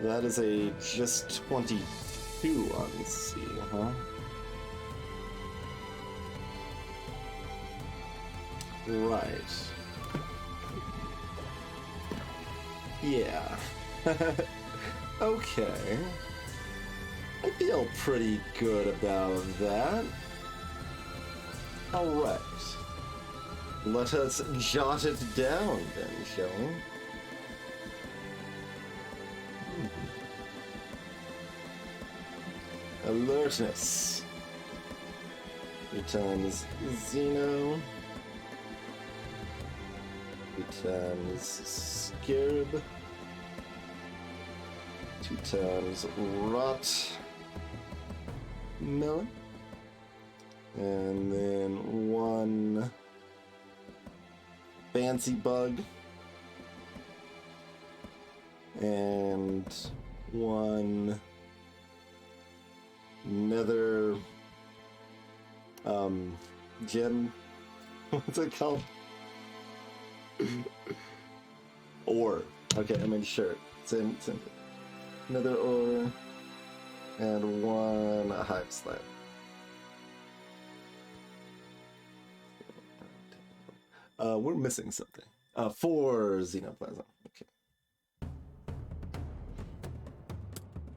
That is a just 22 on C, huh? Right. Yeah. Okay. I feel pretty good about that. Alright. Let us jot it down then, shall we? Alertness. 3 times Xeno. 3 times Scarab. 2 times Rot Melon. And then 1 Fancy Bug. And 1 Nether gem. What's it called? Ore. Okay, I mean sure. Same thing. Nether ore and 1 hive slab. We're missing something. 4 xenoplasm. Okay.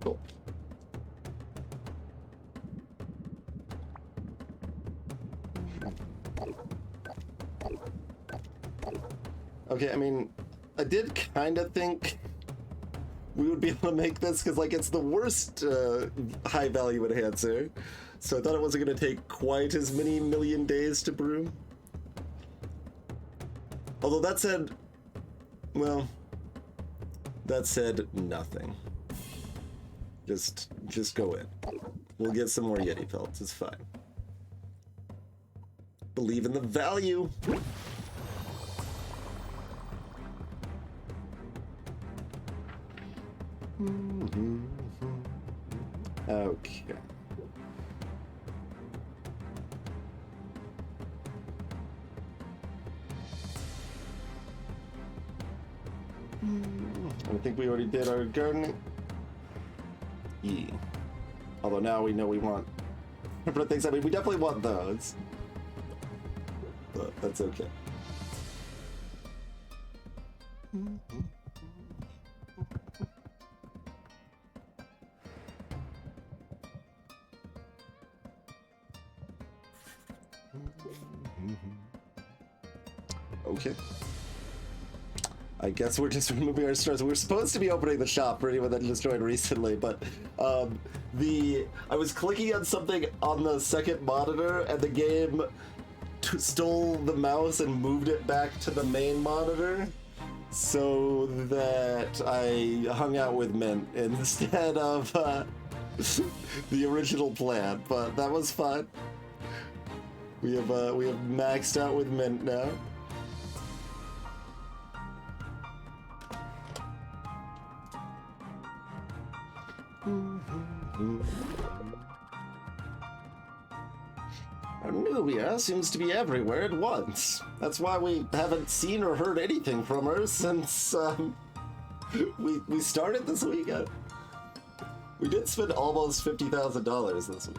Cool. Okay, I mean, I did kind of think we would be able to make this because, like, it's the worst high value enhancer. So I thought it wasn't going to take quite as many million days to brew. Although that said, well, that said nothing. Just go in. We'll get some more Yeti pelts. It's fine. Believe in the value. Okay. I think we already did our gardening. Yeah. Although now we know we want different things. I mean, we definitely want those. But that's okay. Okay. I guess we're just removing our stores. We're supposed to be opening the shop for anyone that just joined recently, but I was clicking on something on the second monitor, and the game stole the mouse and moved it back to the main monitor, so that I hung out with Mint instead of the original plan. But that was fun. We have maxed out with Mint now. Anubia seems to be everywhere at once. That's why we haven't seen or heard anything from her since we started this weekend. We did spend almost $50,000 this week.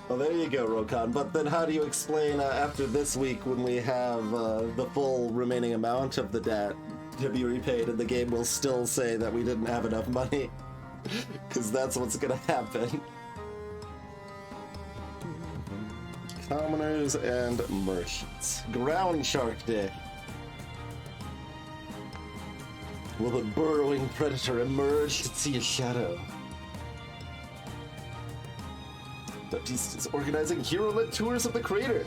Well, there you go, Rokan. But then how do you explain after this week when we have the full remaining amount of the debt to be repaid and the game will still say that we didn't have enough money? Because that's what's going to happen. Commoners and merchants. Ground Shark Day. Will the burrowing predator emerge to see a shadow? Baptiste is organizing hero-led tours of the crater,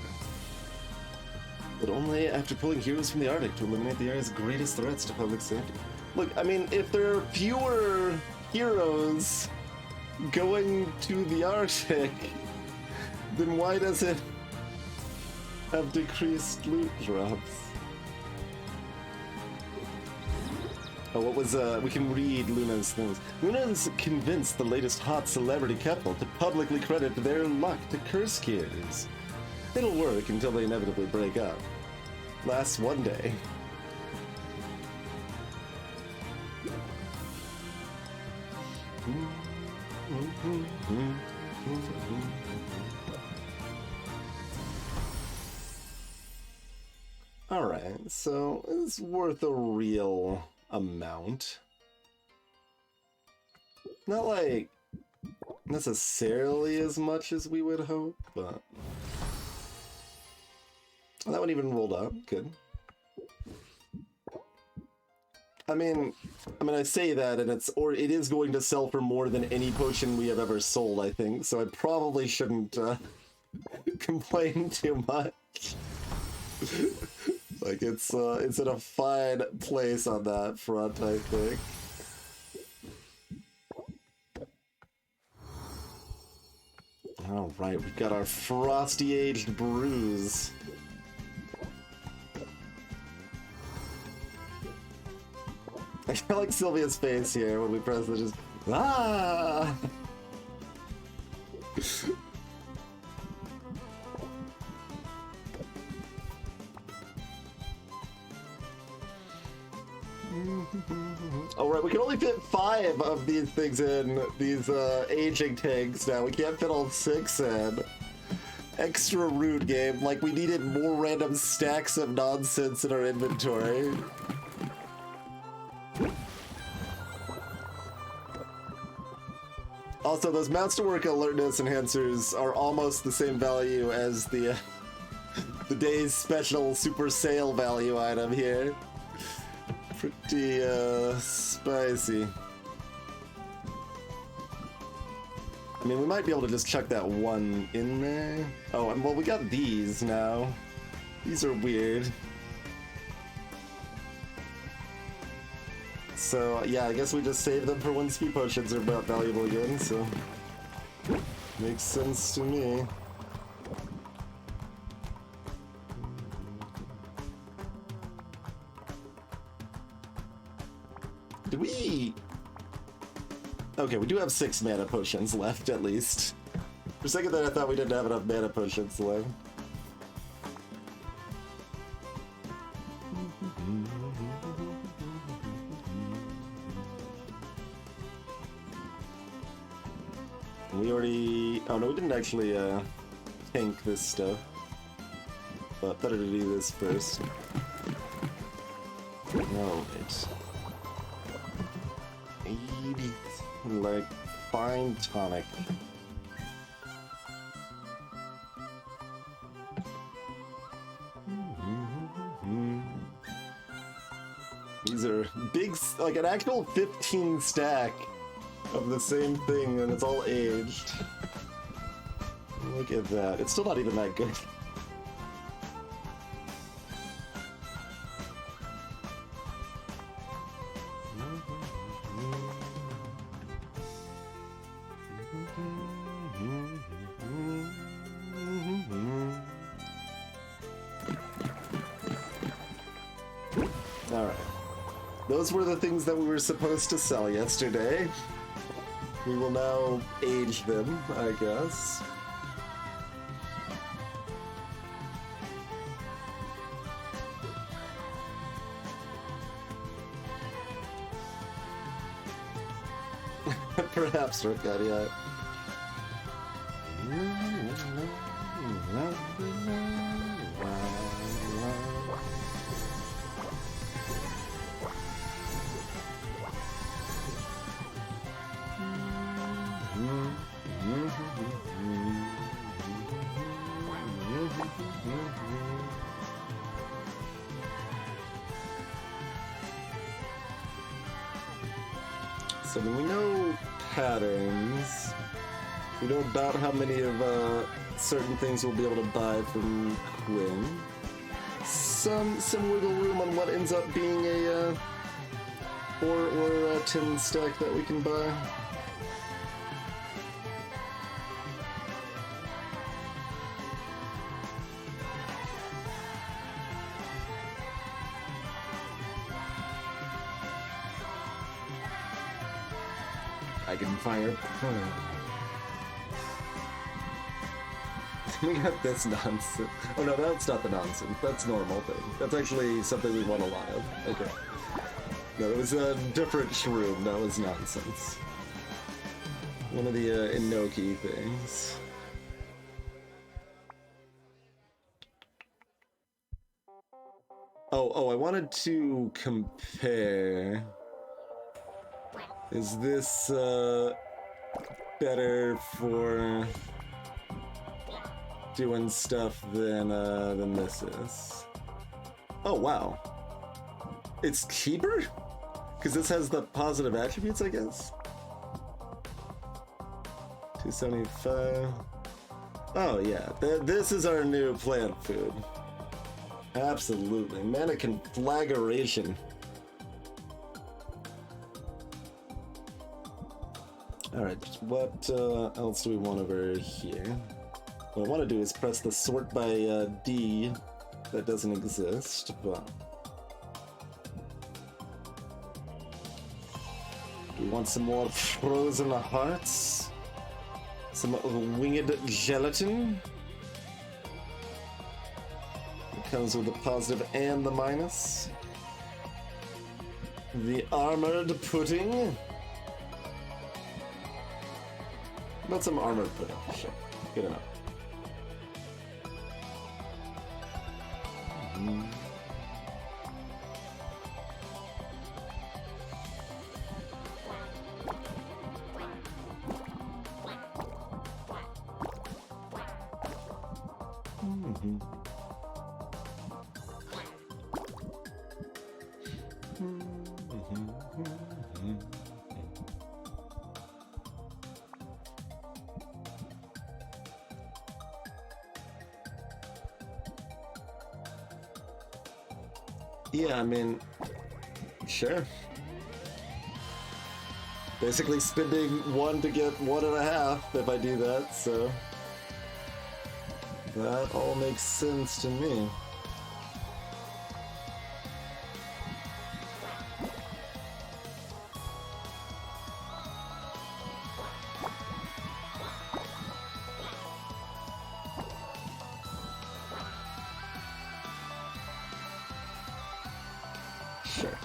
but only after pulling heroes from the Arctic to eliminate the area's greatest threats to public safety. Look, I mean, if there are fewer heroes going to the Arctic, then why does it have decreased loot drops? Oh, what was, we can read Luna's things. Luna's convinced the latest hot celebrity couple to publicly credit their luck to curse kids. It'll work until they inevitably break up. Lasts one day. Alright, so it's worth a real amount. Not like necessarily as much as we would hope, but that one even rolled up. Good. I mean, I say that, and it is going to sell for more than any potion we have ever sold, I think. So I probably shouldn't complain too much. Like it's in a fine place on that front, I think. All right, we've got our frosty aged brews. I feel like Sylvia's face here when we press it, just ah. Alright, we can only fit 5 of these things in these aging tanks now. We can't fit all 6 in. Extra rude game, like we needed more random stacks of nonsense in our inventory. Also, those mounts to work alertness enhancers are almost the same value as the day's special super sale value item here. Pretty spicy. I mean, we might be able to just chuck that one in there. Oh, and well, we got these now. These are weird. so yeah, I guess we just save them for when speed potions are about valuable again, so... Makes sense to me. Do we... Okay, we do have 6 mana potions left, at least. For a second there, I thought we didn't have enough mana potions left. We already... Oh no, we didn't actually tank this stuff. But better to do this first. Alright. 80... like, fine tonic. These are big, like an actual 15 stack of the same thing, and it's all aged. Look at that. It's still not even that good. Alright. Those were the things that we were supposed to sell yesterday. We will now age them, I guess. Perhaps, Ricard, yeah. So we know patterns. We know about how many of certain things we'll be able to buy from Quinn. Some wiggle room on what ends up being a 4 or a 10 stack that we can buy. I can fire. We got this nonsense. Oh no, that's not the nonsense. That's normal thing. That's actually something we want a lot of. Okay. No, it was a different shroom. That was nonsense. One of the Inoki things. Oh, I wanted to compare. Is this better for doing stuff than this is? Oh wow, it's cheaper because this has the positive attributes, I guess. 275. Oh yeah, this is our new plant food. Absolutely, mana conflagration. Alright, what else do we want over here? What I want to do is press the sort by D that doesn't exist, but... We want some more frozen hearts? Some winged gelatin? It comes with the positive and the minus. The armored pudding? Not some armored pudding. Sure. Good enough. Yeah, I mean, sure. Basically spending 1 to get 1.5 if I do that, so that all makes sense to me. Sure.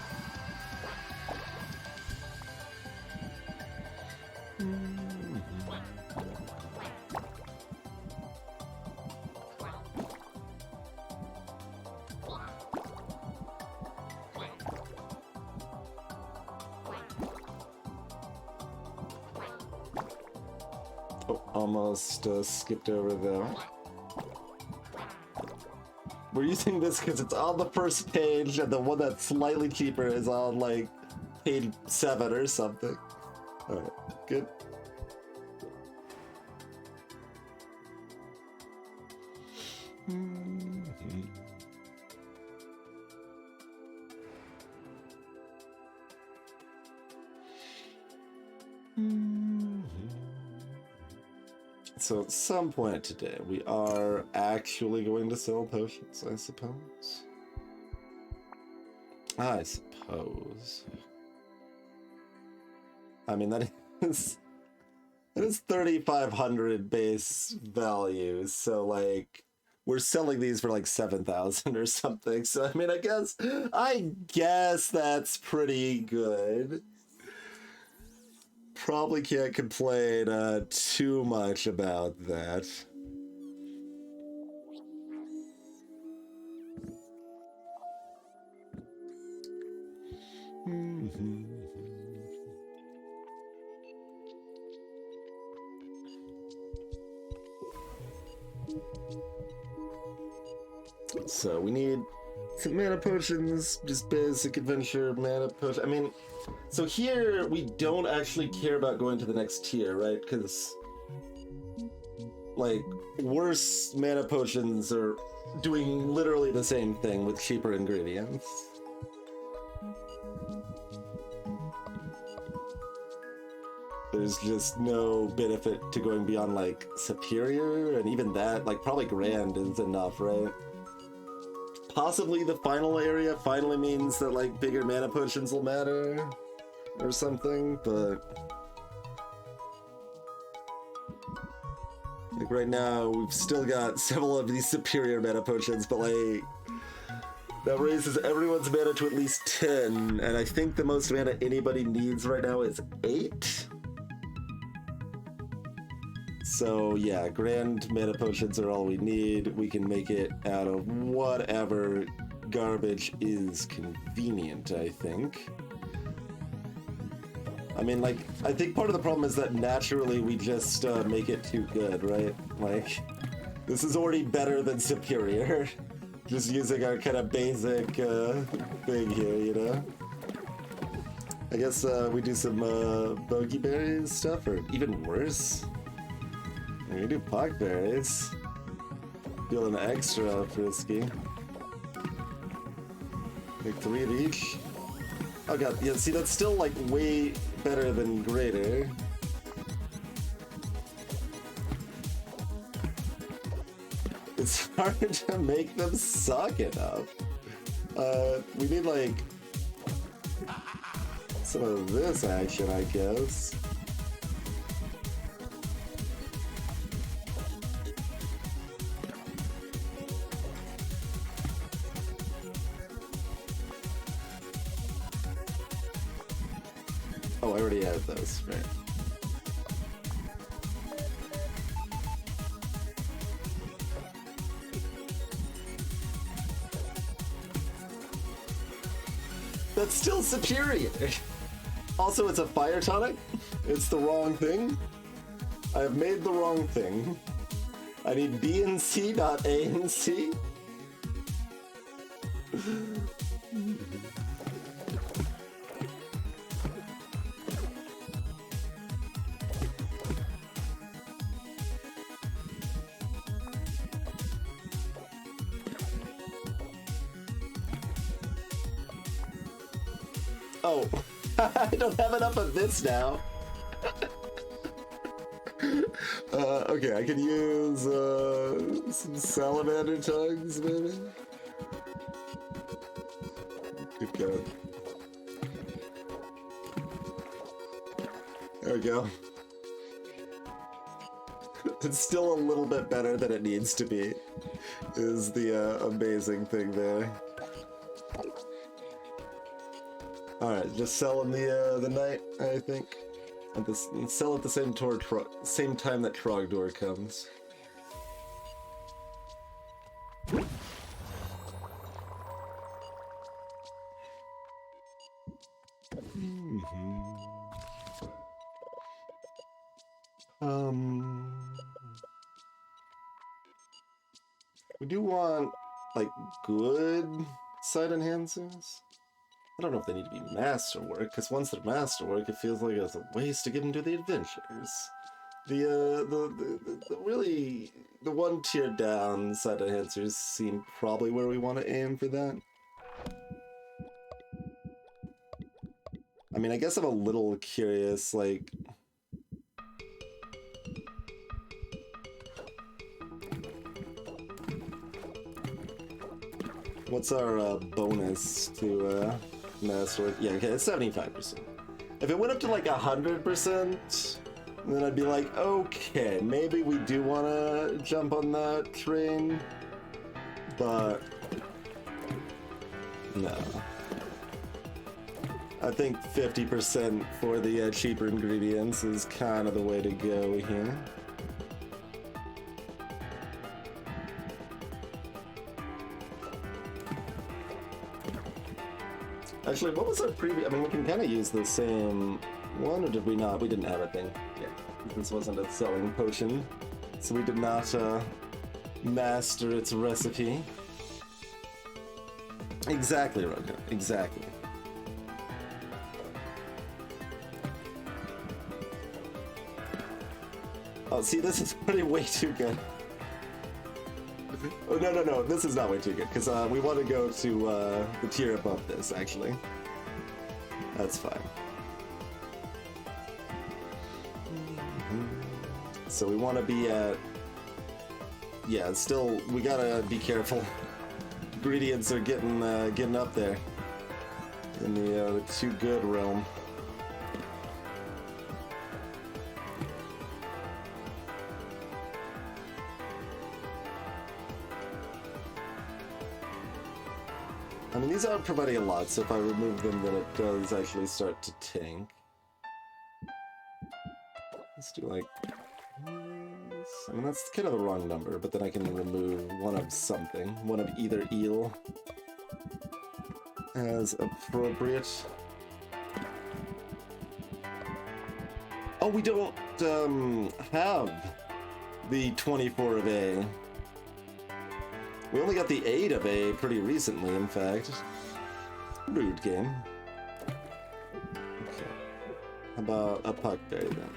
Oh, almost skipped over there. We're using this because it's on the first page, and the one that's slightly cheaper is on, like, page 7 or something. Alright, good. So at some point today, we are actually going to sell potions, I suppose. I suppose. I mean, that is 3,500 base value, so like we're selling these for like 7,000 or something. So I mean, I guess that's pretty good. Probably can't complain too much about that. So we need some mana potions, just basic adventure mana potion. I mean, so here we don't actually care about going to the next tier, right? Because like worse mana potions are doing literally the same thing with cheaper ingredients. There's just no benefit to going beyond like superior, and even that, like probably grand is enough, right? Possibly the final area finally means that like bigger mana potions will matter or something, but like right now we've still got several of these superior mana potions, but like that raises everyone's mana to at least 10, and I think the most mana anybody needs right now is 8. So yeah, grand mana potions are all we need. We can make it out of whatever garbage is convenient, I think. I mean, like, I think part of the problem is that naturally we just make it too good, right? Like, this is already better than superior. Just using our kind of basic thing here, you know? I guess we do some bogey berries stuff, or even worse. We can do pockberries. Feeling extra frisky. Like 3 of each. Oh god, yeah, see, that's still like way better than greater. It's hard to make them suck enough. We need like some of this action, I guess. Oh, I already had those, right. That's still superior. Also, it's a fire tonic. It's the wrong thing. I have made the wrong thing. I need B and C, not A and C. Oh, I don't have enough of this now. Okay, I can use some salamander tongues, maybe? Good God. There we go. It's still a little bit better than it needs to be, is the amazing thing there. Alright, just sell in the night, I think. And sell at the same time that Trogdor comes. We do want, like, good side enhancers. I don't know if they need to be masterwork, because once they're masterwork, it feels like it's a waste to give them to the adventurers. The really, the one tier down side enhancers seem probably where we want to aim for that. I mean, I guess I'm a little curious, like... What's our bonus to masterwork? Yeah, okay, it's 75%. If it went up to like 100%, then I'd be like, okay, maybe we do want to jump on that train, but no. I think 50% for the cheaper ingredients is kind of the way to go here. Actually, what was our previous... I mean, we can kind of use the same one, or did we not? We didn't have a thing. Yeah, this wasn't a selling potion, so we did not master its recipe. Exactly, Roka. Exactly. Oh, see, this is pretty way too good. Oh, no, this is not way too good, because we want to go to the tier above this, actually. That's fine. So we want to be at... Yeah, still, we gotta be careful. Ingredients are getting up there in the too good realm. I mean, these aren't providing a lot, so if I remove them, then it does actually start to tank. Let's do like... I mean, that's kind of the wrong number, but then I can remove one of something. One of either eel as appropriate. Oh, we don't have the 24 of A. We only got the 8 of A pretty recently, in fact. Rude game. Okay. How about a puckberry then?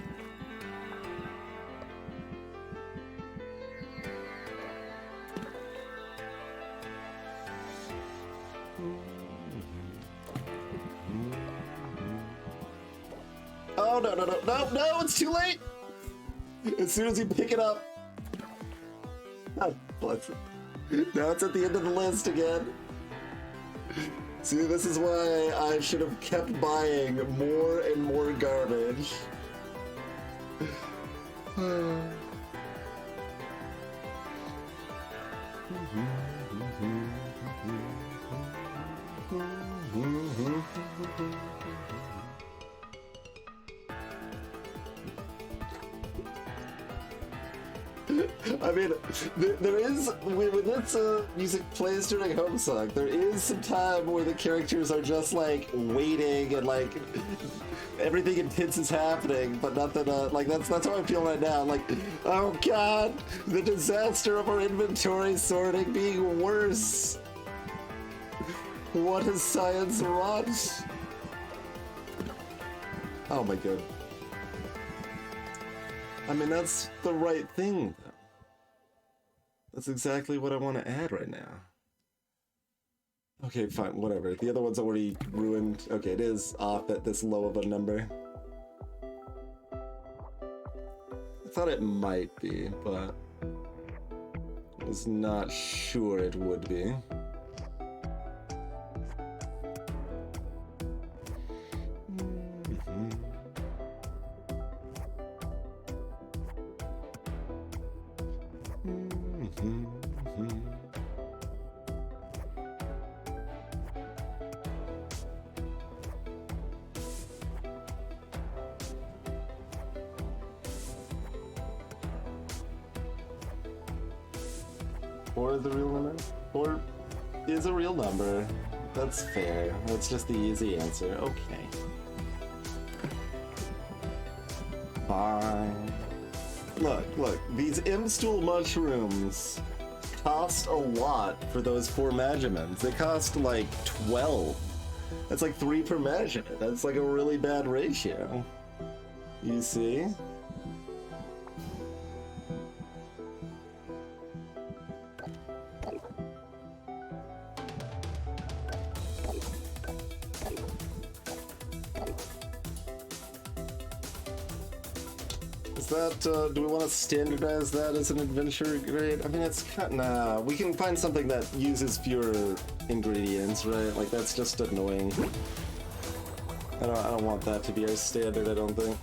Oh, no, it's too late! As soon as you pick it up. God bless it. Now it's at the end of the list again. See, this is why I should have kept buying more and more garbage. I mean, there is, when this music plays during Homesong, there is some time where the characters are just like waiting and like everything intense is happening, but nothing, like that's how I feel right now. Like, oh god, the disaster of our inventory sorting being worse. What has science wrought? Oh my god. I mean, that's the right thing, though. That's exactly what I want to add right now. Okay, fine, whatever. The other one's already ruined. Okay, it is off at this low of a number. I thought it might be, but I was not sure it would be. Four is a real number? Four is a real number. That's fair. That's just the easy answer. Okay. Fine. Look, these Imstool mushrooms cost a lot for those 4 measurements. They cost like 12. That's like 3 per measurement. That's like a really bad ratio. You see? That, do we want to standardize that as an adventure grade? I mean, it's kind of, nah, we can find something that uses fewer ingredients, right? Like, that's just annoying. I don't want that to be our standard, I don't think.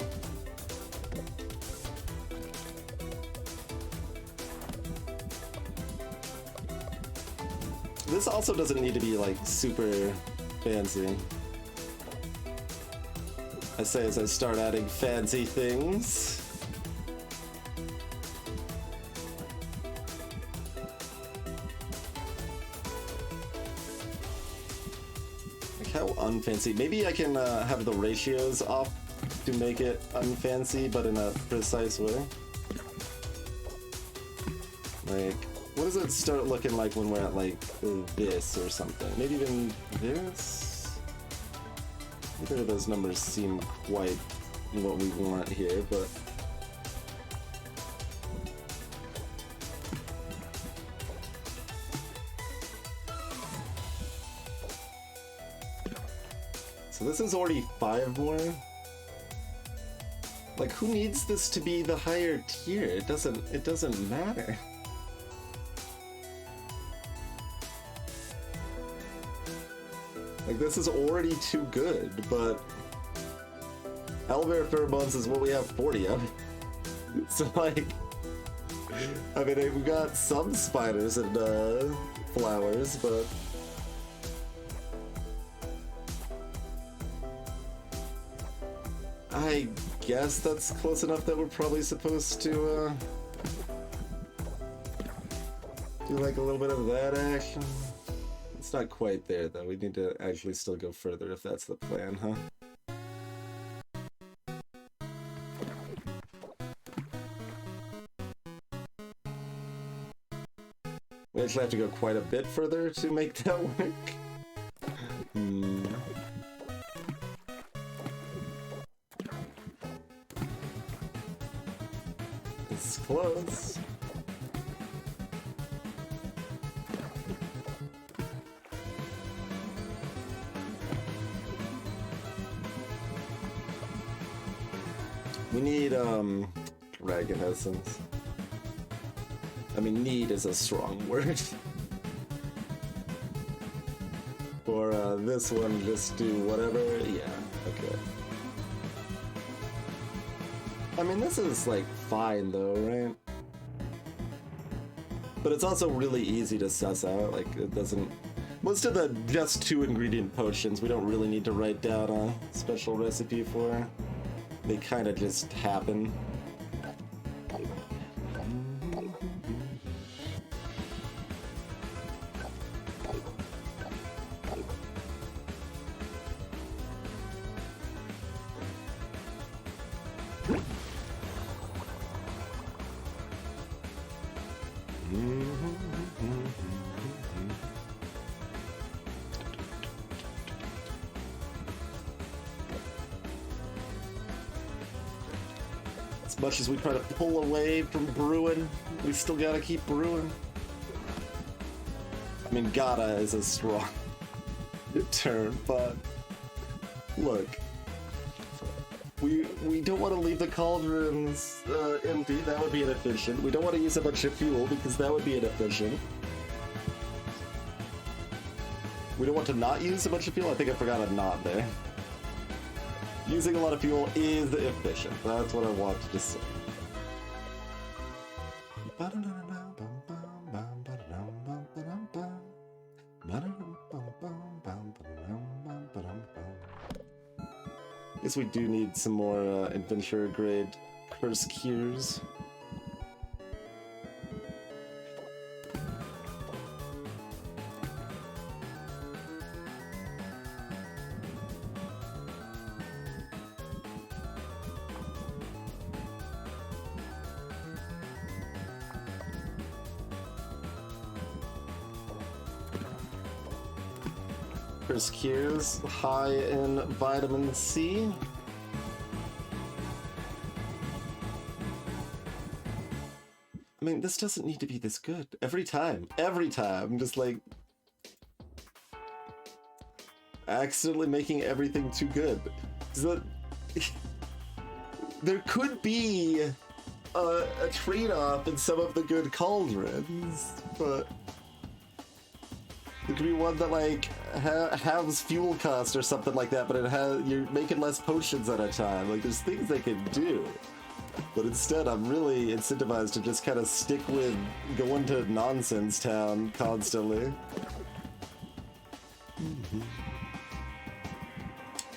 This also doesn't need to be, like, super fancy. I say as I start adding fancy things. How unfancy. Maybe I can have the ratios off to make it unfancy, but in a precise way. Like, what does it start looking like when we're at, like, this or something? Maybe even this? Neither of those numbers seem quite what we want here, but... So this is already 5 more? Like, who needs this to be the higher tier? It doesn't matter. Like, this is already too good, but aloe pheromones is what we have 40 of. So, like, I mean, we've got some spiders and flowers, but... I guess that's close enough that we're probably supposed to do like a little bit of that action. It's not quite there though. We need to actually still go further if that's the plan, huh? We actually have to go quite a bit further to make that work. It's close. We need, dragon essence. I mean, need is a strong word. For, this one, just do whatever, yeah, okay. I mean, this is, like, fine, though, right? But it's also really easy to suss out, like, it doesn't... Most of the just 2 ingredient potions we don't really need to write down a special recipe for. They kind of just happen. As much as we try to pull away from brewing, we still gotta keep brewing. I mean, gotta is a strong turn, but look, we don't want to leave the cauldrons empty. That would be inefficient. We don't want to use a bunch of fuel because that would be inefficient. We don't want to not use a bunch of fuel. I think I forgot a not there. Using a lot of fuel is efficient. That's what I wanted to say. Guess we do need some more adventure grade curse cures. Curse cures high in vitamin C. I mean, this doesn't need to be this good. Every time, just like accidentally making everything too good. So that there could be a trade-off in some of the good cauldrons, but there could be one that like has fuel cost or something like that, but you're making less potions at a time. Like there's things they could do. But instead, I'm really incentivized to just kind of stick with going to Nonsense Town constantly.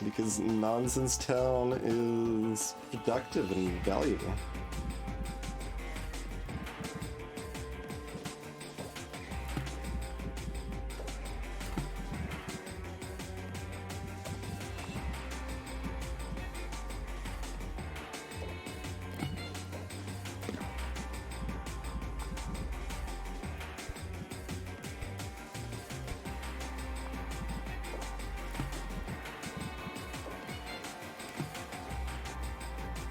Because Nonsense Town is productive and valuable.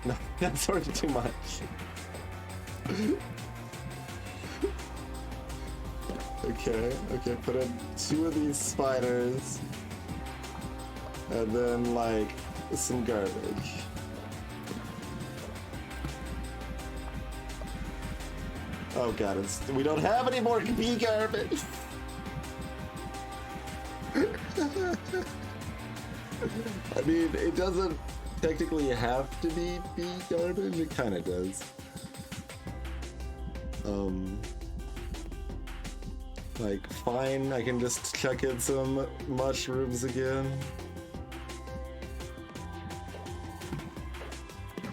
No, that's already too much. Okay, put in 2 of these spiders. And then, like, some garbage. Oh god, we don't have any more bee garbage! I mean, it doesn't technically have to be bee garbage, it kinda does. Like, fine, I can just chuck in some mushrooms again.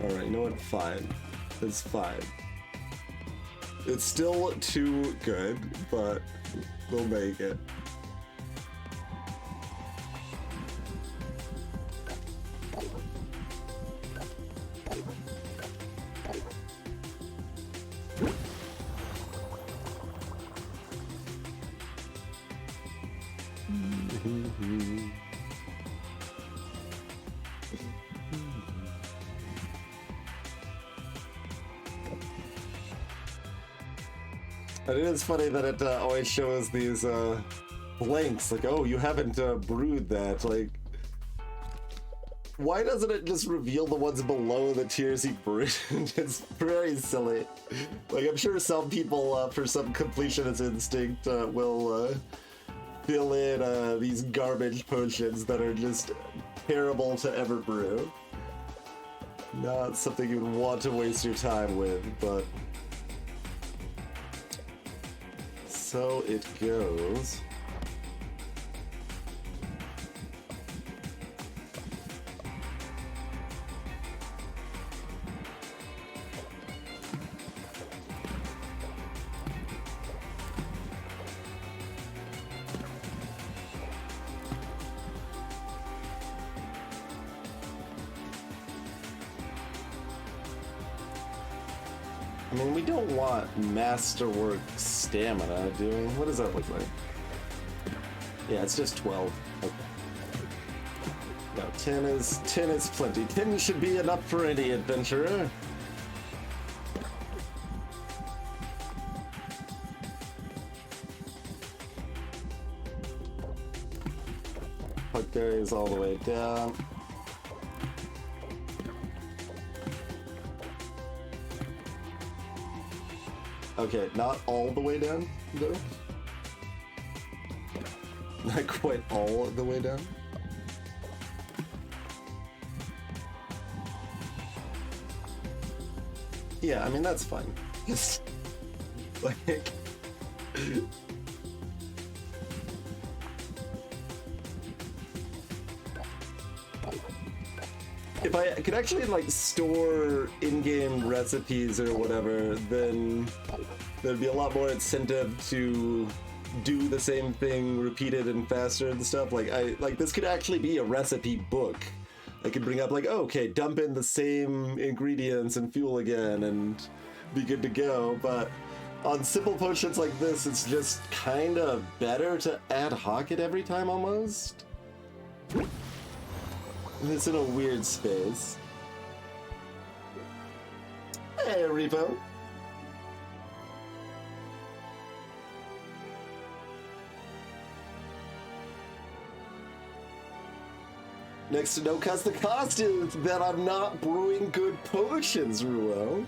Alright, you know what? Fine. It's fine. It's still too good, but we'll make it. But it is funny that it always shows these blanks, like, oh, you haven't brewed that. Like, why doesn't it just reveal the ones below the tiers he brewed? It's very silly. Like, I'm sure some people, for some completionist instinct, will fill in these garbage potions that are just terrible to ever brew. Not something you would want to waste your time with, but so it goes. I mean, we don't want masterwork stamina, do we? What does that look like? Yeah, it's just 12. Okay. No, 10 is plenty. 10 should be enough for any adventurer. berries all the way down. Okay, not all the way down, though. Not quite all the way down. Yeah, I mean, that's fine. Just, like... If I could actually, like, store in-game recipes or whatever, then there'd be a lot more incentive to do the same thing repeated and faster and stuff. Like, this could actually be a recipe book. I could bring up, like, oh, okay, dump in the same ingredients and fuel again and be good to go. But on simple potions like this, it's just kind of better to ad hoc it every time, almost. It's in a weird space. Hey, Repo. Next to no cost, the cost is that I'm not brewing good potions, Ruo.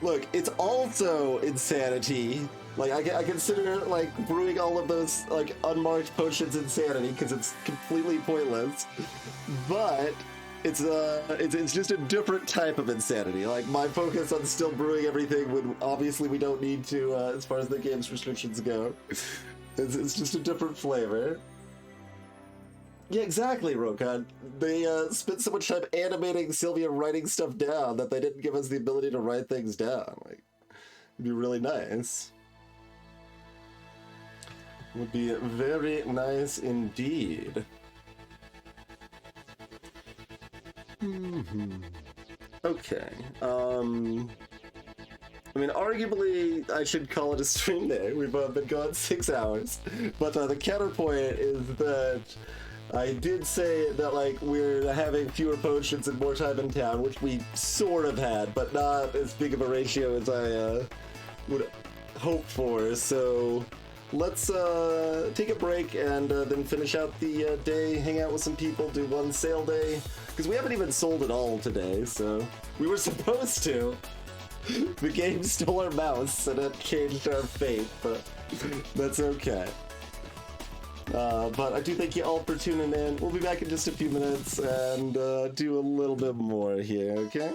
Look, it's also insanity. Like, I consider, like, brewing all of those, like, unmarked potions insanity, because it's completely pointless. But it's just a different type of insanity. Like, my focus on still brewing everything when obviously we don't need to, as far as the game's restrictions go. It's just a different flavor. Yeah, exactly, Rokan. They spent so much time animating Sylvia writing stuff down that they didn't give us the ability to write things down. Like, it'd be really nice. Would be very nice indeed. Okay. I mean, arguably, I should call it a stream day. We've been gone 6 hours. But the counterpoint is that I did say that, like, we're having fewer potions and more time in town, which we sort of had, but not as big of a ratio as I would hope for. So let's take a break and then finish out the day, hang out with some people, do one sale day, because we haven't even sold it all today, so we were supposed to. The game stole our mouse and it changed our fate, but that's okay. But I do thank you all for tuning in. We'll be back in just a few minutes and do a little bit more here, okay?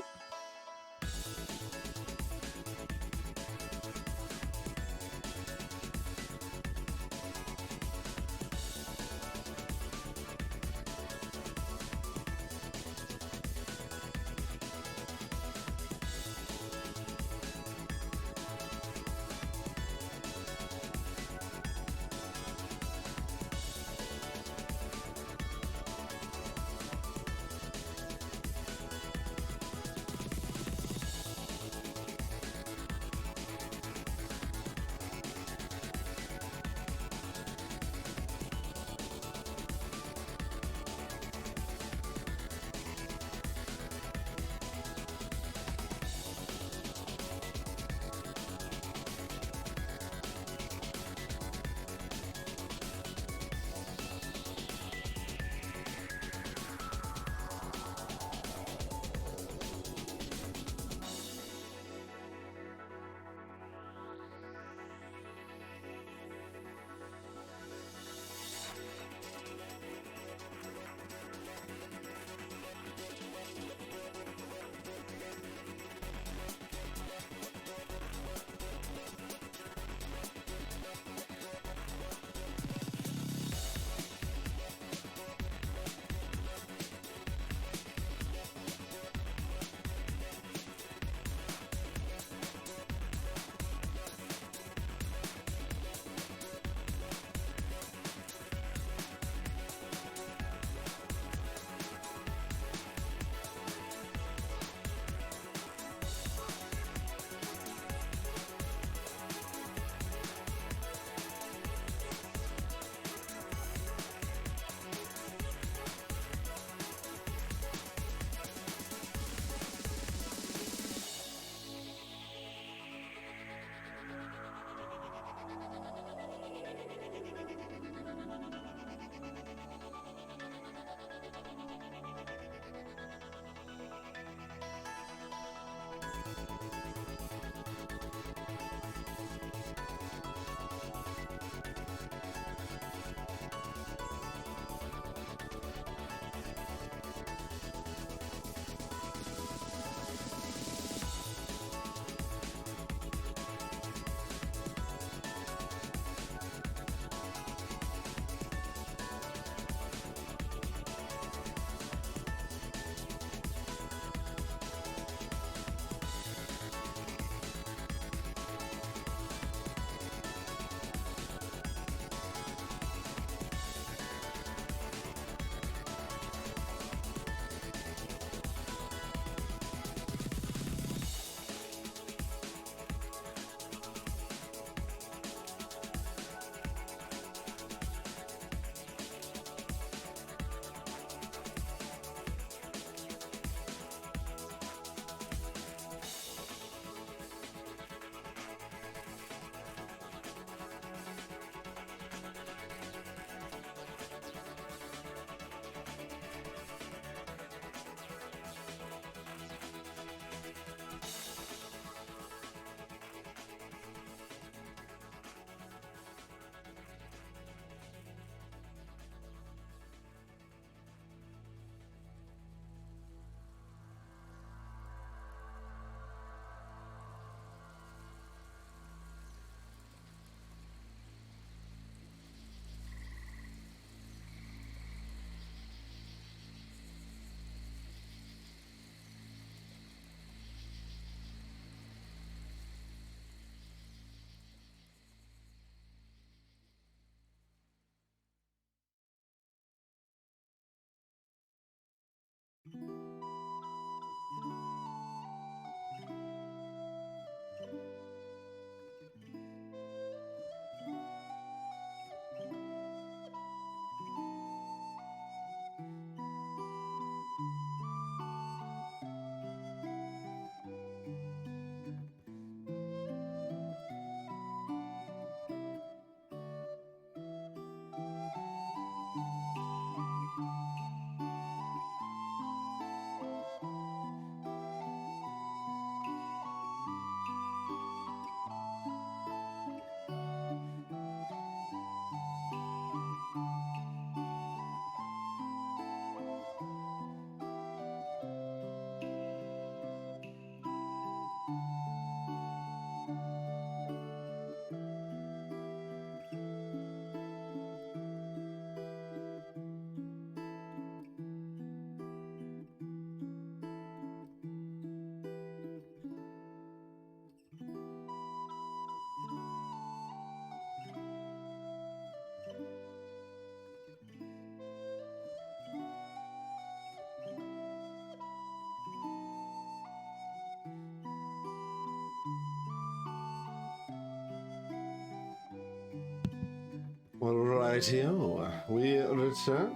Well, rightio, we return.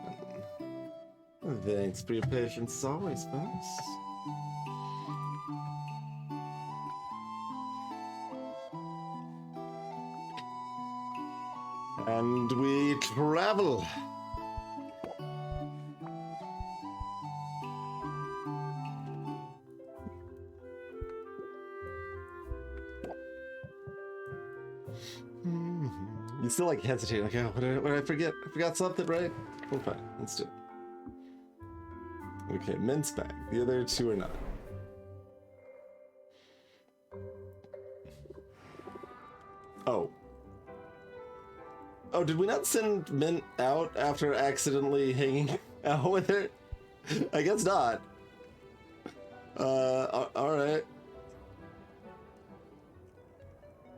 Thanks for your patience as always, folks. And we travel. You still like hesitate, like, oh, what did I forget? I forgot something, right? Well, fine, let's do it. Okay, mince bag. The other two are not. Oh. Oh, did we not send Mint out after accidentally hanging out with her? I guess not. Alright.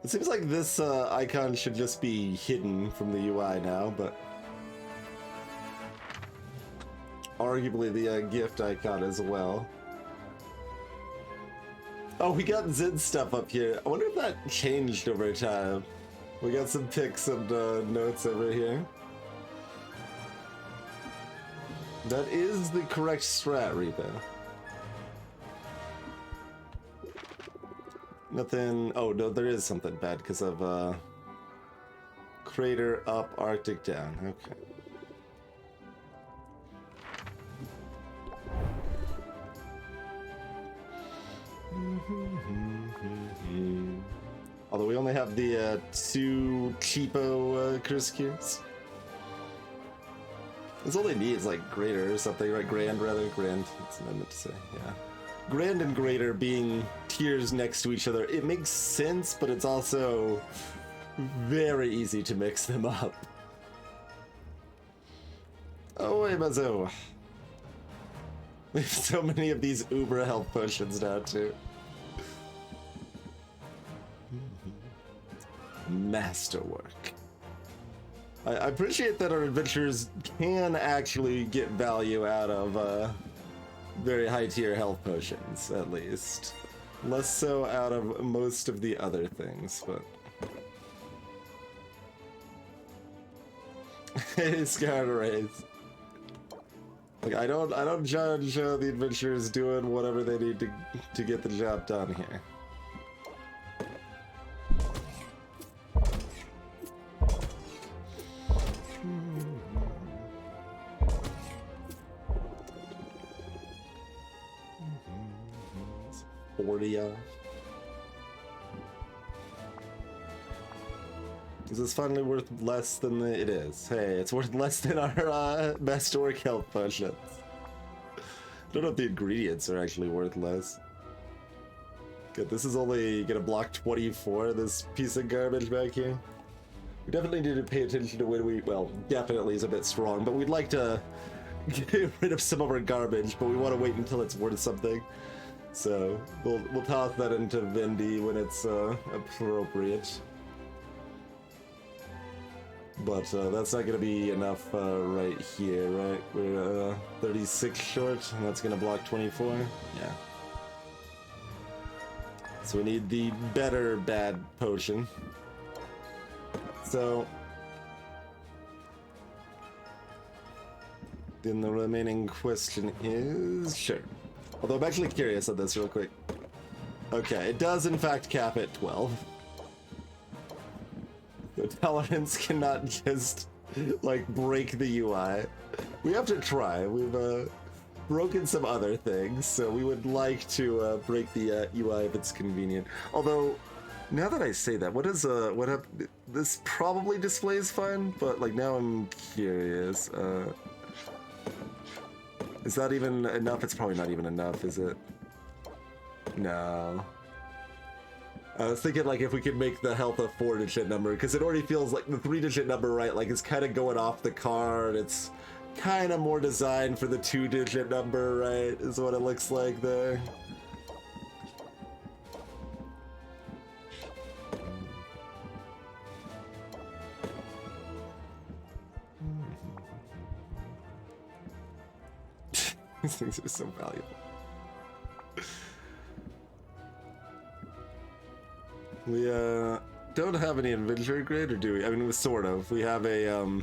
It seems like this icon should just be hidden from the UI now, but arguably the gift icon as well. Oh, we got Zid stuff up here. I wonder if that changed over time. We got some pics and notes over here. That is the correct strat, Reba. Nothing. Oh no, there is something bad because of crater up, Arctic down. Okay. Although we only have the two cheapo Kurskis. That's all they need is like greater or something, right? Grand rather, grand. That's what I meant to say, yeah. Grand and greater being tiers next to each other. It makes sense, but it's also very easy to mix them up. Oh, hey, Mazo. We have so many of these uber health potions now, too. Masterwork. I appreciate that our adventurers can actually get value out of very high tier health potions, at least. Less so out of most of the other things, but... Hey, Scout Rays. Like, I don't judge the adventurers doing whatever they need to get the job done here. Is this finally worth less than it is? Hey, it's worth less than our best orc health potions. I don't know if the ingredients are actually worth less. Good, this is only gonna block 24, this piece of garbage back here. We definitely need to pay attention to when we, well, definitely is a bit strong, but we'd like to get rid of some of our garbage, but we want to wait until it's worth something. So we'll toss that into Vendi when it's appropriate. But that's not going to be enough right here, right? We're 36 short, and that's going to block 24. Yeah. So we need the better bad potion. So then the remaining question is... Sure. Although I'm actually curious on this real quick. Okay, it does in fact cap at 12. The tolerance cannot just, like, break the UI. We have to try. We've broken some other things, so we would like to break the UI if it's convenient. Although, now that I say that, this probably displays fine, but, like, now I'm curious. Is that even enough? It's probably not even enough, is it? No. I was thinking, like, if we could make the health a 4-digit number, because it already feels like the 3-digit number, right? Like, it's kind of going off the card. It's kind of more designed for the 2-digit number, right? Is what it looks like there. These things are so valuable. don't have any inventory grid, or do we? I mean, sort of. We have a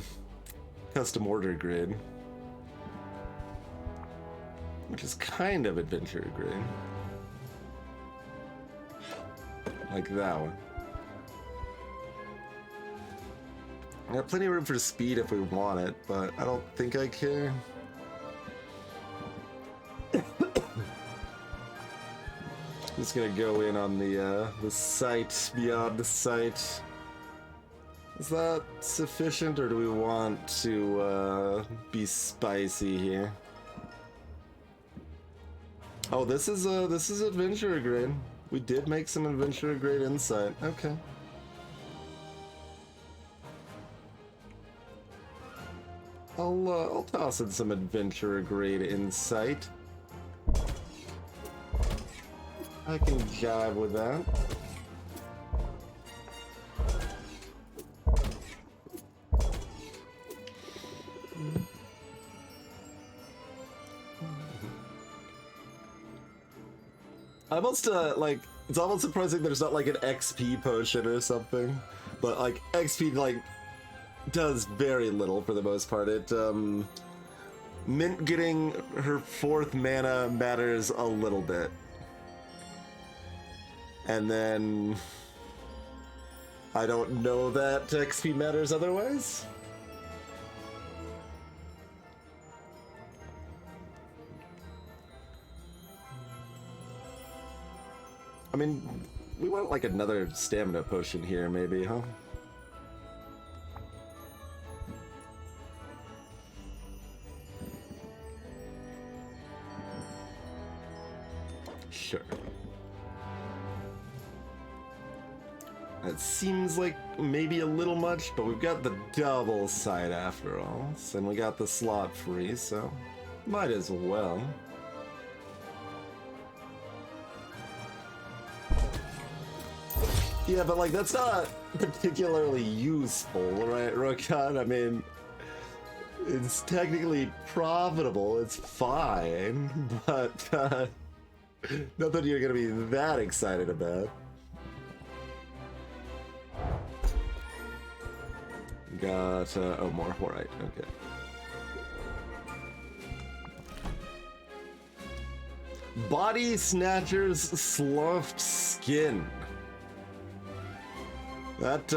custom order grid, which is kind of inventory grid. Like that one. I got plenty of room for speed if we want it, but I don't think I care. Just gonna go in on the site beyond the site. Is that sufficient, or do we want to be spicy here? Oh, this is adventure grade. We did make some adventure grade insight. Okay. I'll toss in some adventure grade insight. I can jive with that. I almost like, it's almost surprising there's not like an XP potion or something, but like XP like does very little for the most part. It Mint getting her 4th mana matters a little bit. And then I don't know that XP matters otherwise. I mean, we want like another stamina potion here, maybe, huh? Sure. That seems like maybe a little much, but we've got the double side after all, and we got the slot free, so might as well. Yeah, but like that's not particularly useful, right, Rokan? I mean, it's technically profitable, it's fine, but nothing you're gonna be that excited about. Got, oh, more, alright, okay. Body Snatcher's Sloughed Skin. That,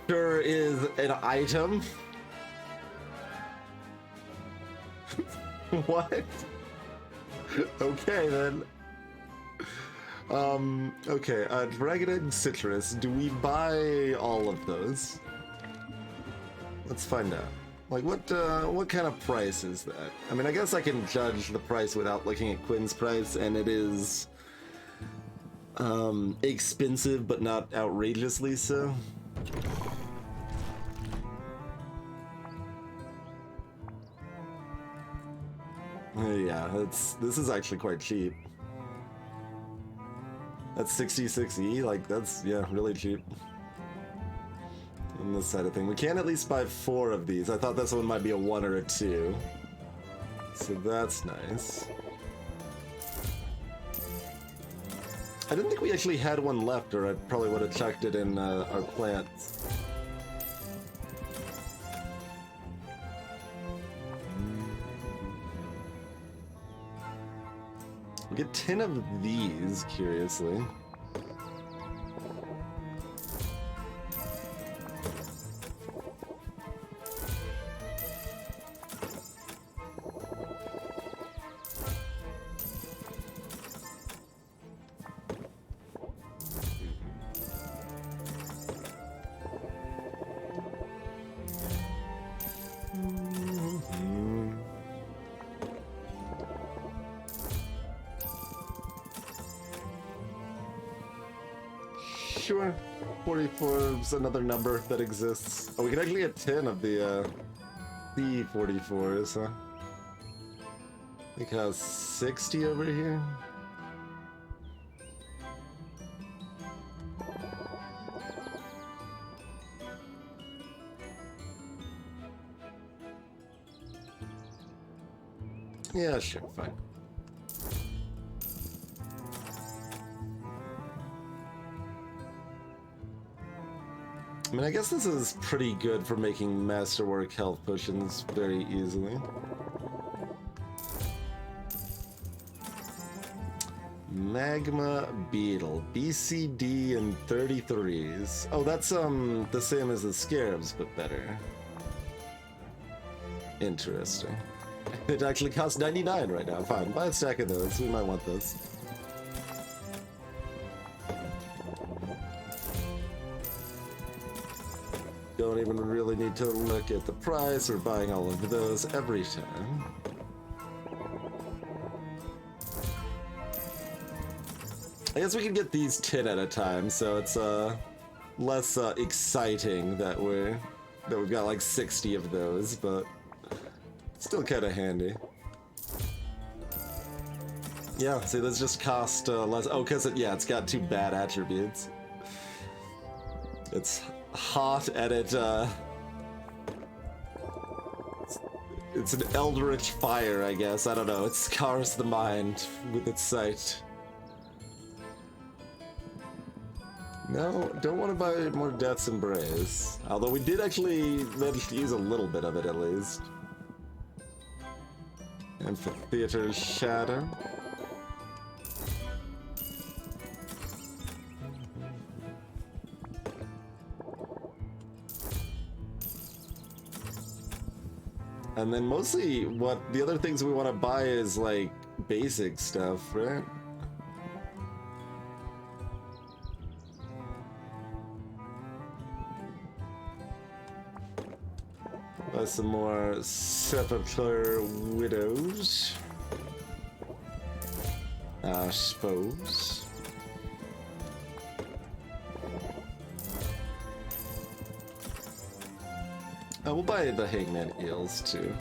sure is an item. What? Okay, then. Okay, Dragon Egg Citrus, do we buy all of those? Let's find out. Like, what kind of price is that? I mean, I guess I can judge the price without looking at Quinn's price, and it is, expensive, but not outrageously so. Yeah, this is actually quite cheap. That's 66E, like, that's, yeah, really cheap. On this side of thing. We can at least buy 4 of these. I thought this one might be a 1 or a 2. So that's nice. I didn't think we actually had one left, or I probably would have chucked it in our plants. We get 10 of these, curiously. Sure, 44 is another number that exists. Oh, we can actually get 10 of the C44s, huh? I think it has 60 over here. Yeah, sure, fine. I mean, I guess this is pretty good for making masterwork health potions very easily. Magma Beetle, BCD and 33s. Oh, that's the same as the Scarabs, but better. Interesting. It actually costs 99 right now. Fine, buy a stack of those. We might want this. Don't even really need to look at the price. We're buying all of those every time. I guess we can get these 10 at a time, so it's less exciting that we've got like 60 of those, but still kind of handy. Yeah, see, this just cost less. Oh, because it's got 2 bad attributes. It's hot and it's an eldritch fire, I guess. I don't know. It scars the mind with its sight. No, don't want to buy more Death's Embrace. Although we did actually manage to use a little bit of it at least. Amphitheater Shadow. And then mostly what the other things we want to buy is like basic stuff, right? Buy some more Sepulchre Widows, I suppose. We'll buy the Hangman Eels too.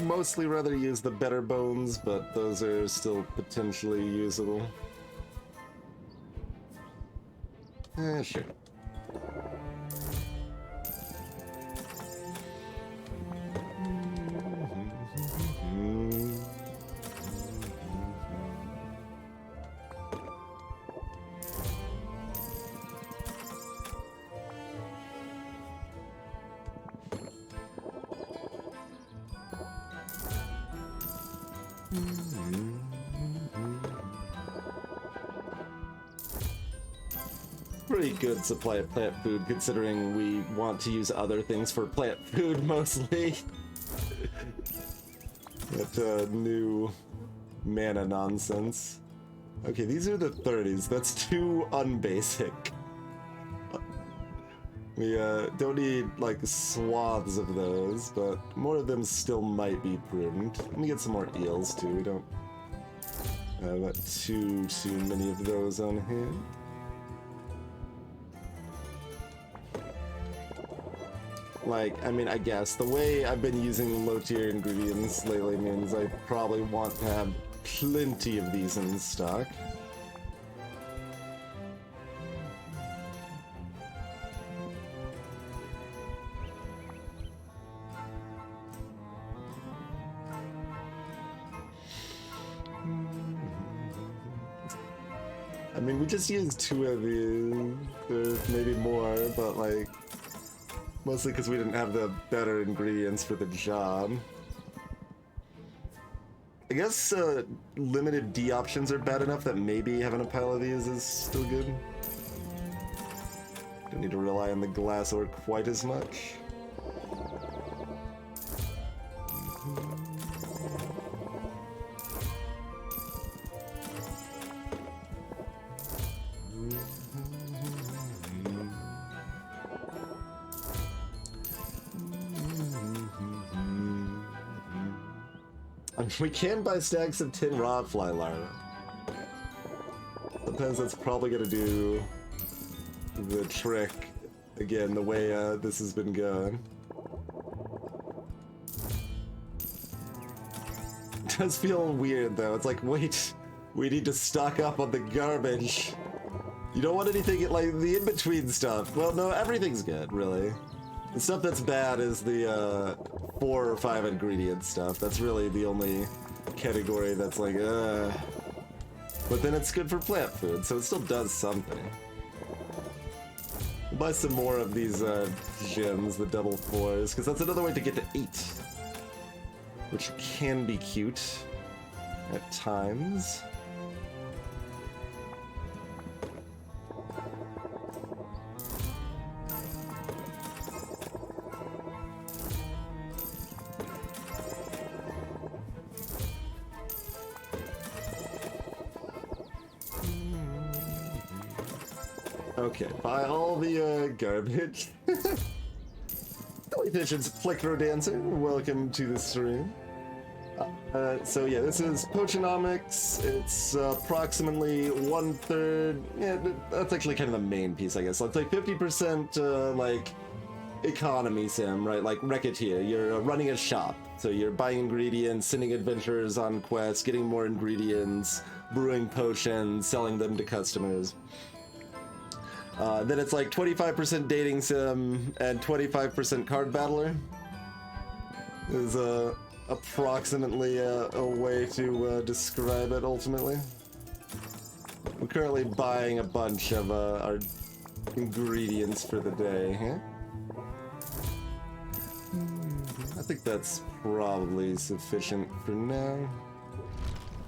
Mostly rather use the better bones, but those are still potentially usable. Sure. Pretty good supply of plant food, considering we want to use other things for plant food mostly. That new mana nonsense. Okay, these are the 30s. That's too unbasic. We don't need like swaths of those, but more of them still might be prudent. Let me get some more eels too. We don't have too many of those on hand. Like, I mean, I guess the way I've been using low-tier ingredients lately means I probably want to have plenty of these in stock. I mean, we just used 2 of these, there's maybe more, but like, mostly because we didn't have the better ingredients for the job. I guess limited D options are bad enough that maybe having a pile of these is still good. Don't need to rely on the glass ore quite as much. We can buy stacks of 10 Rodfly larvae. Sometimes that's probably gonna do the trick. Again, the way this has been going. It does feel weird though. It's like, wait, we need to stock up on the garbage. You don't want anything like the in-between stuff. Well, no, everything's good, really. The stuff that's bad is the 4 or 5 ingredient stuff. That's really the only category that's like, But then it's good for plant food, so it still does something. We'll buy some more of these gems, the double 4s, because that's another way to get to 8. Which can be cute at times. Okay, buy all the garbage. Salutations, Flickro Dancer. Welcome to the stream. So yeah, this is Potionomics. It's approximately 1/3. Yeah, that's actually kind of the main piece, I guess. So it's like 50% like economy sim, right? Like Racketeer. You're running a shop, so you're buying ingredients, sending adventurers on quests, getting more ingredients, brewing potions, selling them to customers. Then it's like 25% dating sim and 25% card battler. Is approximately a way to describe it ultimately. I'm currently buying a bunch of our ingredients for the day. Huh? I think that's probably sufficient for now.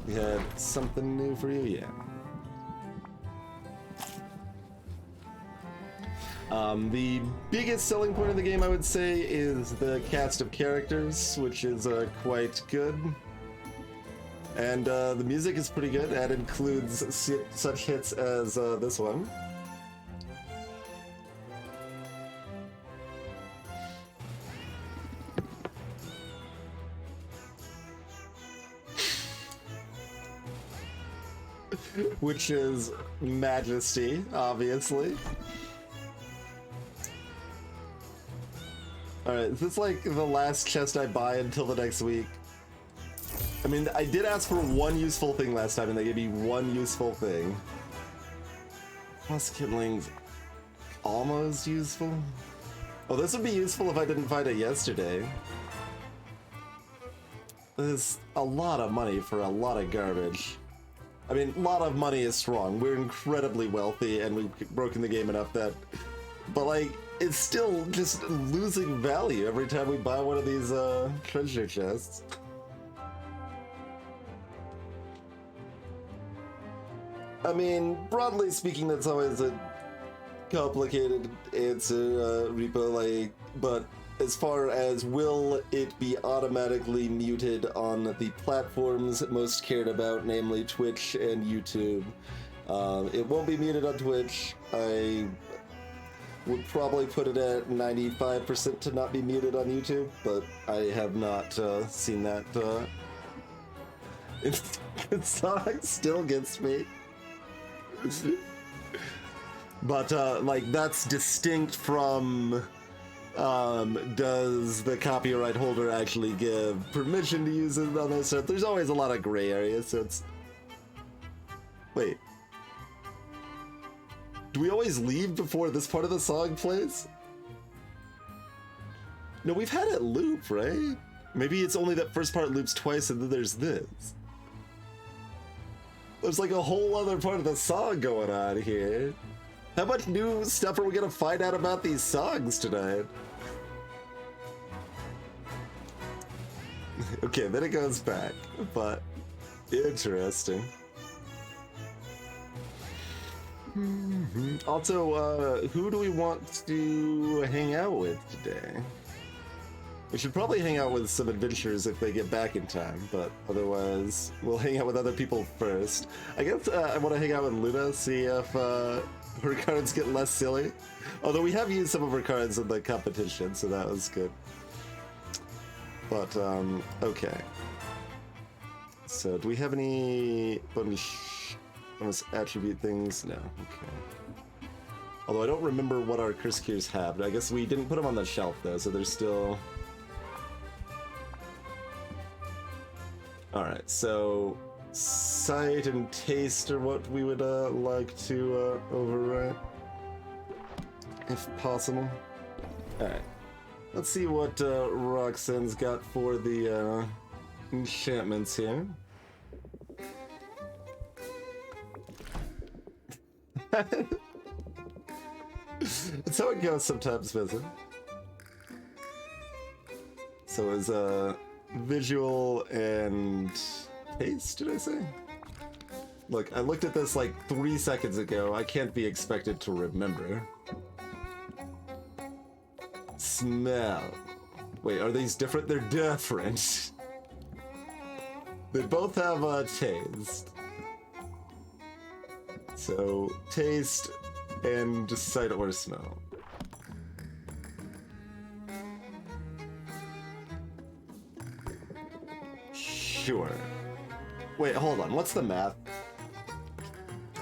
We had something new for you? Yeah. The biggest selling point of the game, I would say, is the cast of characters, which is quite good. And the music is pretty good. That includes such hits as this one. Which is Majesty, obviously. Alright, is this like the last chest I buy until the next week? I mean, I did ask for one useful thing last time and they gave me one useful thing. Musketling's almost useful. Oh, this would be useful if I didn't find it yesterday. There's a lot of money for a lot of garbage. I mean, a lot of money is strong. We're incredibly wealthy and we've broken the game enough that... But like, it's still just losing value every time we buy one of these treasure chests. I mean, broadly speaking, that's always a complicated answer, Reaper, like, but as far as will it be automatically muted on the platforms most cared about, namely Twitch and YouTube, it won't be muted on Twitch. I would probably put it at 95% to not be muted on YouTube, but I have not seen that. The song still gets me. But, like, that's distinct from, does the copyright holder actually give permission to use it on this stuff? There's always a lot of gray areas, so it's... Wait. Do we always leave before this part of the song plays? No, we've had it loop, right? Maybe it's only that first part loops twice and then there's this. There's like a whole other part of the song going on here. How much new stuff are we gonna find out about these songs tonight? Okay, then it goes back, but interesting. Also, who do we want to hang out with today? We should probably hang out with some adventurers if they get back in time, but otherwise, we'll hang out with other people first. I guess I want to hang out with Luna, see if her cards get less silly. Although we have used some of her cards in the competition, so that was good. But, okay. So, do we have any bonus attribute things? No, okay. Although I don't remember what our curse cures have. I guess we didn't put them on the shelf, though, so there's still... Alright, so sight and taste are what we would like to overwrite, if possible. Alright, let's see what Roxanne's got for the enchantments here. It's how it goes sometimes, Vincent. So is visual and taste, did I say? Look, I looked at this like 3 seconds ago. I can't be expected to remember. Smell. Wait, are these different? They're different. They both have a taste. So, taste and sight or smell. Sure. Wait, hold on. What's the math?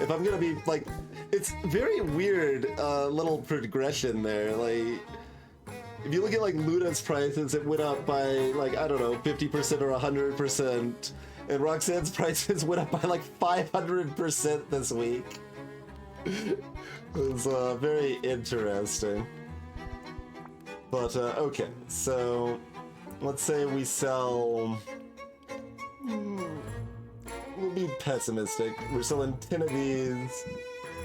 If I'm gonna be, like... It's very weird, little progression there. Like, if you look at, like, Luna's prices, it went up by, like, I don't know, 50% or 100%. And Roxanne's prices went up by, like, 500% this week. It was, very interesting. But, okay. So, let's say we sell... We'll be pessimistic. We're selling 10 of these,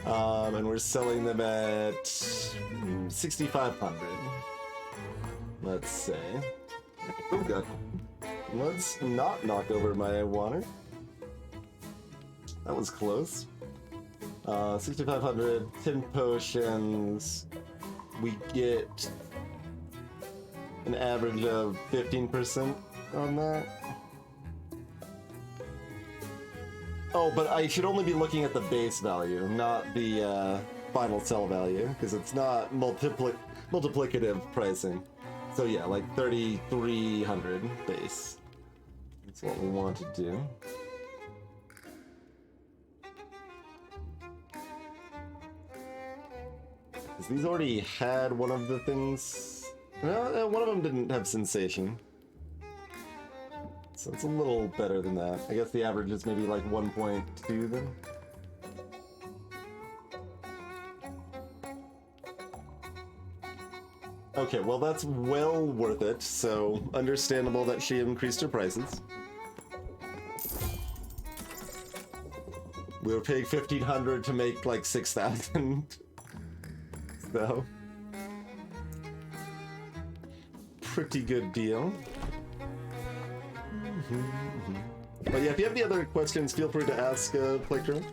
and we're selling them at 6,500. Let's say. Oh god. Let's not knock over my water. That was close. 6,500, 10 potions. We get an average of 15% on that. Oh, but I should only be looking at the base value, not the final sell value, because it's not multiplicative pricing. So yeah, like 3,300 base. That's what we want to do. Because these already had one of the things... Well, one of them didn't have sensation. So it's a little better than that. I guess the average is maybe like 1.2 then. Okay, well that's well worth it, so understandable that she increased her prices. We were paying 1,500 to make like 6,000. So... pretty good deal. But yeah, if you have any other questions, feel free to ask Playcraft.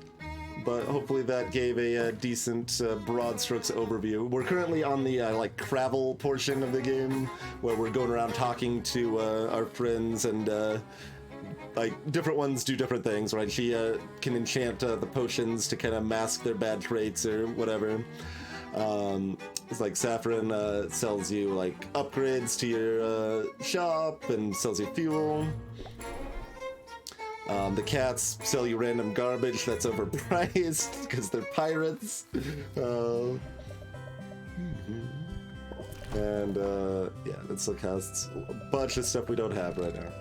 But hopefully that gave a decent broad strokes overview. We're currently on the like travel portion of the game, where we're going around talking to our friends, and like different ones do different things, right? She can enchant the potions to kind of mask their bad traits or whatever. It's like Saffron sells you like upgrades to your shop and sells you fuel. The cats sell you random garbage that's overpriced because they're pirates. And yeah, that still costs a bunch of stuff we don't have right now.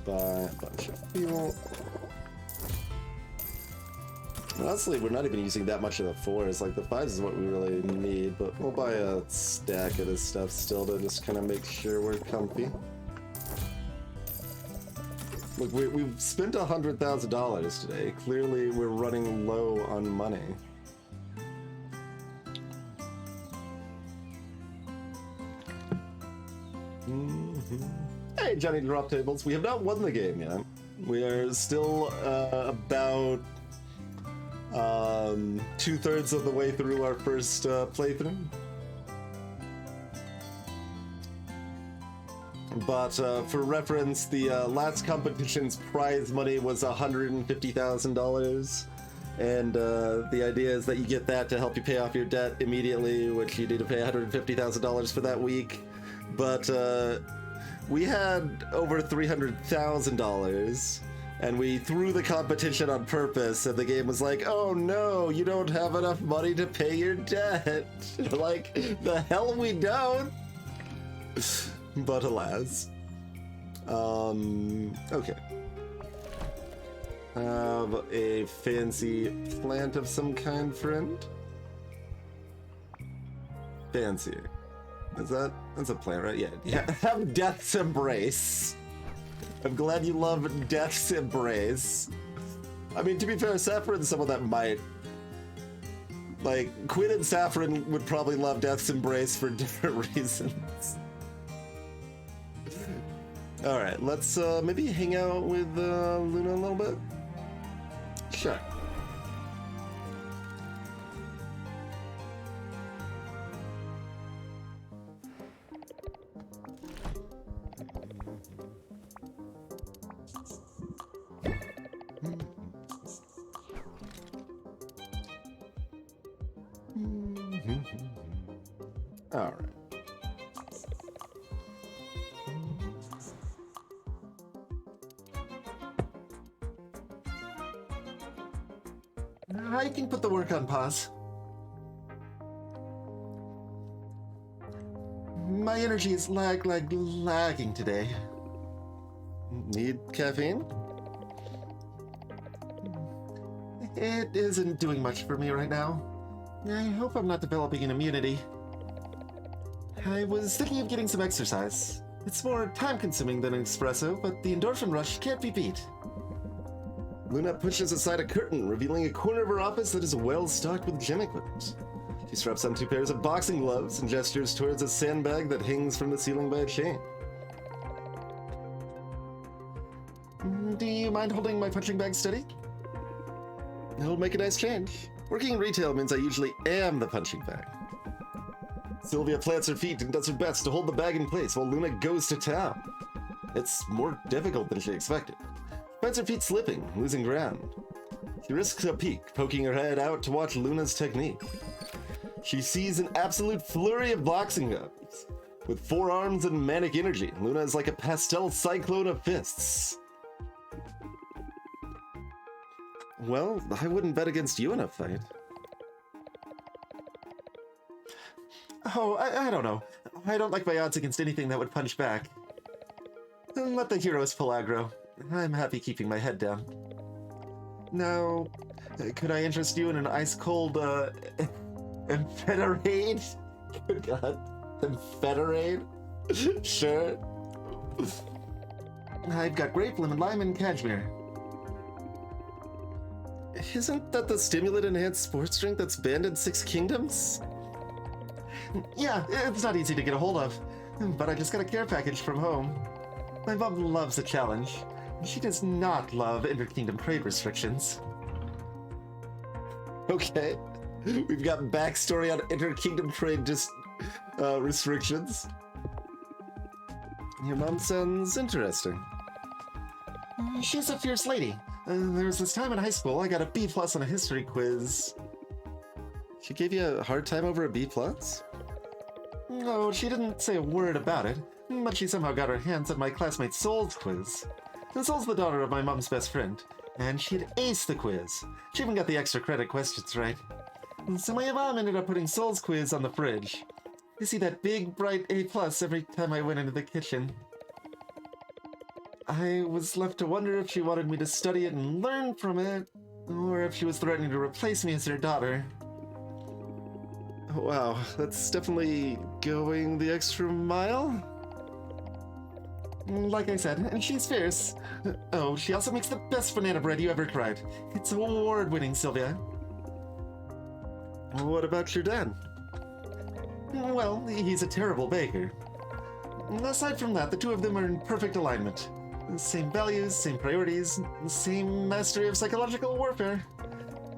Buy a bunch of fuel. Honestly, we're not even using that much of the 4s. Like, the 5s is what we really need, but we'll buy a stack of this stuff still to just kind of make sure we're comfy. Look, we've spent $100,000 today. Clearly, we're running low on money. Hey, Johnny Drop Tables. We have not won the game yet. We are still about 2/3 of the way through our first playthrough. But for reference, the last competition's prize money was $150,000. And the idea is that you get that to help you pay off your debt immediately, which you need to pay $150,000 for that week. But we had over $300,000. And we threw the competition on purpose, and the game was like, oh no, you don't have enough money to pay your debt. Like, the hell we don't. But alas. Okay. Have a fancy plant of some kind, friend? Fancy. That's a plant, right? Yeah. Have Death's Embrace. I'm glad you love Death's Embrace. I mean, to be fair, Saffron's someone that might. Like, Quinn and Saffron would probably love Death's Embrace for different reasons. Alright, let's maybe hang out with Luna a little bit? Sure. All right. I can put the work on pause. My energy is lagging today. Need caffeine? It isn't doing much for me right now. I hope I'm not developing an immunity. I was thinking of getting some exercise. It's more time-consuming than an espresso, but the endorphin rush can't be beat. Luna pushes aside a curtain, revealing a corner of her office that is well-stocked with gym equipment. She straps on 2 pairs of boxing gloves and gestures towards a sandbag that hangs from the ceiling by a chain. Do you mind holding my punching bag steady? It'll make a nice change. Working in retail means I usually am the punching bag. Sylvia plants her feet and does her best to hold the bag in place while Luna goes to town. It's more difficult than she expected. She finds her feet slipping, losing ground. She risks a peek, poking her head out to watch Luna's technique. She sees an absolute flurry of boxing moves. With forearms and manic energy, Luna is like a pastel cyclone of fists. Well, I wouldn't bet against you in a fight. Oh, I don't know. I don't like my odds against anything that would punch back. Let the heroes pull aggro. I'm happy keeping my head down. Now, could I interest you in an ice-cold, Ampheterade? Good God. Ampheterade? Sure. I've got grape, lemon, lime, and cashmere. Isn't that the stimulant-enhanced sports drink that's banned in 6 kingdoms? Yeah, it's not easy to get a hold of, but I just got a care package from home. My mom loves a challenge. She does not love inter-kingdom trade restrictions. Okay, we've got backstory on inter-kingdom trade restrictions. Your mom sounds interesting. She's a fierce lady. There was this time in high school I got a B+ on a history quiz. She gave you a hard time over a B+? No, she didn't say a word about it, but she somehow got her hands on my classmate Sol's quiz. And Sol's the daughter of my mom's best friend, and she'd aced the quiz. She even got the extra credit questions right. So my mom ended up putting Sol's quiz on the fridge. I see that big, bright A+ every time I went into the kitchen. I was left to wonder if she wanted me to study it and learn from it, or if she was threatening to replace me as her daughter. Wow, that's definitely going the extra mile. Like I said, and she's fierce. Oh, she also makes the best banana bread you ever tried. It's award-winning, Sylvia. What about your dad? Well, he's a terrible baker. Aside from that, the two of them are in perfect alignment. Same values, same priorities, same mastery of psychological warfare.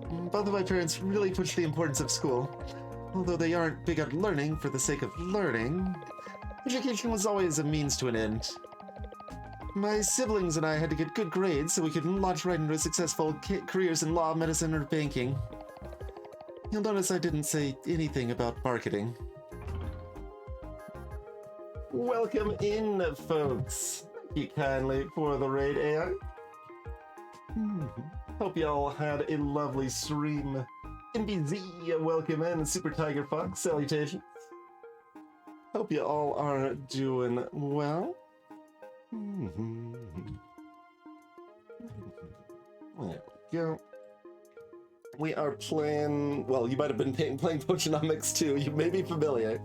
Both of my parents really push the importance of school. Although they aren't big on learning for the sake of learning, education was always a means to an end. My siblings and I had to get good grades so we could launch right into successful careers in law, medicine, or banking. You'll notice I didn't say anything about marketing. Welcome in, folks. Thank you kindly for the raid, AI. Hope y'all had a lovely stream. NBZ, welcome in. Super Tiger Fox, salutations. Hope you all are doing well. There we go. We are playing, well, you might have been playing Potionomics too. You may be familiar.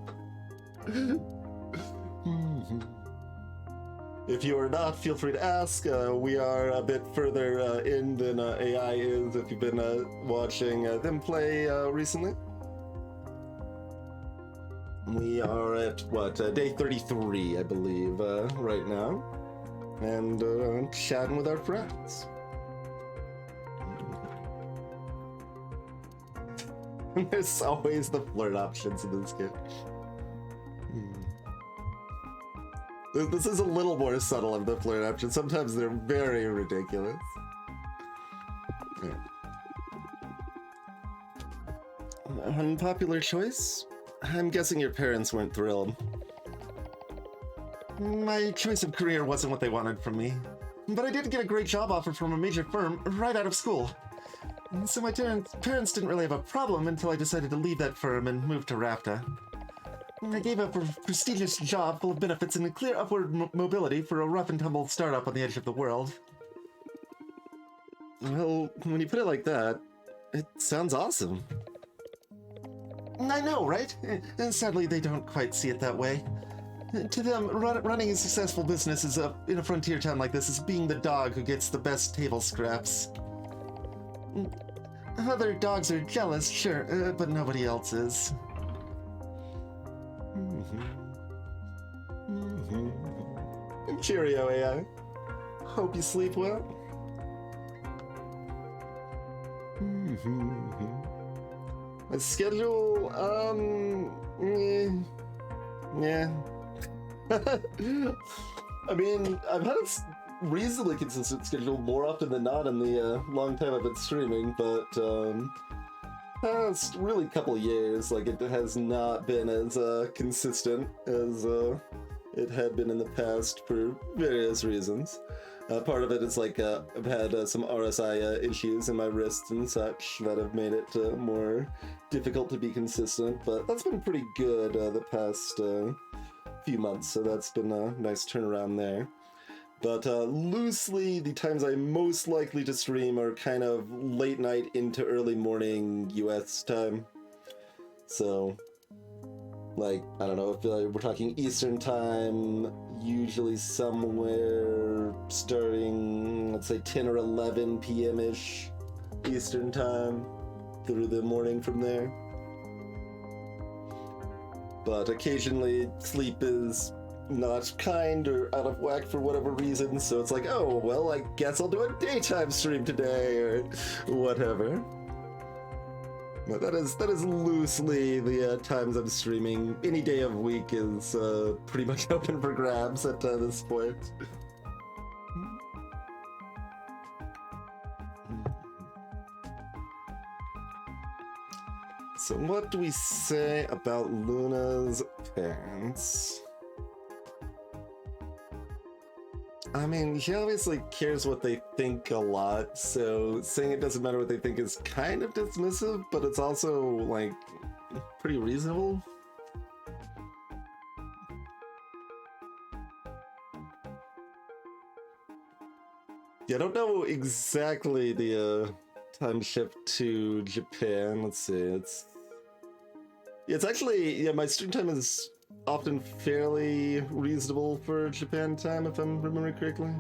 If you are not, feel free to ask. We are a bit further in than AI is if you've been watching them play recently. We are at, what, day 33, I believe, right now. And chatting with our friends. There's always the flirt options in this game. This is a little more subtle of the flirt options. Sometimes they're very ridiculous. Unpopular choice? I'm guessing your parents weren't thrilled. My choice of career wasn't what they wanted from me. But I did get a great job offer from a major firm right out of school. So my parents didn't really have a problem until I decided to leave that firm and move to RAPTA. I gave up a prestigious job full of benefits and a clear upward mobility for a rough-and-tumble startup on the edge of the world. Well, when you put it like that, it sounds awesome. I know, right? And sadly, they don't quite see it that way. To them, running a successful business in a frontier town like this is being the dog who gets the best table scraps. Other dogs are jealous, sure, but nobody else is. Cheerio, AI. Hope you sleep well. My schedule, yeah. I mean, I've had a reasonably consistent schedule more often than not in the long time I've been streaming, but past really couple of years, like, it has not been as consistent as it had been in the past for various reasons. Part of it is like I've had some RSI issues in my wrist and such that have made it more difficult to be consistent, but that's been pretty good the past few months, so that's been a nice turnaround there. But loosely, the times I'm most likely to stream are kind of late night into early morning US time. So, like, I don't know, if we're talking Eastern time, usually somewhere starting, let's say 10 or 11 p.m.-ish Eastern time through the morning from there. But occasionally sleep is not kind or out of whack for whatever reason, so it's like, oh, well, I guess I'll do a daytime stream today, or whatever. But that is loosely the times I'm streaming. Any day of week is pretty much open for grabs at this point. So what do we say about Luna's parents? I mean, she obviously cares what they think a lot, so saying it doesn't matter what they think is kind of dismissive, but it's also, like, pretty reasonable. Yeah, I don't know exactly the time shift to Japan. Let's see, it's actually, yeah, my student time is often fairly reasonable for Japan time, if I'm remembering correctly.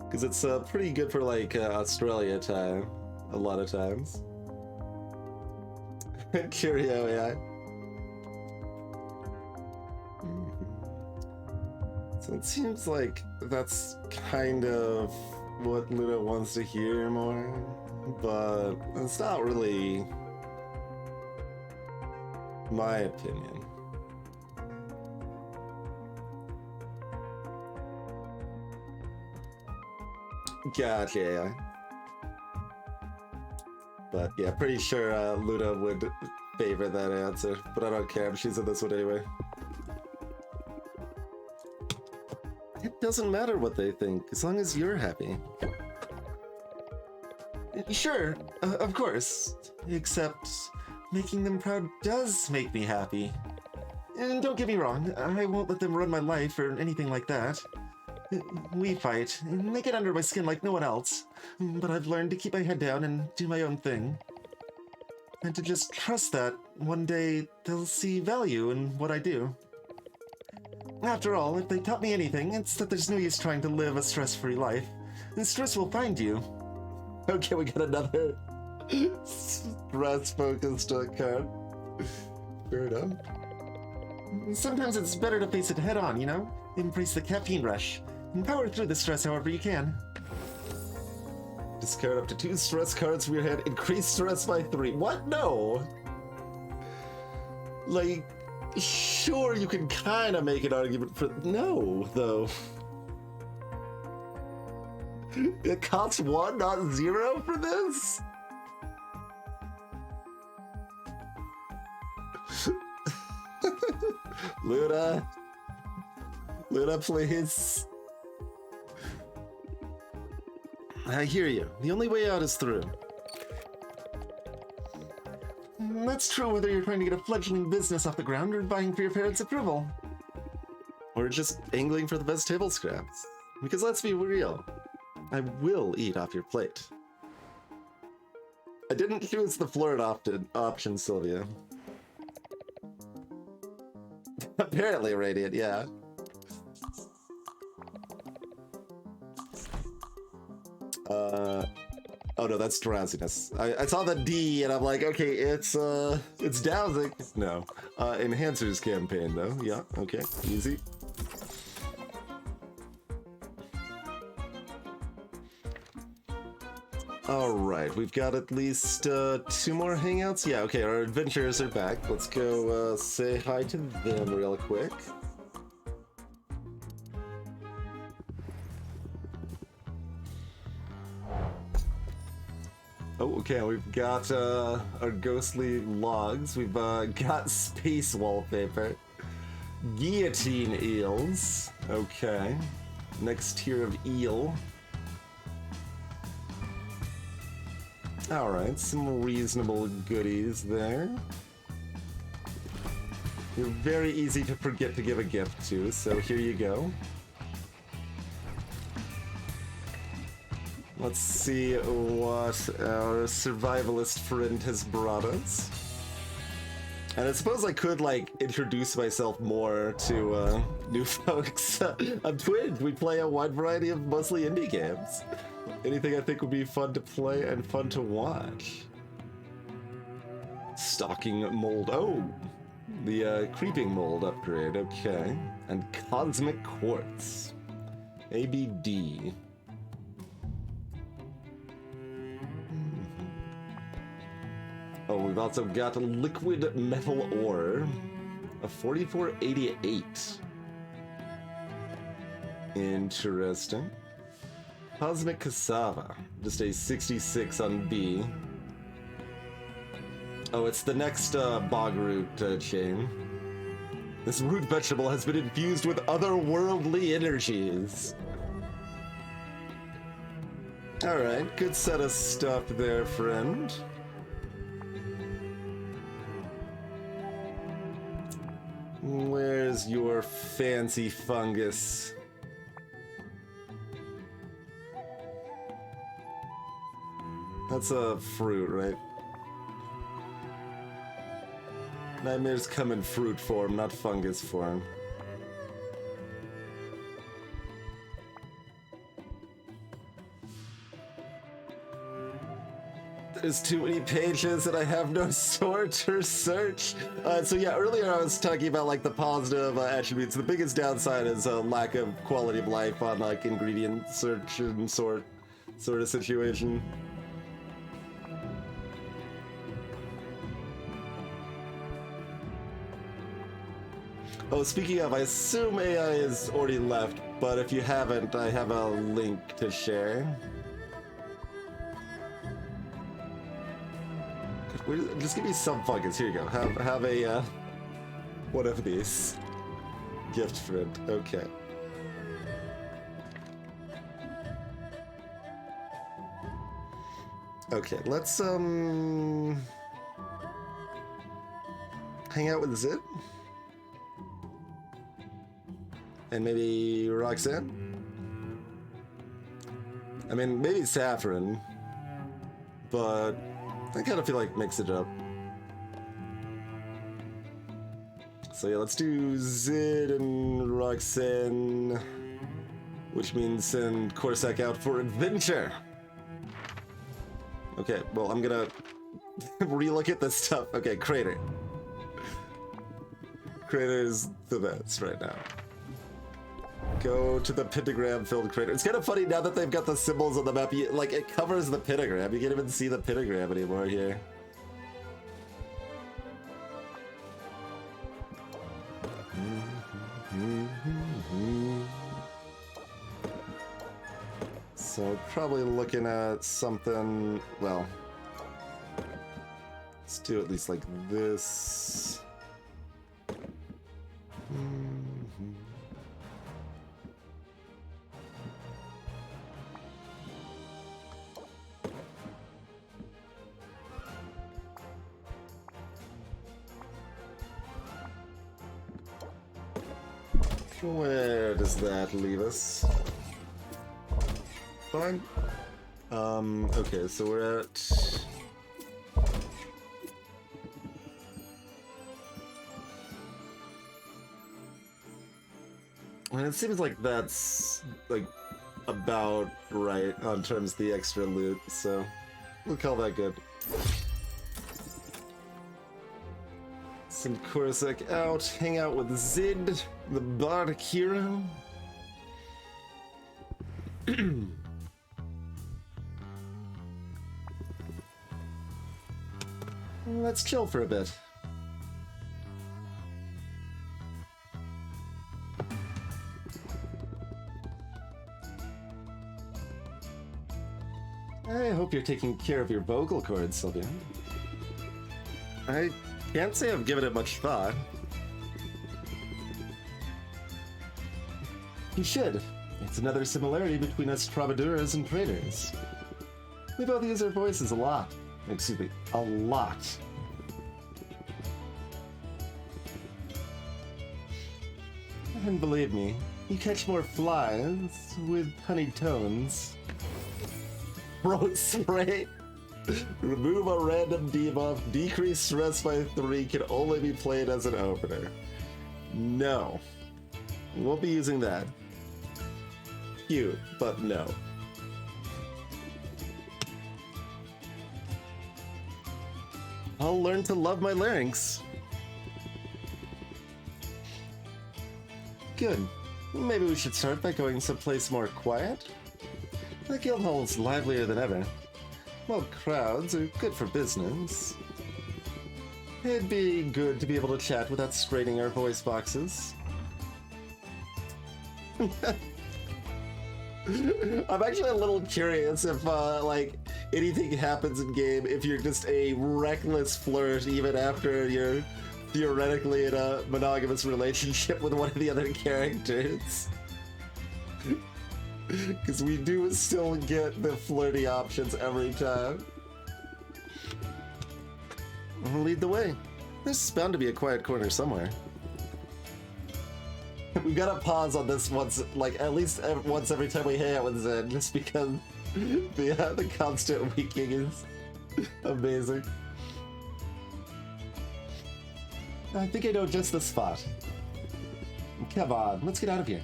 Because it's pretty good for, like, Australia time, a lot of times. Curio AI. So it seems like that's kind of what Luna wants to hear more, but it's not really my opinion. Gotcha, yeah. But yeah, pretty sure Luna would favor that answer, but I don't care. She's in this one anyway. It doesn't matter what they think, as long as you're happy. Sure, of course. Except, making them proud does make me happy. And don't get me wrong, I won't let them run my life or anything like that. We fight, and they get under my skin like no one else. But I've learned to keep my head down and do my own thing. And to just trust that one day they'll see value in what I do. After all, if they taught me anything, it's that there's no use trying to live a stress-free life. And stress will find you. Okay, we got another stress-focused card. Fair enough. Sometimes it's better to face it head-on, you know? Embrace the caffeine rush. And power through the stress however you can. Discard up to 2 stress cards from your hand. Increase stress by 3. What? No! Like, sure, you can kind of make an argument for... No, though. It costs 1, not 0 for this? Luna? Luna, please. I hear you. The only way out is through. That's true whether you're trying to get a fledgling business off the ground or vying for your parents' approval. Or just angling for the best table scraps. Because let's be real, I will eat off your plate. I didn't choose the flirt option, Sylvia. Apparently, Radiant, yeah. Oh no, that's drowsiness. I saw the D and I'm like, okay, it's dowsing. No. Enhancers campaign though. Yeah, okay, easy. Alright, we've got at least 2 more hangouts. Yeah, okay, our adventurers are back. Let's go say hi to them real quick. Oh, okay, we've got our ghostly logs. We've got space wallpaper. Guillotine eels. Okay. Next tier of eel. Alright, some reasonable goodies there. You're very easy to forget to give a gift to, so here you go. Let's see what our survivalist friend has brought us. And I suppose I could, like, introduce myself more to new folks. I'm Twitch. We play a wide variety of mostly indie games. Anything I think would be fun to play and fun to watch. Stalking mold. Oh, the creeping mold upgrade. Okay. And cosmic quartz. ABD. Oh, we've also got a liquid metal ore. A 4488. Interesting. Cosmic cassava. Just a 66 on B. Oh, it's the next bog root chain. This root vegetable has been infused with otherworldly energies. Alright, good set of stuff there, friend. Where's your fancy fungus? That's a fruit, right? Nightmares come in fruit form, not fungus form. There's too many pages and I have no sort or search. So yeah, earlier I was talking about like the positive attributes. The biggest downside is a lack of quality of life on like ingredient search and sort of situation. Oh, speaking of, I assume AI is already left, but if you haven't, I have a link to share. Just give me some fungus. Here you go. Have a one of these. Gift friend. Okay. Okay, let's hang out with Zid. And maybe Roxanne? I mean, maybe Saffron. But I kind of feel like mix it up. So yeah, let's do Zid and Roxanne. Which means send Corsac out for adventure. Okay, well, I'm gonna relook at this stuff. Okay, Crater. Crater is the best right now. Go to the pentagram-filled crater. It's kind of funny now that they've got the symbols on the map. Like, it covers the pentagram. You can't even see the pentagram anymore here. So, probably looking at something... Well... Let's do at least like this. Where does that leave us? Fine. Okay, so we're at... And it seems like that's, like, about right on terms of the extra loot, so we'll call that good. Send Corsac out, hang out with Zid, the bardic hero. Let's chill for a bit. I hope you're taking care of your vocal cords, Sylvia. I can't say I've given it much thought. You should. It's another similarity between us troubadours and traders. We both use our voices a lot. Excuse me, a lot. And believe me, you catch more flies with honeyed tones. Throat spray. Remove a random debuff. Decrease stress by 3. Can only be played as an opener. No. Won't be using that. Cute, but no. I'll learn to love my larynx. Good. Maybe we should start by going someplace more quiet? The guild hall's livelier than ever. Well, crowds are good for business. It'd be good to be able to chat without straining our voice boxes. I'm actually a little curious if, like, anything happens in game if you're just a reckless flirt even after you're theoretically in a monogamous relationship with one of the other characters. Because we do still get the flirty options every time. I'll lead the way. There's bound to be a quiet corner somewhere. We gotta pause on this once, like at least once every time we hang out with Zen, just because the constant weaking is amazing. I think I know just the spot. Come on, let's get out of here.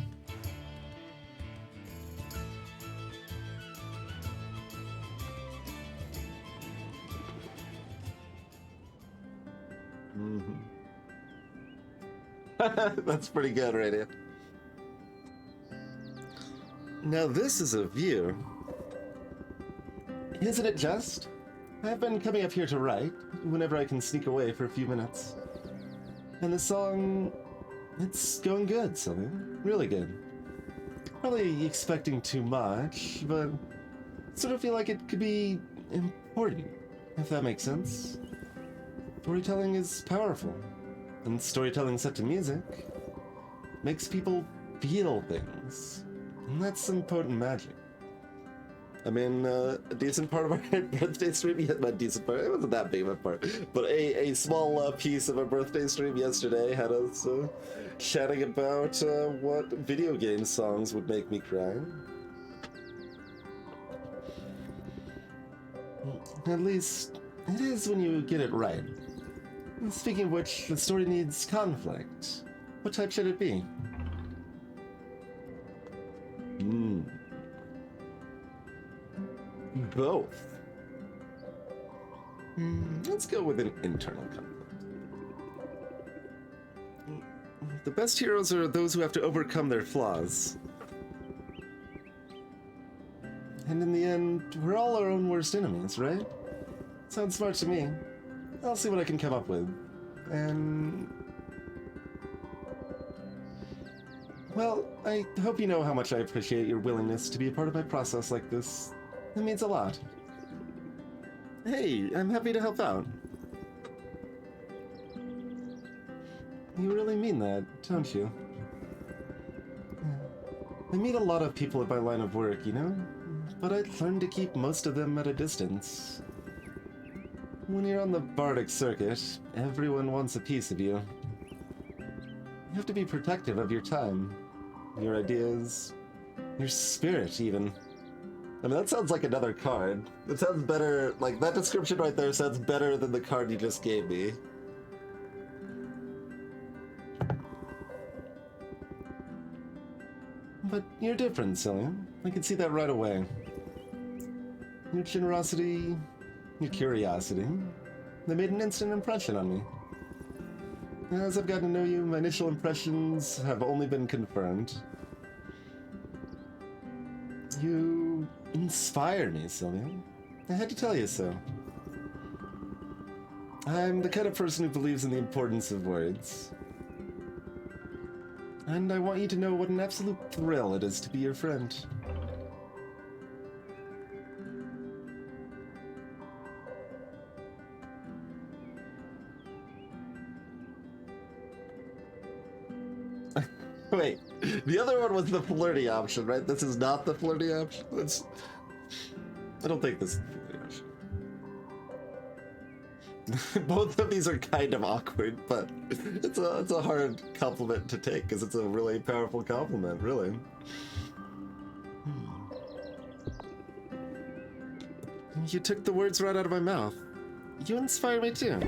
That's pretty good, Radio. Now this is a view. Isn't it just? I've been coming up here to write, whenever I can sneak away for a few minutes. And the song... it's going good, Sylvia. Really good. Probably expecting too much, but... sort of feel like it could be... important, if that makes sense. Storytelling is powerful. And storytelling set to music makes people feel things. And that's some potent magic. I mean, a decent part of our birthday stream, yeah, not decent part, it wasn't that big of a part, but a small piece of our birthday stream yesterday had us chatting about what video game songs would make me cry. At least, it is when you get it right. Speaking of which, the story needs conflict. What type should it be? Both. Let's go with an internal conflict. The best heroes are those who have to overcome their flaws. And in the end, we're all our own worst enemies, right? Sounds smart to me. I'll see what I can come up with. And... well, I hope you know how much I appreciate your willingness to be a part of my process like this. It means a lot. Hey, I'm happy to help out. You really mean that, don't you? I meet a lot of people at my line of work, you know? But I've learned to keep most of them at a distance. When you're on the bardic circuit, everyone wants a piece of you. You have to be protective of your time, your ideas, your spirit, even. I mean, that sounds like another card. It sounds better, like, that description right there sounds better than the card you just gave me. But you're different, Cillian. I can see that right away. Your generosity, your curiosity, they made an instant impression on me. As I've gotten to know you, my initial impressions have only been confirmed. You inspire me, Cillian. I had to tell you so. I'm the kind of person who believes in the importance of words. And I want you to know what an absolute thrill it is to be your friend. Wait, the other one was the flirty option, right? This is not the flirty option? I don't think this is the flirty option. Both of these are kind of awkward, but it's a hard compliment to take because it's a really powerful compliment, really. You took the words right out of my mouth. You inspire me too.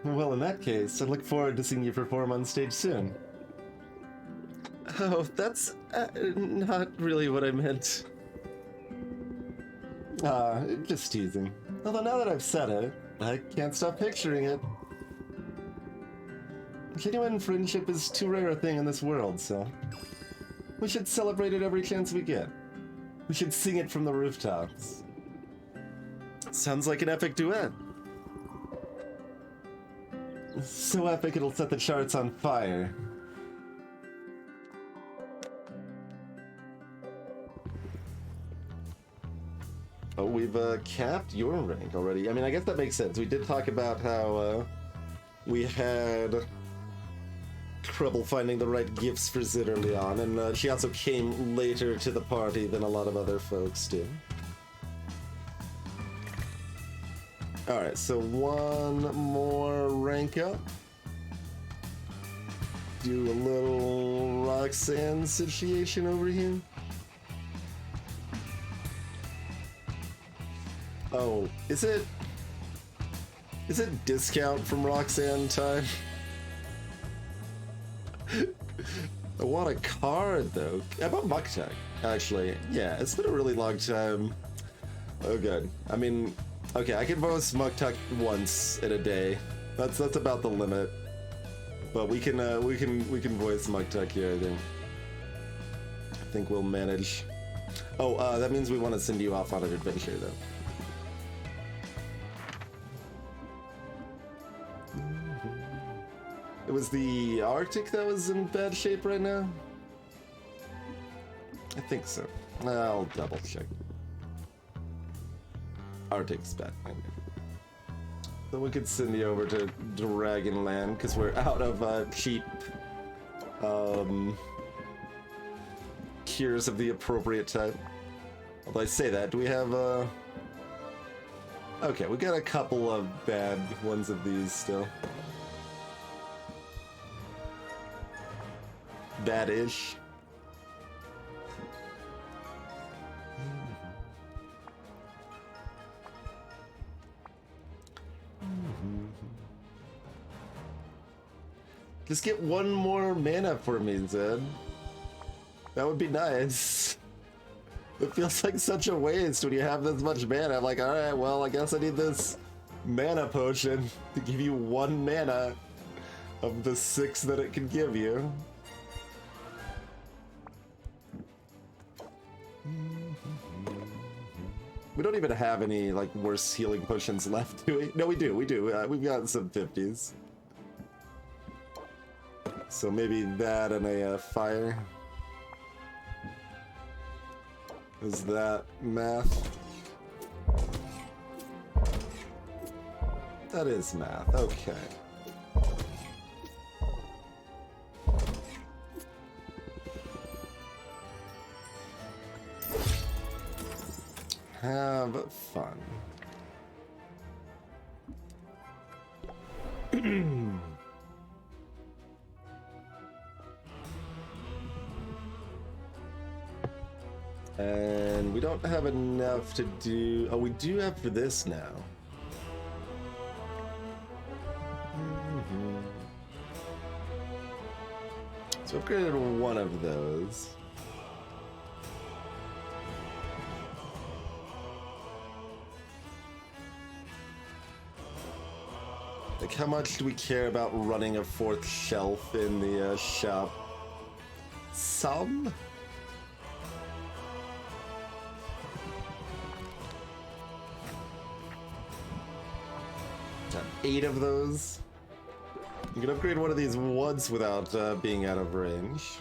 Well, in that case, I look forward to seeing you perform on stage soon. Oh, that's not really what I meant. Just teasing. Although now that I've said it, I can't stop picturing it. Genuine friendship is too rare a thing in this world, so we should celebrate it every chance we get. We should sing it from the rooftops. Sounds like an epic duet. So epic it'll set the charts on fire. Oh, we've capped your rank already. I mean, I guess that makes sense. We did talk about how we had trouble finding the right gifts for Zid early on, and she also came later to the party than a lot of other folks do. Alright, so one more rank up. Do a little Roxanne situation over here. Oh, is it discount from Roxanne time? I want a card though. How about Muktuk? Actually, yeah, it's been a really long time. Oh good. I mean, okay, I can voice Muktuk once in a day. That's about the limit. But we can voice Muktuk here. I think we'll manage. Oh, that means we want to send you off on an adventure though. It was the Arctic that was in bad shape right now? I think so. I'll double check. Arctic's bad. So we could send you over to Dragonland because we're out of cheap cures of the appropriate type. Although I say that, do we have, okay, we got a couple of bad ones of these still. Bad-ish. Just get one more mana for me, Zed. That would be nice. It feels like such a waste when you have this much mana. I'm like, alright, well, I guess I need this mana potion to give you 1 mana of the 6 that it can give you. We don't even have any, like, worse healing potions left, do we? No, we do, we do. We've got some 50s. So maybe that and a fire. Is that math? That is math, okay. Have fun. And we don't have enough to do... Oh, we do have for this now. So upgraded one of those. Like, how much do we care about running a 4th shelf in the shop? Some? Got 8 of those. You can upgrade one of these once without being out of range.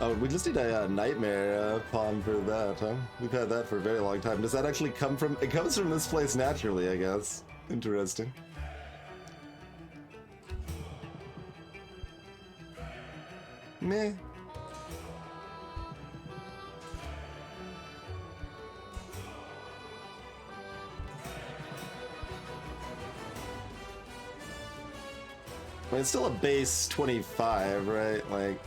Oh, we just need a nightmare pawn for that, huh? We've had that for a very long time. Does that actually come from... It comes from this place naturally, I guess. Interesting. Meh. I mean, it's still a base 25, right? Like...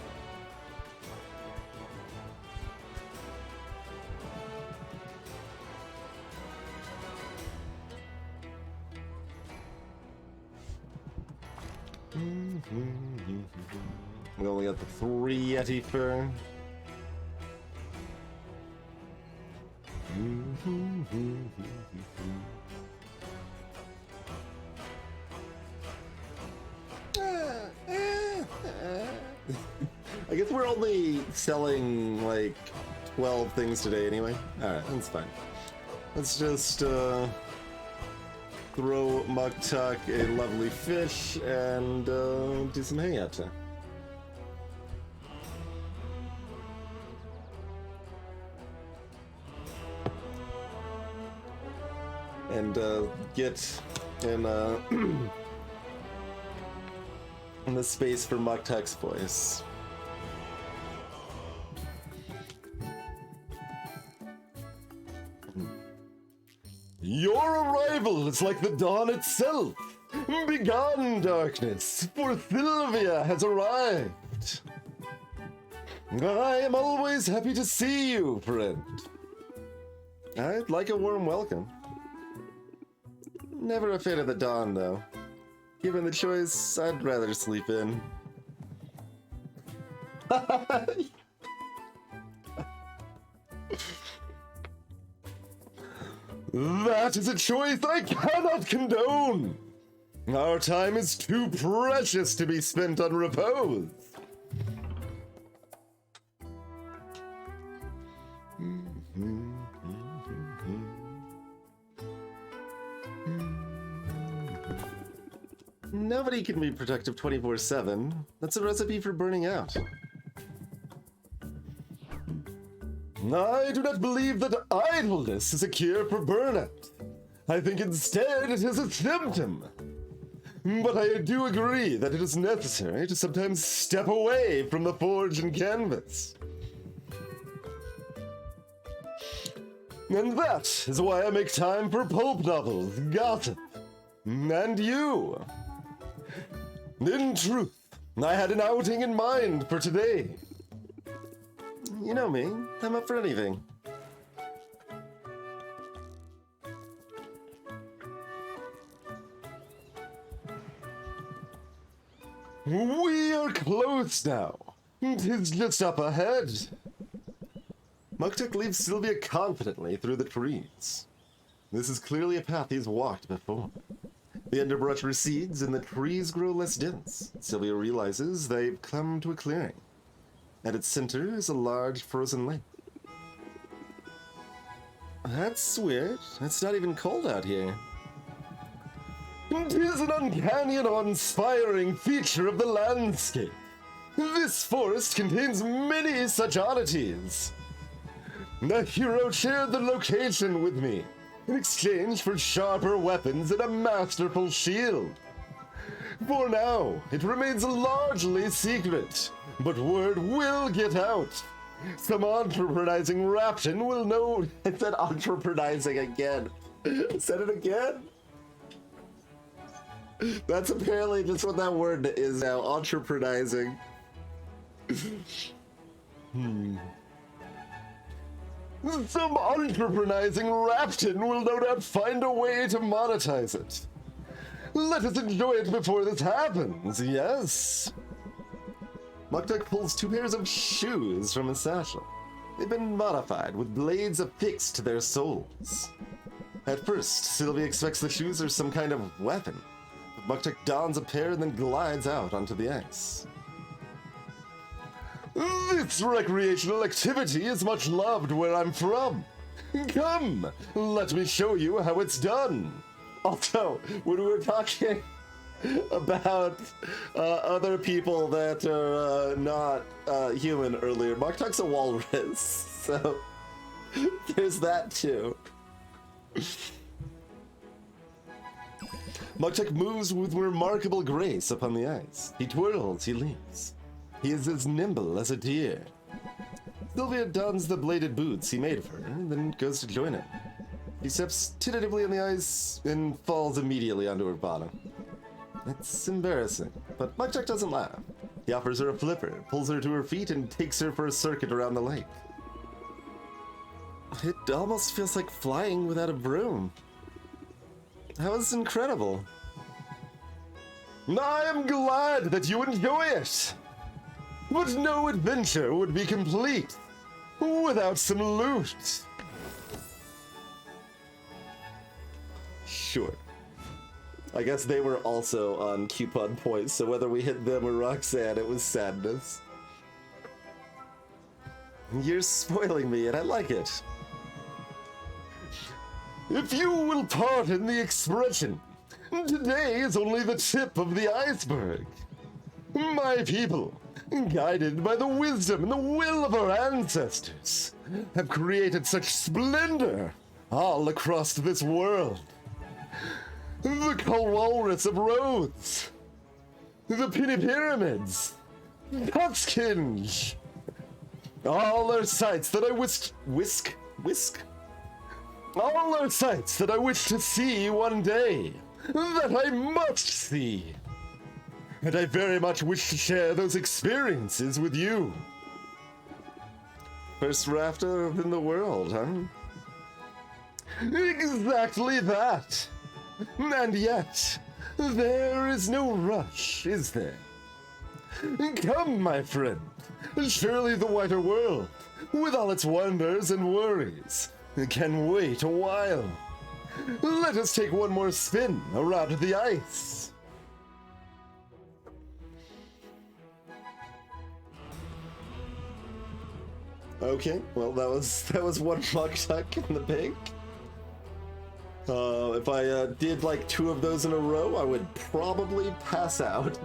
We only got the 3 Yeti fur. I guess we're only selling like 12 things today anyway. Alright, that's fine. Let's just throw Muktuk a lovely fish and do some hangout time. And get in in the space for Muktuk's voice. Your arrival is like the dawn itself. Begone, darkness, for Sylvia has arrived. I am always happy to see you, friend. I'd like a warm welcome. Never a fan of the dawn, though. Given the choice, I'd rather sleep in. That is a choice I cannot condone! Our time is too precious to be spent on repose. Nobody can be productive 24/7. That's a recipe for burning out. I do not believe that idleness is a cure for burnout. I think instead it is a symptom. But I do agree that it is necessary to sometimes step away from the forge and canvas. And that is why I make time for pulp novels, gossip, and you. In truth, I had an outing in mind for today. You know me, I'm up for anything. We are close now. 'Tis just up ahead. Muktuk leads Sylvia confidently through the trees. This is clearly a path he's walked before. The underbrush recedes and the trees grow less dense. Sylvia realizes they've come to a clearing. At its center is a large frozen lake. That's weird. It's not even cold out here. It is an uncanny and awe-inspiring feature of the landscape. This forest contains many such oddities. The hero shared the location with me in exchange for sharper weapons and a masterful shield. For now, it remains largely secret, but word will get out. Some entreprenizing raption will know. I said entreprenizing again. I said it again. That's apparently just what that word is now, entreprenizing. Some entreprenizing rapton will no doubt find a way to monetize it. Let us enjoy it before this happens, yes? Muktuk pulls 2 pairs of shoes from his satchel. They've been modified with blades affixed to their soles. At first, Sylvia expects the shoes are some kind of weapon. Muktuk dons a pair and then glides out onto the ice. This recreational activity is much loved where I'm from. Come, let me show you how it's done. Also, when we were talking about other people that are not human earlier, Muktuk's a walrus, so there's that too. Muktuk moves with remarkable grace upon the ice. He twirls, he leaps. He is as nimble as a deer. Sylvia dons the bladed boots he made for her, and then goes to join him. He steps tentatively on the ice and falls immediately onto her bottom. It's embarrassing, but Muktuk doesn't laugh. He offers her a flipper, pulls her to her feet, and takes her for a circuit around the lake. It almost feels like flying without a broom. That was incredible. I am glad that you enjoy it. But no adventure would be complete without some loot. Sure. I guess they were also on coupon points, so whether we hit them or Roxanne, it was sadness. You're spoiling me, and I like it. If you will pardon the expression, today is only the tip of the iceberg. My people, guided by the wisdom and the will of our ancestors, have created such splendor all across this world. The Walrus of Rhodes, the Penny Pyramids, Tuxkinge, all are sights that I all are sights that I wish to see one day, that I must see. And I very much wish to share those experiences with you. First rafter in the world, huh? Exactly that. And yet, there is no rush, is there? Come, my friend. Surely the wider world, with all its wonders and worries, can wait a while. Let us take one more spin around the ice. Okay, well that was one Muktuk in the pink. If I did like 2 of those in a row, I would probably pass out.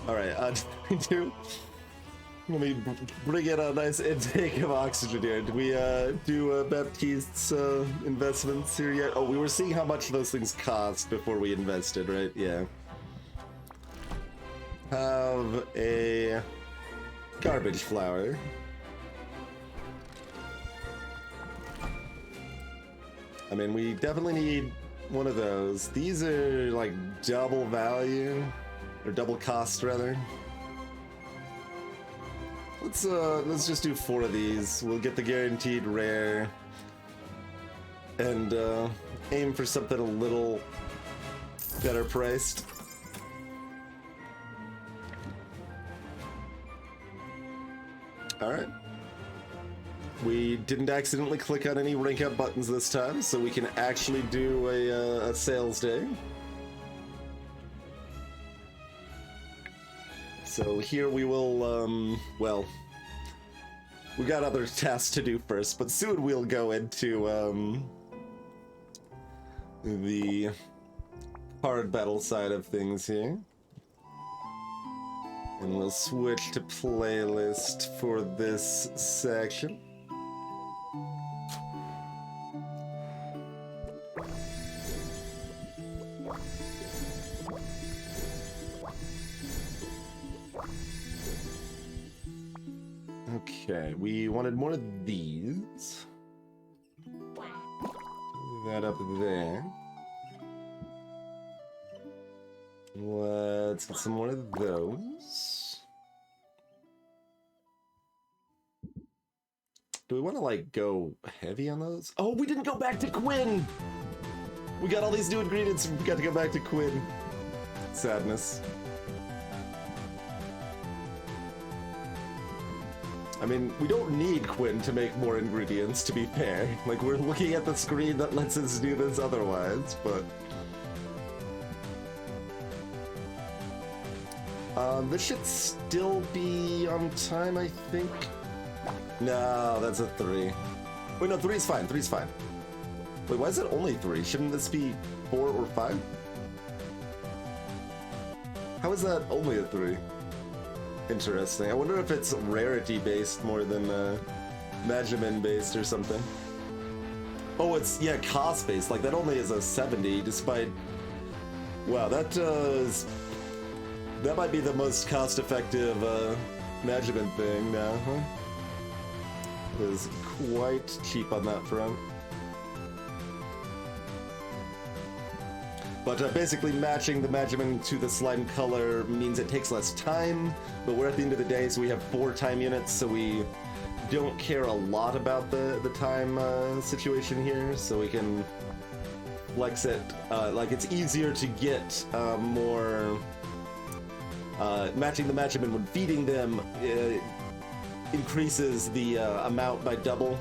All right, 22. Let me bring in a nice intake of oxygen here. Did we do Baptiste's investments here yet? Oh, we were seeing how much those things cost before we invested, right? Yeah. Have a garbage flower. I mean, we definitely need one of those. These are like double value, or double cost rather. Let's just do 4 of these. We'll get the guaranteed rare and aim for something a little better priced. All right. We didn't accidentally click on any rank up buttons this time, so we can actually do a sales day. So here we will, well, we got other tasks to do first, but soon we'll go into the hard battle side of things here. And we'll switch to playlist for this section. Okay, we wanted more of these. Do that up there. Let's get some more of those. Do we want to, like, go heavy on those? Oh, we didn't go back to Quinn! We got all these new ingredients and we got to go back to Quinn. Sadness. I mean, we don't need Quinn to make more ingredients, to be fair. Like, we're looking at the screen that lets us do this otherwise, but... this should still be on time, I think. No, that's a 3. Wait, no, 3's fine, 3's fine. Wait, why is it only 3? Shouldn't this be 4 or 5? How is that only a 3? Interesting. I wonder if it's rarity-based more than Majimin-based or something. Oh, it's, yeah, cost-based. Like, that only is a 70, despite... Wow, that might be the most cost-effective Majimin thing now, huh? It is quite cheap on that front. But basically matching the Majimin to the slime color means it takes less time, but we're at the end of the day, so we have 4 time units, so we don't care a lot about the time situation here, so we can flex it. Like, it's easier to get more... matching the Majimin when feeding them increases the amount by double.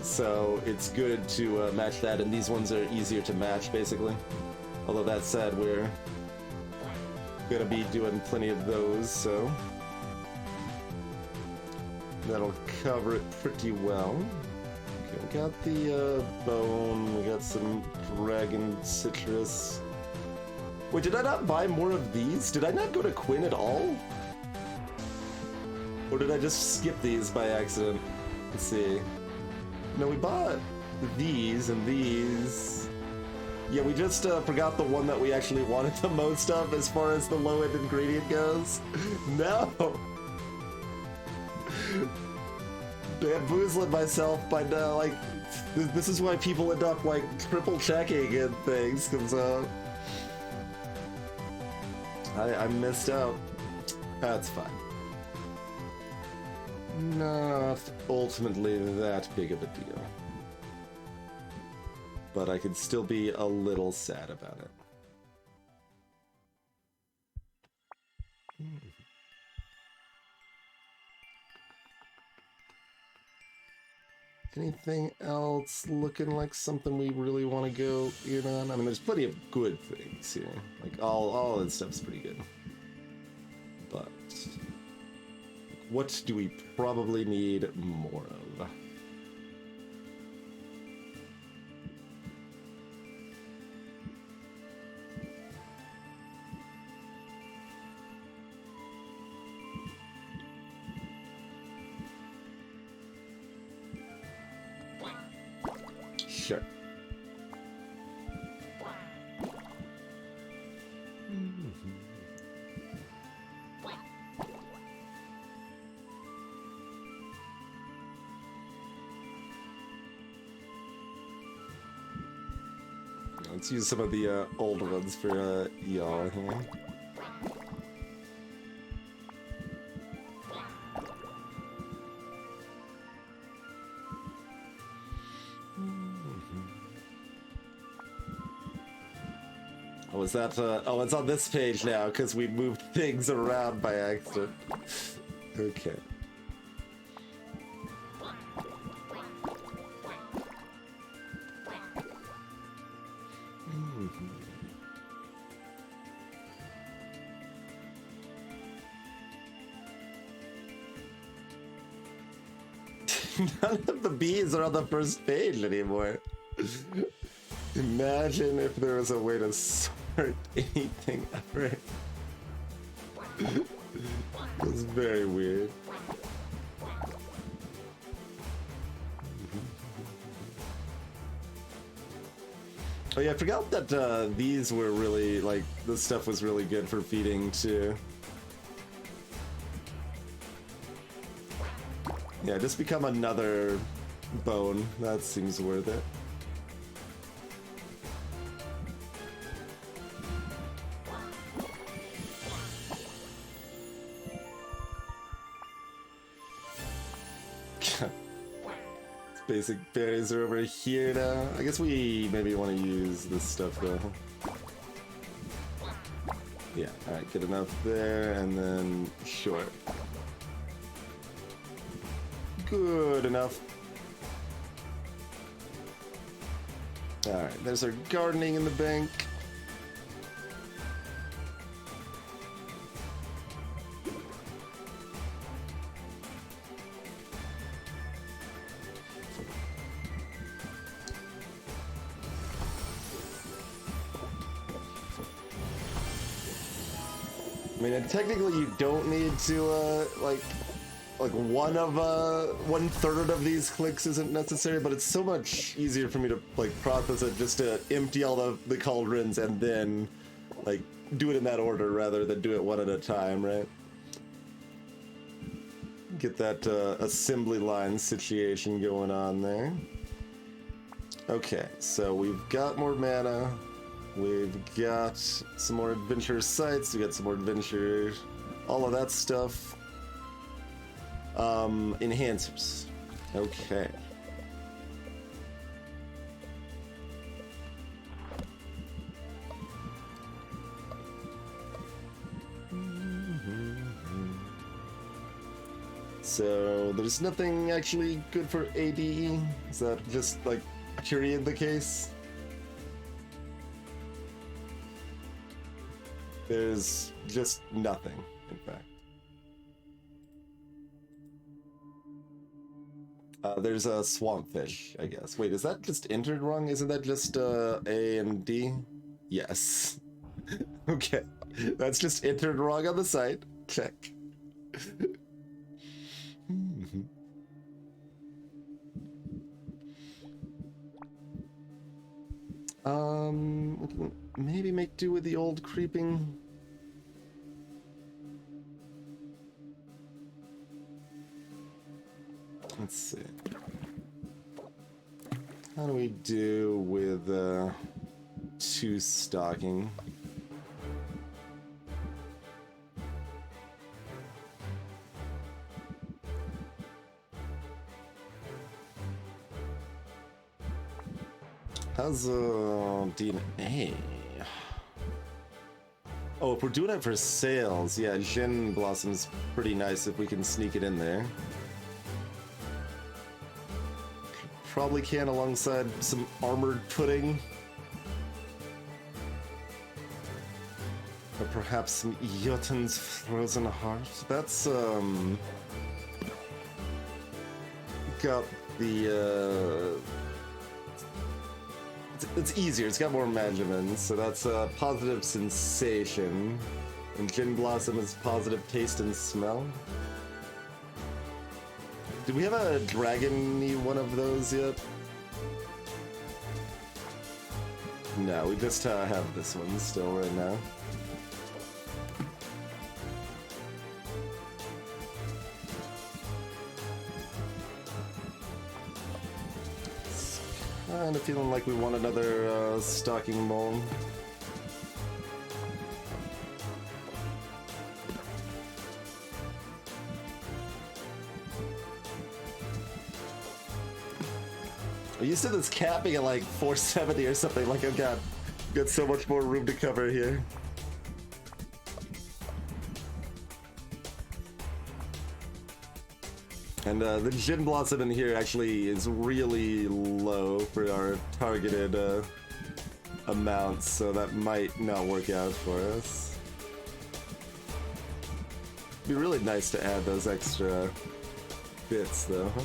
So it's good to match that, and these ones are easier to match, basically. Although that said, we're gonna be doing plenty of those, so that'll cover it pretty well. Okay, we got the bone, we got some dragon citrus. Wait, did I not buy more of these? Did I not go to Quinn at all? Or did I just skip these by accident? Let's see. No, we bought these and these. Yeah, we just forgot the one that we actually wanted the most of as far as the low-end ingredient goes. No! Bamboozling myself by now, like, this is why people end up, like, triple checking and things, because, I missed out. That's fine. Not ultimately that big of a deal. But I could still be a little sad about it. Anything else looking like something we really want to go in on? I mean, there's plenty of good things here. Like, all this stuff's pretty good. But what do we probably need more of? Sure. Let's use some of the old ones for y'all here. Oh, is that, oh, it's on this page now, because we moved things around by accident. Okay. None of the bees are on the first page anymore. Imagine if there was a way to sort anything ever. It's very weird. Oh yeah, I forgot that these were really, like, this stuff was really good for feeding too. Yeah, just become another bone. That seems worth it. Basic berries are over here now. I guess we maybe want to use this stuff though. Yeah, alright, good enough there, and then short. Good enough. Alright, there's our gardening in the bank. I mean, and technically you don't need to, like one of, 1/3 of these clicks isn't necessary, but it's so much easier for me to, like, process it just to empty all the cauldrons and then, like, do it in that order rather than do it one at a time, right? Get that, assembly line situation going on there. Okay, so we've got more mana. We've got some more adventure sites, we got some more adventure, all of that stuff. Enhancers. Okay. So, there's nothing actually good for ADE? Is that just, like, period the case? There's just nothing, in fact. There's a swampfish, I guess. Wait, is that just entered wrong? Isn't that just A and D? Yes. Okay. That's just entered wrong on the site. Check. We can maybe make do with the old creeping. Let's see. How do we do with 2 stocking? How's DNA? Oh, if we're doing it for sales, yeah, Gin Blossom's pretty nice if we can sneak it in there. Probably can alongside some armored pudding. Or perhaps some Jotun's Frozen Heart. That's, got the, it's easier, it's got more measurements, so that's a positive sensation. And Gin Blossom is positive taste and smell. Do we have a dragon-y one of those yet? No, we just have this one still right now. Kind of feeling like we want another stalking mole. You said it's capping at like 470 or something. Like I've got so much more room to cover here. And the Gin Blossom in here actually is really low for our targeted amounts, so that might not work out for us. It'd be really nice to add those extra bits though, huh?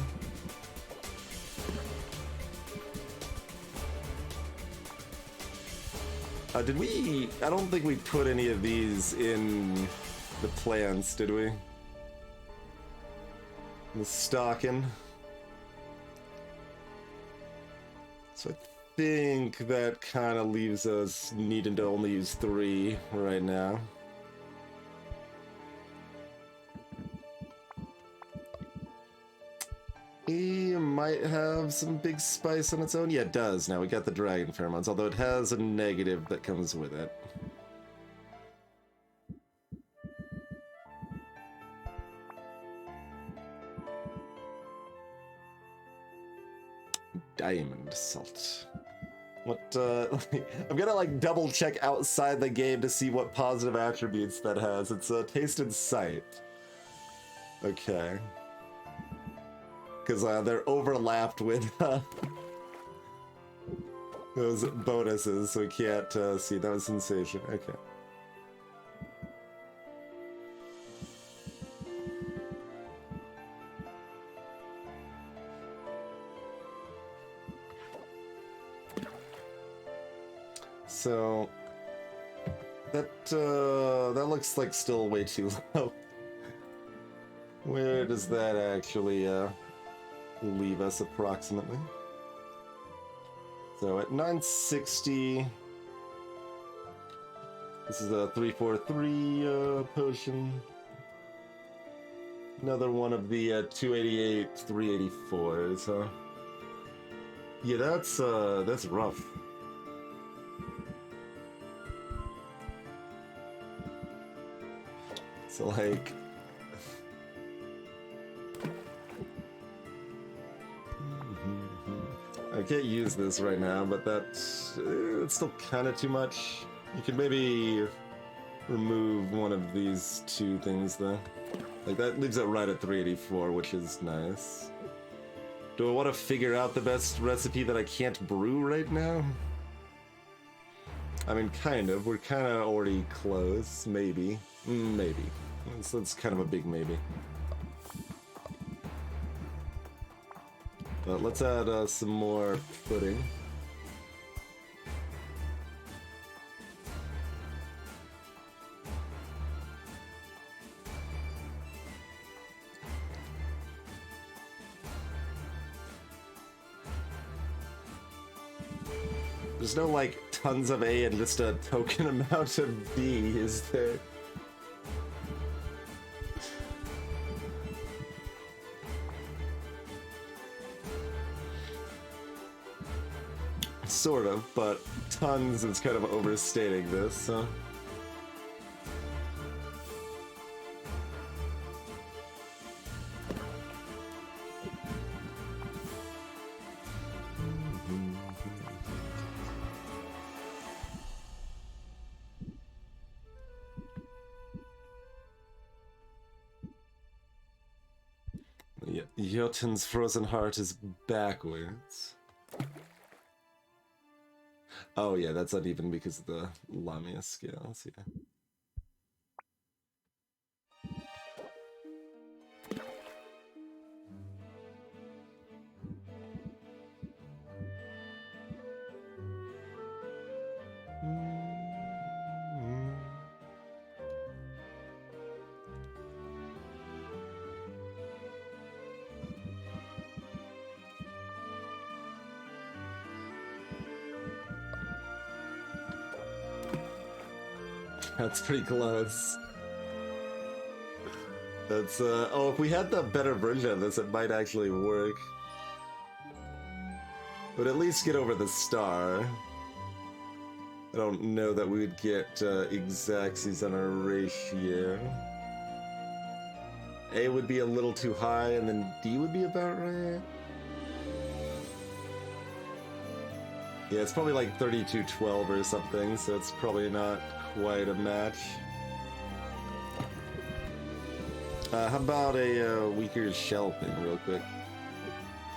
Did we... I don't think we put any of these in the plans, did we? The stocking. So I think that kind of leaves us needing to only use 3 right now. He might have some big spice on its own. Yeah, it does. Now we got the dragon pheromones, although it has a negative that comes with it. Diamond salt. What, I'm gonna like double check outside the game to see what positive attributes that has. It's a taste and sight. Okay. Because they're overlapped with those bonuses, so we can't see. That was sensation. Okay. So that looks like still way too low. Where does that actually leave us approximately? So at 960, this is a 343 potion. Another one of the 288 384s, huh? Yeah, that's rough. So like, I can't use this right now, but that's it's still kind of too much. You could maybe remove one of these 2 things though. Like that leaves it right at 384, which is nice. Do I want to figure out the best recipe that I can't brew right now? I mean, kind of. We're kind of already close. Maybe. Maybe. So it's kind of a big maybe. But let's add some more pudding. There's no like tons of A and just a token amount of B, is there? Sort of, but tons is kind of overstating this, so... Yeah, Jotun's frozen heart is backwards. Oh yeah, that's uneven because of the Lamia scales, yeah. That's pretty close. That's, oh, if we had the better version of this, it might actually work. But at least get over the star. I don't know that we would get exactsies on our ratio. A would be a little too high, and then D would be about right. Yeah, it's probably like 3212 or something, so it's probably not quite a match. How about a weaker shell thing real quick?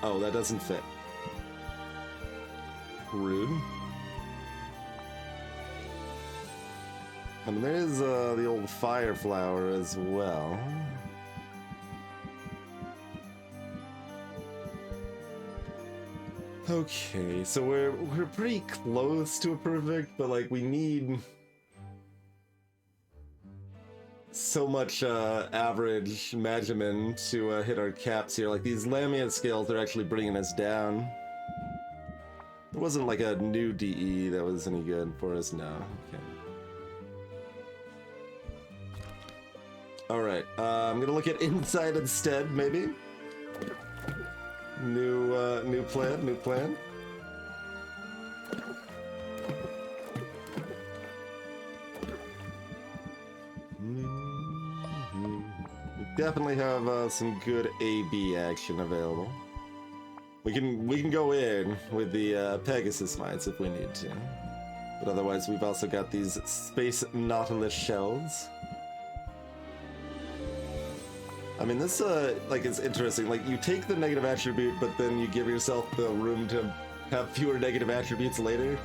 Oh, that doesn't fit. Rude. And there's the old fire flower as well. Okay, so we're pretty close to a perfect, but like we need so much average Magimin to hit our caps here. Like these Lamia scales are actually bringing us down. There wasn't like a new DE that was any good for us now. Okay. Alright, I'm gonna look at inside instead, maybe. New plan. We definitely have some good AB action available. We can go in with the Pegasus Mites if we need to. But otherwise, we've also got these Space Nautilus shells. I mean, this, like, is interesting. Like, you take the negative attribute, but then you give yourself the room to have fewer negative attributes later.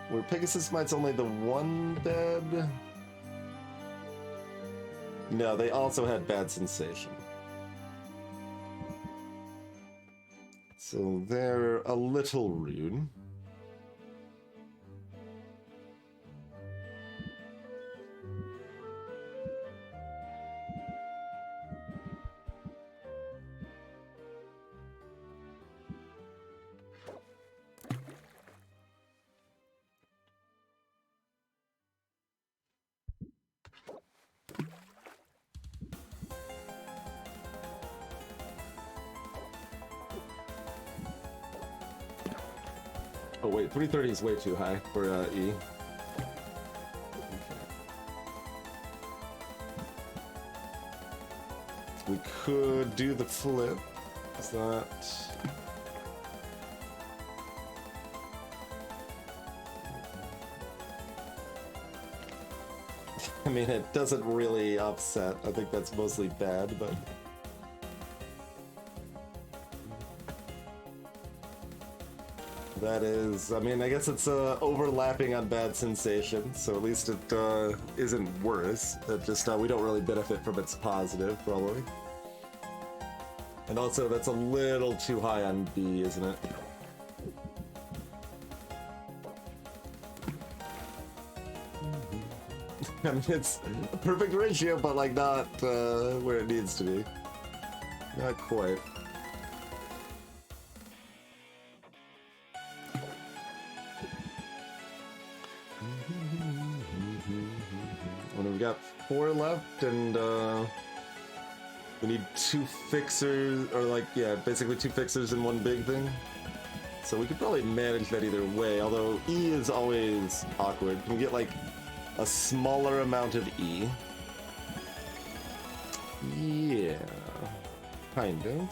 Were Pegasus Mites only the one bed? No, they also had bad sensation. So they're a little rude. Oh wait, 330 is way too high for E. We could do the flip. Is that... I mean, it doesn't really offset. I think that's mostly bad, but... That is, I mean, I guess it's overlapping on bad sensation, so at least it isn't worse. It just, we don't really benefit from its positive, probably. And also, that's a little too high on B, isn't it? I mean, it's a perfect ratio, but like not where it needs to be. Not quite. When we've got 4 left, and we need 2 fixers, or like, yeah, basically 2 fixers and 1 big thing. So we could probably manage that either way, although E is always awkward. Can we get like a smaller amount of E? Yeah, kind of.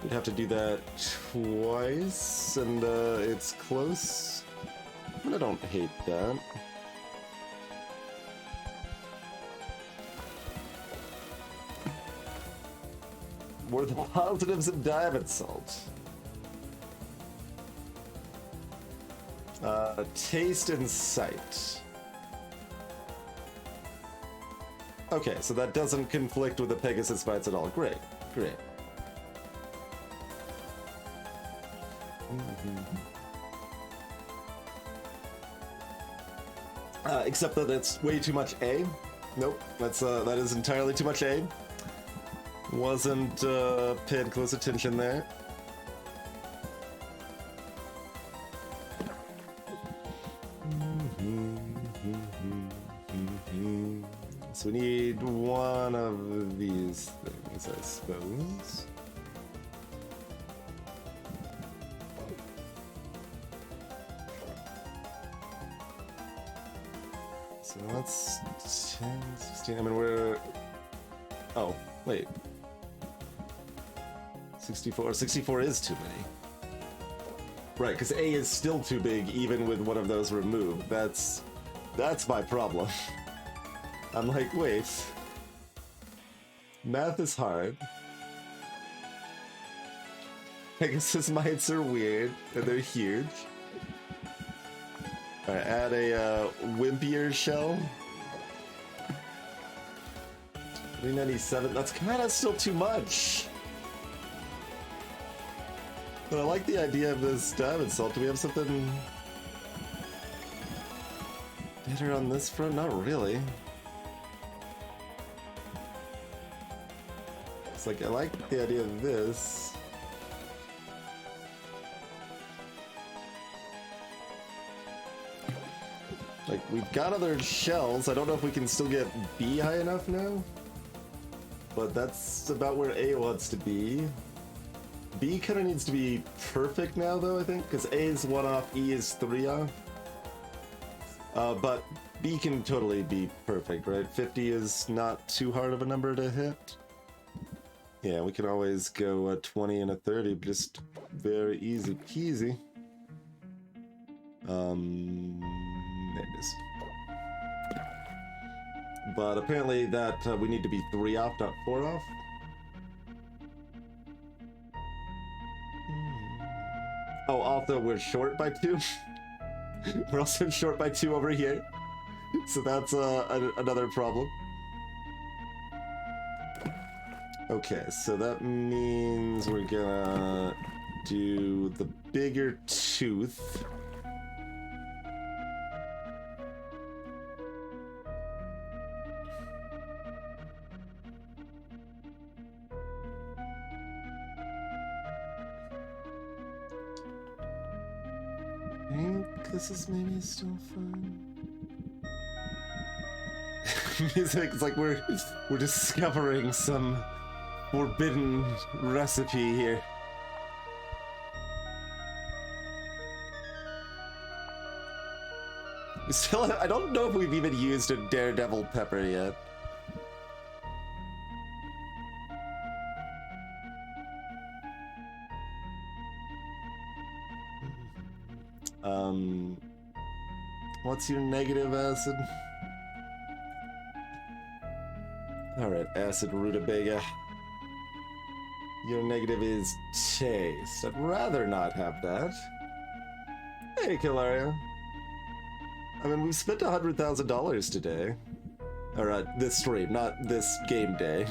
We'd have to do that twice, and it's close. But I don't hate that. What are the positives of diamond salt? Taste and sight. Okay, so that doesn't conflict with the Pegasus Mites at all. Great, great. Except that it's way too much A. Nope, that is entirely too much A. Wasn't paying close attention there. So we need one of these things, I suppose. So that's 10, 16. I mean, we're. Oh, wait. 64. 64 is too many. Right, because A is still too big even with one of those removed. That's my problem. I'm like, wait. Math is hard. I guess his mites are weird, and they're huge. Alright, add a wimpier shell. 397, that's kind of still too much. But I like the idea of this diamond salt. Do we have something better on this front? Not really. It's like, I like the idea of this. Like, we've got other shells. I don't know if we can still get B high enough now. But that's about where A wants to be. B kind of needs to be perfect now, though, I think. Because A is 1 off, E is 3 off. But B can totally be perfect, right? 50 is not too hard of a number to hit. Yeah, we can always go a 20 and a 30, just very easy peasy. There it is. But apparently that we need to be 3 off, not 4 off. Oh, also we're short by 2. We're also short by 2 over here. So that's another problem. Okay, so that means we're gonna do the bigger tooth. I think this is maybe still fun. Music, it's like we're discovering some forbidden recipe here. Still, I don't know if we've even used a daredevil pepper yet. What's your negative acid? Alright, acid rutabaga. Your negative is taste. I'd rather not have that. Hey, Kilaria. I mean, we've spent $100,000 today. Or, this stream, not this game day.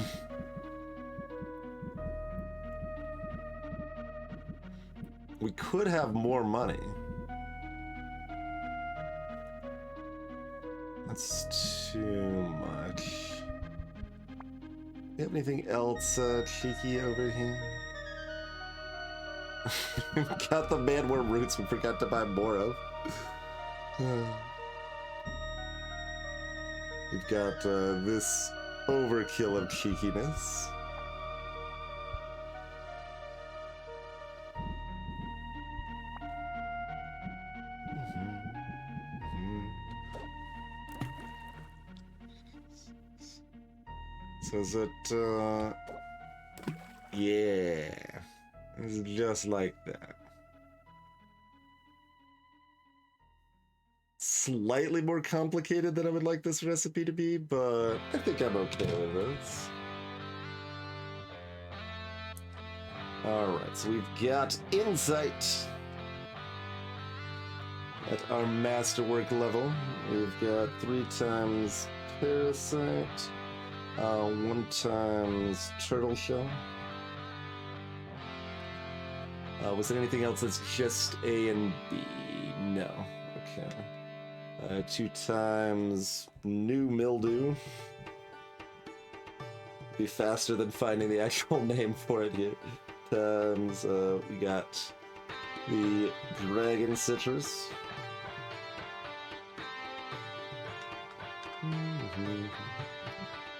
We could have more money. That's too much. You have anything else cheeky over here? Got the manworm roots we forgot to buy more of. We've got this overkill of cheekiness. So is it, yeah, it's just like that. Slightly more complicated than I would like this recipe to be, but I think I'm okay with this. Alright, so we've got insight at our masterwork level. We've got 3 times parasite. 1 times turtle shell. Was there anything else that's just A and B? No. Okay. 2 times new mildew. Be faster than finding the actual name for it here. Times, we got the dragon citrus.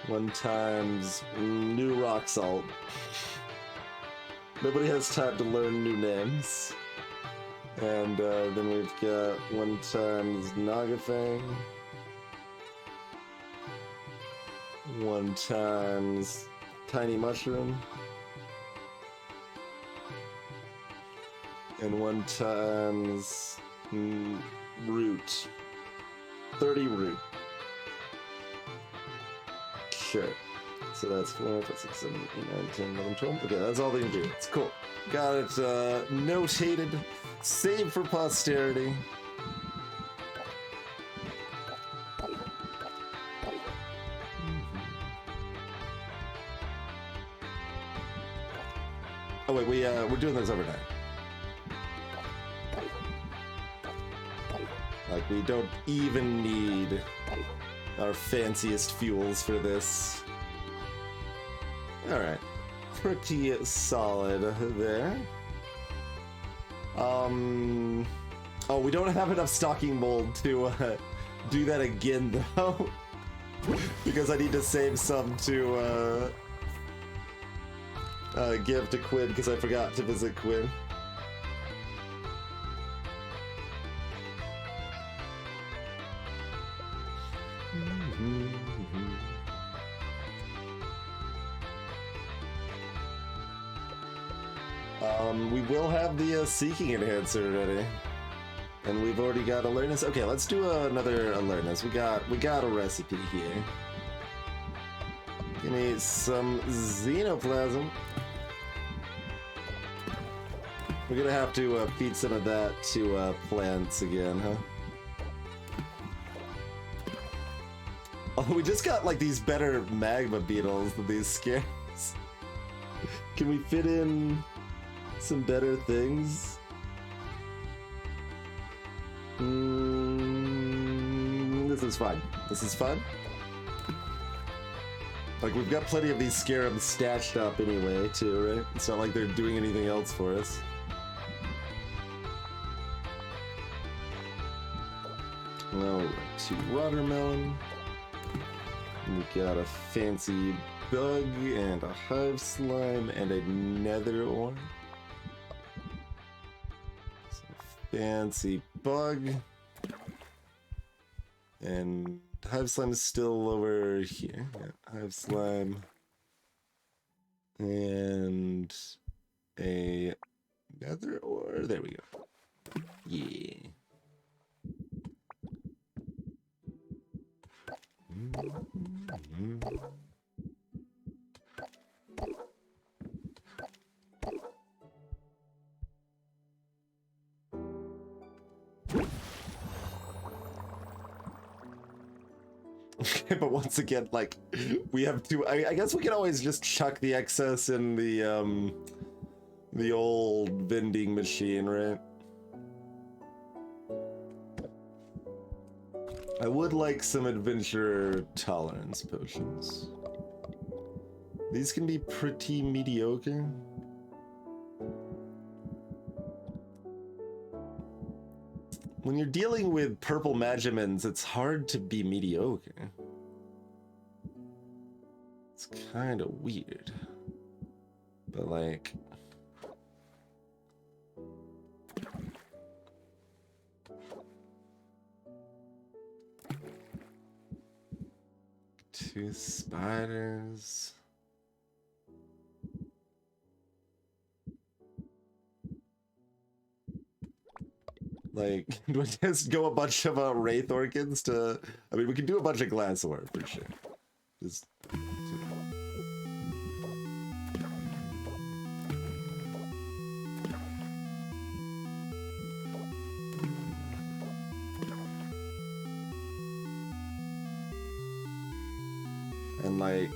1 times new rock salt. Nobody has time to learn new names. And then we've got 1 times Nagafang. 1 times tiny mushroom. And 1 times root. 30 root. Sure. So that's 4, 5, 6, 7, 8, 9, 10, 11, 12. Okay, that's all they can do. It's cool. Got it notated. Saved for posterity. Oh wait, we're doing this overnight. Like, we don't even need our fanciest fuels for this. Alright. Pretty solid there. Oh, we don't have enough stocking mold to do that again, though. Because I need to save some to give to Quinn, because I forgot to visit Quinn. We will have the seeking enhancer ready, and we've already got alertness. Okay, let's do another alertness. We got a recipe here. Give me some xenoplasm. We're gonna have to feed some of that to plants again, huh? Oh, we just got like these better magma beetles than these scares. Can we fit in some better things? This is fine. This is fun. Like, we've got plenty of these scarabs stashed up anyway, too, right? It's not like they're doing anything else for us. Alright, 2 watermelon. We got a fancy bug and a hive slime and a nether ore. Fancy bug. And hive slime is still over here. Yeah, hive slime. And a nether ore. There we go. Yeah. Okay, but once again, like, we have to. I guess we can always just chuck the excess in the old vending machine, right? I would like some adventurer tolerance potions. These can be pretty mediocre. When you're dealing with purple magimans, it's hard to be mediocre. It's kind of weird. But like... Two spiders... Like, do we just go a bunch of wraith orchids to... I mean, we can do a bunch of glass ore, for sure. Just... And like...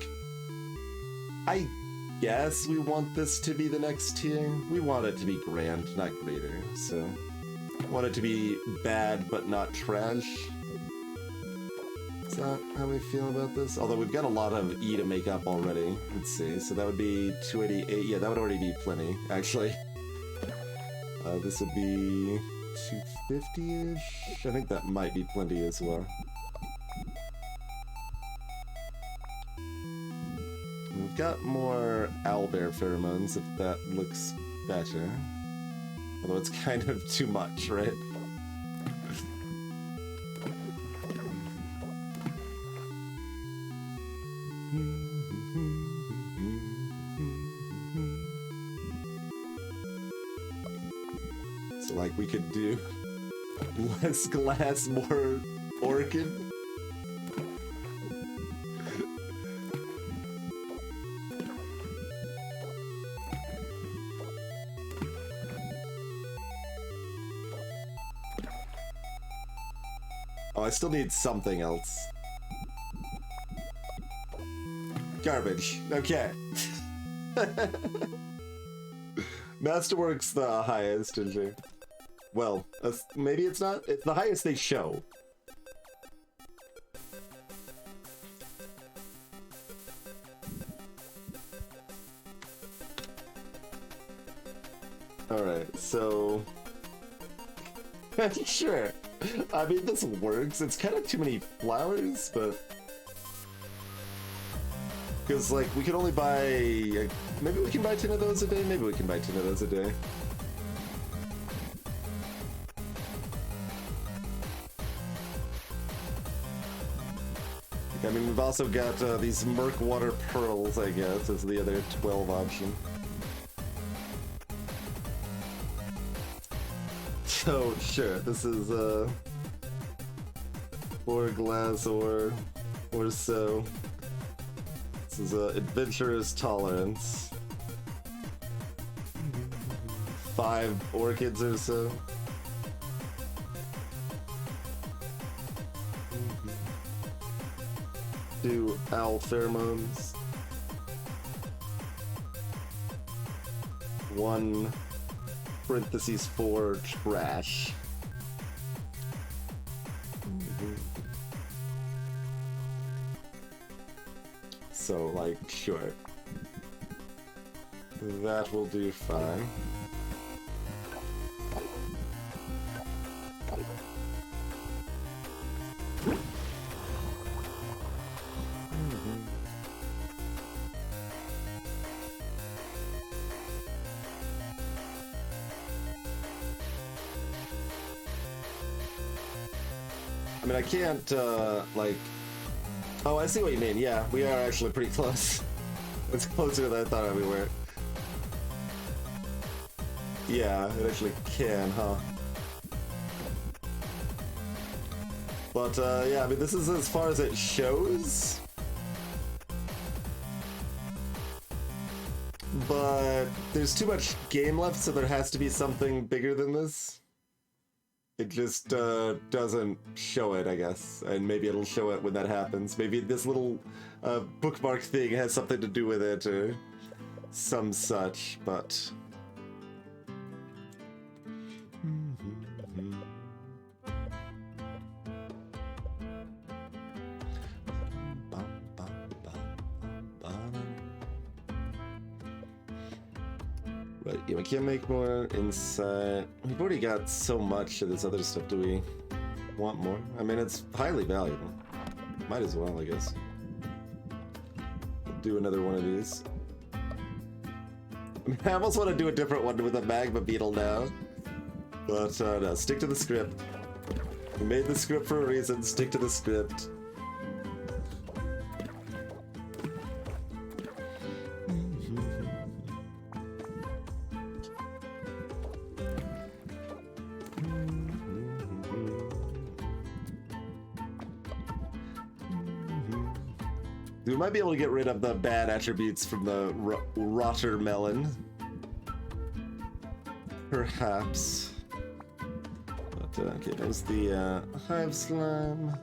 I guess we want this to be the next tier. We want it to be grand, not greater, so... I want it to be bad, but not trash. Is that how we feel about this? Although we've got a lot of E to make up already. Let's see. So that would be 288. Yeah, that would already be plenty, actually. This would be 250-ish. I think that might be plenty as well. We've got more owlbear pheromones, if that looks better. Although it's kind of too much, right? So, like, we could do less glass, more orchid. Oh, I still need something else. Garbage. Okay. Masterwork's the highest, isn't it? Well, maybe it's not. It's the highest they show. Alright, so... Sure. I mean, this works. It's kind of too many flowers, but... Because, like, we can only buy... maybe we can buy 10 of those a day? Maybe we can buy 10 of those a day. I mean, we've also got these Murkwater Pearls, I guess, as the other 12 option. So, sure, this is 4 glass or so. This is Adventurer's Tolerance. 5 orchids or so. Do owl pheromones. 1 parentheses 4 trash. So, like, sure. That will do fine. I mean, I can't, like... Oh, I see what you mean. Yeah, we are actually pretty close. It's closer than I thought we were. Yeah, it actually can, huh? But, yeah, I mean, this is as far as it shows. But there's too much game left, so there has to be something bigger than this. It just doesn't show it, I guess, and maybe it'll show it when that happens. Maybe this little bookmark thing has something to do with it, or some such, but... Right, yeah, we can't make more inside. We've already got so much of this other stuff. Do we want more? I mean, it's highly valuable. Might as well, I guess. Do another one of these. I mean, I almost want to do a different one with a magma beetle now. But, no, stick to the script. We made the script for a reason, stick to the script. We might be able to get rid of the bad attributes from the rotter melon. Perhaps. But, okay, there's the hive slime.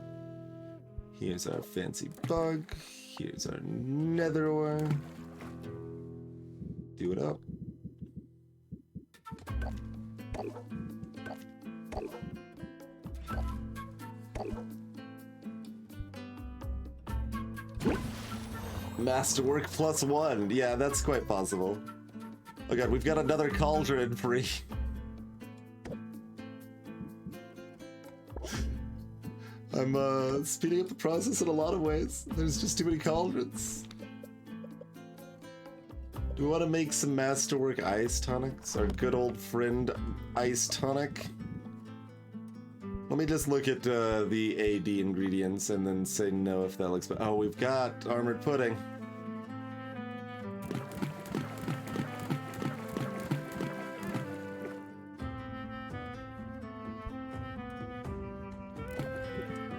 Here's our fancy bug. Here's our nether ore. Do it up. Masterwork +1. Yeah, that's quite possible. Oh god, we've got another cauldron free. I'm speeding up the process in a lot of ways. There's just too many cauldrons. Do we want to make some Masterwork Ice Tonics? Our good old friend Ice Tonic? Let me just look at the AD ingredients and then say no if that looks bad. Oh, we've got Armored Pudding.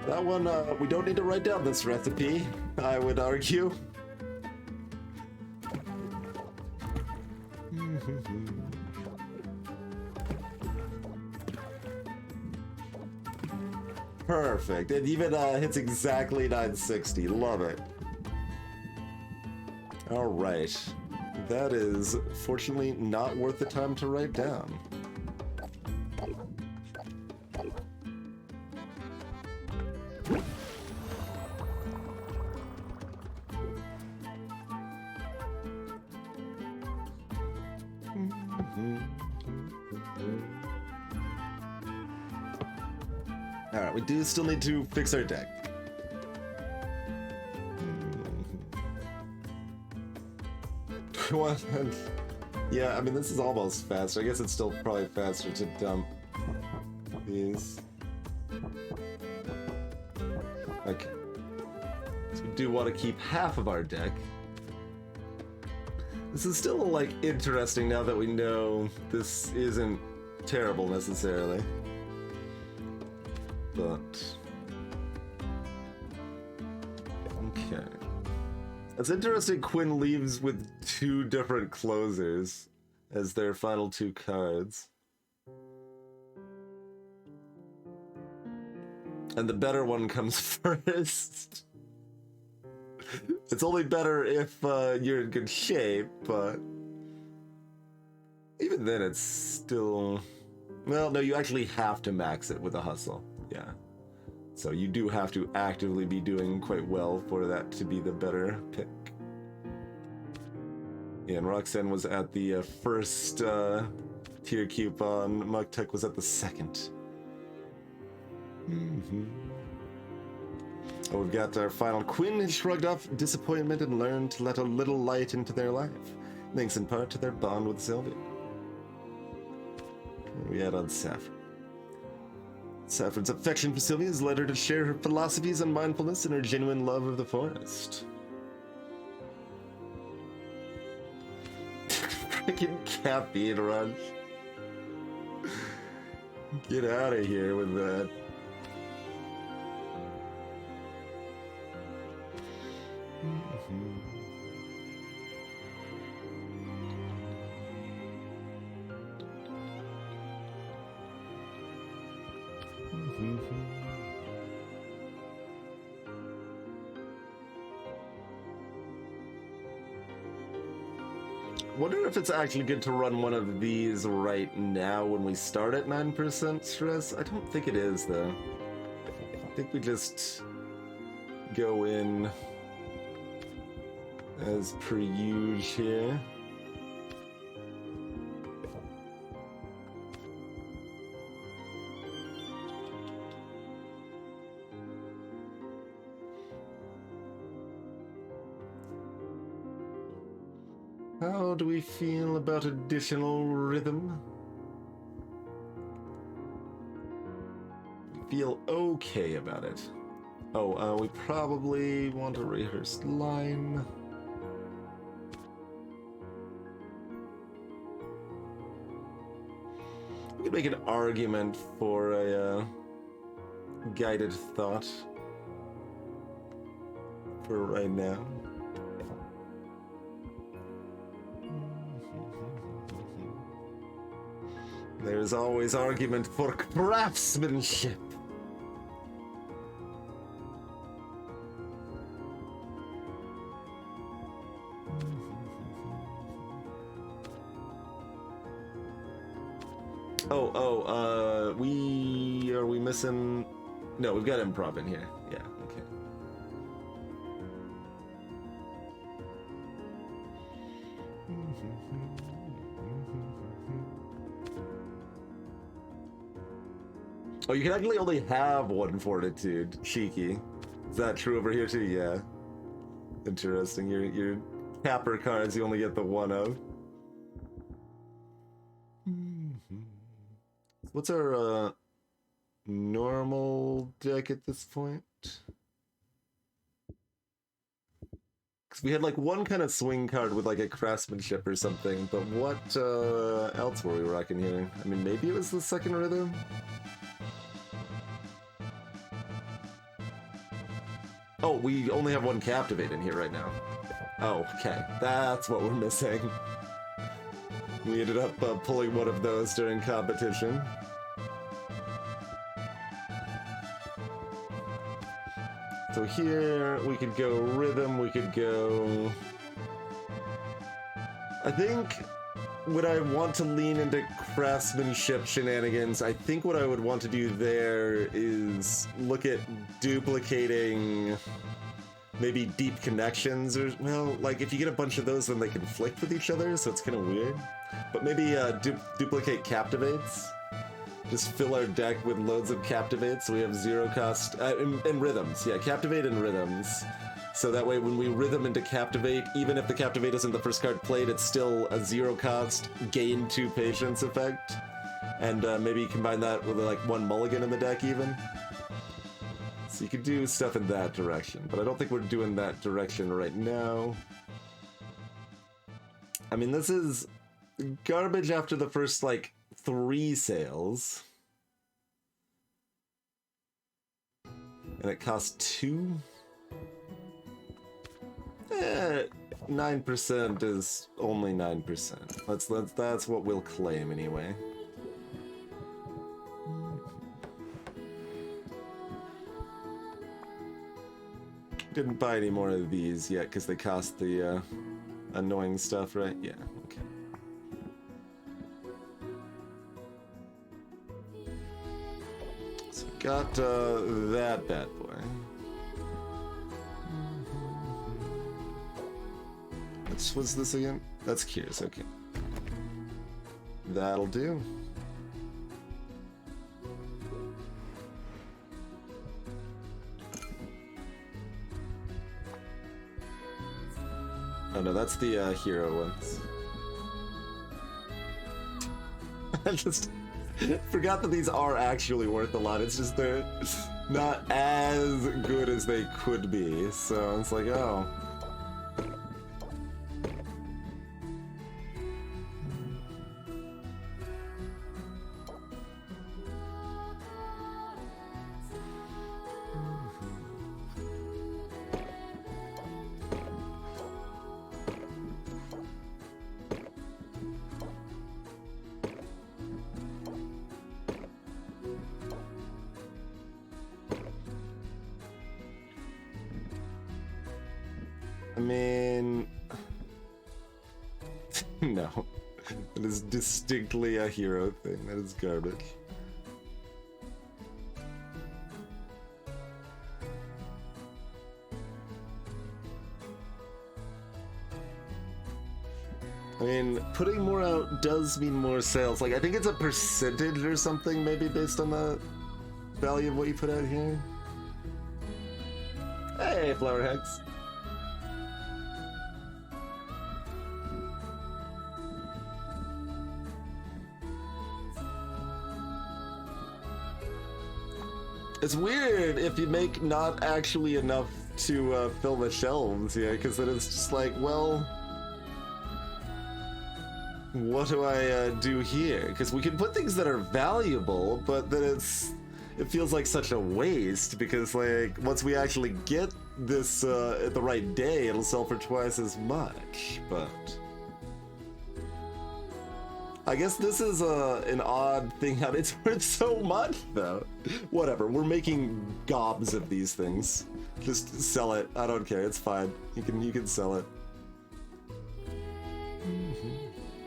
That one, we don't need to write down this recipe, I would argue. Perfect. It even hits exactly 960. Love it. All right. That is fortunately not worth the time to write down. Alright, we do still need to fix our deck. Yeah, I mean, this is almost faster. I guess it's still probably faster to dump these. Okay. So we do want to keep half of our deck. This is still, like, interesting now that we know this isn't terrible necessarily. But... okay. It's interesting Quinn leaves with 2 different closers as their final 2 cards. And the better one comes first. It's only better if you're in good shape, but... even then it's still... well, no, you actually have to max it with a hustle. Yeah. So you do have to actively be doing quite well for that to be the better pick. Yeah, and Roxanne was at the first tier coupon. Muktuk was at the second. Oh, we've got our final. Quinn shrugged off disappointment and learned to let a little light into their life, thanks in part to their bond with Sylvia. We had on Saffron. Saffron's affection for Sylvia has led her to share her philosophies on mindfulness and her genuine love of the forest. Freaking caffeine rush. Get out of here with that. Wonder if it's actually good to run one of these right now when we start at 9% stress. I don't think it is, though. I think we just go in as per usual here. How do we feel about additional rhythm? Feel okay about it. Oh, we probably want a rehearsed line. We could make an argument for a guided thought for right now. There's always argument for craftsmanship. Are we missing? No, we've got improv in here. Yeah, okay. Oh, you can actually only have one fortitude, Shiki. Is that true over here too? Yeah. Interesting. Your capper cards you only get the one of. What's our normal deck at this point? Because we had like one kind of swing card with like a craftsmanship or something, but what else were we rocking here? I mean, maybe it was the second rhythm? Oh, we only have one Captivate in here right now. Oh, okay. That's what we're missing. We ended up pulling one of those during competition. So here, we could go Rhythm, we could go... I think would I want to lean into craftsmanship shenanigans, I think what I would want to do there is look at duplicating maybe deep connections, or, well, like if you get a bunch of those then they conflict with each other, so it's kind of weird. But maybe duplicate Captivates. Just fill our deck with loads of Captivates so we have zero cost, and Rhythms, yeah, Captivate and Rhythms. So that way when we rhythm into Captivate, even if the Captivate isn't the first card played, it's still a zero cost, gain 2 patience effect. And maybe combine that with like 1 mulligan in the deck even. So you could do stuff in that direction, but I don't think we're doing that direction right now. I mean, this is garbage after the first like 3 sales. And it costs 2? 9% is only 9%. That's what we'll claim anyway. Didn't buy any more of these yet because they cost the annoying stuff, right? Yeah, okay. So got that bad boy. What's this again? That's Cures, okay. That'll do. Oh no, that's the hero ones. I just forgot that these are actually worth a lot. It's just they're not as good as they could be. So it's like, oh. I mean, no, it is distinctly a hero thing. That is garbage. I mean, putting more out does mean more sales. Like, I think it's a percentage or something, maybe based on the value of what you put out here. Hey, Flower Hex. It's weird if you make not actually enough to fill the shelves here, because then it's just like, well, what do I do here? Because we can put things that are valuable, but then it feels like such a waste, because like once we actually get this at the right day, it'll sell for twice as much. But I guess this is an odd thing how it's worth so much though. Whatever, we're making gobs of these things. Just sell it. I don't care. It's fine. You can sell it.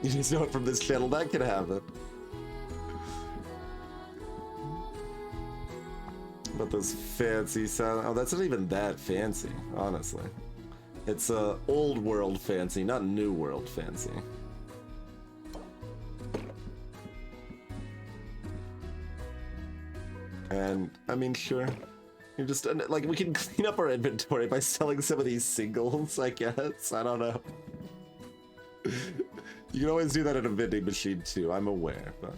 You just know it from this channel. That can happen. But those fancy sound. Oh, that's not even that fancy, honestly. It's old world fancy, not new world fancy. And, I mean, sure. You just, like, we can clean up our inventory by selling some of these singles, I guess. I don't know. You can always do that at a vending machine, too. I'm aware, but...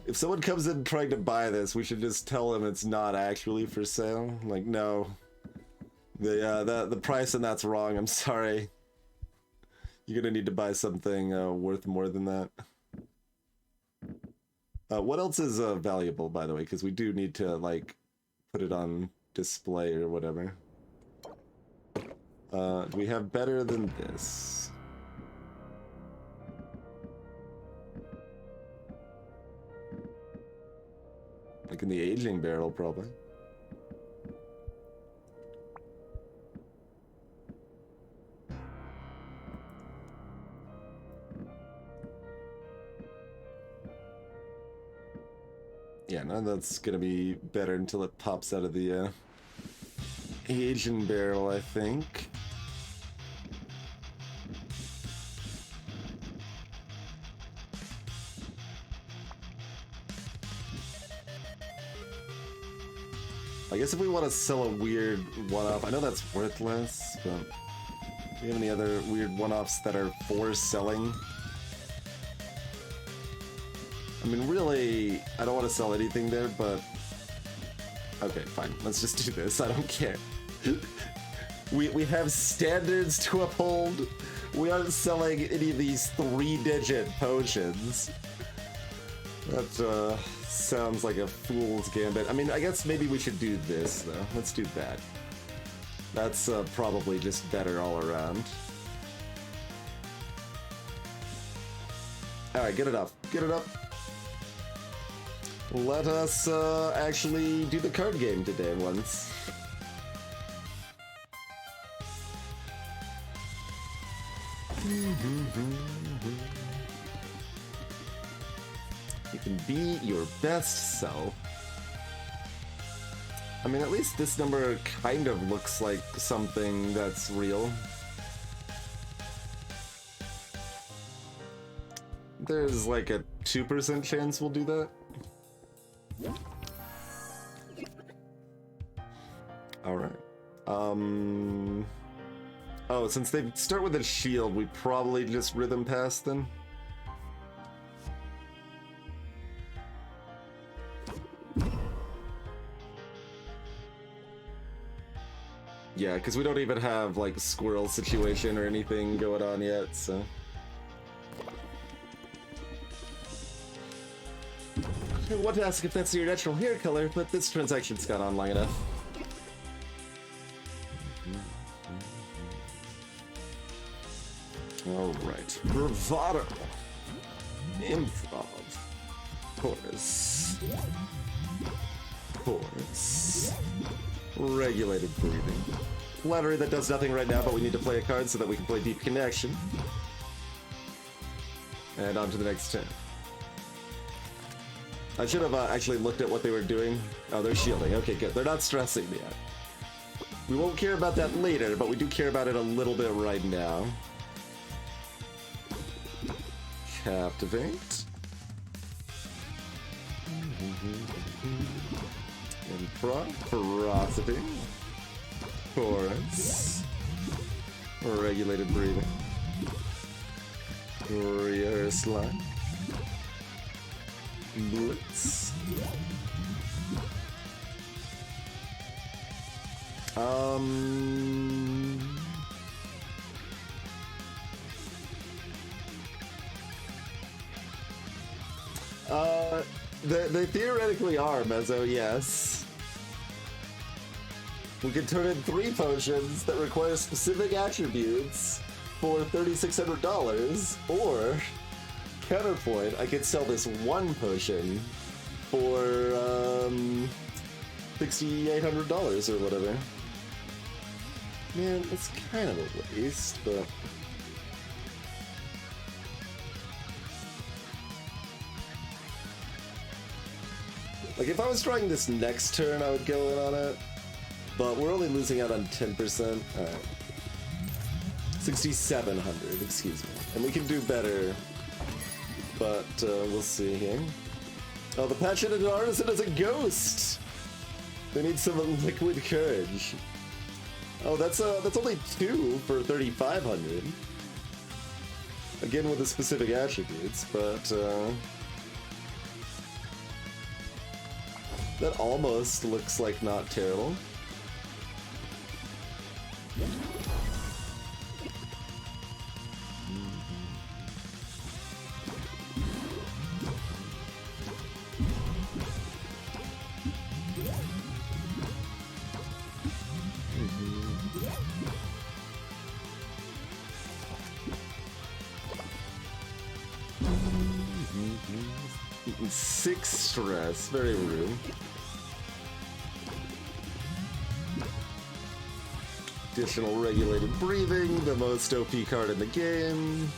If someone comes in trying to buy this, we should just tell them it's not actually for sale. Like, no. The price on that's wrong, I'm sorry. You're gonna need to buy something worth more than that. What else is valuable, by the way? Because we do need to, like, put it on display or whatever. Do we have better than this? Like in the aging barrel, probably. Yeah, no, that's gonna be better until it pops out of the Asian barrel, I think. I guess if we want to sell a weird one-off, I know that's worthless, but do you have any other weird one-offs that are for selling? I mean, really, I don't want to sell anything there, but... Okay, fine. Let's just do this. I don't care. We have standards to uphold. We aren't selling any of these 3-digit potions. That, sounds like a fool's gambit. I mean, I guess maybe we should do this, though. Let's do that. That's, probably just better all around. Alright, get it up. Get it up. Let us actually do the card game today once. You can be your best self. I mean, at least this number kind of looks like something that's real. There's like a 2% chance we'll do that. Alright. Oh, since they start with a shield, we probably just rhythm pass them. Yeah, because we don't even have, like, a squirrel situation or anything going on yet, so... I want to ask if that's your natural hair color, but this transaction's gone on long enough. Alright. Bravado. Improv. Chorus. Chorus. Regulated breathing. Flattery that does nothing right now, but we need to play a card so that we can play Deep Connection. And on to the next turn. I should have actually looked at what they were doing. Oh, they're shielding. Okay, good. They're not stressing me yet. We won't care about that later, but we do care about it a little bit right now. Captivate. Improv. Ferocity. Chorus. Regulated breathing. Rehearse line. Blitz. They theoretically are, Mezzo, yes. We can turn in 3 potions that require specific attributes for $3,600, or, counterpoint, I could sell this 1 potion for, $6,800 or whatever. Man, it's kind of a waste, but... Like, if I was trying this next turn, I would go in on it. but we're only losing out on 10%. Alright. 6,700, excuse me. And we can do better, but we'll see here. Oh, the passionate artisan is a ghost! They need some liquid courage. Oh, that's only 2 for 3,500. Again with the specific attributes, but that almost looks like not terrible. Six stress, very rude. Additional regulated breathing, the most OP card in the game.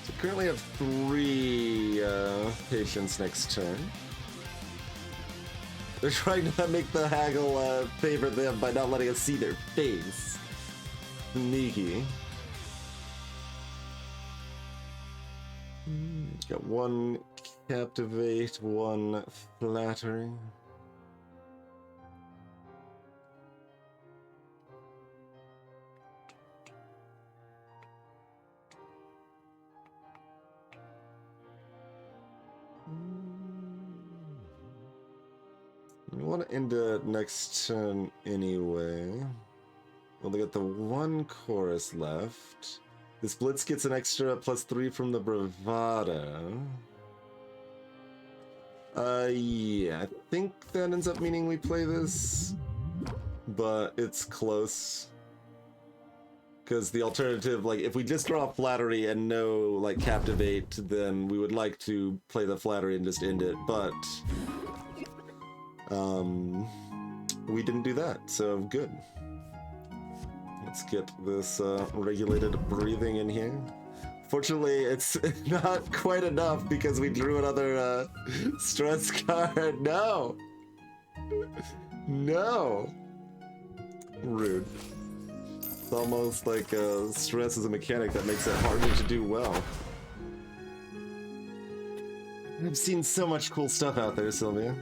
So currently have 3 patients next turn. They're trying to make the haggle favor them by not letting us see their face. Sneaky. Got 1 captivate, 1 flattery. We want to end it next turn anyway. Well, they got the 1 chorus left. This Blitz gets an extra +3 from the Bravado. Yeah, I think that ends up meaning we play this, but it's close. Because the alternative, like, if we just draw Flattery and no, like, Captivate, then we would like to play the Flattery and just end it, but we didn't do that, so good. Let's get this regulated breathing in here. Fortunately, it's not quite enough because we drew another stress card. No! No! Rude. It's almost like stress is a mechanic that makes it harder to do well. I've seen so much cool stuff out there, Sylvia.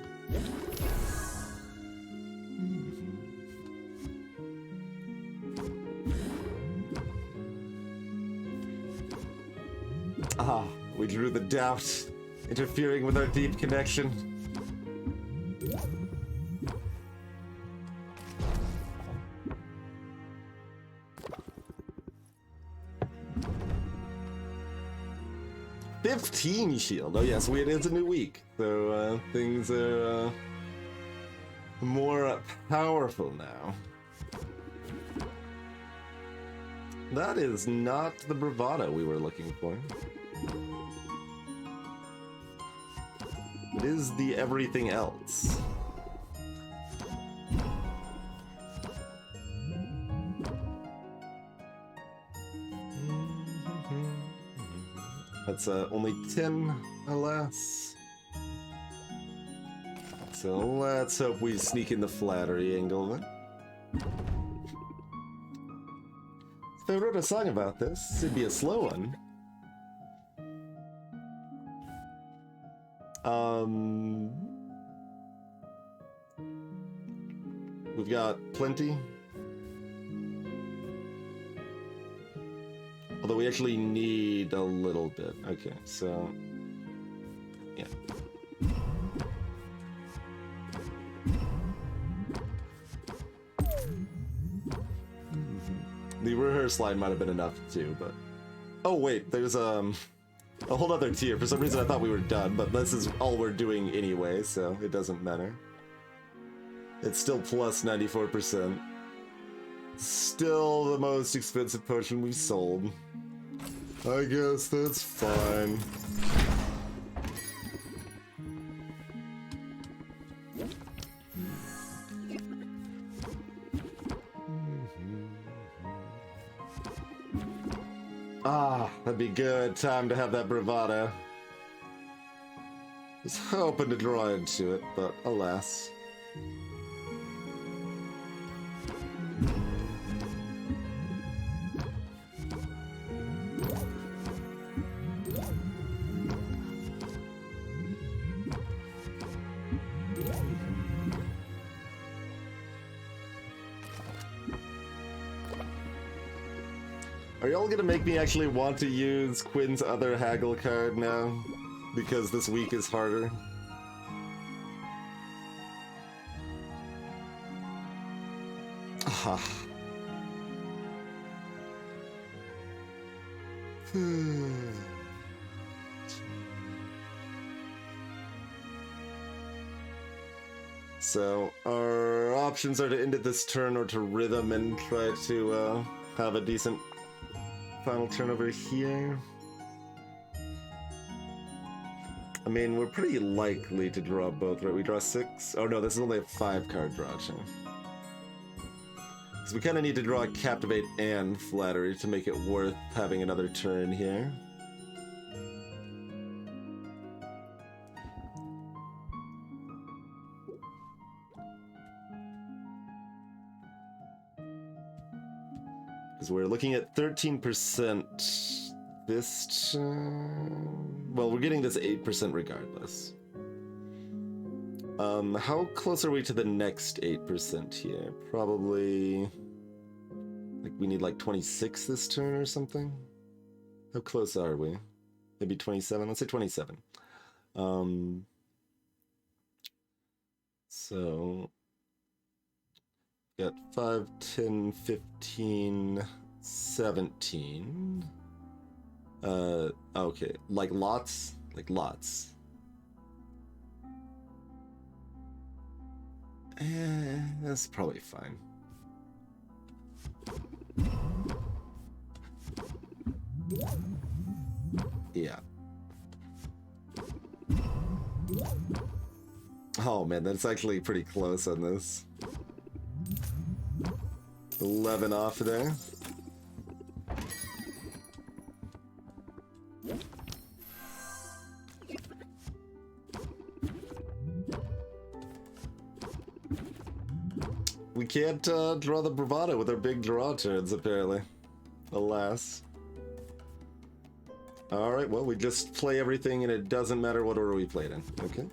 Ah, we drew the doubt, interfering with our deep connection. $15 shield. Oh yes, it is a new week, so things are more powerful now. That is not the Bravado we were looking for. It is the everything else. That's only 10, alas. So let's hope we sneak in the Flattery angle then. If I wrote a song about this, it'd be a slow one. We've got plenty. Although we actually need a little bit. Okay, so yeah. The rehearse line might have been enough too, but oh wait, there's a whole other tier. For some reason I thought we were done, but this is all we're doing anyway, so it doesn't matter. It's still plus 94%. Still the most expensive potion we've sold. I guess that's fine. Ah, that'd be good. Time to have that Bravado. Was hoping to draw into it, but alas. Are y'all gonna make me actually want to use Quinn's other haggle card now? Because this week is harder? Ah. So, our options are to end it this turn or to rhythm and try to have a decent final turn over here. I mean, we're pretty likely to draw both, right? We draw 6? Oh no, this is only a 5-card draw chain. Because we kind of need to draw Captivate and Flattery to make it worth having another turn here. Because we're looking at 13% this turn. Well, we're getting this 8% regardless. How close are we to the next 8% here? Probably... like, we need like 26 this turn or something? How close are we? Maybe 27? Let's say 27. So... got 5, 10, 15, 17. Okay, like lots? Like lots. That's probably fine. Yeah. Oh man, that's actually pretty close on this. 11 off there. We can't draw the bravado with our big draw turns, apparently. Alas. Alright, well, we just play everything and it doesn't matter what order we played in. Okay.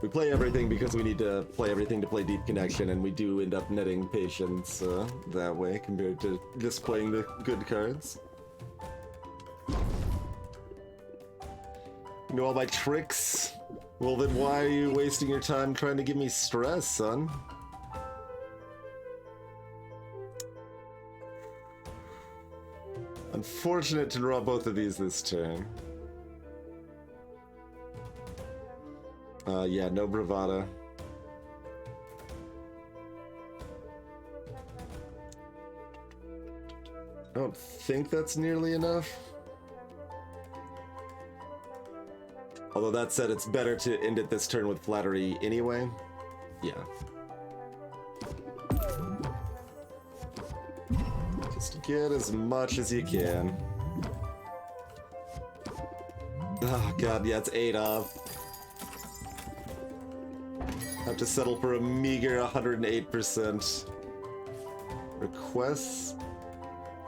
We play everything because we need to play everything to play Deep Connection, and we do end up netting patience that way compared to just playing the good cards. You know all my tricks? Well then why are you wasting your time trying to give me stress, son? Unfortunate to draw both of these this turn. Yeah, no bravado. I don't think that's nearly enough. Although that said, it's better to end it this turn with Flattery anyway. Yeah. Just get as much as you can. Oh god, yeah, it's 8 off. Have to settle for a meager 108%. Requests?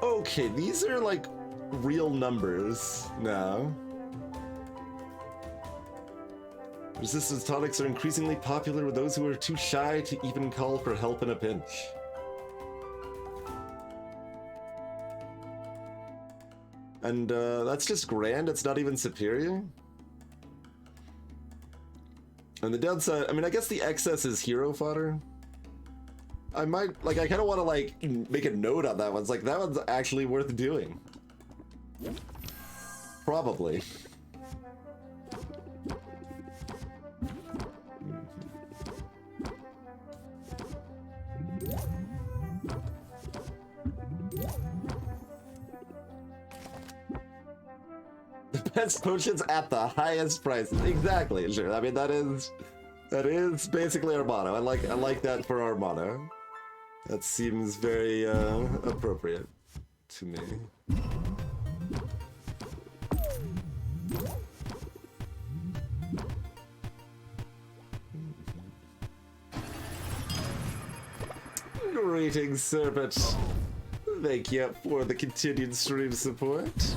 Okay, these are like real numbers now. Resistance tonics are increasingly popular with those who are too shy to even call for help in a pinch. And that's just grand, it's not even superior. And the downside, I mean, I guess the excess is hero fodder. I might, like, I kind of want to, like, make a note on that one. It's like, that one's actually worth doing. Probably. The best potions at the highest prices. Exactly, sure. I mean, that is basically our motto. I like that for our motto. That seems very appropriate to me. Greetings, Serpent. Thank you for the continued stream support.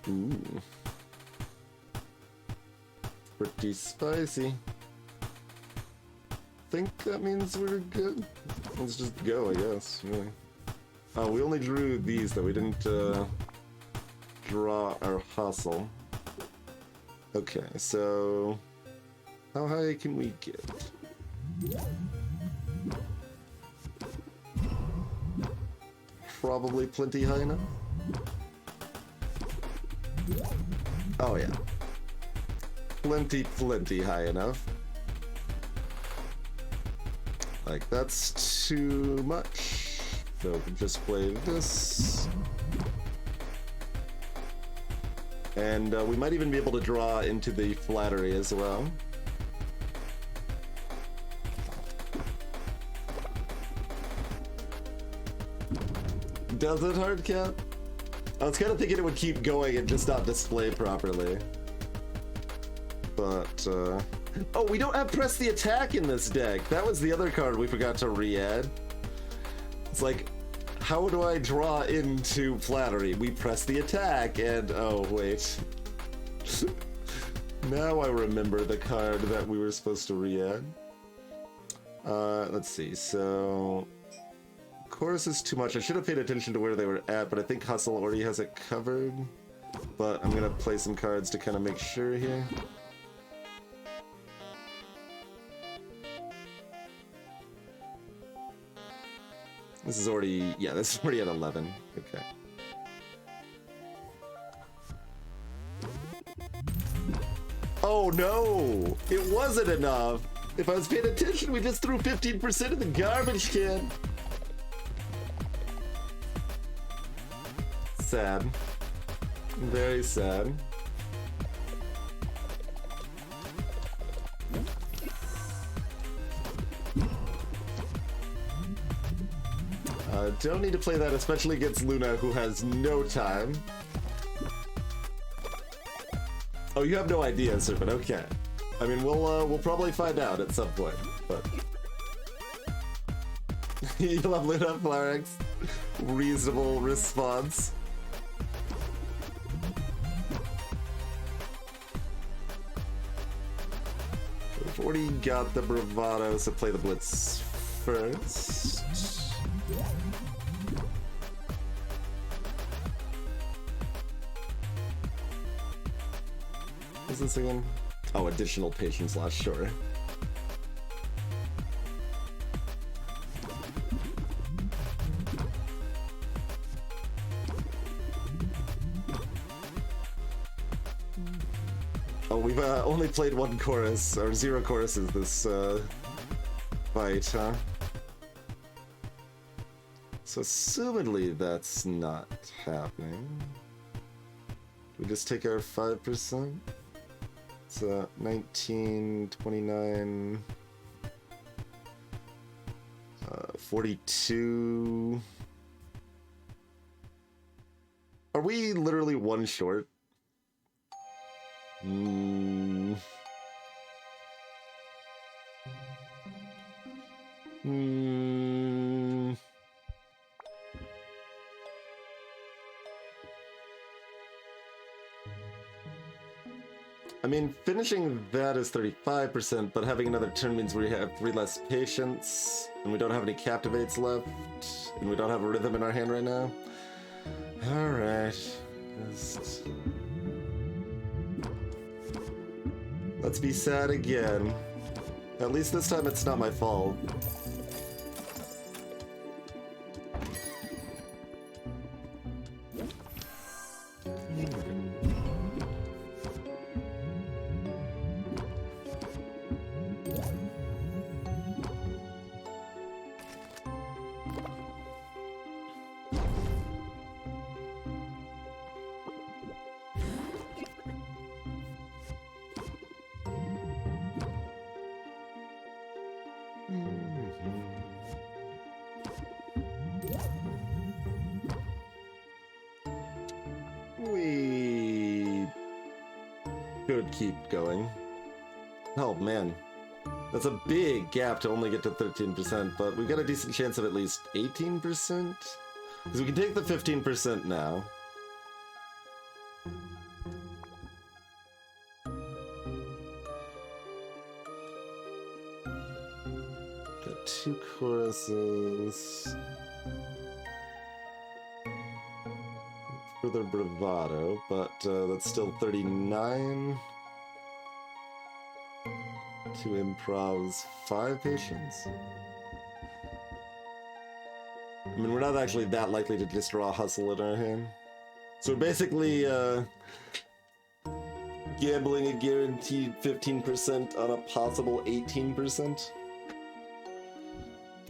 Ooh. Pretty spicy. Think that means we're good? Let's just go, I guess, really. Oh, we only drew these, though. We didn't draw our hustle. Okay, so... how high can we get? Probably plenty high enough. Oh yeah. Plenty high enough. Like, that's too much. So we'll just play this. And we might even be able to draw into the flattery as well. Does it, Hardcat? I was kind of thinking it would keep going and just not display properly. But, oh, we don't have Press the Attack in this deck. That was the other card we forgot to re-add. It's like, how do I draw into Flattery? We press the attack and, oh, wait. Now I remember the card that we were supposed to re-add. Let's see, so... Chorus is too much. I should have paid attention to where they were at, but I think Hustle already has it covered. But I'm gonna play some cards to kind of make sure here. This is already, yeah, this is already at 11. Okay. Oh no! It wasn't enough! If I was paying attention, we just threw 15% in the garbage can! Sad. Very sad. Don't need to play that, especially against Luna, who has no time. Oh, you have no idea, Serpent. Okay. I mean, we'll probably find out at some point, but... You love Luna, Flarex? Reasonable response. We've already got the bravado, so play the blitz first. What's this again? Oh, additional patience loss, sure. Oh, we've only played one chorus, or 0 choruses this fight, huh? So assumedly that's not happening. We just take our 5%. It's 19, 29, 42. Are we literally one short? I mean, finishing that is 35%, but having another turn means we have 3 less patience, and we don't have any captivates left, and we don't have a rhythm in our hand right now. Alright. Let's be sad again. At least this time it's not my fault. could keep going. Oh man, that's a big gap to only get to 13%, but we've got a decent chance of at least 18%? Because we can take the 15% now. Got 2 choruses. Further bravado, but that's still 39. 2 improvs, 5 patience. I mean, we're not actually that likely to just draw hustle in our hand. So we're basically gambling a guaranteed 15% on a possible 18%.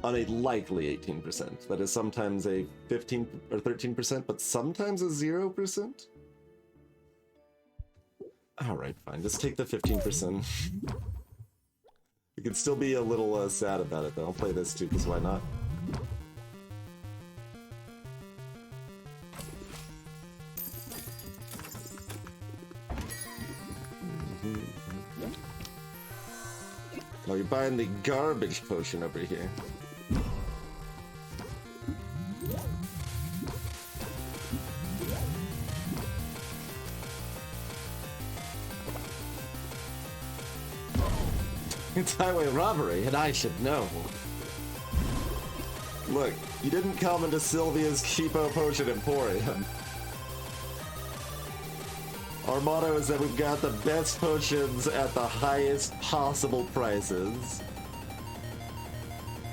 On a likely 18%. That is sometimes a 15 or 13%, but sometimes a 0%. Alright, fine. Just take the 15%. You can still be a little sad about it, though. I'll play this too, because why not? Oh, you're buying the garbage potion over here. It's highway robbery, and I should know. Look, you didn't come into Sylvia's cheapo potion emporium. Our motto is that we've got the best potions at the highest possible prices.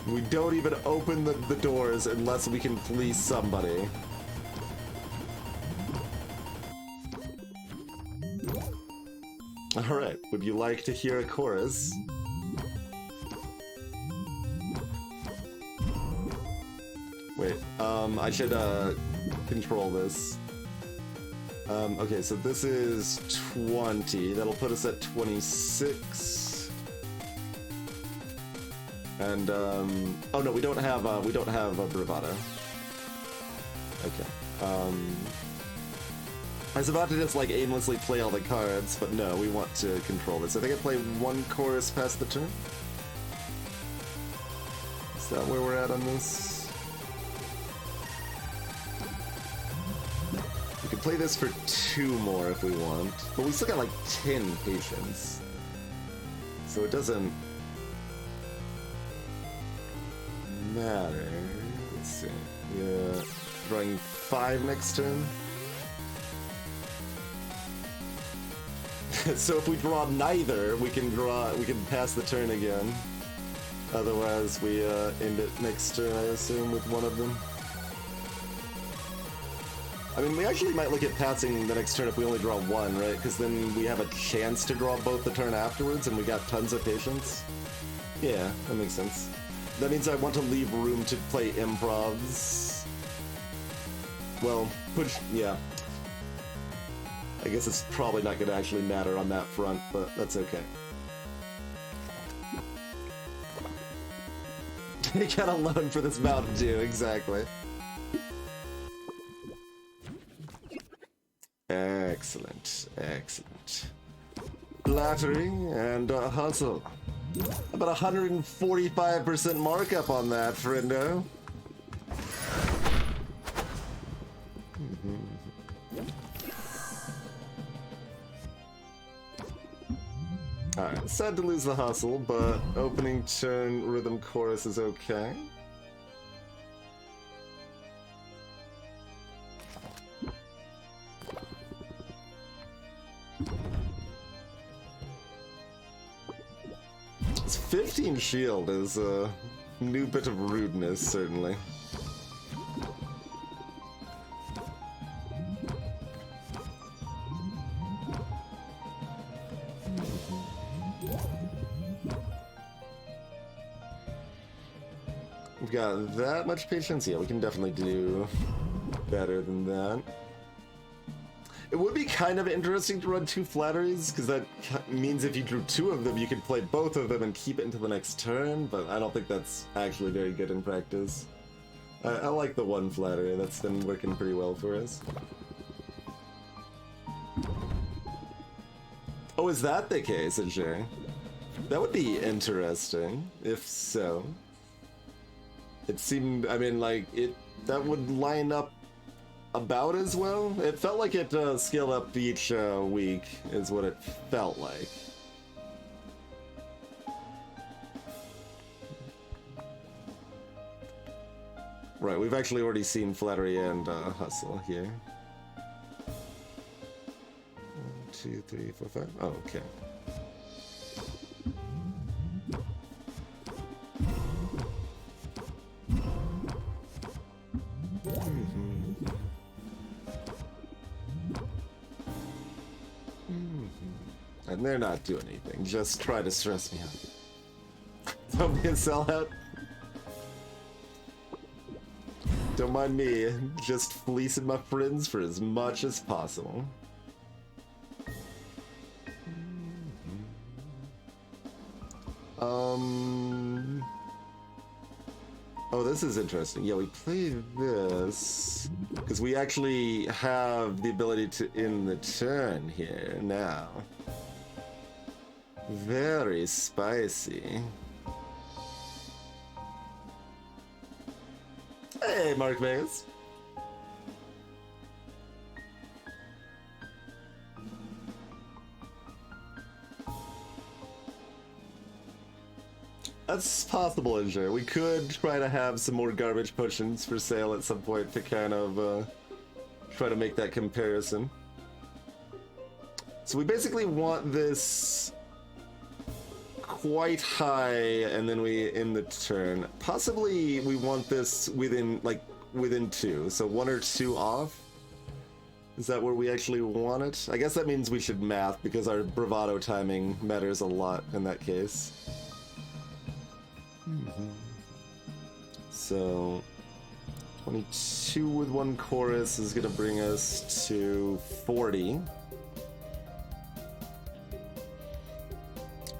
We don't even open the doors unless we can please somebody. Alright, would you like to hear a chorus? Wait, I should control this. Okay, so this is 20. That'll put us at 26. And oh no, we don't have a bravado. Okay. I was about to just like aimlessly play all the cards, but no, we want to control this. I think I play 1 chorus past the turn. Is that where we're at on this? We can play this for 2 more if we want, but we still got like 10 patience. So it doesn't matter. Let's see. Yeah, drawing 5 next turn. So if we draw neither, we can pass the turn again. Otherwise, we end it next turn, I assume, with one of them. I mean, we actually might look at passing the next turn if we only draw 1, right? Because then we have a chance to draw both the turn afterwards, and we got tons of patience. Yeah, that makes sense. That means I want to leave room to play improvs. Well, yeah. I guess it's probably not going to actually matter on that front, but that's okay. You got a loan for this Mountain Dew, exactly. Excellent, excellent. Flattery and hustle. About 145% markup on that, friendo. Alright, sad to lose the hustle, but opening turn rhythm chorus is okay. This 15 shield is a new bit of rudeness, certainly. We've got that much patience? Yeah, we can definitely do better than that. It would be kind of interesting to run 2 flatteries, because that means if you drew 2 of them, you could play both of them and keep it into the next turn, but I don't think that's actually very good in practice. I like the 1 flattery, that's been working pretty well for us. Oh, is that the case, Ajay? That would be interesting, if so. It seemed, I mean, like, that would line up about as well. It felt like it scaled up each week, is what it felt like. Right, we've actually already seen Flattery and Hustle here. 1, 2, 3, 4, 5. Oh, okay. And they're not doing anything, just try to stress me out. Don't be a sellout. Don't mind me, just fleecing my friends for as much as possible. Oh, this is interesting. Yeah, we play this because we actually have the ability to end the turn here now. Very spicy. Hey, Mark Vegas. That's possible, Injure. We could try to have some more garbage potions for sale at some point to kind of try to make that comparison. So we basically want this quite high, and then we end the turn. Possibly we want this within 2, so 1 or 2 off. Is that where we actually want it? I guess that means we should math because our bravado timing matters a lot in that case. So 22 with 1 chorus is gonna bring us to 40.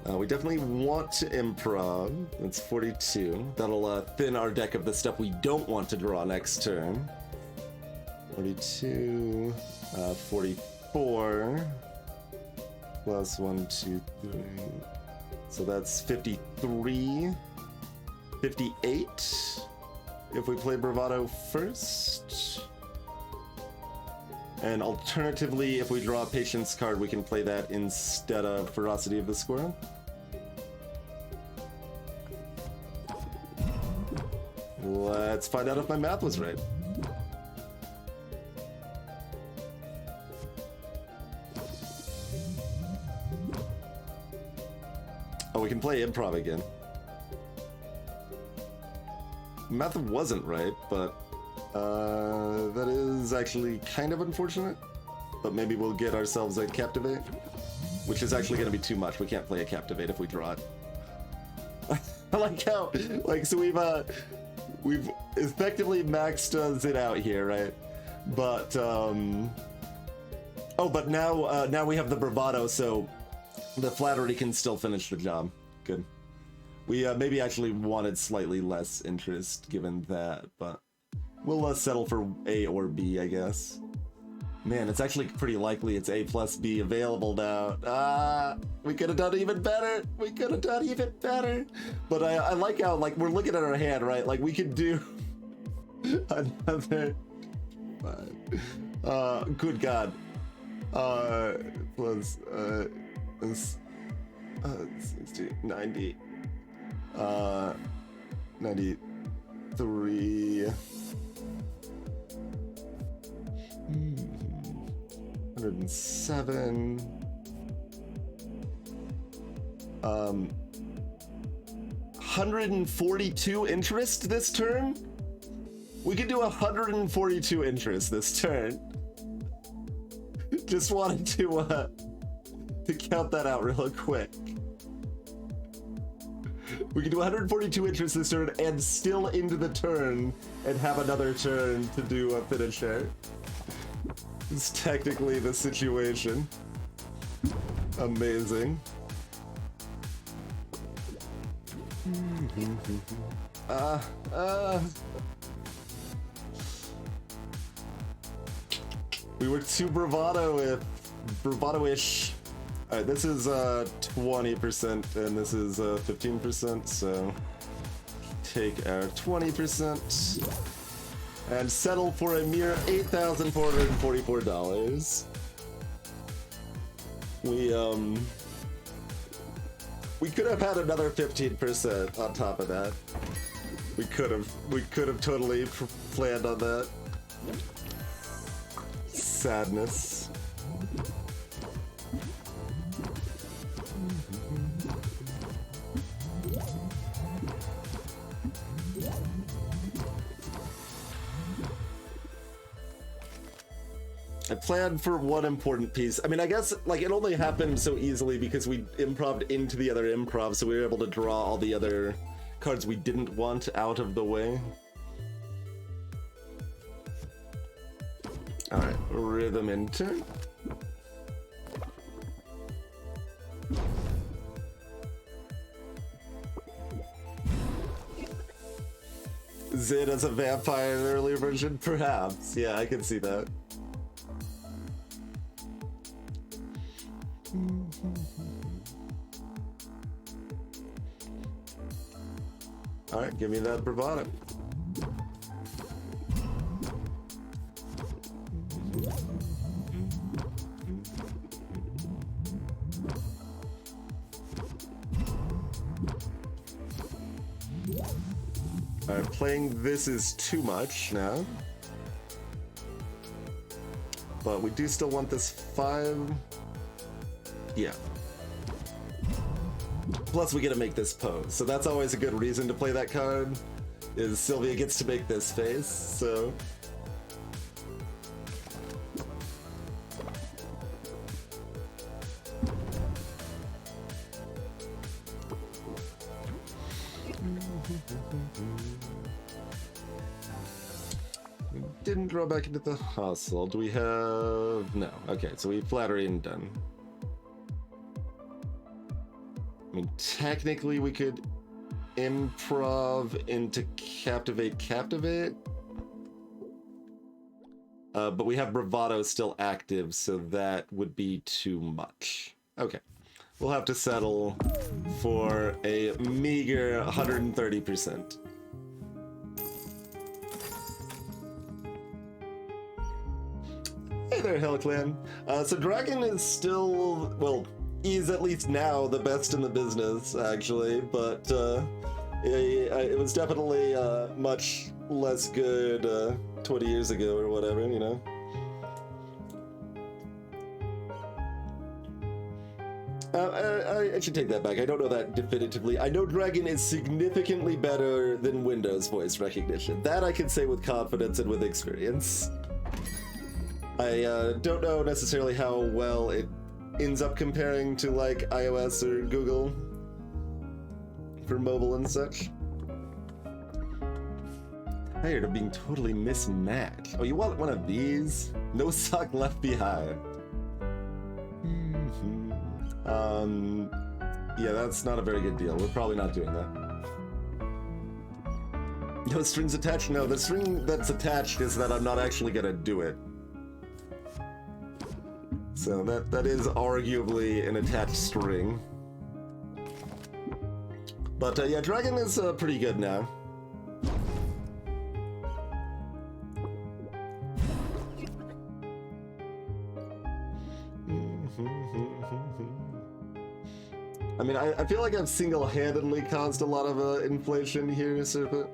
We definitely want to improv. That's 42. That'll thin our deck of the stuff we don't want to draw next turn. 42, 44, plus 1, 2, 3. So that's 53, 58. If we play Bravado first. And alternatively, if we draw a Patience card, we can play that instead of Ferocity of the Squirrel. Let's find out if my math was right. Oh, we can play improv again. Math wasn't right, but that is actually kind of unfortunate. But maybe we'll get ourselves a Captivate, which is actually going to be too much. We can't play a Captivate if we draw it. I like how, so we've effectively maxed it out here, right? But but now we have the Bravado, so the Flattery can still finish the job. Good. We maybe actually wanted slightly less interest given that, but we'll settle for A or B, I guess. Man, it's actually pretty likely it's A plus B available now. We could have done even better. We could have done even better. But I like how, we're looking at our hand, right? We could do another... good God. Plus, 60, 90, 93... 107. 142 interest this turn? We could do 142 interest this turn. Just wanted to count that out real quick. We can do 142 interest this turn and still into the turn and have another turn to do a finisher. It's technically the situation. Amazing. We were too bravado-ish. Alright, this is 20% and this is 15%, so take our 20% and settle for a mere $8,444. We could have had another 15% on top of that. We could have totally planned on that. Sadness. I planned for one important piece. I mean, I guess, like, it only happened so easily because we improv'd into the other improv, so we were able to draw all the other cards we didn't want out of the way. Alright, rhythm enter. Zid as a vampire in an earlier version? Perhaps. Yeah, I can see that. Alright, give me that bravado. Alright, playing this is too much now. But we do still want this 5. Yeah. Plus we get to make this pose, so that's always a good reason to play that card, is Sylvia gets to make this face, so... We didn't draw back into the hustle. Do we have... No. Okay, so we flattery and done. I mean, technically we could improv into captivate. But we have bravado still active, so that would be too much. Okay. We'll have to settle for a meager 130%. Hey there, Hell Clan. So Dragon is still, well, he's at least now the best in the business, actually, but it was definitely much less good 20 years ago or whatever, you know? I should take that back. I don't know that definitively. I know Dragon is significantly better than Windows voice recognition. That I can say with confidence and with experience. I don't know necessarily how well it ends up comparing to like iOS or Google for mobile and such. Tired of being totally mismatched. Oh, you want one of these? No sock left behind. Yeah, that's not a very good deal. We're probably not doing that. No strings attached? No, the string that's attached is that I'm not actually gonna do it. So that is arguably an attached string. But yeah, Dragon is pretty good now. I mean, I feel like I've single-handedly caused a lot of inflation here, Serpent.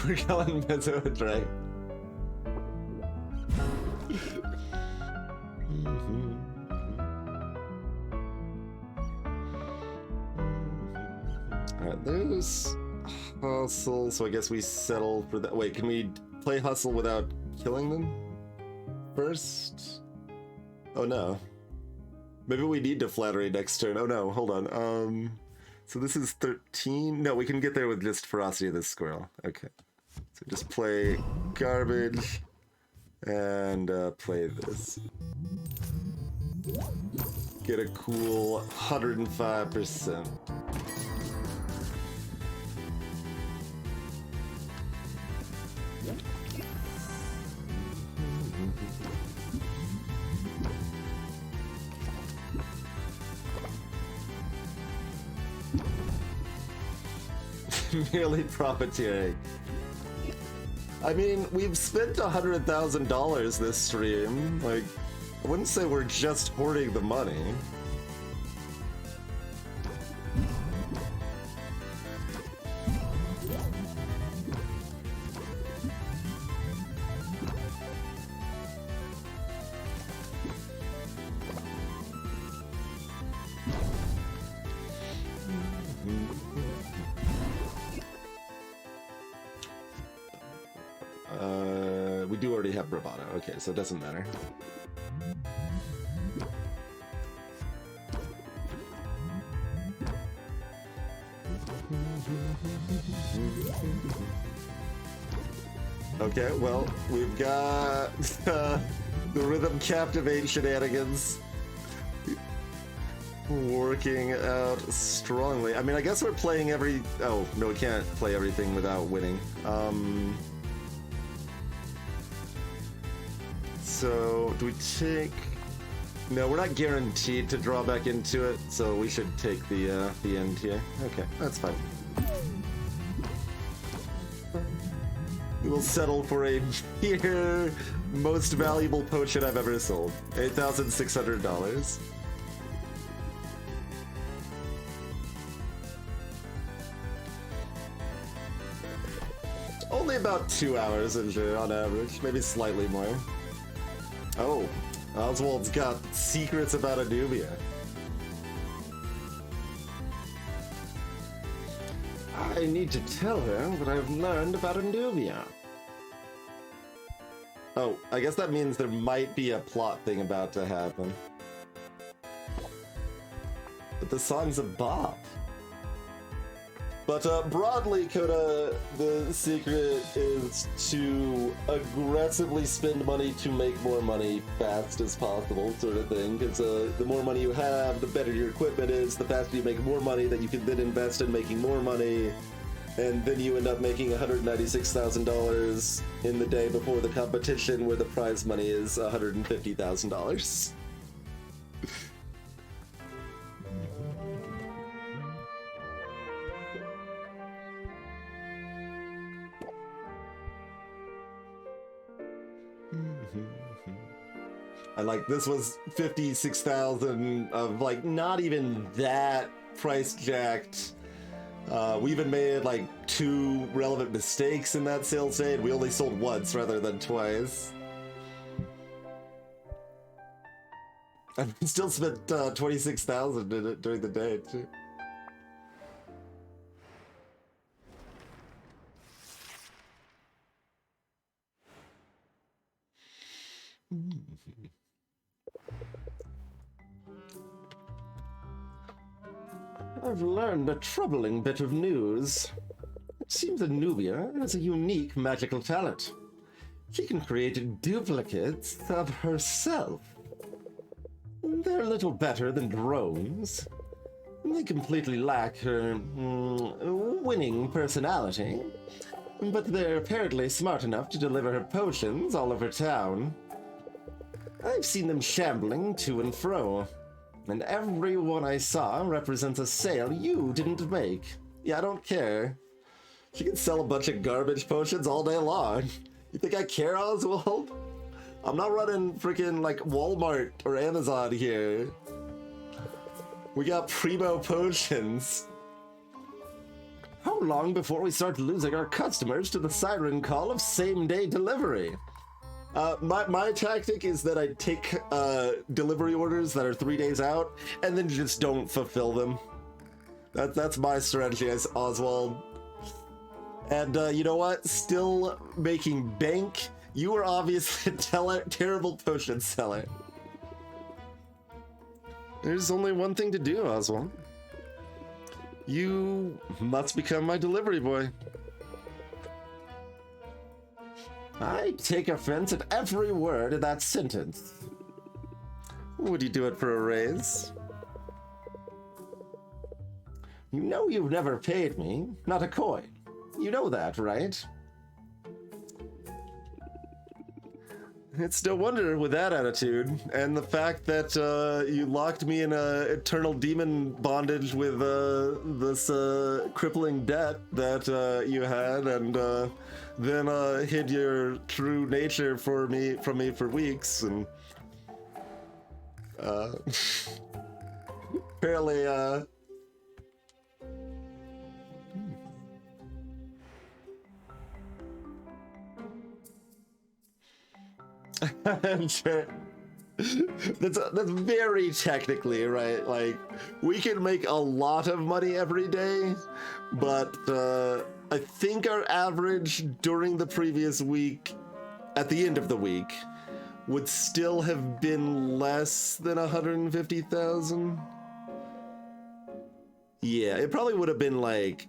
We're going mezzo drag. Alright, there's hustle, so I guess we settle for that. Wait, can we play hustle without killing them first? Oh no. Maybe we need to flattery next turn. Oh no, hold on. So this is 13? No, we can get there with just ferocity of this squirrel. Okay. So just play garbage and play this. Get a cool 105%. Merely profiteering. I mean, we've spent $100,000 this stream. Like, I wouldn't say we're just hoarding the money. We do already have bravado. Okay, so it doesn't matter. Okay, well, we've got the rhythm captivate shenanigans working out strongly. I mean, I guess we're playing every... Oh, no, we can't play everything without winning. So, do we take... No, we're not guaranteed to draw back into it, so we should take the end here. Okay, that's fine. We will settle for a mere most valuable potion I've ever sold. $8,600. Only about 2 hours into on average, maybe slightly more. Oh, Oswald's got secrets about Anubia. I need to tell her what I've learned about Anubia. Oh, I guess that means there might be a plot thing about to happen. But the song's a bop. But broadly, Coda, the secret is to aggressively spend money to make more money fast as possible, sort of thing. Because the more money you have, the better your equipment is, the faster you make more money that you can then invest in making more money. And then you end up making $196,000 in the day before the competition, where the prize money is $150,000. And like, this was 56,000 of like not even that price jacked. We even made like 2 relevant mistakes in that sales day, and we only sold once rather than twice. And we still spent 26,000 in it during the day too. I've learned a troubling bit of news. It seems Anubia has a unique magical talent. She can create duplicates of herself. They're a little better than drones. They completely lack her winning personality, but they're apparently smart enough to deliver her potions all over town. I've seen them shambling to and fro, and every one I saw represents a sale you didn't make. Yeah, I don't care. She can sell a bunch of garbage potions all day long. You think I care, Oswald? I'm not running freaking like Walmart or Amazon here. We got primo potions. How long before we start losing our customers to the siren call of same-day delivery? My tactic is that I take delivery orders that are 3 days out and then just don't fulfill them. That's my strategy as Oswald. And you know what? Still making bank. You are obviously a terrible potion seller. There's only one thing to do, Oswald. You must become my delivery boy. I take offense at every word in that sentence. Would you do it for a raise? You know you've never paid me, not a coin. You know that, right? It's no wonder with that attitude, and the fact that you locked me in a eternal demon bondage with this crippling debt that you had, and then hid your true nature from me for weeks, and apparently I'm sure. That's very technically right. Like, we can make a lot of money every day, but I think our average during the previous week, at the end of the week, would still have been less than 150,000. Yeah, it probably would have been like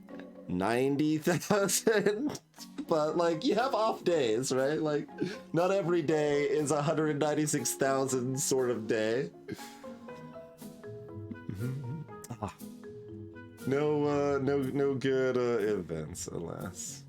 90,000. But like, you have off days, right? Like, not every day is 196,000 sort of day. Ah. No good events, alas.